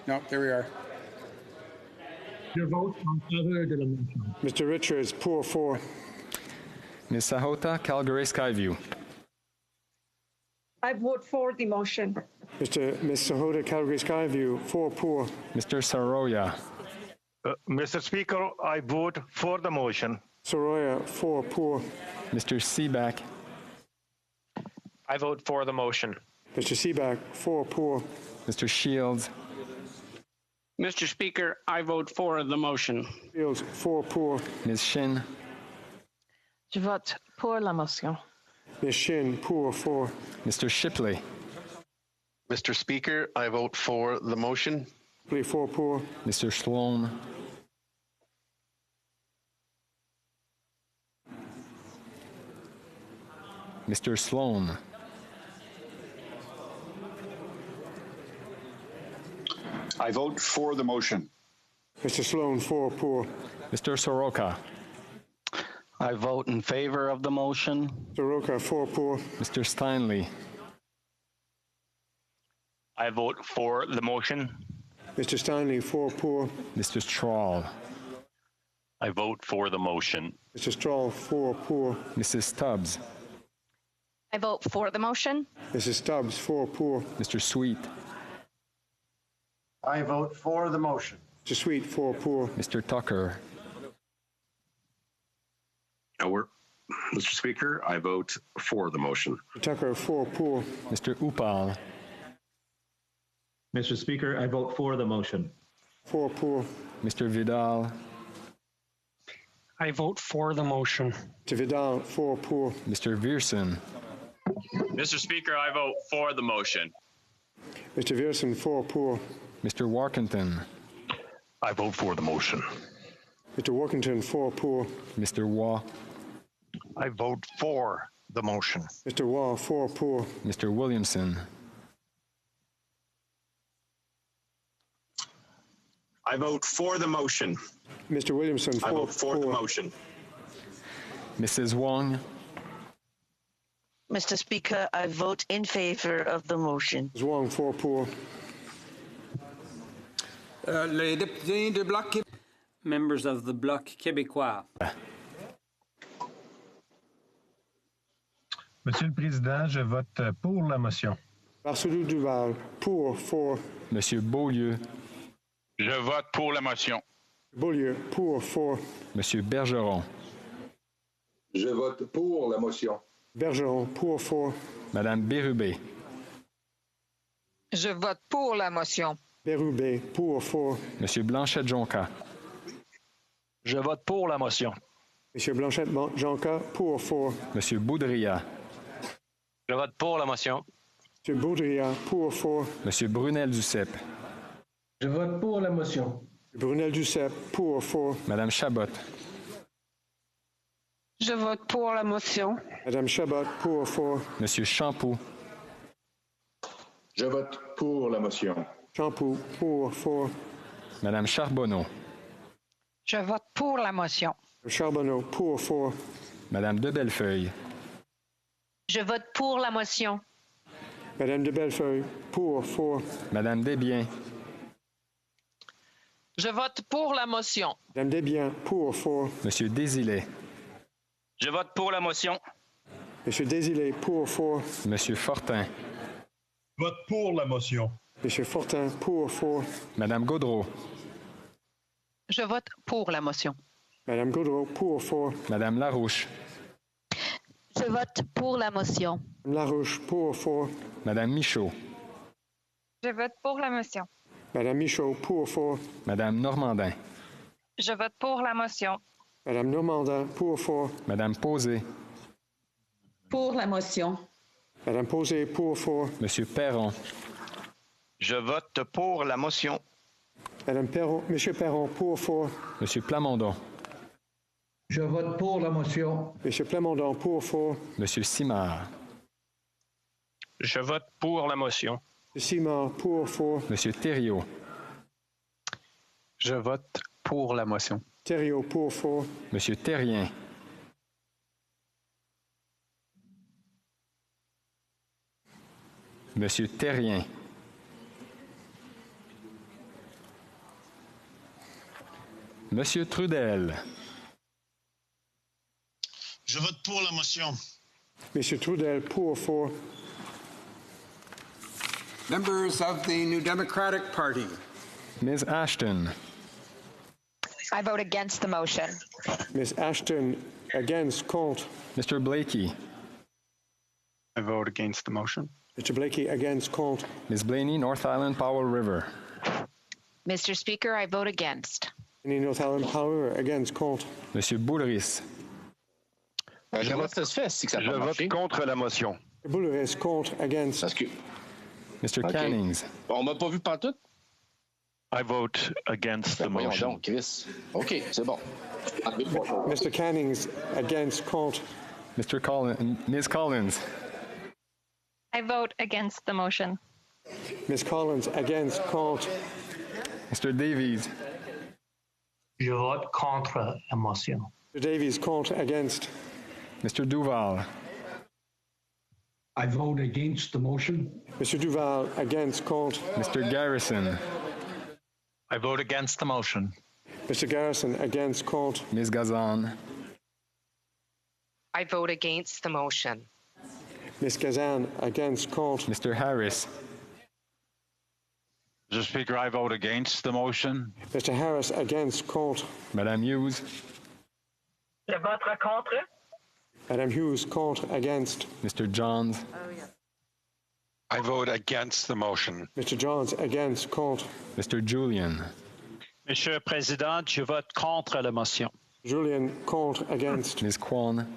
[SPEAKER 20] No, there we are.
[SPEAKER 16] Je vote en faveur de la motion.
[SPEAKER 17] Mr. Richards, pour 4.
[SPEAKER 10] Ms. Sahota, Calgary Skyview.
[SPEAKER 28] I vote for the motion.
[SPEAKER 17] Ms. Sahota, Calgary Skyview, 4 pour.
[SPEAKER 10] Mr. Saroya.
[SPEAKER 19] Mr. Speaker, I vote for the motion.
[SPEAKER 17] Saroya, 4 pour.
[SPEAKER 10] Mr. Seaback.
[SPEAKER 8] I vote for the motion.
[SPEAKER 17] Mr. Seaback, 4 pour.
[SPEAKER 10] Mr. Shields.
[SPEAKER 16] Mr. Speaker, I vote for the motion.
[SPEAKER 17] Shields, 4 pour.
[SPEAKER 10] Ms. Shin.
[SPEAKER 13] Je vote pour la motion.
[SPEAKER 17] Ms. Shin, pour 4.
[SPEAKER 10] Mr. Shipley.
[SPEAKER 7] Mr. Speaker, I vote for the motion.
[SPEAKER 17] Shipley, 4 pour.
[SPEAKER 10] Mr. Sloan. Mr. Sloan.
[SPEAKER 7] I vote for the motion.
[SPEAKER 17] Mr. Sloan, 4 pour.
[SPEAKER 10] Mr. Soroka.
[SPEAKER 23] I vote in favor of the motion.
[SPEAKER 17] Soroka, 4 pour.
[SPEAKER 10] Mr. Steinley.
[SPEAKER 15] I vote for the motion.
[SPEAKER 17] Mr. Steinley, 4 pour.
[SPEAKER 10] Mr. Strahl.
[SPEAKER 15] I vote for the motion.
[SPEAKER 17] Mr. Strahl, 4 pour.
[SPEAKER 10] Mrs. Stubbs.
[SPEAKER 13] I vote for the motion.
[SPEAKER 17] Mrs. Stubbs, 4 pour.
[SPEAKER 10] Mr. Sweet.
[SPEAKER 6] I vote for the motion.
[SPEAKER 17] Mr. Sweet, 4 pour.
[SPEAKER 10] Mr. Tucker.
[SPEAKER 7] Mr. Speaker, I vote for the motion.
[SPEAKER 17] Mr. Tucker, 4 pour.
[SPEAKER 10] Mr. Upal.
[SPEAKER 9] Mr. Speaker, I vote for the motion.
[SPEAKER 17] 4 pour.
[SPEAKER 10] Mr. Vidal.
[SPEAKER 8] I vote for the motion.
[SPEAKER 17] Mr. Vidal, 4 pour.
[SPEAKER 10] Mr. Viersen.
[SPEAKER 15] Mr. Speaker, I vote for the motion.
[SPEAKER 17] Mr. Viersen, 4 pour.
[SPEAKER 10] Mr. Warkentin.
[SPEAKER 19] I vote for the motion.
[SPEAKER 17] Mr. Workington, 4 pour.
[SPEAKER 10] Mr. Waugh.
[SPEAKER 19] I vote for the motion.
[SPEAKER 17] Mr. Waugh, 4 pour.
[SPEAKER 10] Mr. Williamson.
[SPEAKER 7] I vote for the motion.
[SPEAKER 17] Mr. Williamson, 4
[SPEAKER 7] I vote for the
[SPEAKER 17] pour.
[SPEAKER 7] motion.
[SPEAKER 10] Mrs. Wong.
[SPEAKER 20] Mr. Speaker, I vote in favor of the motion.
[SPEAKER 17] Ms. Wong, 4 pour.
[SPEAKER 20] Les députés du Bloc
[SPEAKER 22] Members of the Bloc québécois.
[SPEAKER 8] Monsieur le Président, je vote pour la motion.
[SPEAKER 17] Barcelou Duval, pour 4.
[SPEAKER 10] Monsieur Beaulieu.
[SPEAKER 7] Je vote pour la motion.
[SPEAKER 17] Beaulieu, pour 4.
[SPEAKER 10] Monsieur Bergeron.
[SPEAKER 6] Je vote pour la motion.
[SPEAKER 17] Bergeron, pour 4.
[SPEAKER 10] Madame Bérubé.
[SPEAKER 12] Je vote pour la motion.
[SPEAKER 17] Bérubé, pour 4.
[SPEAKER 10] Monsieur Blanchette-Jonca.
[SPEAKER 16] Je vote pour la motion.
[SPEAKER 17] Monsieur Blanchette-Jonca, pour 4.
[SPEAKER 10] Monsieur Boudria.
[SPEAKER 16] Je vote pour la motion.
[SPEAKER 17] Monsieur Boudria, pour 4.
[SPEAKER 10] Monsieur Brunel-Duceppe.
[SPEAKER 21] Je vote pour la motion.
[SPEAKER 17] Brunel Duceppe, pour 4.
[SPEAKER 10] Madame Chabot.
[SPEAKER 12] Je vote pour la motion.
[SPEAKER 17] Madame Chabot, pour 4.
[SPEAKER 10] Monsieur Champoux.
[SPEAKER 6] Je vote pour la motion.
[SPEAKER 17] Champoux, pour, 4.
[SPEAKER 10] Madame Charbonneau.
[SPEAKER 12] Je vote pour la motion.
[SPEAKER 17] Charbonneau, pour, 4.
[SPEAKER 10] Madame de Bellefeuille.
[SPEAKER 13] Je vote pour la motion.
[SPEAKER 17] Madame de Bellefeuille, pour, 4.
[SPEAKER 10] Madame Desbiens.
[SPEAKER 2] Je vote pour la motion.
[SPEAKER 17] Madame Desbiens, pour, 4.
[SPEAKER 10] Monsieur Désilet.
[SPEAKER 15] Je vote pour la motion.
[SPEAKER 17] Monsieur Désilé, pour, 4.
[SPEAKER 10] Monsieur Fortin.
[SPEAKER 5] Vote pour la motion.
[SPEAKER 17] Monsieur Fortin, pour, 4.
[SPEAKER 10] Madame Gaudreau.
[SPEAKER 12] Je vote pour la motion.
[SPEAKER 17] Madame Gaudreau, pour, 4.
[SPEAKER 10] Madame Larouche.
[SPEAKER 13] Je vote pour la motion.
[SPEAKER 17] Madame Larouche, pour, 4.
[SPEAKER 10] Madame Michaud.
[SPEAKER 28] Je vote pour la motion.
[SPEAKER 17] Madame Michaud, pour, 4.
[SPEAKER 10] Madame Normandin.
[SPEAKER 28] Je vote pour la motion.
[SPEAKER 17] Madame Normandin, pour, 4.
[SPEAKER 10] Madame Posé.
[SPEAKER 28] Pour la motion.
[SPEAKER 17] Madame Posé, pour, 4.
[SPEAKER 10] Monsieur Perron.
[SPEAKER 15] Je vote pour la motion.
[SPEAKER 17] Madame Perron, Monsieur Perron, pour, 4.
[SPEAKER 10] Monsieur Plamondon.
[SPEAKER 21] Je vote pour la motion.
[SPEAKER 17] Monsieur Plamondon, pour, 4.
[SPEAKER 10] Monsieur Simard.
[SPEAKER 8] Je vote pour la motion.
[SPEAKER 17] Monsieur Simard, pour, 4.
[SPEAKER 10] Monsieur Thériault.
[SPEAKER 3] Je vote pour la motion.
[SPEAKER 17] Thériault, pour, 4.
[SPEAKER 10] Monsieur Terrien. Monsieur Terrien. Monsieur Trudel.
[SPEAKER 5] Je vote pour la motion.
[SPEAKER 17] Monsieur Trudel, pour, 4.
[SPEAKER 20] Members of the New Democratic Party.
[SPEAKER 10] Ms. Ashton.
[SPEAKER 12] I vote against the motion.
[SPEAKER 17] Ms. Ashton, against, contre.
[SPEAKER 10] Mr. Blakey.
[SPEAKER 3] I vote against the motion.
[SPEAKER 17] Mr. Blakey, against, contre.
[SPEAKER 10] Ms. Blaney, North Island Powell River.
[SPEAKER 13] Mr. Speaker, I vote against.
[SPEAKER 17] Any North Island Power, against, contre.
[SPEAKER 10] Monsieur Boulris.
[SPEAKER 7] Je vote contre la motion.
[SPEAKER 17] Boulris, contre, against.
[SPEAKER 10] Mr. Cannings.
[SPEAKER 15] On m'a pas vu pantoute?
[SPEAKER 19] I vote against the motion.
[SPEAKER 15] Donc, Chris. OK, c'est bon.
[SPEAKER 17] Mr. Cannings, against, contre.
[SPEAKER 10] Mr. Collins. Ms. Collins.
[SPEAKER 28] I vote against the motion.
[SPEAKER 17] Ms. Collins, against, contre.
[SPEAKER 10] Mr. Davies.
[SPEAKER 21] Je vote contre la motion.
[SPEAKER 17] Mr. Davies, contre, against.
[SPEAKER 10] Mr. Duval.
[SPEAKER 21] I vote against the motion.
[SPEAKER 17] Mr. Duval, against, contre.
[SPEAKER 10] Mr. Garrison.
[SPEAKER 3] I vote against the motion.
[SPEAKER 17] Mr. Garrison, against, contre.
[SPEAKER 10] Ms. Gazan.
[SPEAKER 2] I vote against the motion.
[SPEAKER 17] Ms. Gazan, against, contre.
[SPEAKER 10] Mr. Harris.
[SPEAKER 19] Mr. Speaker, I vote against the motion.
[SPEAKER 17] Mr. Harris, against, contre.
[SPEAKER 10] Madame Hughes.
[SPEAKER 28] Je voterai contre.
[SPEAKER 17] Madame Hughes, contre, against.
[SPEAKER 10] Mr. Johns.
[SPEAKER 19] I vote against the motion.
[SPEAKER 17] Mr. Johns, against, contre.
[SPEAKER 10] Mr. Julian.
[SPEAKER 5] Monsieur le Président, je vote contre la motion.
[SPEAKER 17] Julian, contre, against.
[SPEAKER 10] Ms. Kwan.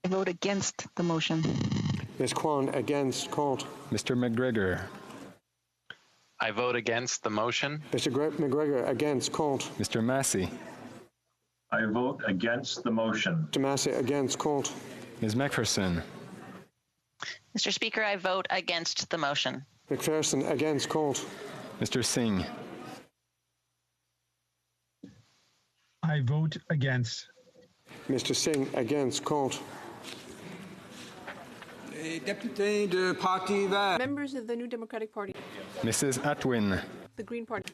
[SPEAKER 12] I vote against the motion.
[SPEAKER 17] Ms. Kwan, against, contre.
[SPEAKER 10] Mr. McGregor.
[SPEAKER 3] I vote against the motion.
[SPEAKER 17] Mr. McGregor, against, contre.
[SPEAKER 10] Mr. Massey.
[SPEAKER 5] I vote against the motion.
[SPEAKER 17] Mr. Massey, against, contre.
[SPEAKER 10] Ms. McPherson.
[SPEAKER 13] Mr. Speaker, I vote against the motion.
[SPEAKER 17] McPherson, against, contre.
[SPEAKER 10] Mr. Singh.
[SPEAKER 21] I vote against.
[SPEAKER 17] Mr. Singh, against, contre.
[SPEAKER 20] Les députés de Parti Vert.
[SPEAKER 11] Members of the New Democratic Party.
[SPEAKER 10] Mrs. Atwin.
[SPEAKER 11] The Green Party.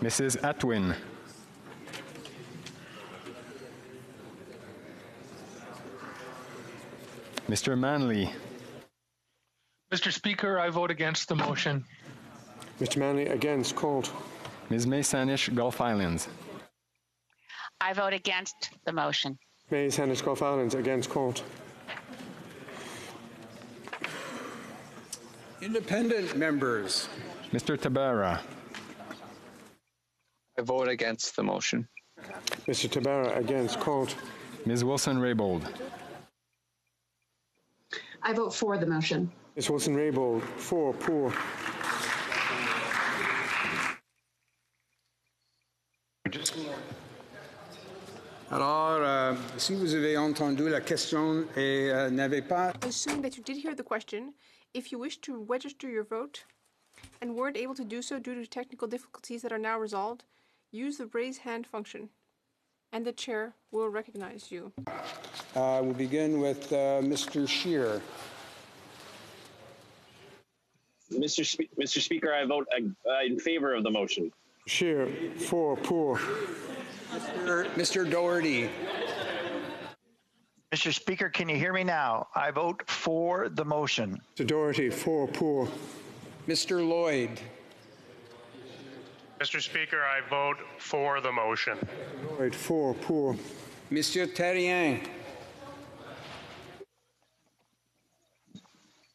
[SPEAKER 10] Mrs. Atwin. Mr. Manley.
[SPEAKER 5] Mr. Speaker, I vote against the motion.
[SPEAKER 17] Mr. Manley, against, contre.
[SPEAKER 10] Ms. Maysanish, Gulf Islands.
[SPEAKER 13] I vote against the motion.
[SPEAKER 17] May Sanders, Gulf Islands, against, contre.
[SPEAKER 20] Independent members.
[SPEAKER 10] Mr. Tabara.
[SPEAKER 3] I vote against the motion.
[SPEAKER 17] Mr. Tabara, against, contre.
[SPEAKER 10] Ms. Wilson-Raybould.
[SPEAKER 28] I vote for the motion.
[SPEAKER 17] Ms. Wilson-Raybould, for, pour.
[SPEAKER 20] Alors, si vous avez entendu la question et n'avez pas...
[SPEAKER 11] Assuming that you did hear the question, if you wish to register your vote and weren't able to do so due to technical difficulties that are now resolved, use the raise hand function, and the chair will recognize you.
[SPEAKER 20] We'll begin with Mr. Scheer.
[SPEAKER 15] Mr. Speaker, I vote in favor of the motion.
[SPEAKER 17] Scheer, pour.
[SPEAKER 20] Mr. Doherty.
[SPEAKER 23] Mr. Speaker, can you hear me now? I vote for the motion.
[SPEAKER 17] Mr. Doherty, pour.
[SPEAKER 20] Mr. Lloyd.
[SPEAKER 8] Mr. Speaker, I vote for the motion.
[SPEAKER 17] Lloyd, pour.
[SPEAKER 20] Monsieur Terrien.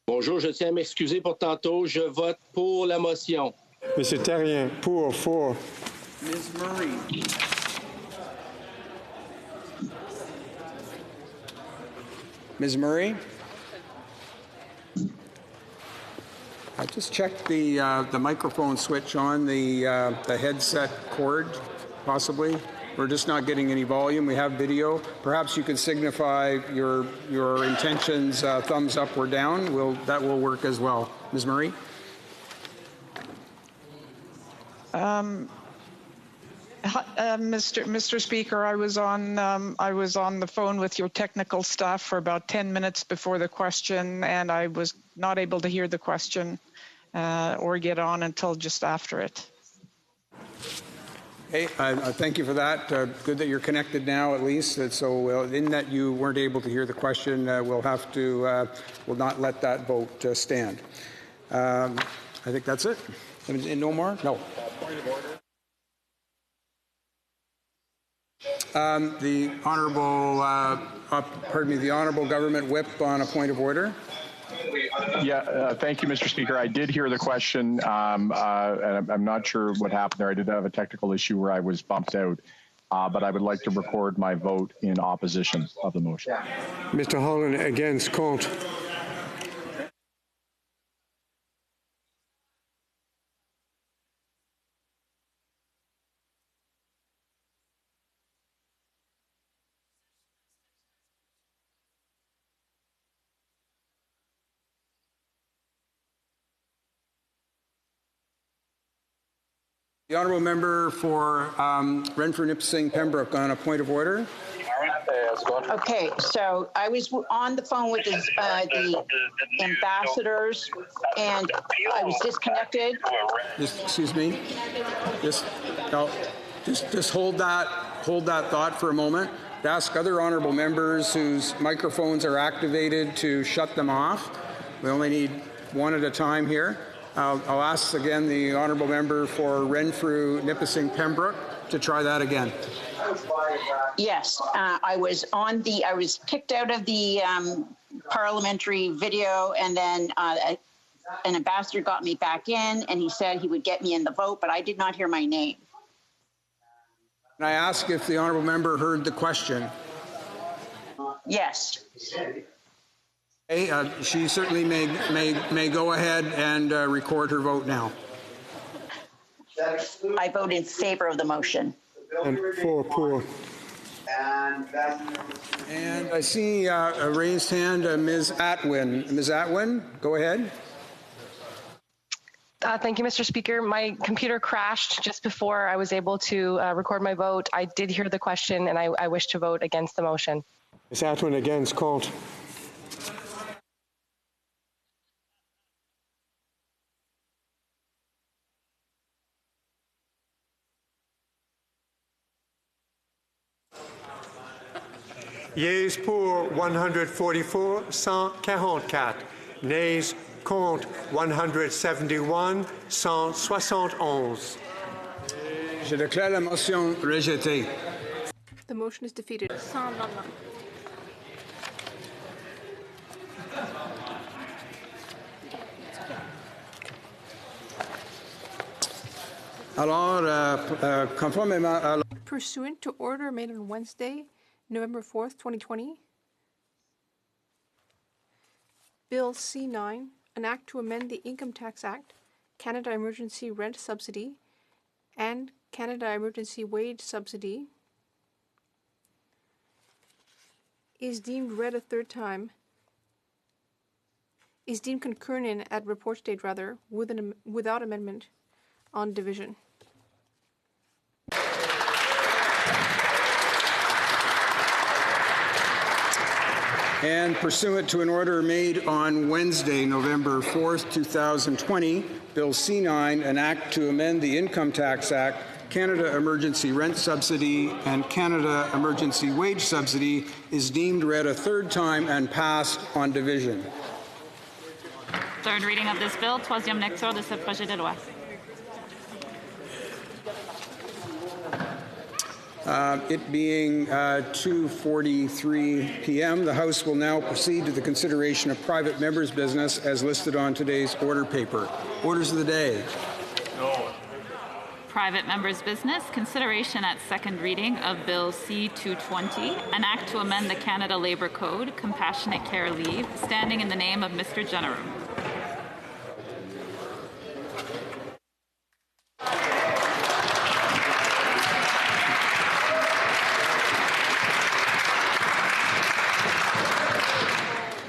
[SPEAKER 1] Bonjour, je tiens à m'excuser pour tantôt. Je vote pour la motion.
[SPEAKER 17] Monsieur Terrien, pour.
[SPEAKER 20] Ms. Murray. Ms. Murray? I just checked the microphone switch on the headset cord, possibly. We're just not getting any volume. We have video. Perhaps you could signify your intentions, thumbs up or down. That will work as well. Ms. Murray?
[SPEAKER 4] Mr. Speaker, I was on the phone with your technical staff for about 10 minutes before the question, and I was not able to hear the question or get on until just after it.
[SPEAKER 20] Hey, thank you for that. Good that you're connected now, at least. So, in that you weren't able to hear the question, we'll not let that vote stand. I think that's it. No more? No. Point of order. The honourable government whip on a point of order.
[SPEAKER 14] Yeah, thank you, Mr. Speaker. I did hear the question, and I'm not sure what happened there. I did have a technical issue where I was bumped out, but I would like to record my vote in opposition of the motion.
[SPEAKER 17] Mr. Holland, against, contre.
[SPEAKER 20] The honourable member for Renfrew, Nipissing, Pembroke on a point of order.
[SPEAKER 18] Okay, so I was on the phone with the ambassadors, and I was disconnected.
[SPEAKER 20] Excuse me. Just hold that thought for a moment. Ask other honourable members whose microphones are activated to shut them off. We only need one at a time here. I'll ask again the honourable member for Renfrew, Nipissing, Pembroke to try that again.
[SPEAKER 18] Yes, I was kicked out of the parliamentary video, and then an ambassador got me back in, and he said he would get me in the vote, but I did not hear my name.
[SPEAKER 20] Can I ask if the honourable member heard the question?
[SPEAKER 18] Yes.
[SPEAKER 20] She certainly may go ahead and record her vote now.
[SPEAKER 18] I vote in favor of the motion.
[SPEAKER 17] And pour.
[SPEAKER 20] And I see a raised hand, Ms. Atwin. Ms. Atwin, go ahead.
[SPEAKER 13] Thank you, Mr. Speaker. My computer crashed just before I was able to record my vote. I did hear the question, and I wish to vote against the motion.
[SPEAKER 17] Ms. Atwin, against, contre. Yeas pour 144, 144. Nays contre 171, 171.
[SPEAKER 20] Je déclare la motion rejetée.
[SPEAKER 11] The motion is defeated.
[SPEAKER 20] Alors, conformément à la...
[SPEAKER 11] Pursuant to order made on Wednesday, November 4th, 2020, Bill C-9, an act to amend the Income Tax Act, Canada Emergency Rent Subsidy, and Canada Emergency Wage Subsidy, is deemed read a third time, is deemed concurrent at report date rather, without amendment on division.
[SPEAKER 20] And pursuant to an order made on Wednesday, November 4th, 2020, Bill C9, an act to amend the Income Tax Act, Canada Emergency Rent Subsidy, and Canada Emergency Wage Subsidy, is deemed read a third time and passed on division.
[SPEAKER 6] Third reading of this bill, troisième lecture de ce projet de loi.
[SPEAKER 20] It being 2:43 p.m., the House will now proceed to the consideration of private members' business as listed on today's order paper. Orders of the day.
[SPEAKER 6] Private members' business, consideration at second reading of Bill C-220, an act to amend the Canada Labour Code, compassionate care leave, standing in the name of Mr. General.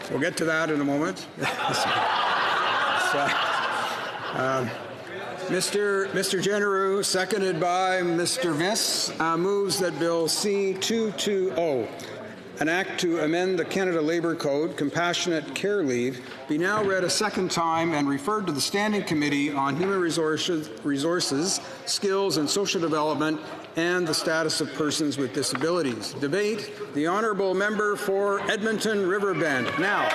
[SPEAKER 20] We'll get to that in a moment. Mr. Generou, seconded by Mr. Viss, moves that Bill C-220, an act to amend the Canada Labour Code, compassionate care leave, be now read a second time and referred to the Standing Committee on Human Resources, Skills and Social Development and the Status of Persons with Disabilities. Debate, the Honourable Member for Edmonton Riverbend. Now.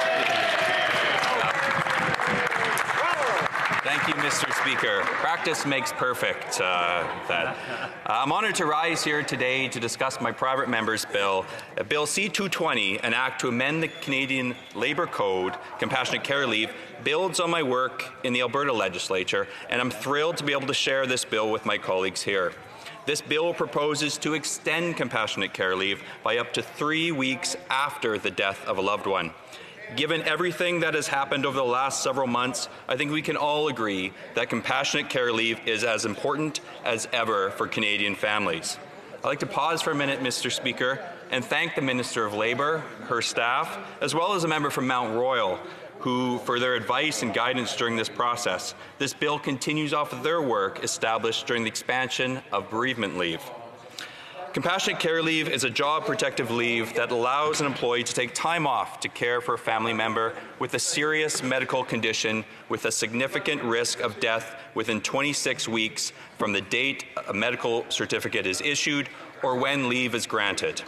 [SPEAKER 9] Thank you, Mr. Speaker. Practice makes perfect. I'm honored to rise here today to discuss my private member's bill, Bill C-220, an act to amend the Canadian Labour Code, compassionate care leave, builds on my work in the Alberta legislature, and I'm thrilled to be able to share this bill with my colleagues here. This bill proposes to extend compassionate care leave by up to 3 weeks after the death of a loved one. Given everything that has happened over the last several months, I think we can all agree that compassionate care leave is as important as ever for Canadian families. I'd like to pause for a minute, Mr. Speaker, and thank the Minister of Labour, her staff, as well as a member from Mount Royal, who, for their advice and guidance during this process. This bill continues off of their work established during the expansion of bereavement leave. Compassionate care leave is a job protective leave that allows an employee to take time off to care for a family member with a serious medical condition with a significant risk of death within 26 weeks from the date a medical certificate is issued or when leave is granted.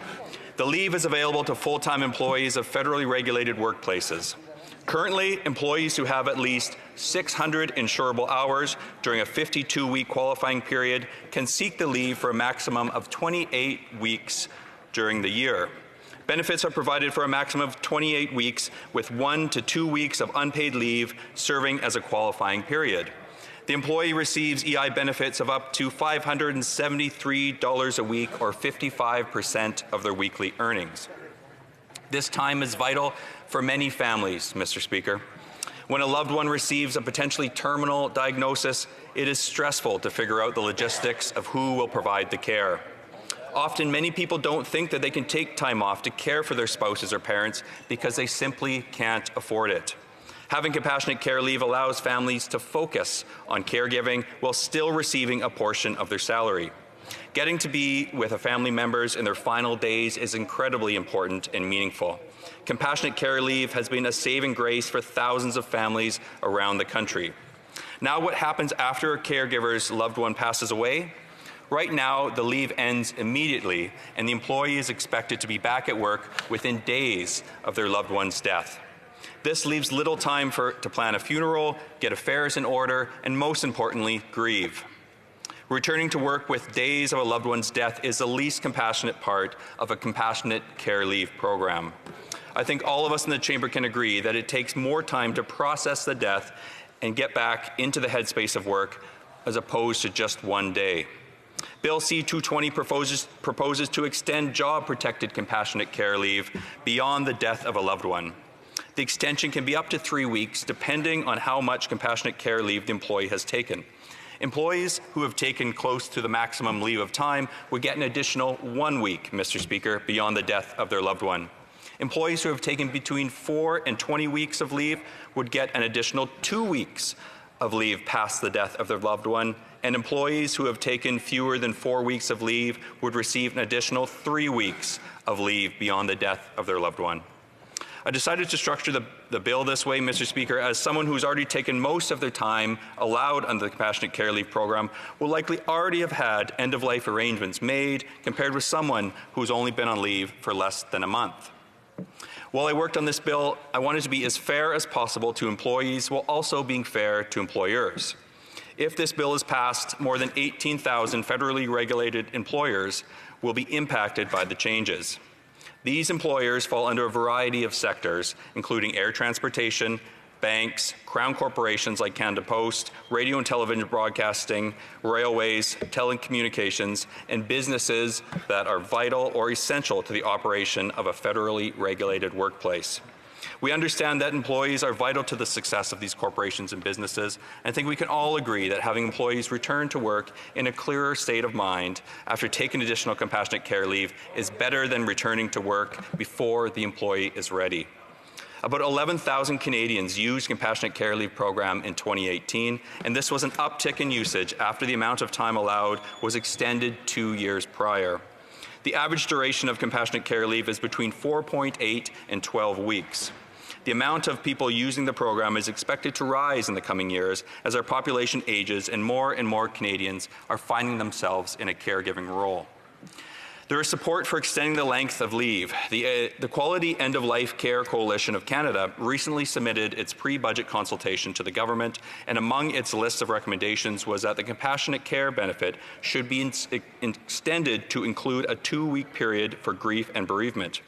[SPEAKER 9] The leave is available to full-time employees of federally regulated workplaces. Currently, employees who have at least 600 insurable hours during a 52-week qualifying period can seek the leave for a maximum of 28 weeks during the year. Benefits are provided for a maximum of 28 weeks, with 1 to 2 weeks of unpaid leave serving as a qualifying period. The employee receives EI benefits of up to $573 a week, or 55% of their weekly earnings. This time is vital for many families, Mr. Speaker. When a loved one receives a potentially terminal diagnosis, it is stressful to figure out the logistics of who will provide the care. Often, many people don't think that they can take time off to care for their spouses or parents because they simply can't afford it. Having compassionate care leave allows families to focus on caregiving while still receiving a portion of their salary. Getting to be with a family members in their final days is incredibly important and meaningful. Compassionate care leave has been a saving grace for thousands of families around the country. Now, what happens after a caregiver's loved one passes away? Right now, the leave ends immediately, and the employee is expected to be back at work within days of their loved one's death. This leaves little time to plan a funeral, get affairs in order, and most importantly, grieve. Returning to work with days of a loved one's death is the least compassionate part of a compassionate care leave program. I think all of us in the chamber can agree that it takes more time to process the death and get back into the headspace of work as opposed to just one day. Bill C-220 proposes to extend job-protected compassionate care leave beyond the death of a loved one. The extension can be up to 3 weeks, depending on how much compassionate care leave the employee has taken. Employees who have taken close to the maximum leave of time would get an additional 1 week, Mr. Speaker, beyond the death of their loved one. Employees who have taken between 4 and 20 weeks of leave would get an additional 2 weeks of leave past the death of their loved one, and employees who have taken fewer than 4 weeks of leave would receive an additional 3 weeks of leave beyond the death of their loved one. I decided to structure the bill this way, Mr. Speaker, as someone who's already taken most of their time allowed under the Compassionate Care Leave program will likely already have had end-of-life arrangements made compared with someone who's only been on leave for less than a month. While I worked on this bill, I wanted to be as fair as possible to employees while also being fair to employers. If this bill is passed, more than 18,000 federally regulated employers will be impacted by the changes. These employers fall under a variety of sectors, including air transportation, banks, crown corporations like Canada Post, radio and television broadcasting, railways, telecommunications, and businesses that are vital or essential to the operation of a federally regulated workplace. We understand that employees are vital to the success of these corporations and businesses, and I think we can all agree that having employees return to work in a clearer state of mind after taking additional compassionate care leave is better than returning to work before the employee is ready. About 11,000 Canadians used Compassionate Care Leave program in 2018, and this was an uptick in usage after the amount of time allowed was extended 2 years prior. The average duration of Compassionate Care Leave is between 4.8 and 12 weeks. The amount of people using the program is expected to rise in the coming years as our population ages and more Canadians are finding themselves in a caregiving role. There is support for extending the length of leave. The Quality End-of-Life Care Coalition of Canada recently submitted its pre-budget consultation to the government, and among its list of recommendations was that the compassionate care benefit should be extended to include a 2-week period for grief and bereavement.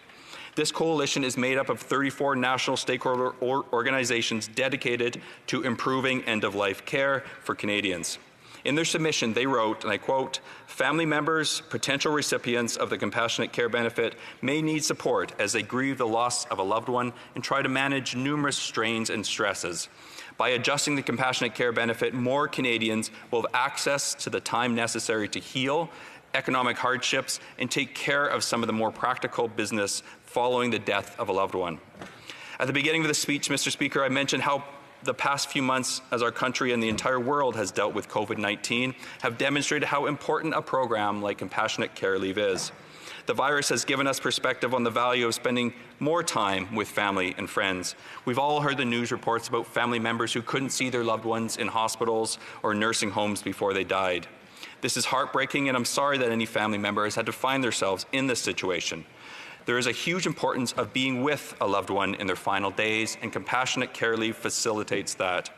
[SPEAKER 9] This coalition is made up of 34 national stakeholder organizations dedicated to improving end-of-life care for Canadians. In their submission, they wrote, and I quote, "Family members, potential recipients of the compassionate care benefit may need support as they grieve the loss of a loved one and try to manage numerous strains and stresses. By adjusting the compassionate care benefit, more Canadians will have access to the time necessary to heal economic hardships and take care of some of the more practical business following the death of a loved one." At the beginning of the speech, Mr. Speaker, I mentioned how the past few months, as our country and the entire world has dealt with COVID-19, have demonstrated how important a program like Compassionate Care Leave is. The virus has given us perspective on the value of spending more time with family and friends. We've all heard the news reports about family members who couldn't see their loved ones in hospitals or nursing homes before they died. This is heartbreaking, and I'm sorry that any family member has had to find themselves in this situation. There is a huge importance of being with a loved one in their final days, and Compassionate Care Leave facilitates that.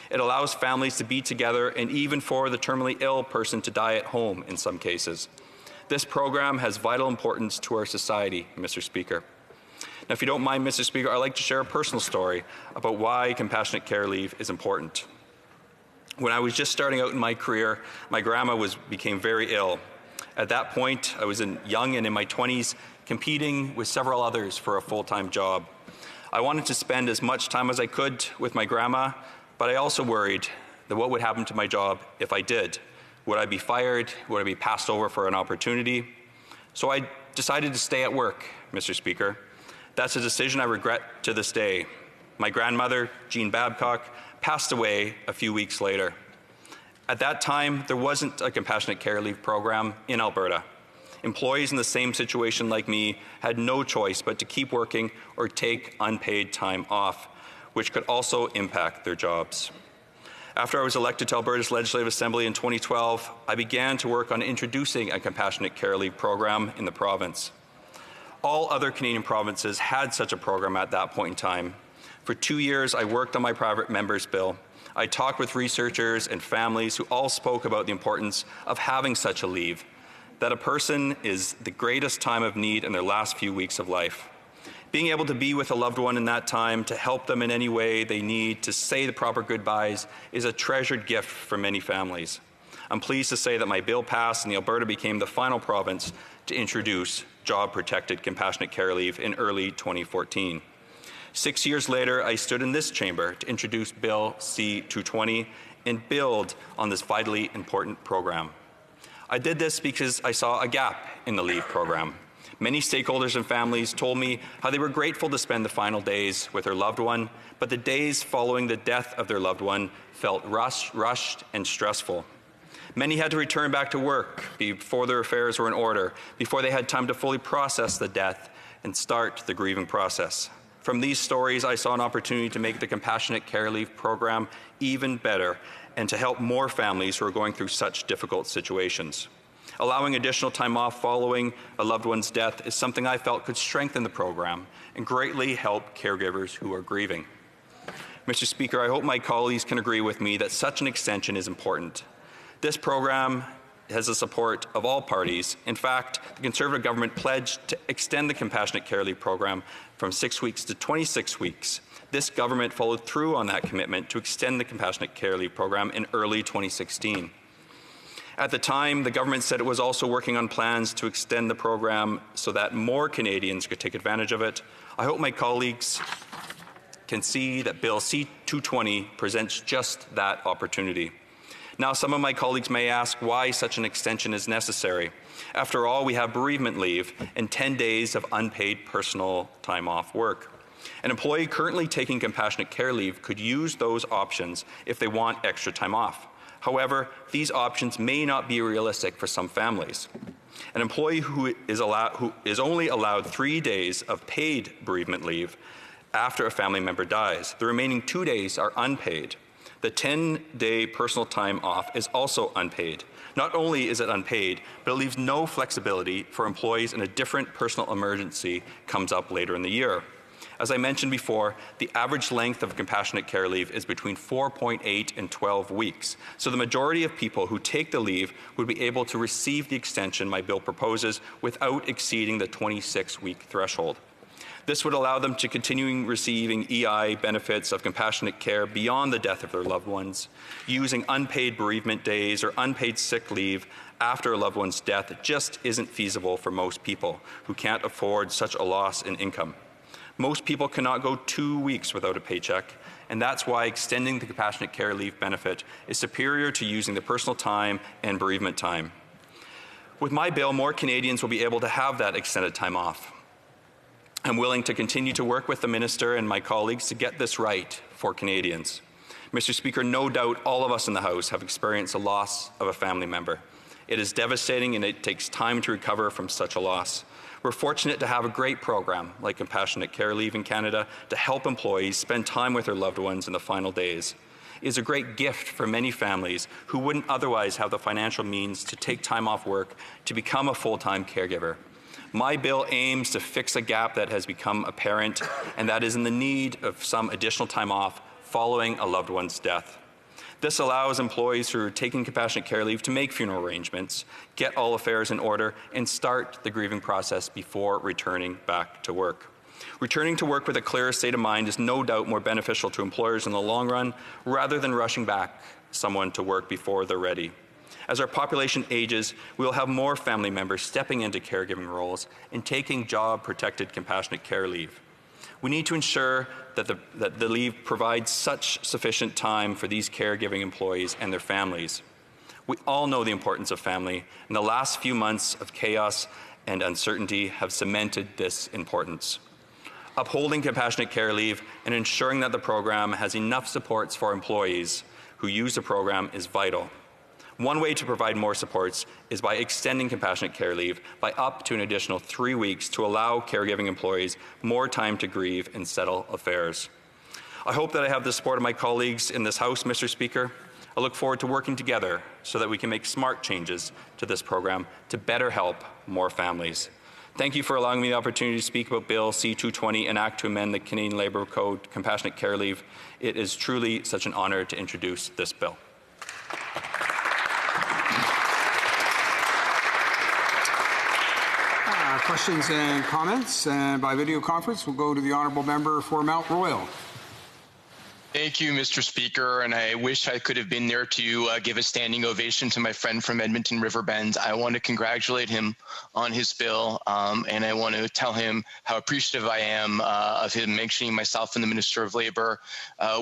[SPEAKER 9] It allows families to be together and even for the terminally ill person to die at home in some cases. This program has vital importance to our society, Mr. Speaker. Now, if you don't mind, Mr. Speaker, I'd like to share a personal story about why Compassionate Care Leave is important. When I was just starting out in my career, my grandma became very ill. At that point, I was young and in my 20s, competing with several others for a full-time job. I wanted to spend as much time as I could with my grandma, but I also worried that what would happen to my job if I did. Would I be fired? Would I be passed over for an opportunity? So I decided to stay at work, Mr. Speaker. That's a decision I regret to this day. My grandmother, Jean Babcock, passed away a few weeks later. At that time, there wasn't a Compassionate Care Leave program in Alberta. Employees in the same situation like me had no choice but to keep working or take unpaid time off, which could also impact their jobs. After I was elected to Alberta's Legislative Assembly in 2012, I began to work on introducing a Compassionate Care Leave program in the province. All other Canadian provinces had such a program at that point in time. For 2 years, I worked on my private member's bill. I talked with researchers and families who all spoke about the importance of having such a leave, that a person is the greatest time of need in their last few weeks of life. Being able to be with a loved one in that time, to help them in any way they need, to say the proper goodbyes, is a treasured gift for many families. I'm pleased to say that my bill passed and Alberta became the final province to introduce job-protected compassionate care leave in early 2014. 6 years later, I stood in this chamber to introduce Bill C-220 and build on this vitally important program. I did this because I saw a gap in the leave program. Many stakeholders and families told me how they were grateful to spend the final days with their loved one, but the days following the death of their loved one felt rushed and stressful. Many had to return back to work before their affairs were in order, before they had time to fully process the death and start the grieving process. From these stories, I saw an opportunity to make the Compassionate Care Leave program even better and to help more families who are going through such difficult situations. Allowing additional time off following a loved one's death is something I felt could strengthen the program and greatly help caregivers who are grieving. Mr. Speaker, I hope my colleagues can agree with me that such an extension is important. This program has the support of all parties. In fact, the Conservative government pledged to extend the Compassionate Care Leave program from 6 weeks to 26 weeks. This government followed through on that commitment to extend the Compassionate Care Leave program in early 2016. At the time, the government said it was also working on plans to extend the program so that more Canadians could take advantage of it. I hope my colleagues can see that Bill C-220 presents just that opportunity. Now, some of my colleagues may ask why such an extension is necessary. After all, we have bereavement leave and 10 days of unpaid personal time off work. An employee currently taking compassionate care leave could use those options if they want extra time off. However, these options may not be realistic for some families. An employee who is only allowed 3 days of paid bereavement leave after a family member dies. The remaining 2 days are unpaid. The 10-day personal time off is also unpaid. Not only is it unpaid, but it leaves no flexibility for employees in a different personal emergency comes up later in the year. As I mentioned before, the average length of compassionate care leave is between 4.8 and 12 weeks. So the majority of people who take the leave would be able to receive the extension my bill proposes without exceeding the 26-week threshold. This would allow them to continue receiving EI benefits of compassionate care beyond the death of their loved ones, using unpaid bereavement days or unpaid sick leave after a loved one's death. It just isn't feasible for most people who can't afford such a loss in income. Most people cannot go 2 weeks without a paycheck, and that's why extending the compassionate care leave benefit is superior to using the personal time and bereavement time. With my bill, more Canadians will be able to have that extended time off. I'm willing to continue to work with the Minister and my colleagues to get this right for Canadians. Mr. Speaker, no doubt all of us in the House have experienced the loss of a family member. It is devastating and it takes time to recover from such a loss. We're fortunate to have a great program like Compassionate Care Leave in Canada to help employees spend time with their loved ones in the final days. It is a great gift for many families who wouldn't otherwise have the financial means to take time off work to become a full-time caregiver. My bill aims to fix a gap that has become apparent, and that is in the need of some additional time off following a loved one's death. This allows employees who are taking compassionate care leave to make funeral arrangements, get all affairs in order, and start the grieving process before returning back to work. Returning to work with a clearer state of mind is no doubt more beneficial to employers in the long run, rather than rushing back someone to work before they're ready. As our population ages, we will have more family members stepping into caregiving roles and taking job-protected compassionate care leave. We need to ensure that the leave provides such sufficient time for these caregiving employees and their families. We all know the importance of family, and the last few months of chaos and uncertainty have cemented this importance. Upholding compassionate care leave and ensuring that the program has enough supports for employees who use the program is vital. One way to provide more supports is by extending compassionate care leave by up to an additional 3 weeks to allow caregiving employees more time to grieve and settle affairs. I hope that I have the support of my colleagues in this House, Mr. Speaker. I look forward to working together so that we can make smart changes to this program to better help more families. Thank you for allowing me the opportunity to speak about Bill C-220, an act to amend the Canadian Labour Code, compassionate care leave. It is truly such an honour to introduce this bill.
[SPEAKER 20] Questions and comments, and by video conference, we'll go to the honourable member for Mount Royal.
[SPEAKER 2] Thank you, Mr. Speaker, and I wish I could have been there to give a standing ovation to my friend from Edmonton Riverbend. I want to congratulate him on his bill, and I want to tell him how appreciative I am of him mentioning myself and the Minister of Labour.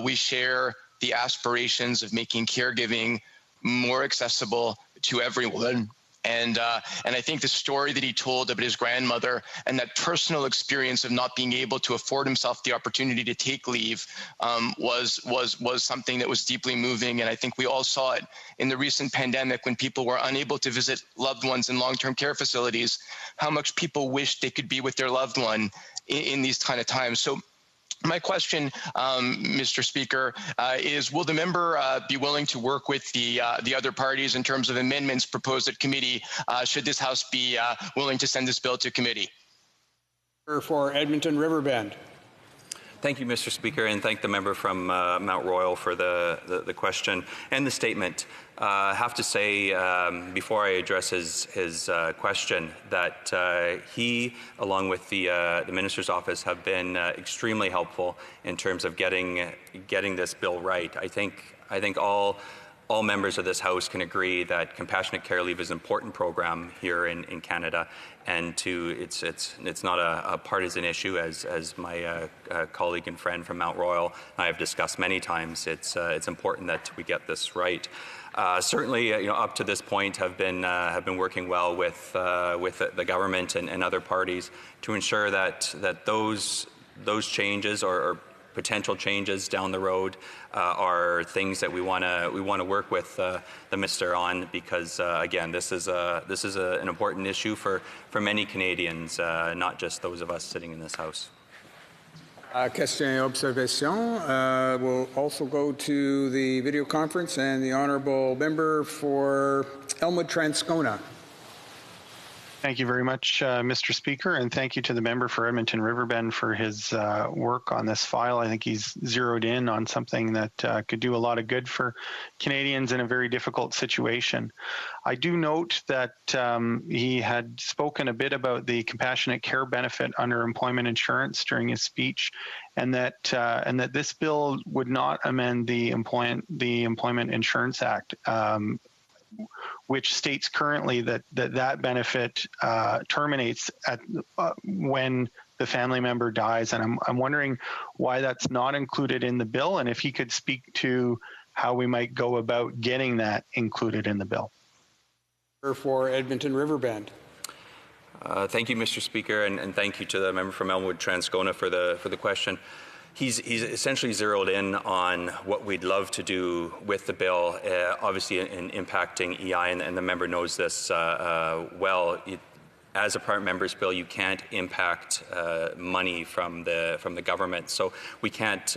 [SPEAKER 2] We share the aspirations of making caregiving more accessible to everyone. And I think the story that he told about his grandmother and that personal experience of not being able to afford himself the opportunity to take leave was something that was deeply moving. And I think we all saw it in the recent pandemic when people were unable to visit loved ones in long-term care facilities, how much people wished they could be with their loved one in these kind of times. So my question, Mr. Speaker, is will the member be willing to work with the other parties in terms of amendments proposed at committee should this House be willing to send this bill to committee?
[SPEAKER 20] For Edmonton Riverbend.
[SPEAKER 9] Thank you, Mr. Speaker, and thank the member from Mount Royal for the question and the statement. I have to say, before I address his question, that he, along with the Minister's office, have been extremely helpful in terms of getting this bill right. I think all members of this House can agree that compassionate care leave is an important program here in Canada, and it's not a partisan issue, as my colleague and friend from Mount Royal and I have discussed many times. It's important that we get this right. Certainly, up to this point, have been working well with the government and other parties to ensure that those changes or potential changes down the road are things that we want to work with the minister on, because again, this is an important issue for many Canadians, not just those of us sitting in this House.
[SPEAKER 20] Question et observation. We'll also go to the video conference and the honourable member for Elmwood-Transcona.
[SPEAKER 3] Thank you very much, Mr. Speaker, and thank you to the member for Edmonton Riverbend for his work on this file. I think he's zeroed in on something that could do a lot of good for Canadians in a very difficult situation. I do note that he had spoken a bit about the compassionate care benefit under employment insurance during his speech, and that this bill would not amend the Employment Insurance Act, which states currently that benefit terminates when the family member dies. And I'm wondering why that's not included in the bill, and if he could speak to how we might go about getting that included in the bill.
[SPEAKER 20] For Edmonton Riverbend.
[SPEAKER 9] Thank you, Mr. Speaker, and thank you to the member from Elmwood-Transcona for the question. He's essentially zeroed in on what we'd love to do with the bill, obviously in impacting EI, and the member knows this well. As a private member's bill, you can't impact money from the government, so we can't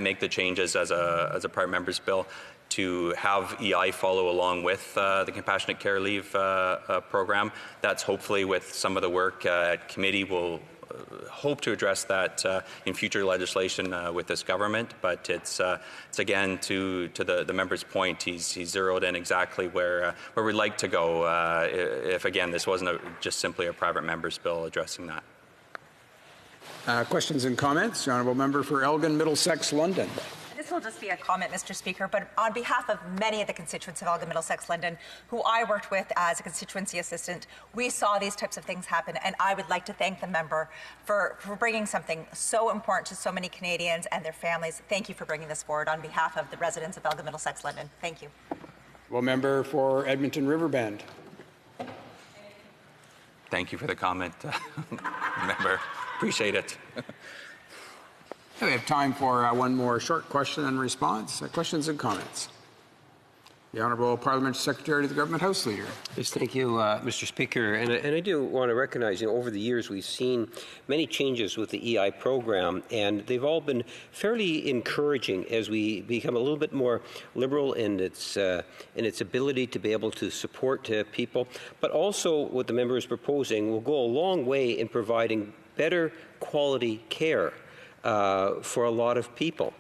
[SPEAKER 9] make the changes as a private member's bill to have EI follow along with the compassionate care leave program. That's hopefully with some of the work at committee will hope to address that in future legislation with this government, but it's again to the member's point, he's zeroed in exactly where we'd like to go if again this wasn't just simply a private member's bill addressing that.
[SPEAKER 20] Questions and comments? The honourable member for Elgin, Middlesex, London.
[SPEAKER 7] This will just be a comment, Mr. Speaker, but on behalf of many of the constituents of Elgin, Middlesex, London, who I worked with as a constituency assistant, we saw these types of things happen, and I would like to thank the member for bringing something so important to so many Canadians and their families. Thank you for bringing this forward on behalf of the residents of Elgin, Middlesex, London. Thank you.
[SPEAKER 20] Well, member for Edmonton Riverbend.
[SPEAKER 9] Thank you for the comment, member. Appreciate it.
[SPEAKER 20] We have time for one more short question and response. Questions and comments. The Honourable Parliamentary Secretary to the Government House Leader.
[SPEAKER 16] Yes, thank you, Mr. Speaker. And I do want to recognize, over the years we've seen many changes with the EI program, and they've all been fairly encouraging as we become a little bit more liberal in its ability to be able to support people. But also what the member is proposing will go a long way in providing better quality care for a lot of people.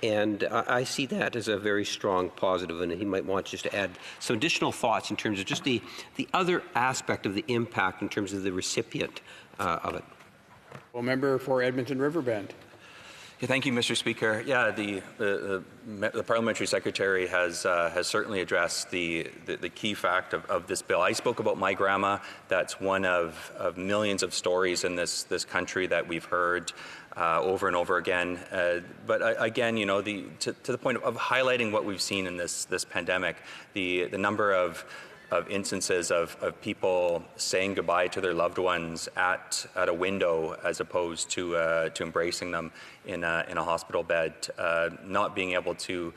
[SPEAKER 16] And I see that as a very strong positive, and he might want just to add some additional thoughts in terms of just the other aspect of the impact in terms of the recipient of it.
[SPEAKER 20] Well, member for Edmonton Riverbend.
[SPEAKER 9] Yeah, thank you, Mr. Speaker. Yeah, the Parliamentary Secretary has certainly addressed the key fact of this bill. I spoke about my grandma. That's one of millions of stories in this country that we've heard over and over again. But again, to the point of highlighting what we've seen in this pandemic, the number of instances of people saying goodbye to their loved ones at a window as opposed to embracing them in a hospital bed, not being able to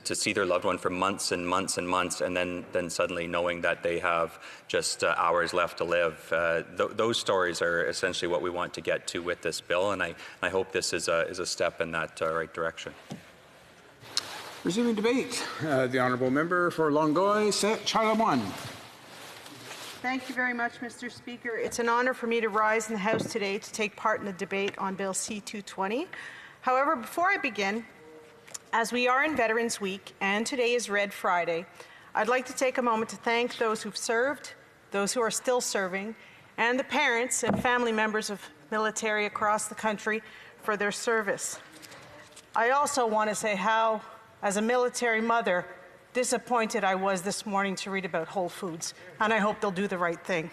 [SPEAKER 9] see their loved one for months and months and months, and then suddenly knowing that they have just hours left to live. Those stories are essentially what we want to get to with this bill, and I hope this is a step in that right direction.
[SPEAKER 20] Resuming debate, the Honourable Member for Longueuil, Charlemagne.
[SPEAKER 12] Thank you very much, Mr. Speaker. It's an honour for me to rise in the House today to take part in the debate on Bill C-220. However, before I begin, as we are in Veterans Week and today is Red Friday, I'd like to take a moment to thank those who've served, those who are still serving, and the parents and family members of military across the country for their service. I also want to say how, as a military mother, disappointed I was this morning to read about Whole Foods, and I hope they'll do the right thing.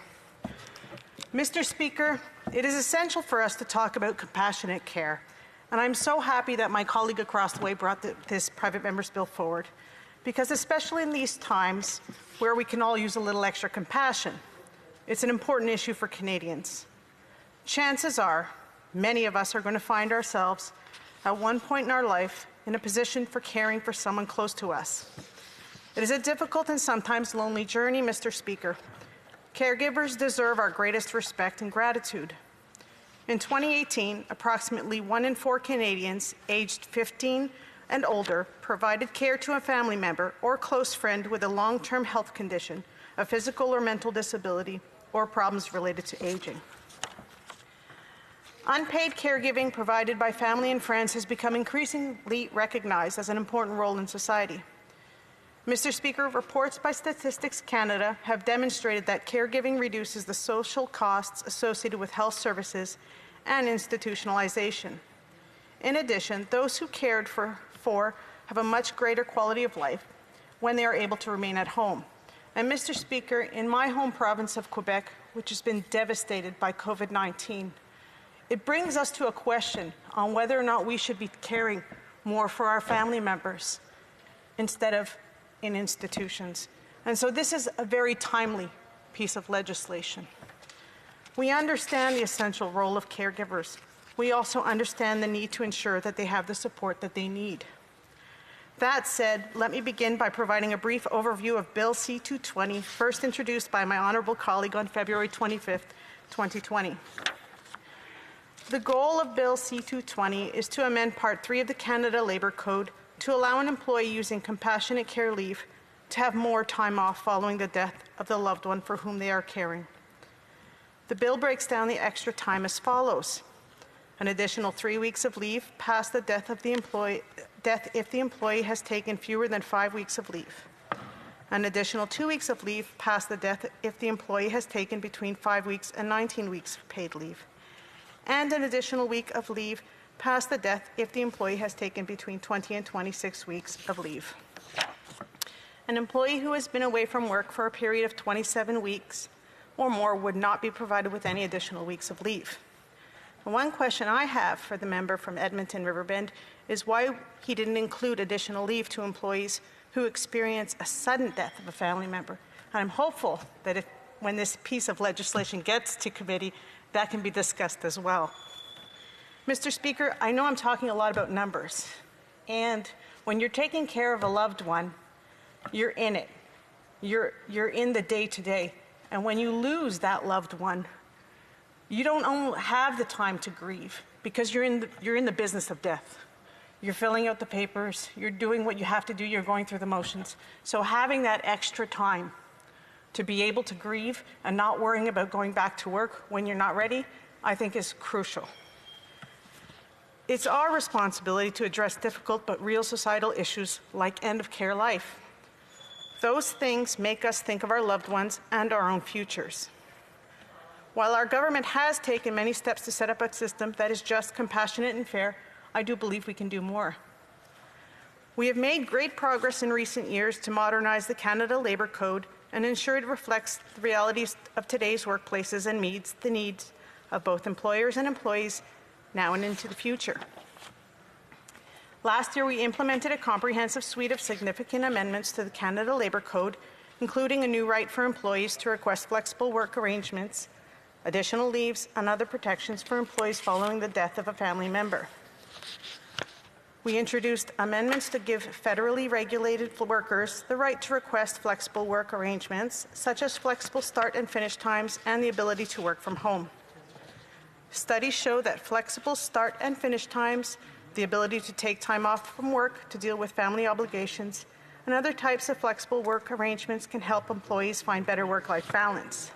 [SPEAKER 12] Mr. Speaker, it is essential for us to talk about compassionate care, and I'm so happy that my colleague across the way brought this private member's bill forward, because especially in these times where we can all use a little extra compassion, it's an important issue for Canadians. Chances are, many of us are going to find ourselves at one point in our life in a position for caring for someone close to us. It is a difficult and sometimes lonely journey, Mr. Speaker. Caregivers deserve our greatest respect and gratitude. In 2018, approximately 1 in 4 Canadians aged 15 and older provided care to a family member or close friend with a long-term health condition, a physical or mental disability, or problems related to aging. Unpaid caregiving provided by family and friends has become increasingly recognized as an important role in society. Mr. Speaker, reports by Statistics Canada have demonstrated that caregiving reduces the social costs associated with health services and institutionalization. In addition, those who cared for have a much greater quality of life when they are able to remain at home. And Mr. Speaker, in my home province of Quebec, which has been devastated by COVID-19, it brings us to a question on whether or not we should be caring more for our family members instead of in institutions. And so this is a very timely piece of legislation. We understand the essential role of caregivers. We also understand the need to ensure that they have the support that they need. That said, let me begin by providing a brief overview of Bill C-220, first introduced by my honourable colleague on February 25th, 2020. The goal of Bill C-220 is to amend Part 3 of the Canada Labour Code to allow an employee using compassionate care leave to have more time off following the death of the loved one for whom they are caring. The bill breaks down the extra time as follows: an additional 3 weeks of leave past the death if the employee has taken fewer than 5 weeks of leave, an additional 2 weeks of leave past the death if the employee has taken between 5 weeks and 19 weeks of paid leave, and an additional week of leave past the death if the employee has taken between 20 and 26 weeks of leave. An employee who has been away from work for a period of 27 weeks or more would not be provided with any additional weeks of leave. One question I have for the member from Edmonton Riverbend is why he didn't include additional leave to employees who experience a sudden death of a family member. And I'm hopeful that when this piece of legislation gets to committee, that can be discussed as well. Mr. Speaker, I know I'm talking a lot about numbers, and when you're taking care of a loved one, you're in it. You're in the day-to-day, and when you lose that loved one, you don't have the time to grieve because you're in the business of death. You're filling out the papers, you're doing what you have to do, you're going through the motions. So having that extra time to be able to grieve and not worrying about going back to work when you're not ready, I think is crucial. It's our responsibility to address difficult but real societal issues like end-of-care life. Those things make us think of our loved ones and our own futures. While our government has taken many steps to set up a system that is just, compassionate, and fair, I do believe we can do more. We have made great progress in recent years to modernize the Canada Labour Code and ensure it reflects the realities of today's workplaces and meets the needs of both employers and employees now and into the future. Last year, we implemented a comprehensive suite of significant amendments to the Canada Labour Code, including a new right for employees to request flexible work arrangements, additional leaves, and other protections for employees following the death of a family member. We introduced amendments to give federally regulated workers the right to request flexible work arrangements, such as flexible start and finish times and the ability to work from home. Studies show that flexible start and finish times, the ability to take time off from work to deal with family obligations, and other types of flexible work arrangements can help employees find better work-life balance.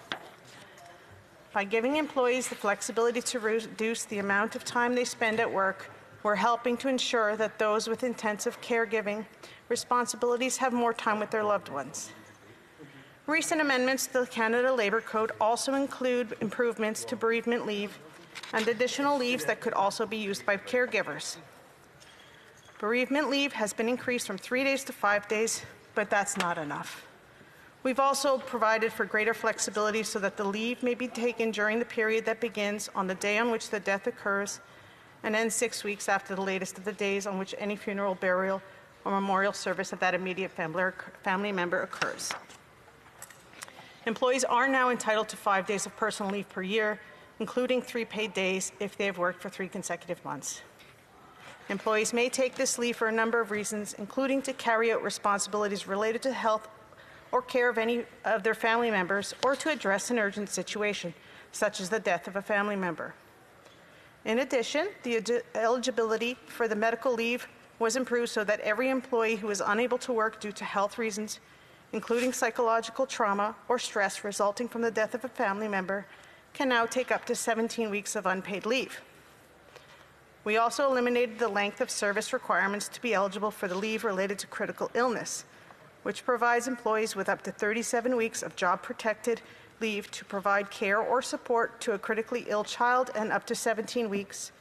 [SPEAKER 12] By giving employees the flexibility to reduce the amount of time they spend at work, we're helping to ensure that those with intensive caregiving responsibilities have more time with their loved ones. Recent amendments to the Canada Labour Code also include improvements to bereavement leave and additional leaves that could also be used by caregivers. Bereavement leave has been increased from 3 days to 5 days, but that's not enough. We've also provided for greater flexibility so that the leave may be taken during the period that begins on the day on which the death occurs and ends 6 weeks after the latest of the days on which any funeral, burial, or memorial service of that immediate family member occurs. Employees are now entitled to 5 days of personal leave per year, including 3 paid days if they have worked for 3 consecutive months. Employees may take this leave for a number of reasons, including to carry out responsibilities related to health or care of any of their family members, or to address an urgent situation, such as the death of a family member. In addition, the eligibility for the medical leave was improved so that every employee who is unable to work due to health reasons, including psychological trauma or stress resulting from the death of a family member, can now take up to 17 weeks of unpaid leave. We also eliminated the length of service requirements to be eligible for the leave related to critical illness, which provides employees with up to 37 weeks of job-protected leave to provide care or support to a critically ill child and up to 17 weeks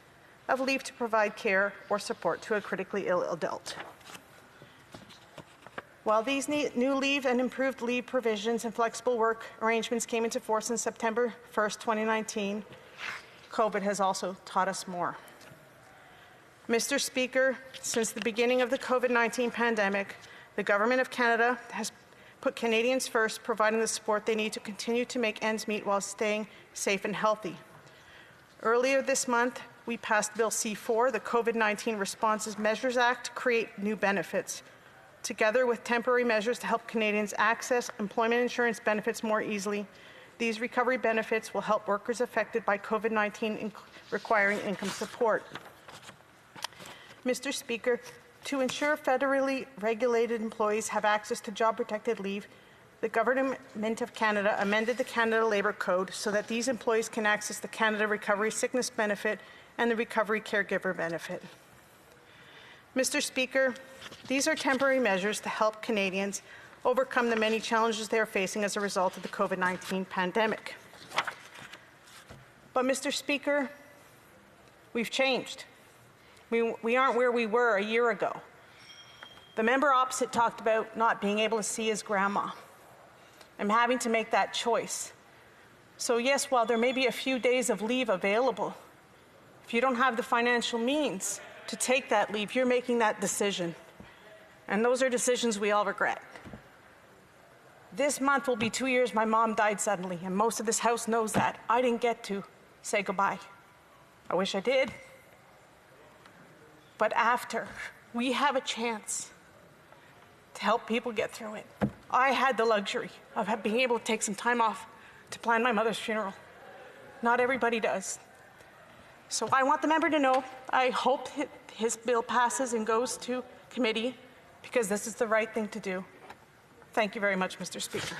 [SPEAKER 12] of leave to provide care or support to a critically ill adult. While these new leave and improved leave provisions and flexible work arrangements came into force on September 1st, 2019, COVID has also taught us more. Mr. Speaker, since the beginning of the COVID-19 pandemic, the Government of Canada has put Canadians first, providing the support they need to continue to make ends meet while staying safe and healthy. Earlier this month, we passed Bill C-4, the COVID-19 Responses Measures Act, to create new benefits. Together with temporary measures to help Canadians access employment insurance benefits more easily, these recovery benefits will help workers affected by COVID-19 requiring income support. Mr. Speaker, to ensure federally regulated employees have access to job-protected leave, the Government of Canada amended the Canada Labour Code so that these employees can access the Canada Recovery Sickness Benefit and the Recovery Caregiver Benefit. Mr. Speaker, these are temporary measures to help Canadians overcome the many challenges they are facing as a result of the COVID-19 pandemic. But, Mr. Speaker, we've changed. We aren't where we were a year ago. The member opposite talked about not being able to see his grandma. I'm having to make that choice. So yes, while there may be a few days of leave available, if you don't have the financial means to take that leave, you're making that decision. And those are decisions we all regret. This month will be 2 years my mom died suddenly, and most of this house knows that. I didn't get to say goodbye. I wish I did. But after, we have a chance to help people get through it. I had the luxury of being able to take some time off to plan my mother's funeral. Not everybody does. So I want the member to know, I hope his bill passes and goes to committee, because this is the right thing to do. Thank you very much, Mr. Speaker.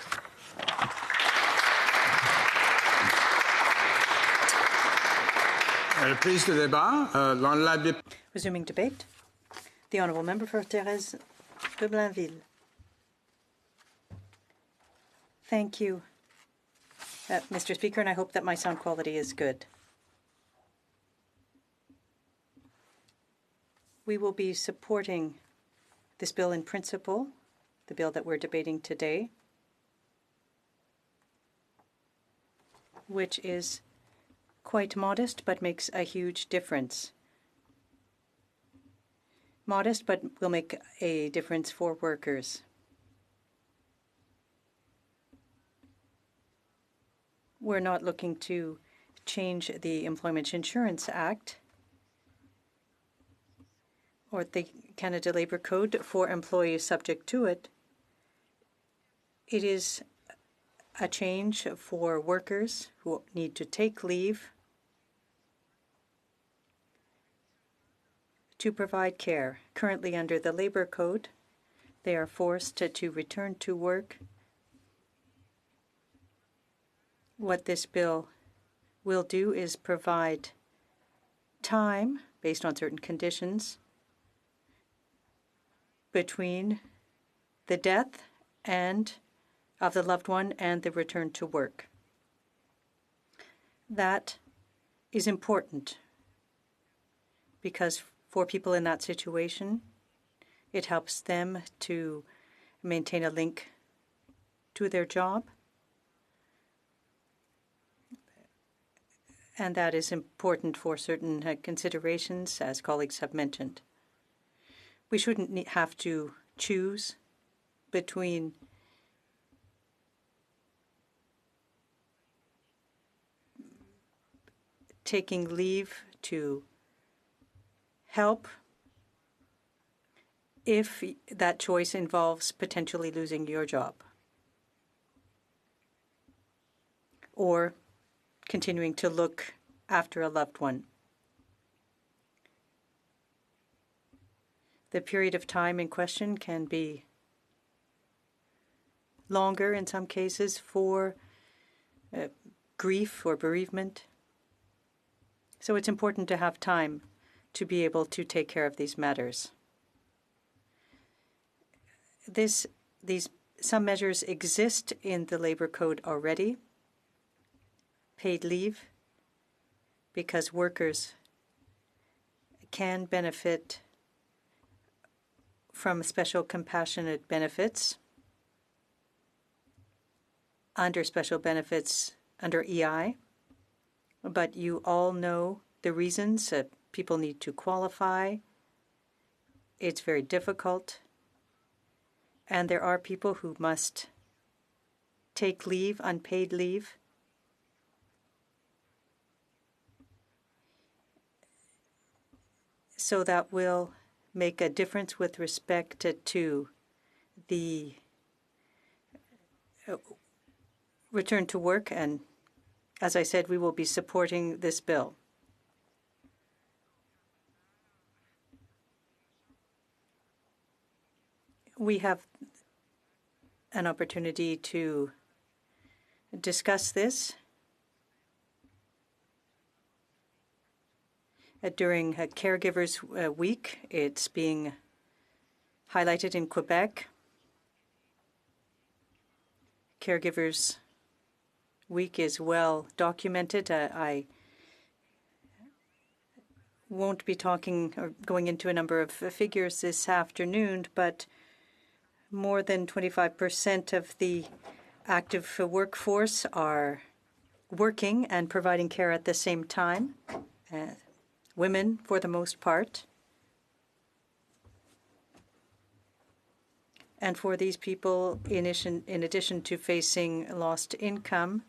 [SPEAKER 5] Resuming debate, the honourable member for Thérèse de Blainville. Thank you, Mr. Speaker, and I hope that my sound quality is good. We will be supporting this bill in principle, the bill that we're debating today, which is quite modest but makes a huge difference. Modest but will make a difference for workers. We're not looking to change the Employment Insurance Act or the Canada Labour Code for employees subject to it. It is a change for workers who need to take leave to provide care. Currently, under the Labour Code, they are forced to return to work. What this bill will do is provide time based on certain conditions between the death of the loved one and the return to work. That is important because for people in that situation, it helps them to maintain a link to their job. And that is important for certain considerations, as colleagues have mentioned. We shouldn't have to choose between taking leave to help if that choice involves potentially losing your job or continuing to look after a loved one. The period of time in question can be longer in some cases for grief or bereavement. So it's important to have time to be able to take care of these matters. Some measures exist in the Labour Code already. Paid leave, because workers can benefit from special compassionate benefits under special benefits under EI. But you all know the reasons that people need to qualify. It's very difficult. And there are people who must take leave, unpaid leave. So that will make a difference with respect to the return to work. And as I said, we will be supporting this bill. We have an opportunity to discuss this during Caregivers Week. It's being highlighted in Quebec. Caregivers Week is well documented. I won't be talking or going into a number of figures this afternoon, but more than 25% of the active workforce are working and providing care at the same time. Women, for the most part. And for these people, in addition to facing lost income,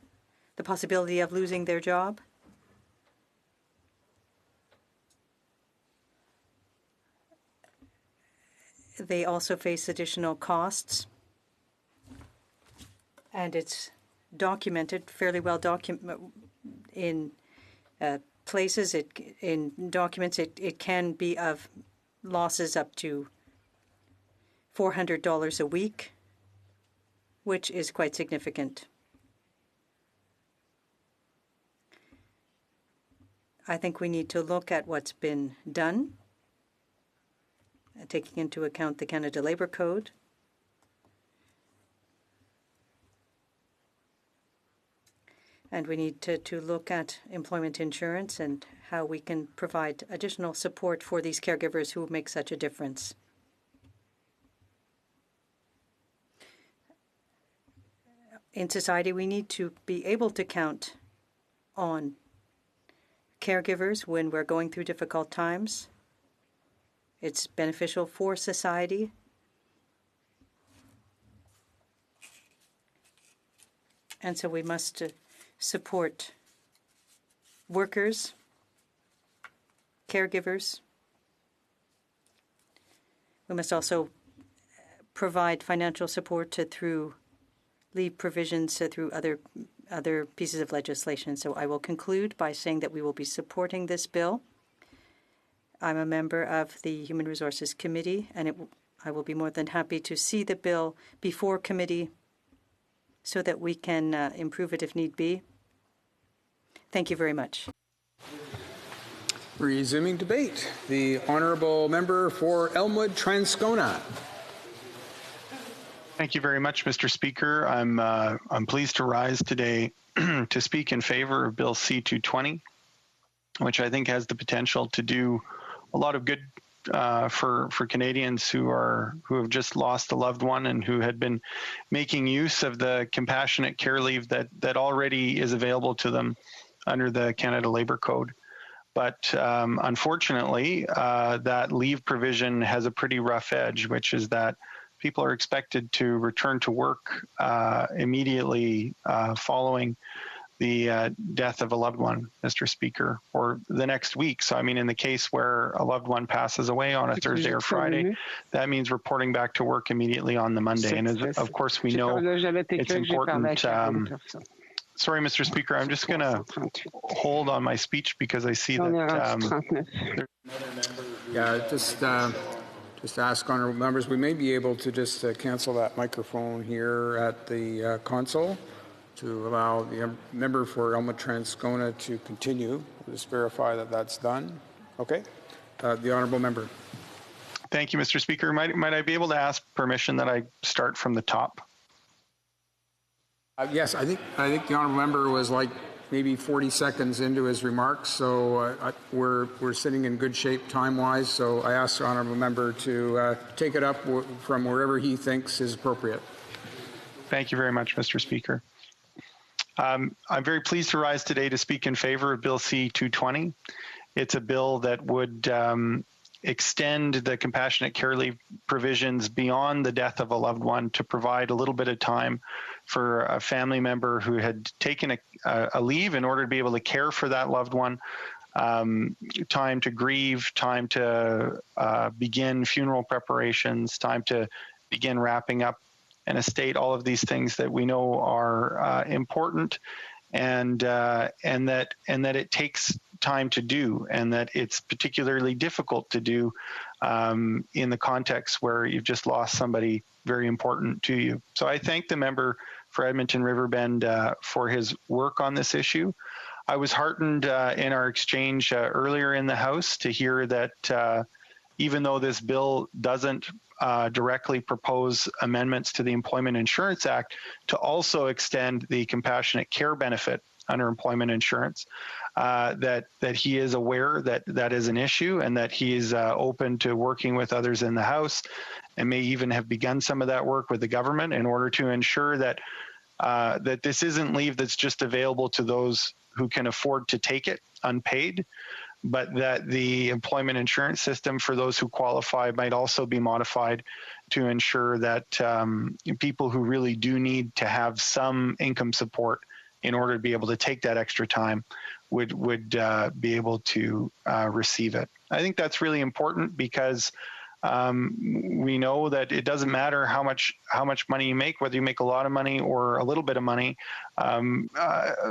[SPEAKER 5] the possibility of losing their job, they also face additional costs. And it's documented, fairly well documented in places. In documents, it can be of losses up to $400 a week, which is quite significant. I think we need to look at what's been done, taking into account the Canada Labour Code. And we need to look at employment insurance and how we can provide additional support for these caregivers who make such a difference. In society, we need to be able to count on caregivers when we're going through difficult times. It's beneficial for society. And so we must support workers, caregivers. We must also provide financial support through leave provisions through other pieces of legislation. So I will conclude by saying that we will be supporting this bill. I'm a member of the Human Resources Committee, and I will be more than happy to see the bill before committee so that we can improve it if need be. Thank you very much.
[SPEAKER 20] Resuming debate, the honourable member for Elmwood Transcona.
[SPEAKER 3] Thank you very much, Mr. Speaker. I'm pleased to rise today to speak in favor of Bill C-220, which I think has the potential to do a lot of good for Canadians who have just lost a loved one and who had been making use of the compassionate care leave that already is available to them under the Canada Labour Code. But unfortunately, that leave provision has a pretty rough edge, which is that people are expected to return to work immediately following the death of a loved one, Mr. Speaker, or the next week. So, I mean, in the case where a loved one passes away on a Thursday or Friday, that means reporting back to work immediately on the Monday. And as, of course, we know it's important. Sorry, Mr. Speaker, I'm just going to hold on my speech because I see that.
[SPEAKER 20] Just ask honourable members, we may be able to just cancel that microphone here at the console to allow the member for Elmwood Transcona to continue. Just verify that that's done. Okay. The honourable member.
[SPEAKER 3] Thank you, Mr. Speaker. Might I be able to ask permission that I start from the top?
[SPEAKER 20] Yes, I think the honourable member was like maybe 40 seconds into his remarks, so we're sitting in good shape time-wise. So I ask the honourable member to take it up from wherever he thinks is appropriate.
[SPEAKER 3] Thank you very much, Mr. Speaker. I'm very pleased to rise today to speak in favor of Bill C-220. It's a bill that would extend the compassionate care leave provisions beyond the death of a loved one to provide a little bit of time for a family member who had taken a leave in order to be able to care for that loved one, time to grieve, time to begin funeral preparations, time to begin wrapping up an estate, all of these things that we know are important and that it takes time to do, and that it's particularly difficult to do in the context where you've just lost somebody very important to you. So I thank the member for Edmonton Riverbend for his work on this issue. I was heartened in our exchange earlier in the House to hear that even though this bill doesn't directly propose amendments to the Employment Insurance Act, to also extend the compassionate care benefit under employment insurance, that he is aware that that is an issue and that he is open to working with others in the House and may even have begun some of that work with the government in order to ensure that that this isn't leave that's just available to those who can afford to take it unpaid, but that the employment insurance system for those who qualify might also be modified to ensure that people who really do need to have some income support in order to be able to take that extra time would be able to receive it. I think that's really important because we know that it doesn't matter how much money you make, whether you make a lot of money or a little bit of money.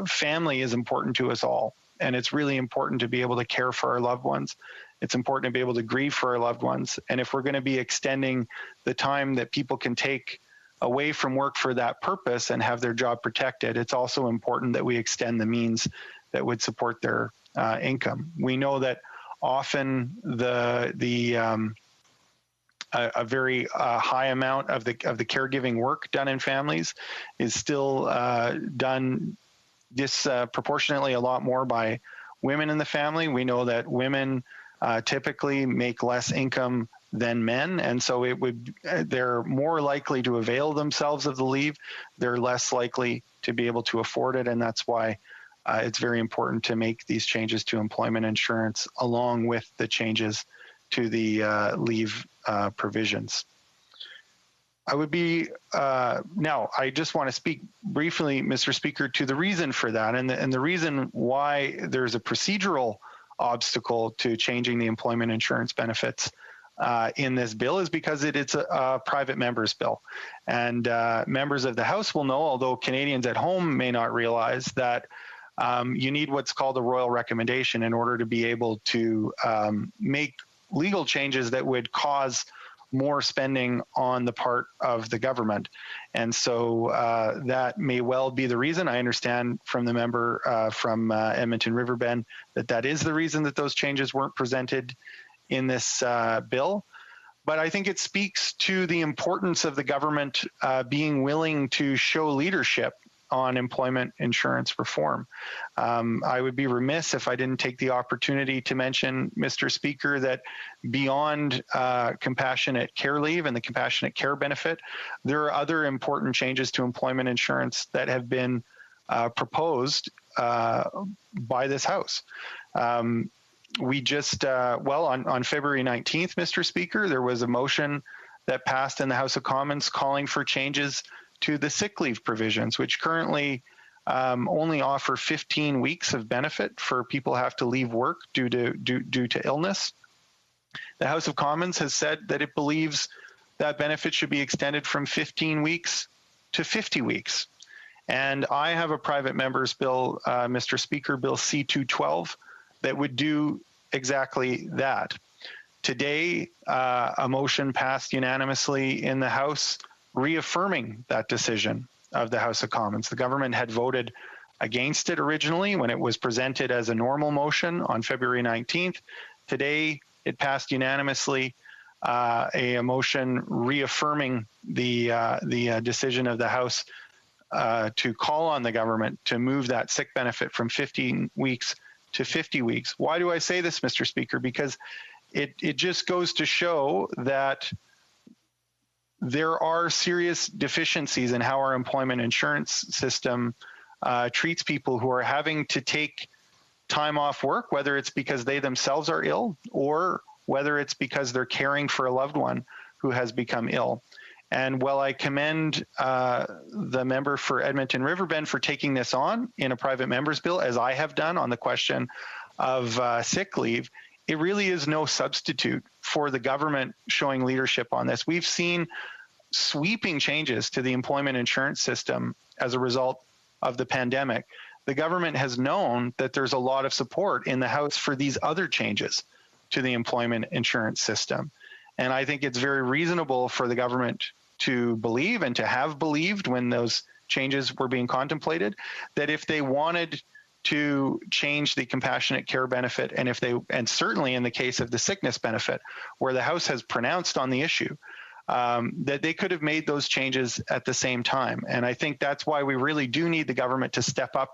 [SPEAKER 3] Family is important to us all, and it's really important to be able to care for our loved ones. It's important to be able to grieve for our loved ones, and if we're going to be extending the time that people can take away from work for that purpose and have their job protected, it's also important that we extend the means that would support their income. We know that often a very high amount of the caregiving work done in families is still done disproportionately a lot more by women in the family. We know that women typically make less income than men, and so they're more likely to avail themselves of the leave. They're less likely to be able to afford it, and that's why it's very important to make these changes to employment insurance along with the changes to the leave provisions. I would be, now, I just want to speak briefly, Mr. Speaker, to the reason for that. And the reason why there's a procedural obstacle to changing the employment insurance benefits in this bill is because it's a private member's bill. And members of the House will know, although Canadians at home may not realize, that you need what's called a royal recommendation in order to be able to make legal changes that would cause more spending on the part of the government. And so that may well be the reason. I understand from the member from Edmonton Riverbend that is the reason that those changes weren't presented in this bill. But I think it speaks to the importance of the government being willing to show leadership on employment insurance reform. I would be remiss if I didn't take the opportunity to mention, Mr. Speaker, that beyond compassionate care leave and the compassionate care benefit, there are other important changes to employment insurance that have been proposed by this House. We just, on February 19th, Mr. Speaker, there was a motion that passed in the House of Commons calling for changes to the sick leave provisions, which currently only offer 15 weeks of benefit for people who have to leave work due to illness. The House of Commons has said that it believes that benefit should be extended from 15 weeks to 50 weeks. And I have a private member's bill, Mr. Speaker, Bill C-212, that would do exactly that. Today, a motion passed unanimously in the House reaffirming that decision of the House of Commons. The government had voted against it originally when it was presented as a normal motion on February 19th. Today, it passed unanimously a motion reaffirming the decision of the House to call on the government to move that sick benefit from 15 weeks to 50 weeks. Why do I say this, Mr. Speaker? Because it just goes to show that there are serious deficiencies in how our employment insurance system treats people who are having to take time off work, whether it's because they themselves are ill or whether it's because they're caring for a loved one who has become ill. And while I commend the member for Edmonton Riverbend for taking this on in a private member's bill, as I have done on the question of sick leave, it really is no substitute for the government showing leadership on this. We've seen sweeping changes to the employment insurance system as a result of the pandemic. The government has known that there's a lot of support in the House for these other changes to the employment insurance system. And I think it's very reasonable for the government to believe and to have believed when those changes were being contemplated, that if they wanted to change the compassionate care benefit, and certainly in the case of the sickness benefit, where the House has pronounced on the issue, that they could have made those changes at the same time. And I think that's why we really do need the government to step up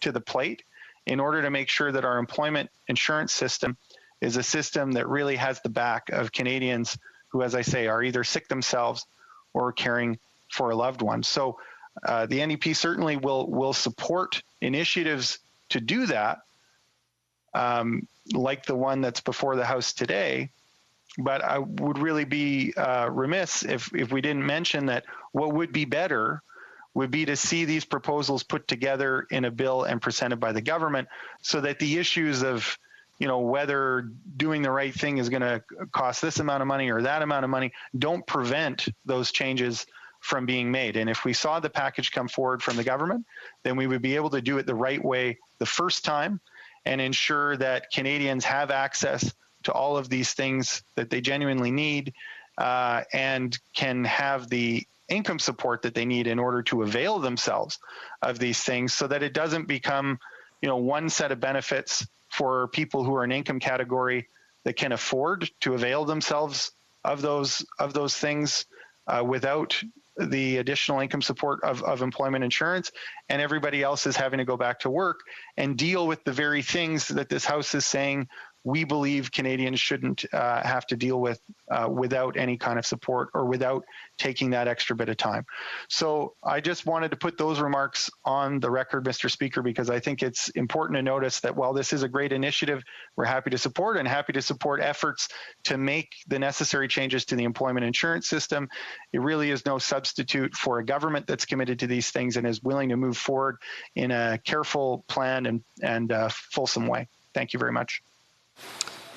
[SPEAKER 3] to the plate in order to make sure that our employment insurance system is a system that really has the back of Canadians who, as I say, are either sick themselves or caring for a loved one. So the NDP certainly will support initiatives to do that, like the one that's before the House today. But I would really be remiss if we didn't mention that what would be better would be to see these proposals put together in a bill and presented by the government so that the issues of whether doing the right thing is going to cost this amount of money or that amount of money don't prevent those changes from being made. And if we saw the package come forward from the government, then we would be able to do it the right way the first time and ensure that Canadians have access to all of these things that they genuinely need and can have the income support that they need in order to avail themselves of these things, so that it doesn't become one set of benefits for people who are in income category that can afford to avail themselves of those things without the additional income support of employment insurance, and everybody else is having to go back to work and deal with the very things that this House is saying we believe Canadians shouldn't have to deal with without any kind of support or without taking that extra bit of time. So I just wanted to put those remarks on the record, Mr. Speaker, because I think it's important to notice that while this is a great initiative, we're happy to support efforts to make the necessary changes to the employment insurance system. It really is no substitute for a government that's committed to these things and is willing to move forward in a careful, planned, and fulsome way. Thank you very much.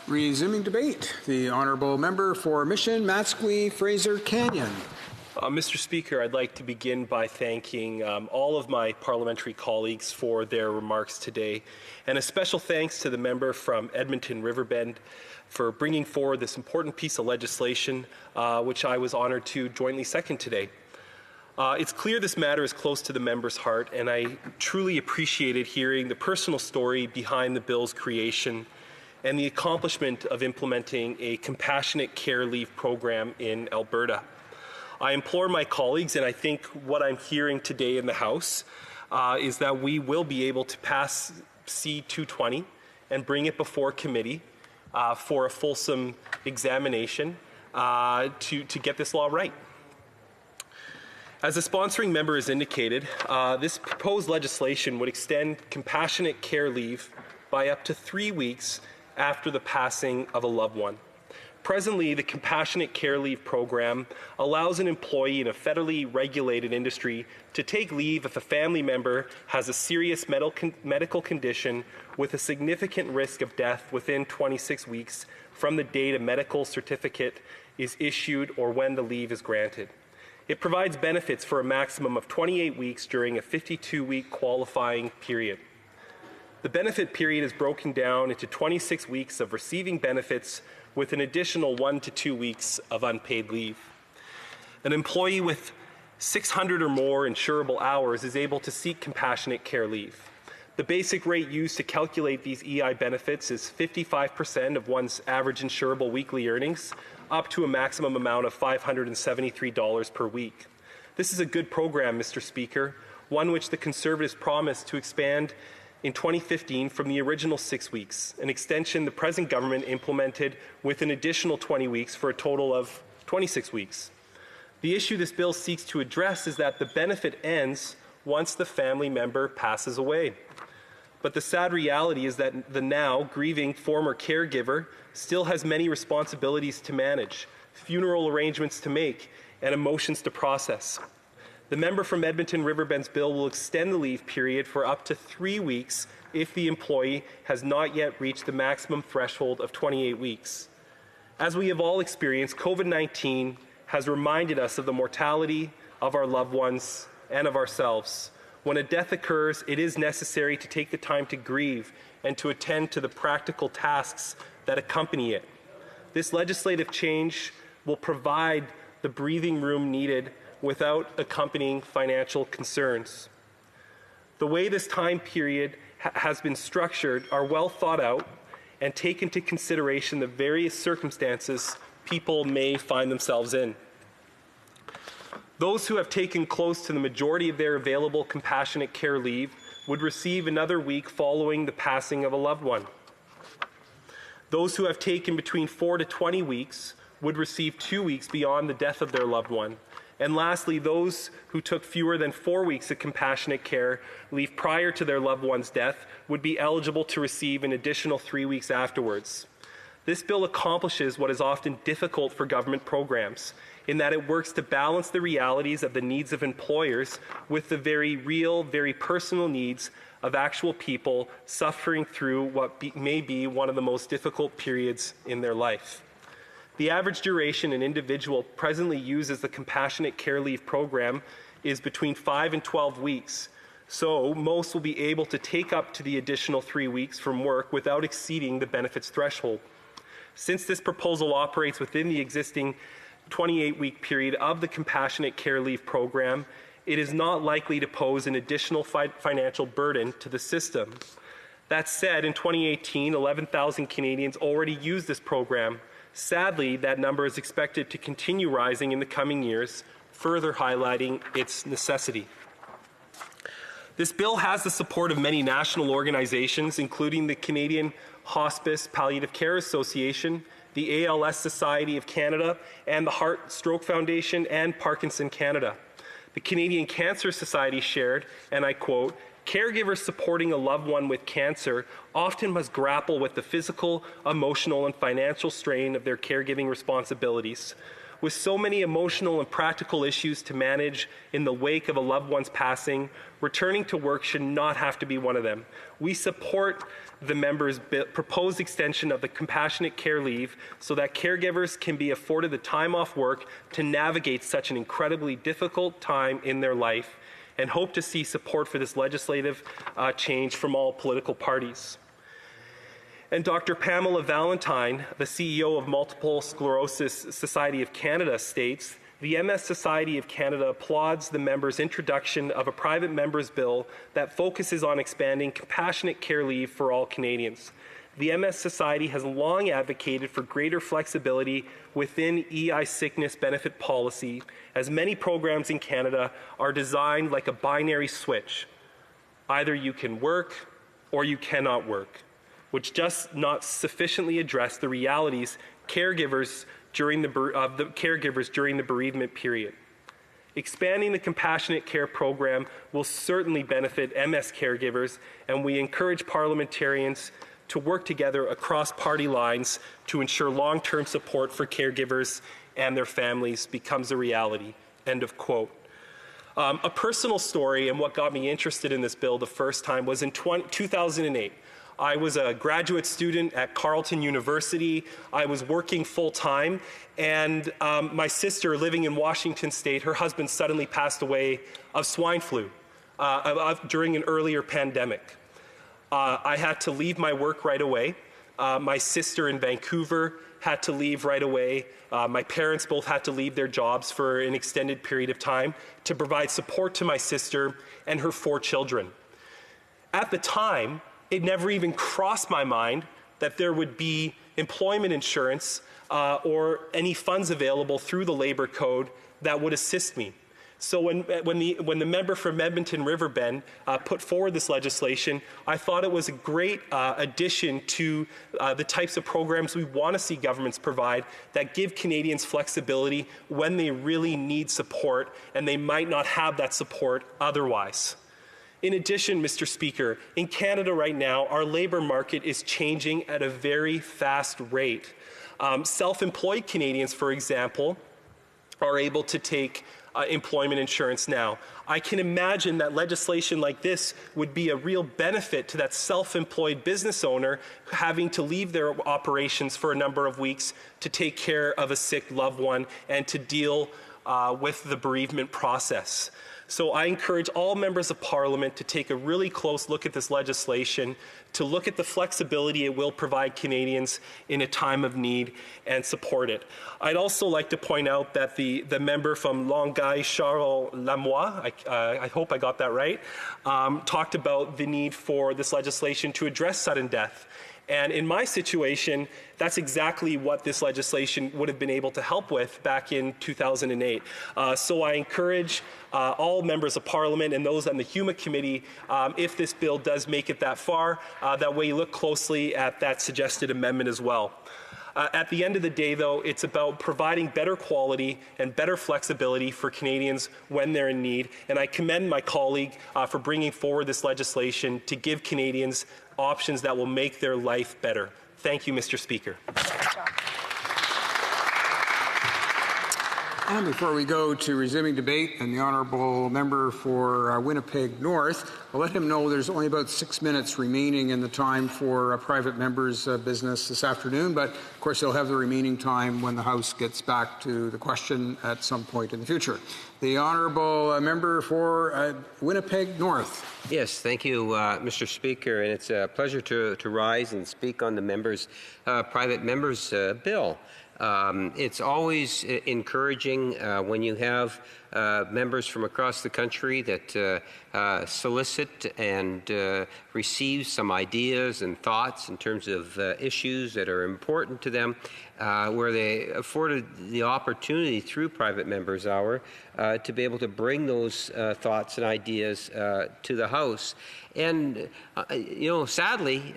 [SPEAKER 20] Resuming debate, the honourable member for Mission, Matsqui, Fraser Canyon.
[SPEAKER 10] Mr. Speaker, I'd like to begin by thanking all of my parliamentary colleagues for their remarks today, and a special thanks to the member from Edmonton Riverbend for bringing forward this important piece of legislation, which I was honoured to jointly second today. It's clear this matter is close to the member's heart, and I truly appreciated hearing the personal story behind the bill's creation and the accomplishment of implementing a compassionate care leave program in Alberta. I implore my colleagues, and I think what I'm hearing today in the House is that we will be able to pass C-220 and bring it before committee for a fulsome examination to get this law right. As the sponsoring member has indicated, this proposed legislation would extend compassionate care leave by up to 3 weeks after the passing of a loved one. Presently, the Compassionate Care Leave program allows an employee in a federally regulated industry to take leave if a family member has a serious medical condition with a significant risk of death within 26 weeks from the date a medical certificate is issued or when the leave is granted. It provides benefits for a maximum of 28 weeks during a 52-week qualifying period. The benefit period is broken down into 26 weeks of receiving benefits with an additional 1 to 2 weeks of unpaid leave. An employee with 600 or more insurable hours is able to seek compassionate care leave. The basic rate used to calculate these EI benefits is 55% of one's average insurable weekly earnings, up to a maximum amount of $573 per week. This is a good program, Mr. Speaker, one which the Conservatives promised to expand in 2015 from the original 6 weeks, an extension the present government implemented with an additional 20 weeks for a total of 26 weeks. The issue this bill seeks to address is that the benefit ends once the family member passes away. But the sad reality is that the now grieving former caregiver still has many responsibilities to manage, funeral arrangements to make, and emotions to process. The member from Edmonton Riverbend's bill will extend the leave period for up to 3 weeks if the employee has not yet reached the maximum threshold of 28 weeks. As we have all experienced, COVID-19 has reminded us of the mortality of our loved ones and of ourselves. When a death occurs, it is necessary to take the time to grieve and to attend to the practical tasks that accompany it. This legislative change will provide the breathing room needed without accompanying financial concerns. The way this time period has been structured are well thought out and take into consideration the various circumstances people may find themselves in. Those who have taken close to the majority of their available compassionate care leave would receive another week following the passing of a loved one. Those who have taken between 4 to 20 weeks would receive 2 weeks beyond the death of their loved one. And lastly, those who took fewer than 4 weeks of compassionate care leave prior to their loved one's death would be eligible to receive an additional 3 weeks afterwards. This bill accomplishes what is often difficult for government programs, in that it works to balance the realities of the needs of employers with the very real, very personal needs of actual people suffering through what may be one of the most difficult periods in their life. The average duration an individual presently uses the Compassionate Care Leave program is between 5 and 12 weeks, so most will be able to take up to the additional 3 weeks from work without exceeding the benefits threshold. Since this proposal operates within the existing 28-week period of the Compassionate Care Leave program, it is not likely to pose an additional financial burden to the system. That said, in 2018, 11,000 Canadians already used this program. Sadly, that number is expected to continue rising in the coming years, further highlighting its necessity. This bill has the support of many national organizations, including the Canadian Hospice Palliative Care Association, the ALS Society of Canada, and the Heart Stroke Foundation and Parkinson Canada. The Canadian Cancer Society shared, and I quote, "Caregivers supporting a loved one with cancer often must grapple with the physical, emotional, and financial strain of their caregiving responsibilities. With so many emotional and practical issues to manage in the wake of a loved one's passing, returning to work should not have to be one of them. We support the members' proposed extension of the compassionate care leave so that caregivers can be afforded the time off work to navigate such an incredibly difficult time in their life, and hope to see support for this legislative change from all political parties." And Dr. Pamela Valentine, the CEO of Multiple Sclerosis Society of Canada, states, "The MS Society of Canada applauds the members' introduction of a private member's bill that focuses on expanding compassionate care leave for all Canadians. The MS Society has long advocated for greater flexibility within EI sickness benefit policy, as many programs in Canada are designed like a binary switch. Either you can work or you cannot work, which does not sufficiently address the realities caregivers during the bereavement period. Expanding the compassionate care program will certainly benefit MS caregivers, and we encourage parliamentarians to work together across party lines to ensure long-term support for caregivers and their families becomes a reality." End of quote. A personal story and what got me interested in this bill the first time was in 2008. I was a graduate student at Carleton University. I was working full-time, and my sister, living in Washington State, her husband suddenly passed away of swine flu during an earlier pandemic. I had to leave my work right away. My sister in Vancouver had to leave right away. My parents both had to leave their jobs for an extended period of time to provide support to my sister and her 4 children. At the time, it never even crossed my mind that there would be employment insurance or any funds available through the Labor Code that would assist me. So when the member from Edmonton Riverbend put forward this legislation, I thought it was a great addition to the types of programs we want to see governments provide that give Canadians flexibility when they really need support and they might not have that support otherwise. In addition, Mr. Speaker, in Canada right now, our labour market is changing at a very fast rate. Self-employed Canadians, for example, are able to take employment insurance now. I can imagine that legislation like this would be a real benefit to that self-employed business owner having to leave their operations for a number of weeks to take care of a sick loved one and to deal with the bereavement process. So I encourage all members of Parliament to take a really close look at this legislation, to look at the flexibility it will provide Canadians in a time of need and support it. I'd also like to point out that the member from Longueuil, Charles Lamois, I hope I got that right, talked about the need for this legislation to address sudden death. And in my situation, that's exactly what this legislation would have been able to help with back in 2008. So I encourage all members of Parliament and those on the HuMA committee, if this bill does make it that far, that way you look closely at that suggested amendment as well. At the end of the day, though, it's about providing better quality and better flexibility for Canadians when they're in need. And I commend my colleague for bringing forward this legislation to give Canadians options that will make their life better. Thank you, Mr. Speaker.
[SPEAKER 20] And before we go to resuming debate and the honourable member for Winnipeg North, I'll let him know there's only about 6 minutes remaining in the time for private members' business this afternoon, but of course they'll have the remaining time when the House gets back to the question at some point in the future. The honourable member for Winnipeg North.
[SPEAKER 16] Yes, thank you, Mr. Speaker, and it's a pleasure to rise and speak on the private members' bill. It's always encouraging when you have members from across the country that solicit and receive some ideas and thoughts in terms of issues that are important to them, where they afforded the opportunity through Private Members Hour to be able to bring those thoughts and ideas to the House. Sadly,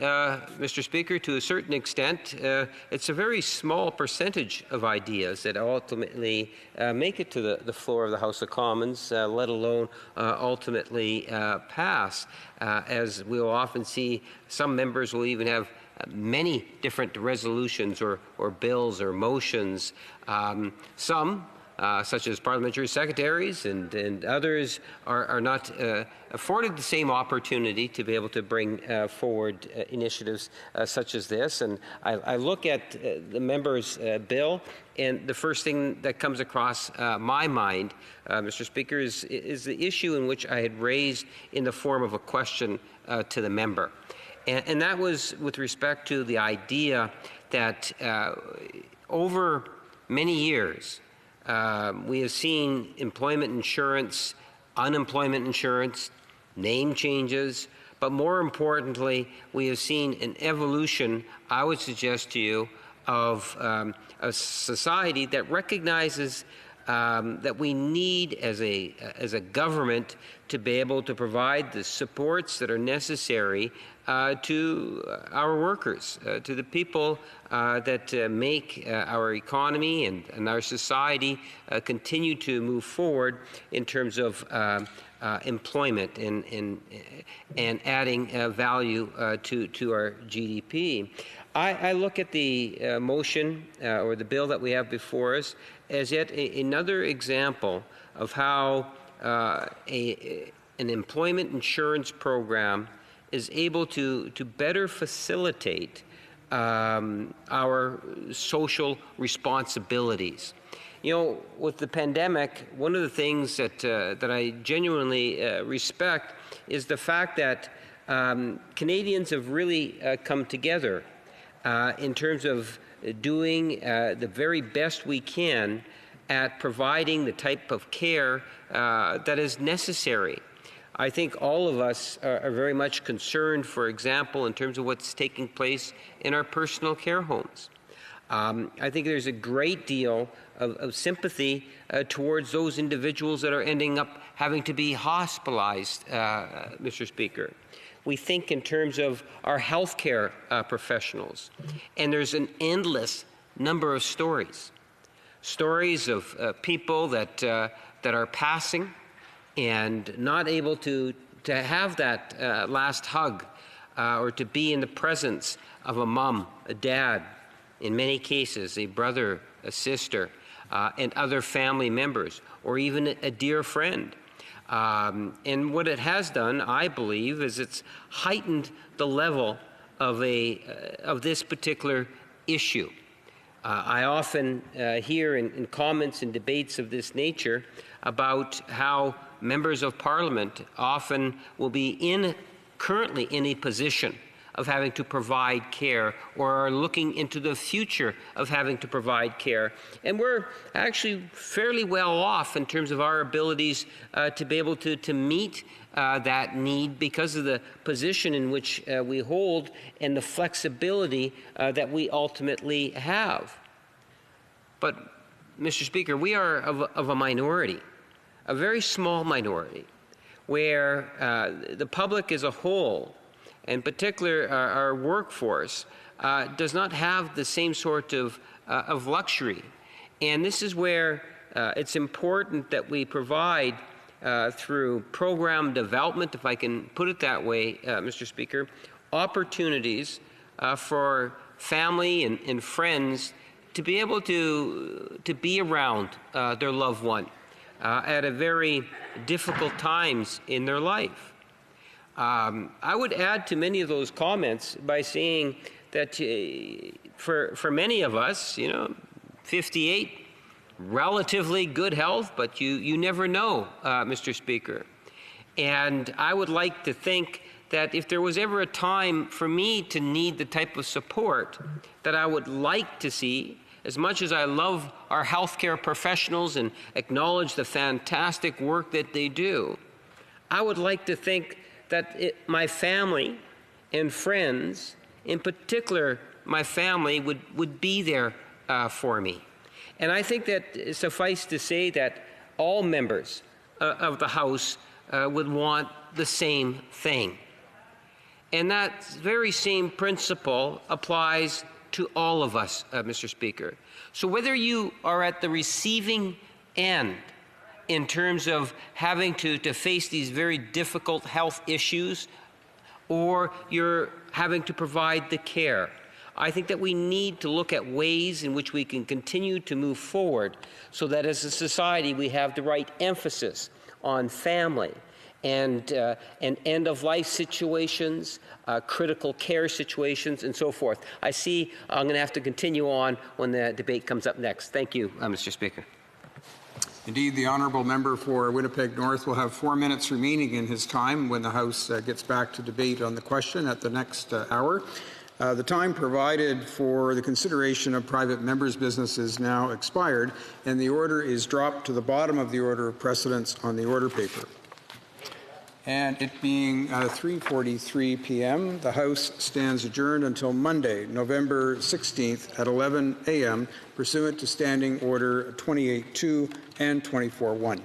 [SPEAKER 16] Mr. Speaker, to a certain extent, it's a very small percentage of ideas that ultimately make it to the floor of the House of Commons, let alone ultimately pass. As we'll often see, some members will even have many different resolutions or bills or motions. Some such as parliamentary secretaries and others, are not afforded the same opportunity to be able to bring forward initiatives such as this. And I look at the member's bill, and the first thing that comes across my mind, Mr. Speaker, is the issue in which I had raised in the form of a question to the member. And that was with respect to the idea that over many years, we have seen employment insurance, unemployment insurance, name changes, but more importantly, we have seen an evolution, I would suggest to you, of a society that recognizes that we need as a government to be able to provide the supports that are necessary to our workers, to the people that make our economy and our society continue to move forward in terms of employment and adding value to our GDP. I look at the motion or the bill that we have before us as yet another example of how an employment insurance program is able to better facilitate our social responsibilities. With the pandemic, one of the things that I genuinely respect is the fact that Canadians have really come together in terms of doing the very best we can at providing the type of care that is necessary. I think all of us are very much concerned, for example, in terms of what's taking place in our personal care homes. I think there's a great deal of sympathy towards those individuals that are ending up having to be hospitalized, Mr. Speaker. We think in terms of our healthcare professionals, and there's an endless number of stories of people that are passing and not able to have that last hug or to be in the presence of a mom, a dad, in many cases a brother, a sister, and other family members, or even a dear friend. And what it has done, I believe, is it's heightened the level of this particular issue. I often hear in comments and debates of this nature about how members of Parliament often will be currently in a position of having to provide care, or are looking into the future of having to provide care. And we're actually fairly well off in terms of our abilities to be able to meet that need because of the position in which we hold and the flexibility that we ultimately have. But, Mr. Speaker, we are of a minority, a very small minority, where the public as a whole, in particular our workforce, does not have the same sort of luxury. And this is where it's important that we provide through program development, if I can put it that way, Mr. Speaker, opportunities for family and friends to be able to be around their loved one at a very difficult times in their life. I would add to many of those comments by saying that for many of us, 58, relatively good health, but you never know, Mr. Speaker. And I would like to think that if there was ever a time for me to need the type of support that I would like to see, as much as I love our healthcare professionals and acknowledge the fantastic work that they do, I would like to think that my family and friends, in particular my family, would be there for me. And I think that suffice to say that all members of the House would want the same thing. And that very same principle applies to all of us, Mr. Speaker. So whether you are at the receiving end in terms of having to face these very difficult health issues, or you're having to provide the care, I think that we need to look at ways in which we can continue to move forward so that as a society we have the right emphasis on family and end-of-life situations, critical care situations, and so forth. I see I'm going to have to continue on when the debate comes up next. Thank you, Mr. Speaker.
[SPEAKER 20] Indeed, the honourable member for Winnipeg North will have 4 minutes remaining in his time when the House gets back to debate on the question at the next hour. The time provided for the consideration of private members' business is now expired, and the order is dropped to the bottom of the order of precedence on the order paper. And it being 3:43 p.m., the House stands adjourned until Monday, November 16th at 11 a.m., pursuant to Standing Order 28.2 and 24.1.